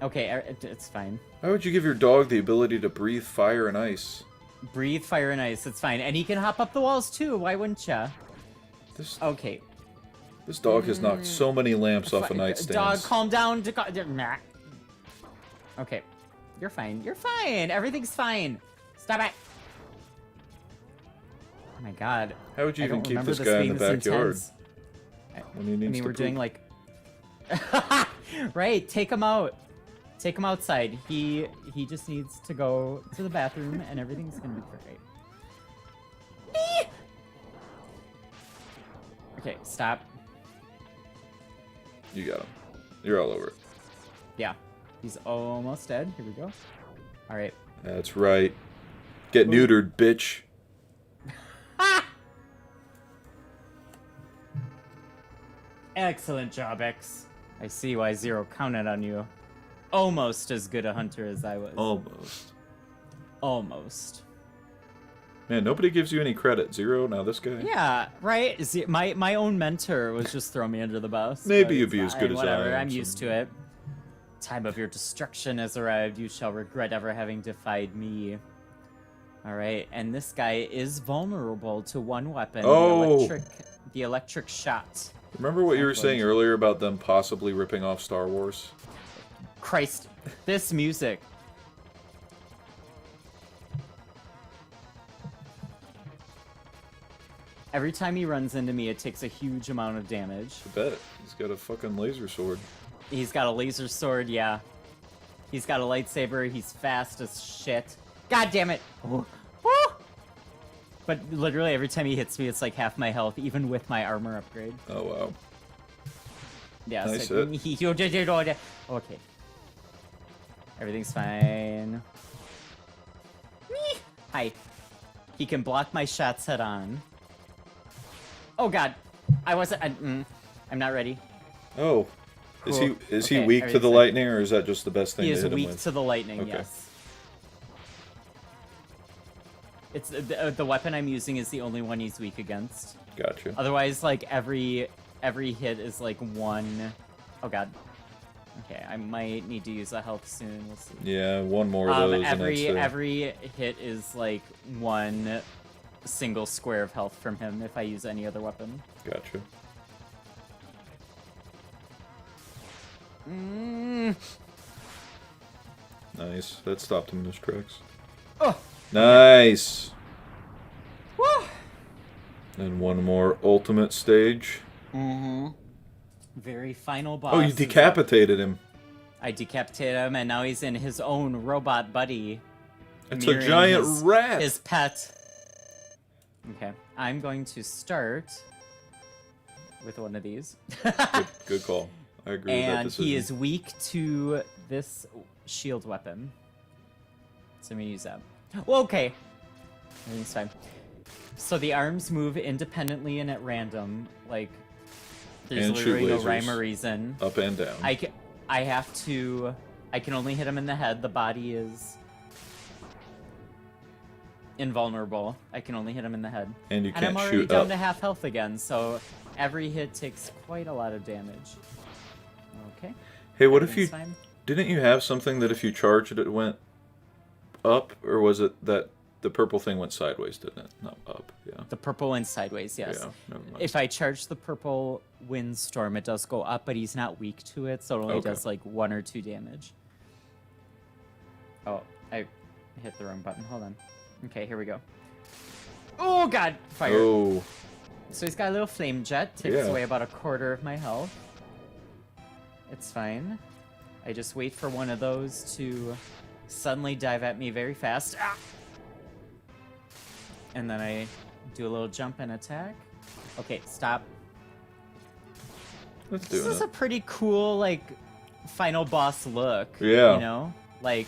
[SPEAKER 2] Okay, it's fine.
[SPEAKER 3] Why would you give your dog the ability to breathe fire and ice?
[SPEAKER 2] Breathe fire and ice. It's fine. And he can hop up the walls too. Why wouldn't ya?
[SPEAKER 3] This
[SPEAKER 2] Okay.
[SPEAKER 3] this dog has knocked so many lamps off a nightstand.
[SPEAKER 2] Dog, calm down. Nah. Okay. You're fine. You're fine. Everything's fine. Stop it. Oh my god.
[SPEAKER 3] How would you
[SPEAKER 2] I
[SPEAKER 3] even
[SPEAKER 2] don't
[SPEAKER 3] keep
[SPEAKER 2] remember
[SPEAKER 3] this guy in
[SPEAKER 2] being
[SPEAKER 3] the backyard
[SPEAKER 2] intense.
[SPEAKER 3] when he needs
[SPEAKER 2] I mean,
[SPEAKER 3] to
[SPEAKER 2] we're doing
[SPEAKER 3] poop?
[SPEAKER 2] like... Right, take him out. Take him outside. He just needs to go to the bathroom and everything's gonna be great. Okay, stop.
[SPEAKER 3] You got him. You're all over it.
[SPEAKER 2] Yeah. He's almost dead. Here we go. Alright.
[SPEAKER 3] That's right. Get neutered, bitch.
[SPEAKER 2] Excellent job, X. I see why Zero counted on you. Almost as good a hunter as I was.
[SPEAKER 3] Almost.
[SPEAKER 2] Almost.
[SPEAKER 3] Man, nobody gives you any credit. Zero, now this guy?
[SPEAKER 2] Yeah, right? My own mentor was just throwing me under the bus.
[SPEAKER 3] Maybe
[SPEAKER 2] but
[SPEAKER 3] you'd
[SPEAKER 2] it's
[SPEAKER 3] be as
[SPEAKER 2] fine,
[SPEAKER 3] good as I
[SPEAKER 2] whatever.
[SPEAKER 3] am,
[SPEAKER 2] I'm
[SPEAKER 3] so-
[SPEAKER 2] used to it. Time of your destruction has arrived. You shall regret ever having defied me. All right, and this guy is vulnerable to one weapon,
[SPEAKER 3] Oh.
[SPEAKER 2] the electric shot.
[SPEAKER 3] Remember what you were saying
[SPEAKER 2] Excellent.
[SPEAKER 3] earlier about them possibly ripping off Star Wars?
[SPEAKER 2] Christ, this music. Every time he runs into me, it takes a huge amount of damage.
[SPEAKER 3] I bet. He's got a fucking laser sword.
[SPEAKER 2] He's got a laser sword, yeah. He's got a lightsaber. He's fast as shit. God damn it! Oh. Oh. But literally every time he hits me, it's like half my health, even with my armor upgrade.
[SPEAKER 3] Oh, wow.
[SPEAKER 2] Yeah.
[SPEAKER 3] Nice
[SPEAKER 2] So,
[SPEAKER 3] hit.
[SPEAKER 2] okay. Everything's fine. Whee! Hi. He can block my shots head on. Oh god, I wasn't. I'm not ready.
[SPEAKER 3] Oh.
[SPEAKER 2] Cool.
[SPEAKER 3] Is he
[SPEAKER 2] Okay,
[SPEAKER 3] weak to the
[SPEAKER 2] everything's fine.
[SPEAKER 3] lightning, or is that just the best thing
[SPEAKER 2] He
[SPEAKER 3] to
[SPEAKER 2] is
[SPEAKER 3] hit him
[SPEAKER 2] weak
[SPEAKER 3] with?
[SPEAKER 2] to the lightning.
[SPEAKER 3] Okay.
[SPEAKER 2] Yes. It's the weapon I'm using is the only one he's weak against.
[SPEAKER 3] Gotcha.
[SPEAKER 2] Otherwise, like every hit is like one. Oh god. Okay, I might need to use a health soon. We'll see.
[SPEAKER 3] Yeah, one more of those. and
[SPEAKER 2] Every hit is like one single square of health from him if I use any other weapon.
[SPEAKER 3] Gotcha. Nice. That stopped him in his tracks.
[SPEAKER 2] Oh.
[SPEAKER 3] Nice.
[SPEAKER 2] Woo.
[SPEAKER 3] And one more ultimate stage.
[SPEAKER 2] Very final boss.
[SPEAKER 3] Oh, you
[SPEAKER 2] is up.
[SPEAKER 3] decapitated him.
[SPEAKER 2] I decapitated him, and now he's in his own robot buddy.
[SPEAKER 3] It's a
[SPEAKER 2] mirroring
[SPEAKER 3] giant
[SPEAKER 2] his-
[SPEAKER 3] rat.
[SPEAKER 2] His pet. Okay, I'm going to start with one of these.
[SPEAKER 3] Good call. I agree with that
[SPEAKER 2] And
[SPEAKER 3] decision.
[SPEAKER 2] he is weak to this shield weapon. So I'm gonna use that. Well, okay. Everything's fine. So the arms move independently and at random. Like, there's
[SPEAKER 3] And shoot
[SPEAKER 2] literally no
[SPEAKER 3] lasers.
[SPEAKER 2] rhyme or reason.
[SPEAKER 3] Up and down.
[SPEAKER 2] I can only hit him in the head. The body is invulnerable. I can only hit him in the head.
[SPEAKER 3] And you
[SPEAKER 2] And I'm
[SPEAKER 3] can't
[SPEAKER 2] already
[SPEAKER 3] shoot
[SPEAKER 2] down
[SPEAKER 3] up.
[SPEAKER 2] to half health again, so every hit takes quite a lot of damage. Okay.
[SPEAKER 3] Hey, what if you...
[SPEAKER 2] everything's fine.
[SPEAKER 3] Didn't you have something that if you charged it, it went up? Or was it that the purple thing went sideways, didn't it? No, up. Yeah.
[SPEAKER 2] The purple went sideways, yes.
[SPEAKER 3] Yeah, never mind.
[SPEAKER 2] If I charge the purple windstorm, it does go up, but he's not weak to it, so it only
[SPEAKER 3] Okay.
[SPEAKER 2] does like 1 or 2 damage. Oh, I hit the wrong button. Hold on. Okay, here we go. Oh god, fire.
[SPEAKER 3] Oh,
[SPEAKER 2] So he's got a little flame jet, takes
[SPEAKER 3] Yeah.
[SPEAKER 2] away about 1/4 of my health. It's fine. I just wait for one of those to suddenly dive at me very fast. Ah! And then I do a little jump and attack. Okay, stop.
[SPEAKER 3] that's
[SPEAKER 2] This
[SPEAKER 3] doing
[SPEAKER 2] is
[SPEAKER 3] it.
[SPEAKER 2] a pretty cool, like, final boss look.
[SPEAKER 3] Yeah.
[SPEAKER 2] You know? Like,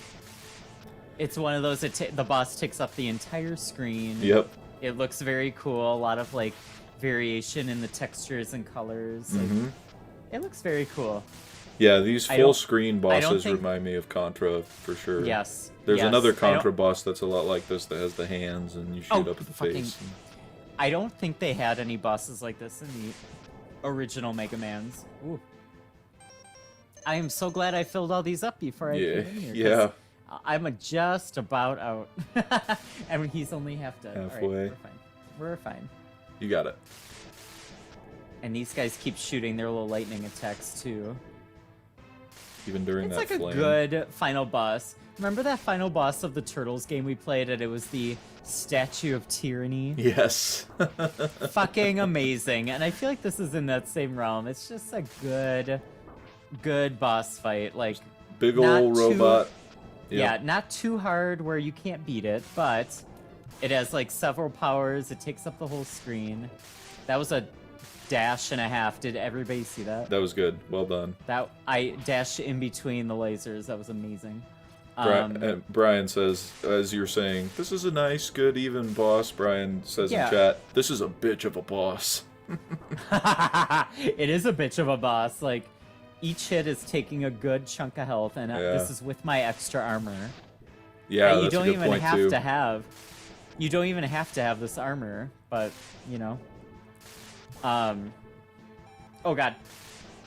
[SPEAKER 2] it's one of those that the boss takes up the entire screen.
[SPEAKER 3] Yep.
[SPEAKER 2] It looks very cool. A lot of, like, variation in the textures and colors. Like,
[SPEAKER 3] hmm
[SPEAKER 2] it looks very cool.
[SPEAKER 3] Yeah, these
[SPEAKER 2] I
[SPEAKER 3] full
[SPEAKER 2] don't-
[SPEAKER 3] screen
[SPEAKER 2] I don't
[SPEAKER 3] bosses
[SPEAKER 2] think-
[SPEAKER 3] remind me of Contra for sure.
[SPEAKER 2] Yes.
[SPEAKER 3] There's
[SPEAKER 2] yes.
[SPEAKER 3] another
[SPEAKER 2] I don't-
[SPEAKER 3] Contra boss that's a lot like this that has the hands and you shoot
[SPEAKER 2] Oh,
[SPEAKER 3] up at the
[SPEAKER 2] fucking-
[SPEAKER 3] face.
[SPEAKER 2] I don't think they had any bosses like this in the original Mega Mans. Ooh. I am so glad I filled all these up before I
[SPEAKER 3] Yeah,
[SPEAKER 2] came in here.
[SPEAKER 3] yeah.
[SPEAKER 2] 'cause I'm just about out. And he's only half dead. All right,
[SPEAKER 3] Halfway.
[SPEAKER 2] we're fine. We're fine.
[SPEAKER 3] You got it.
[SPEAKER 2] And these guys keep shooting their little lightning attacks too.
[SPEAKER 3] Even during
[SPEAKER 2] It's
[SPEAKER 3] that
[SPEAKER 2] like
[SPEAKER 3] flame.
[SPEAKER 2] a good final boss. Remember that final boss of the Turtles game we played and it was the Statue of Tyranny?
[SPEAKER 3] Yes.
[SPEAKER 2] Fucking amazing. And I feel like this is in that same realm. It's just a good boss fight. Like,
[SPEAKER 3] Big
[SPEAKER 2] not
[SPEAKER 3] old
[SPEAKER 2] too-
[SPEAKER 3] robot.
[SPEAKER 2] yeah, not too hard where you can't beat it, but it has like several powers. It takes up the whole screen. That was a dash and a half. Did everybody see that?
[SPEAKER 3] That was good. Well done.
[SPEAKER 2] That I dashed in between the lasers. That was amazing.
[SPEAKER 3] Brian says, as you're saying, this is a nice, good, even boss. Brian says
[SPEAKER 2] Yeah.
[SPEAKER 3] in chat, this is a bitch of a boss.
[SPEAKER 2] It is a bitch of a boss. Like, each hit is taking a good chunk of health, and
[SPEAKER 3] Yeah.
[SPEAKER 2] this is with my extra armor.
[SPEAKER 3] Yeah,
[SPEAKER 2] that you
[SPEAKER 3] that's
[SPEAKER 2] don't
[SPEAKER 3] a good
[SPEAKER 2] even
[SPEAKER 3] point
[SPEAKER 2] have
[SPEAKER 3] too.
[SPEAKER 2] to have. You don't even have to have this armor, but you know. Oh god.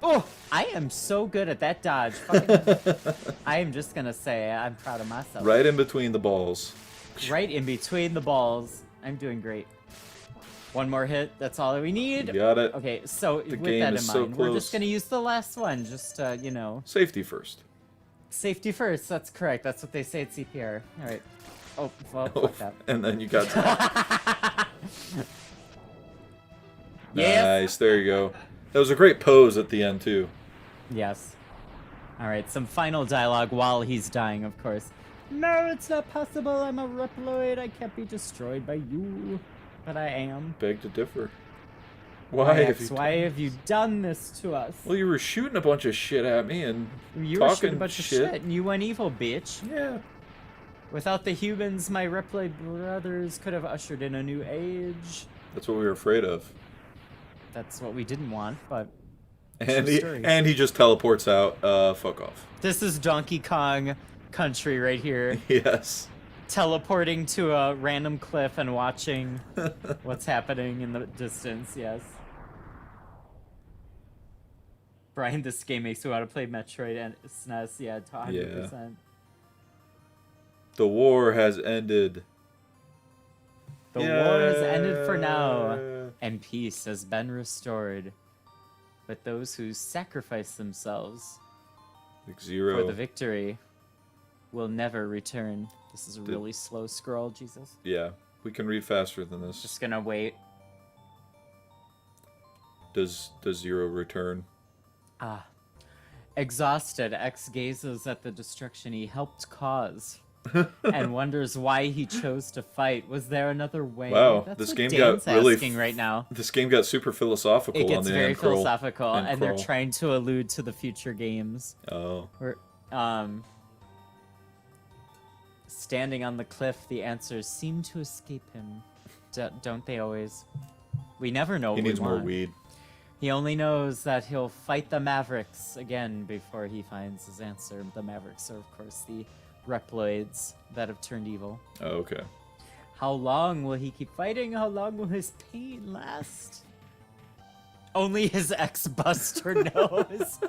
[SPEAKER 2] Oh, I am so good at that dodge. Fucking, I am just gonna say I'm proud of myself.
[SPEAKER 3] Right in between the balls.
[SPEAKER 2] Right in between the balls. I'm doing great. One more hit. That's all that we need.
[SPEAKER 3] You got it.
[SPEAKER 2] Okay, so with
[SPEAKER 3] game
[SPEAKER 2] that in
[SPEAKER 3] is so
[SPEAKER 2] mind, we're
[SPEAKER 3] close.
[SPEAKER 2] just gonna use the last one. Just you know,
[SPEAKER 3] Safety first.
[SPEAKER 2] safety first. That's correct. That's what they say at CPR. All right. Oh, well,
[SPEAKER 3] Oh,
[SPEAKER 2] fuck that.
[SPEAKER 3] and then you got
[SPEAKER 2] Yes.
[SPEAKER 3] Nice, there you go. That was a great pose at the end too.
[SPEAKER 2] Yes. All right. Some final dialogue while he's dying, of course. No, it's not possible. I'm a Reploid. I can't be destroyed by you, but I am.
[SPEAKER 3] Beg to differ.
[SPEAKER 2] Why,
[SPEAKER 3] Why have
[SPEAKER 2] X,
[SPEAKER 3] you?
[SPEAKER 2] why have you done this to us?
[SPEAKER 3] Well, you were shooting a bunch of shit at me and
[SPEAKER 2] You were shooting
[SPEAKER 3] talking
[SPEAKER 2] a bunch
[SPEAKER 3] shit.
[SPEAKER 2] of shit, and you went evil, bitch.
[SPEAKER 3] Yeah.
[SPEAKER 2] Without the humans, my Reploid brothers could have ushered in a new age.
[SPEAKER 3] That's what we were afraid of.
[SPEAKER 2] That's what we didn't want, but
[SPEAKER 3] And
[SPEAKER 2] True story.
[SPEAKER 3] he just teleports out. Fuck off.
[SPEAKER 2] this is Donkey Kong country right here.
[SPEAKER 3] Yes.
[SPEAKER 2] Teleporting to a random cliff and watching what's happening in the distance, yes. Brian, this game makes me want to play Metroid and SNES, yeah, 100%.
[SPEAKER 3] The war has ended.
[SPEAKER 2] The war has ended for now,
[SPEAKER 3] Yeah.
[SPEAKER 2] and peace has been restored. But those who sacrifice themselves
[SPEAKER 3] Like
[SPEAKER 2] for
[SPEAKER 3] Zero.
[SPEAKER 2] the victory will never return. This is a really slow scroll, Jesus.
[SPEAKER 3] Yeah, we can read faster than this.
[SPEAKER 2] Just gonna wait.
[SPEAKER 3] Does Zero return?
[SPEAKER 2] Ah. Exhausted, X gazes at the destruction he helped cause and wonders why he chose to fight. Was there another way?
[SPEAKER 3] Wow,
[SPEAKER 2] That's
[SPEAKER 3] this
[SPEAKER 2] what
[SPEAKER 3] game
[SPEAKER 2] Dan's
[SPEAKER 3] got really
[SPEAKER 2] asking right now.
[SPEAKER 3] This game got super philosophical
[SPEAKER 2] It
[SPEAKER 3] on
[SPEAKER 2] gets
[SPEAKER 3] the
[SPEAKER 2] very
[SPEAKER 3] end crawl.
[SPEAKER 2] philosophical,
[SPEAKER 3] end
[SPEAKER 2] and they're
[SPEAKER 3] crawl.
[SPEAKER 2] trying to allude to the future games.
[SPEAKER 3] Oh,
[SPEAKER 2] Where, standing on the cliff, the answers seem to escape him. Don't they always? We never know
[SPEAKER 3] he
[SPEAKER 2] what we
[SPEAKER 3] needs more
[SPEAKER 2] want.
[SPEAKER 3] weed.
[SPEAKER 2] He only knows that he'll fight the Mavericks again before he finds his answer. The Mavericks are, of course, the Reploids that have turned evil.
[SPEAKER 3] Oh, okay.
[SPEAKER 2] How long will he keep fighting? How long will his pain last? Only his ex-buster knows.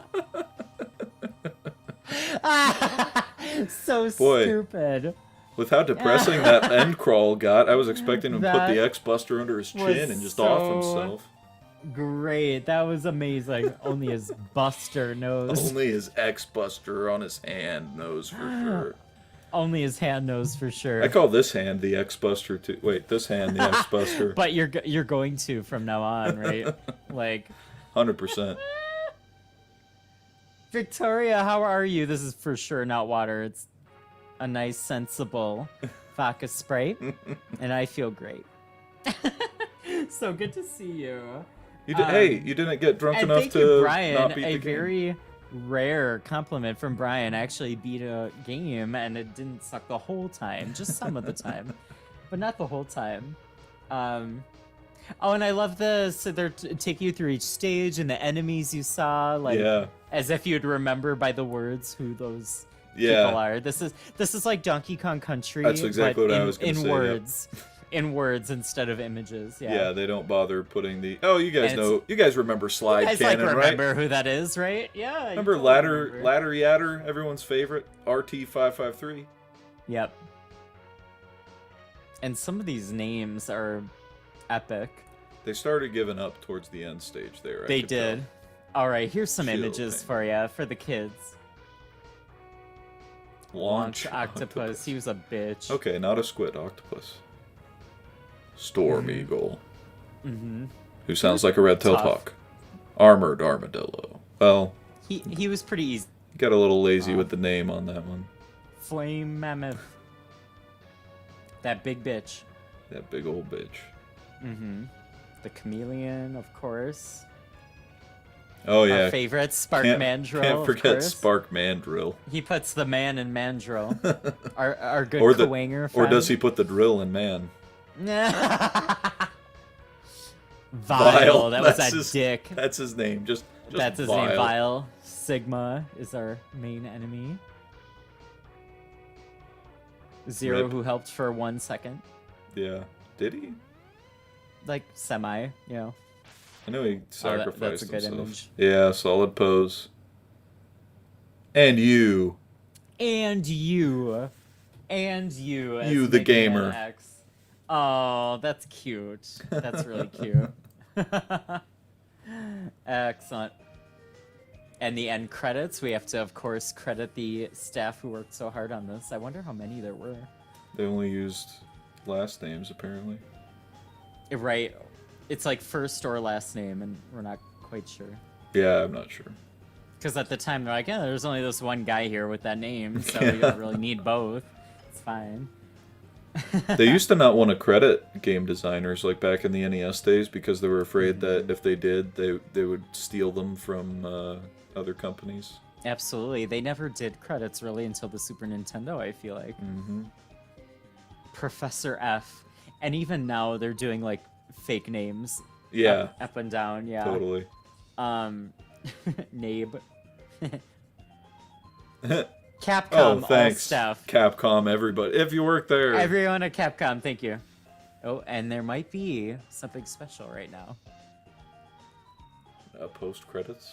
[SPEAKER 2] So
[SPEAKER 3] Boy.
[SPEAKER 2] stupid.
[SPEAKER 3] With how depressing that end crawl got, I was expecting him to put
[SPEAKER 2] That
[SPEAKER 3] the X-Buster under his
[SPEAKER 2] was
[SPEAKER 3] chin and just off
[SPEAKER 2] so-
[SPEAKER 3] himself.
[SPEAKER 2] Great. That was amazing. Only his buster knows.
[SPEAKER 3] Only his X-Buster on his hand knows for sure.
[SPEAKER 2] Only his hand knows for sure.
[SPEAKER 3] I call this hand the X-Buster too. Wait, this hand the X-Buster.
[SPEAKER 2] But you're going to from now on, right? Like,
[SPEAKER 3] 100%.
[SPEAKER 2] Victoria, how are you? This is for sure not water. It's a nice, sensible vodka Sprite, and I feel great. So good to see you.
[SPEAKER 3] You did, hey, you didn't get drunk
[SPEAKER 2] And
[SPEAKER 3] enough
[SPEAKER 2] thank
[SPEAKER 3] to
[SPEAKER 2] you, Brian.
[SPEAKER 3] not beat
[SPEAKER 2] A
[SPEAKER 3] the game.
[SPEAKER 2] very rare compliment from Brian. I actually beat a game, and it didn't suck the whole time, just some of the time, but not the whole time. Oh, and I love so they're taking you through each stage and the enemies you saw, like
[SPEAKER 3] Yeah.
[SPEAKER 2] as if you'd remember by the words who those
[SPEAKER 3] Yeah.
[SPEAKER 2] people are. This is like Donkey Kong Country.
[SPEAKER 3] That's exactly
[SPEAKER 2] but
[SPEAKER 3] what I
[SPEAKER 2] in,
[SPEAKER 3] was gonna
[SPEAKER 2] in
[SPEAKER 3] say, yep.
[SPEAKER 2] words, in words instead of images. Yeah.
[SPEAKER 3] Yeah, they don't bother putting the. Oh, you guys
[SPEAKER 2] And
[SPEAKER 3] know. You guys remember Slide
[SPEAKER 2] You guys
[SPEAKER 3] Cannon,
[SPEAKER 2] like
[SPEAKER 3] right?
[SPEAKER 2] remember who that is, right? Yeah. you
[SPEAKER 3] Remember
[SPEAKER 2] totally
[SPEAKER 3] Ladder
[SPEAKER 2] remember.
[SPEAKER 3] Ladder Yatter, everyone's favorite, RT553.
[SPEAKER 2] Yep. And some of these names are epic.
[SPEAKER 3] They started giving up towards the end stage there. I
[SPEAKER 2] They
[SPEAKER 3] could tell.
[SPEAKER 2] did. All right, here's some
[SPEAKER 3] Chill,
[SPEAKER 2] images
[SPEAKER 3] man.
[SPEAKER 2] for you for the kids. Launch octopus. He was a bitch.
[SPEAKER 3] Okay, not a squid octopus. Storm Eagle.
[SPEAKER 2] Mm-hmm.
[SPEAKER 3] Who sounds like a red-tailed
[SPEAKER 2] Tough.
[SPEAKER 3] hawk. Armored armadillo. Well,
[SPEAKER 2] He was pretty easy.
[SPEAKER 3] got a little lazy with the name on that one.
[SPEAKER 2] Flame mammoth. That big bitch.
[SPEAKER 3] That big old bitch.
[SPEAKER 2] Mm-hmm. The chameleon, of course.
[SPEAKER 3] Oh yeah.
[SPEAKER 2] Our favorite, Spark Mandrill.
[SPEAKER 3] Can't
[SPEAKER 2] of
[SPEAKER 3] forget
[SPEAKER 2] course.
[SPEAKER 3] Spark Mandrill.
[SPEAKER 2] He puts the man in Mandrill. our good
[SPEAKER 3] Or the
[SPEAKER 2] Kawanger
[SPEAKER 3] or
[SPEAKER 2] friend.
[SPEAKER 3] does he put the drill in man?
[SPEAKER 2] Vile. That was
[SPEAKER 3] That's
[SPEAKER 2] a
[SPEAKER 3] his-
[SPEAKER 2] dick.
[SPEAKER 3] That's his name. Just
[SPEAKER 2] That's his
[SPEAKER 3] Vile.
[SPEAKER 2] name. Vile. Sigma is our main enemy. Zero,
[SPEAKER 3] Rip.
[SPEAKER 2] who helped for 1 second.
[SPEAKER 3] Yeah. Did he?
[SPEAKER 2] Like, semi, you know.
[SPEAKER 3] I know he sacrificed
[SPEAKER 2] that's a good
[SPEAKER 3] himself.
[SPEAKER 2] image.
[SPEAKER 3] Yeah, solid pose. And you.
[SPEAKER 2] And you. And you. As
[SPEAKER 3] You, the
[SPEAKER 2] Mega Man
[SPEAKER 3] gamer.
[SPEAKER 2] X. Oh, that's cute. That's really cute. Excellent. And the end credits, we have to, of course, credit the staff who worked so hard on this. I wonder how many there were.
[SPEAKER 3] They only used last names, apparently.
[SPEAKER 2] Right. It's like first or last name, and we're not quite sure.
[SPEAKER 3] Yeah, I'm not sure.
[SPEAKER 2] Because at the time, they're like, yeah, there's only this one guy here with that name, so we don't really need both. It's fine.
[SPEAKER 3] They used to not want to credit game designers like back in the NES days because they were afraid that if they did, they would steal them from other companies.
[SPEAKER 2] Absolutely. They never did credits really until the Super Nintendo, I feel like.
[SPEAKER 3] Mm-hmm.
[SPEAKER 2] Professor F. And even now, they're doing, like, fake names.
[SPEAKER 3] Yeah.
[SPEAKER 2] Up and down, yeah.
[SPEAKER 3] Totally.
[SPEAKER 2] Nabe.
[SPEAKER 3] Oh,
[SPEAKER 2] Capcom, all
[SPEAKER 3] thanks,
[SPEAKER 2] staff.
[SPEAKER 3] Capcom, everybody. If you work there.
[SPEAKER 2] Everyone at Capcom, thank you. Oh, and there might be something special right now.
[SPEAKER 3] Post credits.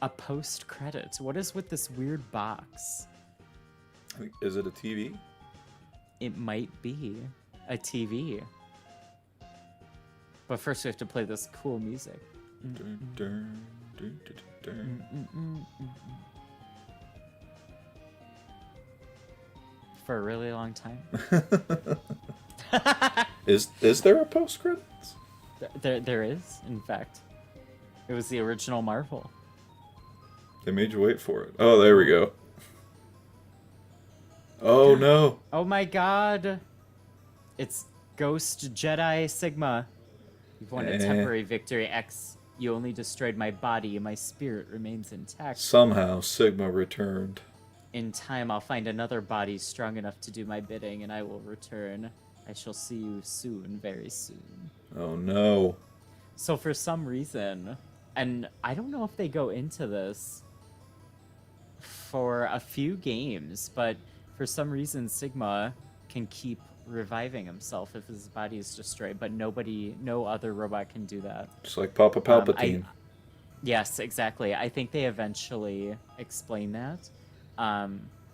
[SPEAKER 2] A post credit. What is with this weird box?
[SPEAKER 3] Is it a TV?
[SPEAKER 2] It might be a TV. But first we have to play this cool music.
[SPEAKER 3] Dun, dun, dun, dun, dun.
[SPEAKER 2] For a really long time.
[SPEAKER 3] Is there a post credits?
[SPEAKER 2] There is, in fact. It was the original Marvel.
[SPEAKER 3] They made you wait for it. Oh, there we go. Oh no.
[SPEAKER 2] Oh my god! It's Ghost Jedi Sigma. You've won a temporary victory, X. You only destroyed my body, my spirit remains intact.
[SPEAKER 3] Somehow Sigma returned.
[SPEAKER 2] In time, I'll find another body strong enough to do my bidding, and I will return. I shall see you soon, very soon.
[SPEAKER 3] Oh no.
[SPEAKER 2] So for some reason, and I don't know if they go into this for a few games, but for some reason Sigma can keep reviving himself if his body is destroyed, but no other robot can do that.
[SPEAKER 3] Just like Papa Palpatine.
[SPEAKER 2] Yes, exactly. I think they eventually explain that,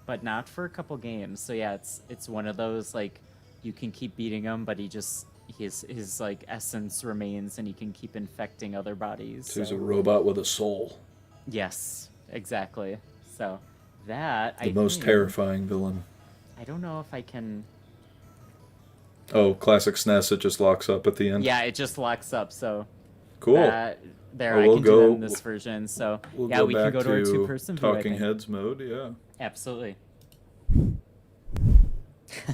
[SPEAKER 2] but not for a couple games. So yeah, it's one of those, like, you can keep beating him, but his like essence remains, and he can keep infecting other bodies.
[SPEAKER 3] So he's
[SPEAKER 2] so-
[SPEAKER 3] a robot with a soul.
[SPEAKER 2] Yes, exactly. So that
[SPEAKER 3] The most terrifying villain.
[SPEAKER 2] I don't know if I can.
[SPEAKER 3] Oh, classic SNES, it just locks up at the end.
[SPEAKER 2] Yeah, it just locks up. So
[SPEAKER 3] Cool.
[SPEAKER 2] I
[SPEAKER 3] we'll
[SPEAKER 2] can do that in this version. So
[SPEAKER 3] We'll
[SPEAKER 2] yeah,
[SPEAKER 3] go
[SPEAKER 2] we
[SPEAKER 3] back
[SPEAKER 2] can go to our
[SPEAKER 3] to
[SPEAKER 2] two-person view. I
[SPEAKER 3] Talking
[SPEAKER 2] think.
[SPEAKER 3] Heads mode, yeah.
[SPEAKER 2] Absolutely.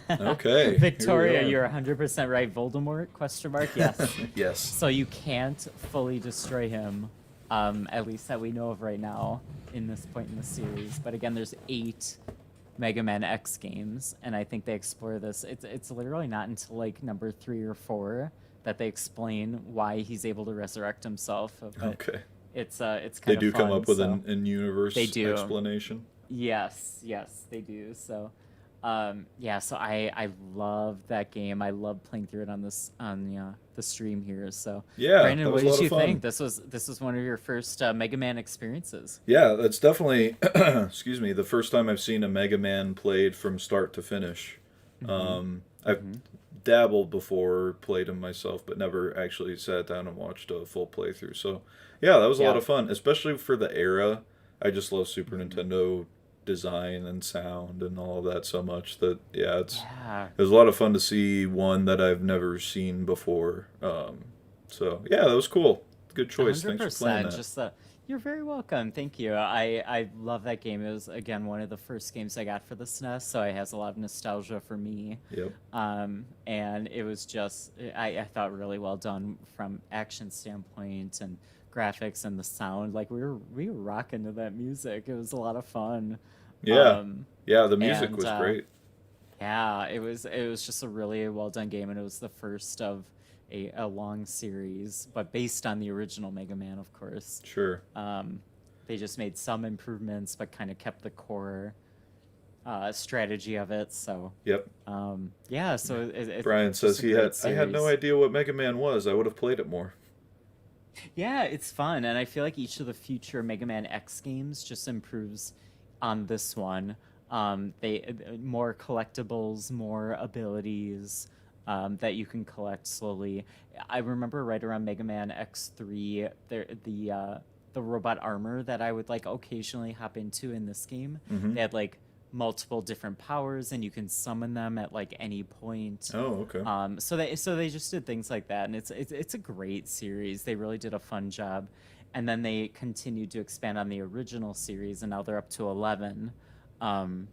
[SPEAKER 3] Okay. here we
[SPEAKER 2] Victoria,
[SPEAKER 3] are.
[SPEAKER 2] you're 100% right. Voldemort? Question mark? Yes.
[SPEAKER 3] Yes.
[SPEAKER 2] So you can't fully destroy him, at least that we know of right now in this point in the series. But again, there's 8 Mega Man X games, and I think they explore this. It's literally not until like number 3 or 4 that they explain why he's able to resurrect himself. But
[SPEAKER 3] Okay.
[SPEAKER 2] it's kind
[SPEAKER 3] They
[SPEAKER 2] of
[SPEAKER 3] do come
[SPEAKER 2] fun,
[SPEAKER 3] up with
[SPEAKER 2] so.
[SPEAKER 3] an in-universe
[SPEAKER 2] They do.
[SPEAKER 3] explanation.
[SPEAKER 2] Yes, they do. So, yeah. So I love that game. I love playing through it on the stream here. So,
[SPEAKER 3] Yeah,
[SPEAKER 2] Brandon,
[SPEAKER 3] that was
[SPEAKER 2] what
[SPEAKER 3] a lot
[SPEAKER 2] did you
[SPEAKER 3] of fun.
[SPEAKER 2] think? This was one of your first Mega Man experiences.
[SPEAKER 3] Yeah, that's definitely, excuse me, the first time I've seen a Mega Man played from start to finish. I've dabbled before, played them myself, but never actually sat down and watched a full playthrough. So, yeah, that was a lot
[SPEAKER 2] Yeah.
[SPEAKER 3] of fun, especially for the era. I just love Super Nintendo design and sound and all of that so much that, yeah, it was a lot of fun to see one that I've never seen before. So, yeah, that was cool. Good choice. Thanks for playing that.
[SPEAKER 2] Just you're very welcome. Thank you. I love that game. It was, again, one of the first games I got for the SNES, so it has a lot of nostalgia for me.
[SPEAKER 3] Yep.
[SPEAKER 2] And it was just, I thought, really well done from action standpoint and graphics and the sound. Like, we were rocking to that music. It was a lot of fun.
[SPEAKER 3] Yeah. Yeah, the music
[SPEAKER 2] and,
[SPEAKER 3] was great.
[SPEAKER 2] Yeah, it was just a really well done game, and it was the first of a long series, but based on the original Mega Man, of course.
[SPEAKER 3] Sure.
[SPEAKER 2] They just made some improvements, but kind of kept the core strategy of it. So
[SPEAKER 3] Yep.
[SPEAKER 2] yeah. So
[SPEAKER 3] Brian
[SPEAKER 2] it's
[SPEAKER 3] says
[SPEAKER 2] just a great
[SPEAKER 3] I had no
[SPEAKER 2] series.
[SPEAKER 3] idea what Mega Man was. I would have played it more.
[SPEAKER 2] Yeah, it's fun, and I feel like each of the future Mega Man X games just improves on this one. They more collectibles, more abilities that you can collect slowly. I remember right around Mega Man X3, the robot armor that I would like occasionally hop into in this game.
[SPEAKER 3] Hmm.
[SPEAKER 2] They had like multiple different powers, and you can summon them at like any point.
[SPEAKER 3] Oh, okay.
[SPEAKER 2] So they just did things like that, and it's a great series. They really did a fun job, and then they continued to expand on the original series, and now they're up to 11. Um,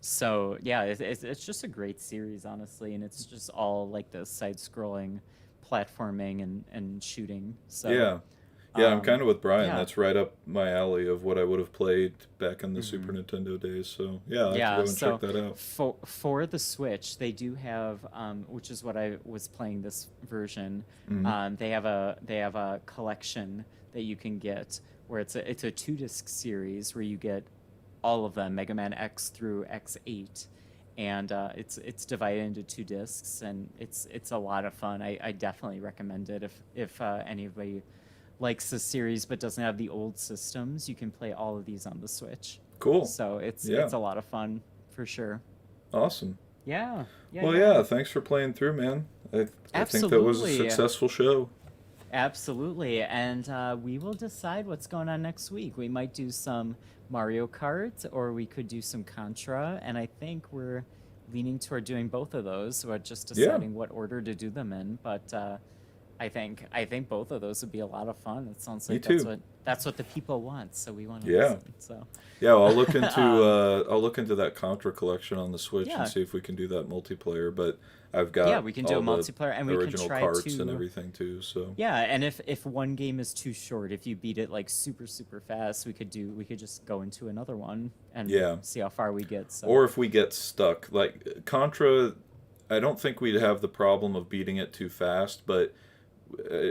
[SPEAKER 2] so yeah, it's just a great series, honestly, and it's just all like the side-scrolling platforming and shooting. So
[SPEAKER 3] Yeah. Yeah, I'm kind
[SPEAKER 2] um,
[SPEAKER 3] of with Brian.
[SPEAKER 2] yeah.
[SPEAKER 3] That's right up my alley of what I would have played back in the Super
[SPEAKER 2] Mhm.
[SPEAKER 3] Nintendo days. So, yeah, I'll have to
[SPEAKER 2] Yeah,
[SPEAKER 3] go and check
[SPEAKER 2] so
[SPEAKER 3] that out.
[SPEAKER 2] for the Switch, they do have, which is what I was playing this version.
[SPEAKER 3] Hmm.
[SPEAKER 2] They have a collection that you can get where it's a 2 disc series where you get all of them, Mega Man X through X8, and it's divided into 2 discs, and it's a lot of fun. I definitely recommend it if anybody likes the series but doesn't have the old systems. You can play all of these on the Switch.
[SPEAKER 3] Cool.
[SPEAKER 2] So it's
[SPEAKER 3] Yeah.
[SPEAKER 2] it's a lot of fun for sure.
[SPEAKER 3] Awesome.
[SPEAKER 2] Yeah, yeah,
[SPEAKER 3] Well,
[SPEAKER 2] yeah.
[SPEAKER 3] yeah, thanks for playing through, man. I think that was a
[SPEAKER 2] Absolutely,
[SPEAKER 3] successful show.
[SPEAKER 2] absolutely. And we will decide what's going on next week. We might do some Mario Kart, or we could do some Contra. And I think we're leaning toward doing both of those. We're just
[SPEAKER 3] Yeah,
[SPEAKER 2] deciding what order to do them in. But I think both of those would be a lot of fun. It sounds
[SPEAKER 3] me
[SPEAKER 2] like that's
[SPEAKER 3] too.
[SPEAKER 2] what the people want. So we want to
[SPEAKER 3] Yeah.
[SPEAKER 2] listen. So
[SPEAKER 3] Yeah, well,
[SPEAKER 2] um,
[SPEAKER 3] I'll look into that Contra collection on the Switch and
[SPEAKER 2] yeah.
[SPEAKER 3] see if we can do that multiplayer. But I've
[SPEAKER 2] Yeah,
[SPEAKER 3] got
[SPEAKER 2] we can do a
[SPEAKER 3] all the
[SPEAKER 2] multiplayer, and we can
[SPEAKER 3] original
[SPEAKER 2] try
[SPEAKER 3] carts and
[SPEAKER 2] to.
[SPEAKER 3] everything too. So
[SPEAKER 2] Yeah, and if one game is too short, if you beat it like super fast, we could just go into another one and
[SPEAKER 3] yeah,
[SPEAKER 2] see how far we get. So
[SPEAKER 3] or if we get stuck, like Contra, I don't think we'd have the problem of beating it too fast, but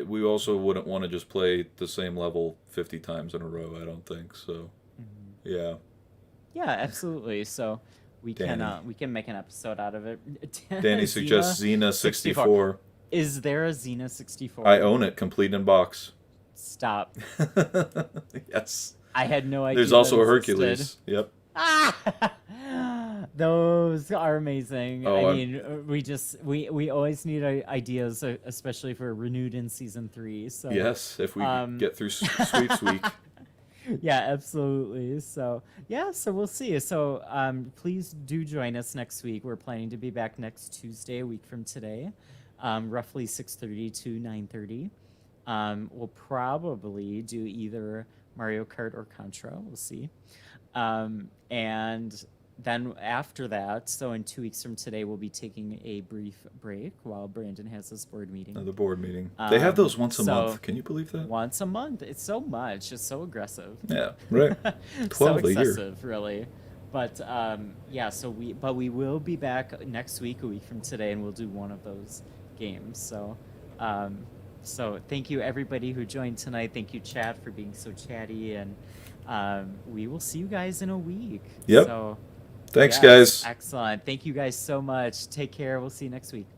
[SPEAKER 3] we also wouldn't want to just play the same level 50 times in a row. I don't think so.
[SPEAKER 2] Mhm.
[SPEAKER 3] Yeah,
[SPEAKER 2] Yeah, absolutely. So
[SPEAKER 3] Danny.
[SPEAKER 2] we can make an episode out of it.
[SPEAKER 3] Danny
[SPEAKER 2] Xena
[SPEAKER 3] suggests Xena
[SPEAKER 2] 64.
[SPEAKER 3] 64.
[SPEAKER 2] Is there a Xena
[SPEAKER 3] I
[SPEAKER 2] 64?
[SPEAKER 3] own it, complete in box.
[SPEAKER 2] Stop.
[SPEAKER 3] Yes.
[SPEAKER 2] I had no
[SPEAKER 3] There's
[SPEAKER 2] idea that
[SPEAKER 3] also a
[SPEAKER 2] existed.
[SPEAKER 3] Hercules. Yep.
[SPEAKER 2] Ah! Those are amazing. I
[SPEAKER 3] Oh,
[SPEAKER 2] mean, we always need ideas, especially for renewed in season 3. So,
[SPEAKER 3] yes, if we
[SPEAKER 2] um,
[SPEAKER 3] get through Sweeps Week.
[SPEAKER 2] yeah, absolutely. So, yeah, so we'll see. So, please do join us next week. We're planning to be back next Tuesday, a week from today, roughly 6:30 to 9:30. We'll probably do either Mario Kart or Contra. We'll see. And then after that, so in 2 weeks from today, we'll be taking a brief break while Brandon has his board meeting.
[SPEAKER 3] The board meeting. They have those once a
[SPEAKER 2] So
[SPEAKER 3] month. Can you believe that?
[SPEAKER 2] once a month, it's so much. It's so aggressive.
[SPEAKER 3] Yeah, right.
[SPEAKER 2] So
[SPEAKER 3] 12 a year.
[SPEAKER 2] excessive, really. But yeah, we will be back next week, a week from today, and we'll do one of those games. So thank you everybody who joined tonight. Thank you, chat, for being so chatty, and we will see you guys in a week.
[SPEAKER 3] Yep.
[SPEAKER 2] So
[SPEAKER 3] Thanks,
[SPEAKER 2] yes,
[SPEAKER 3] guys.
[SPEAKER 2] excellent. Thank you guys so much. Take care. We'll see you next week.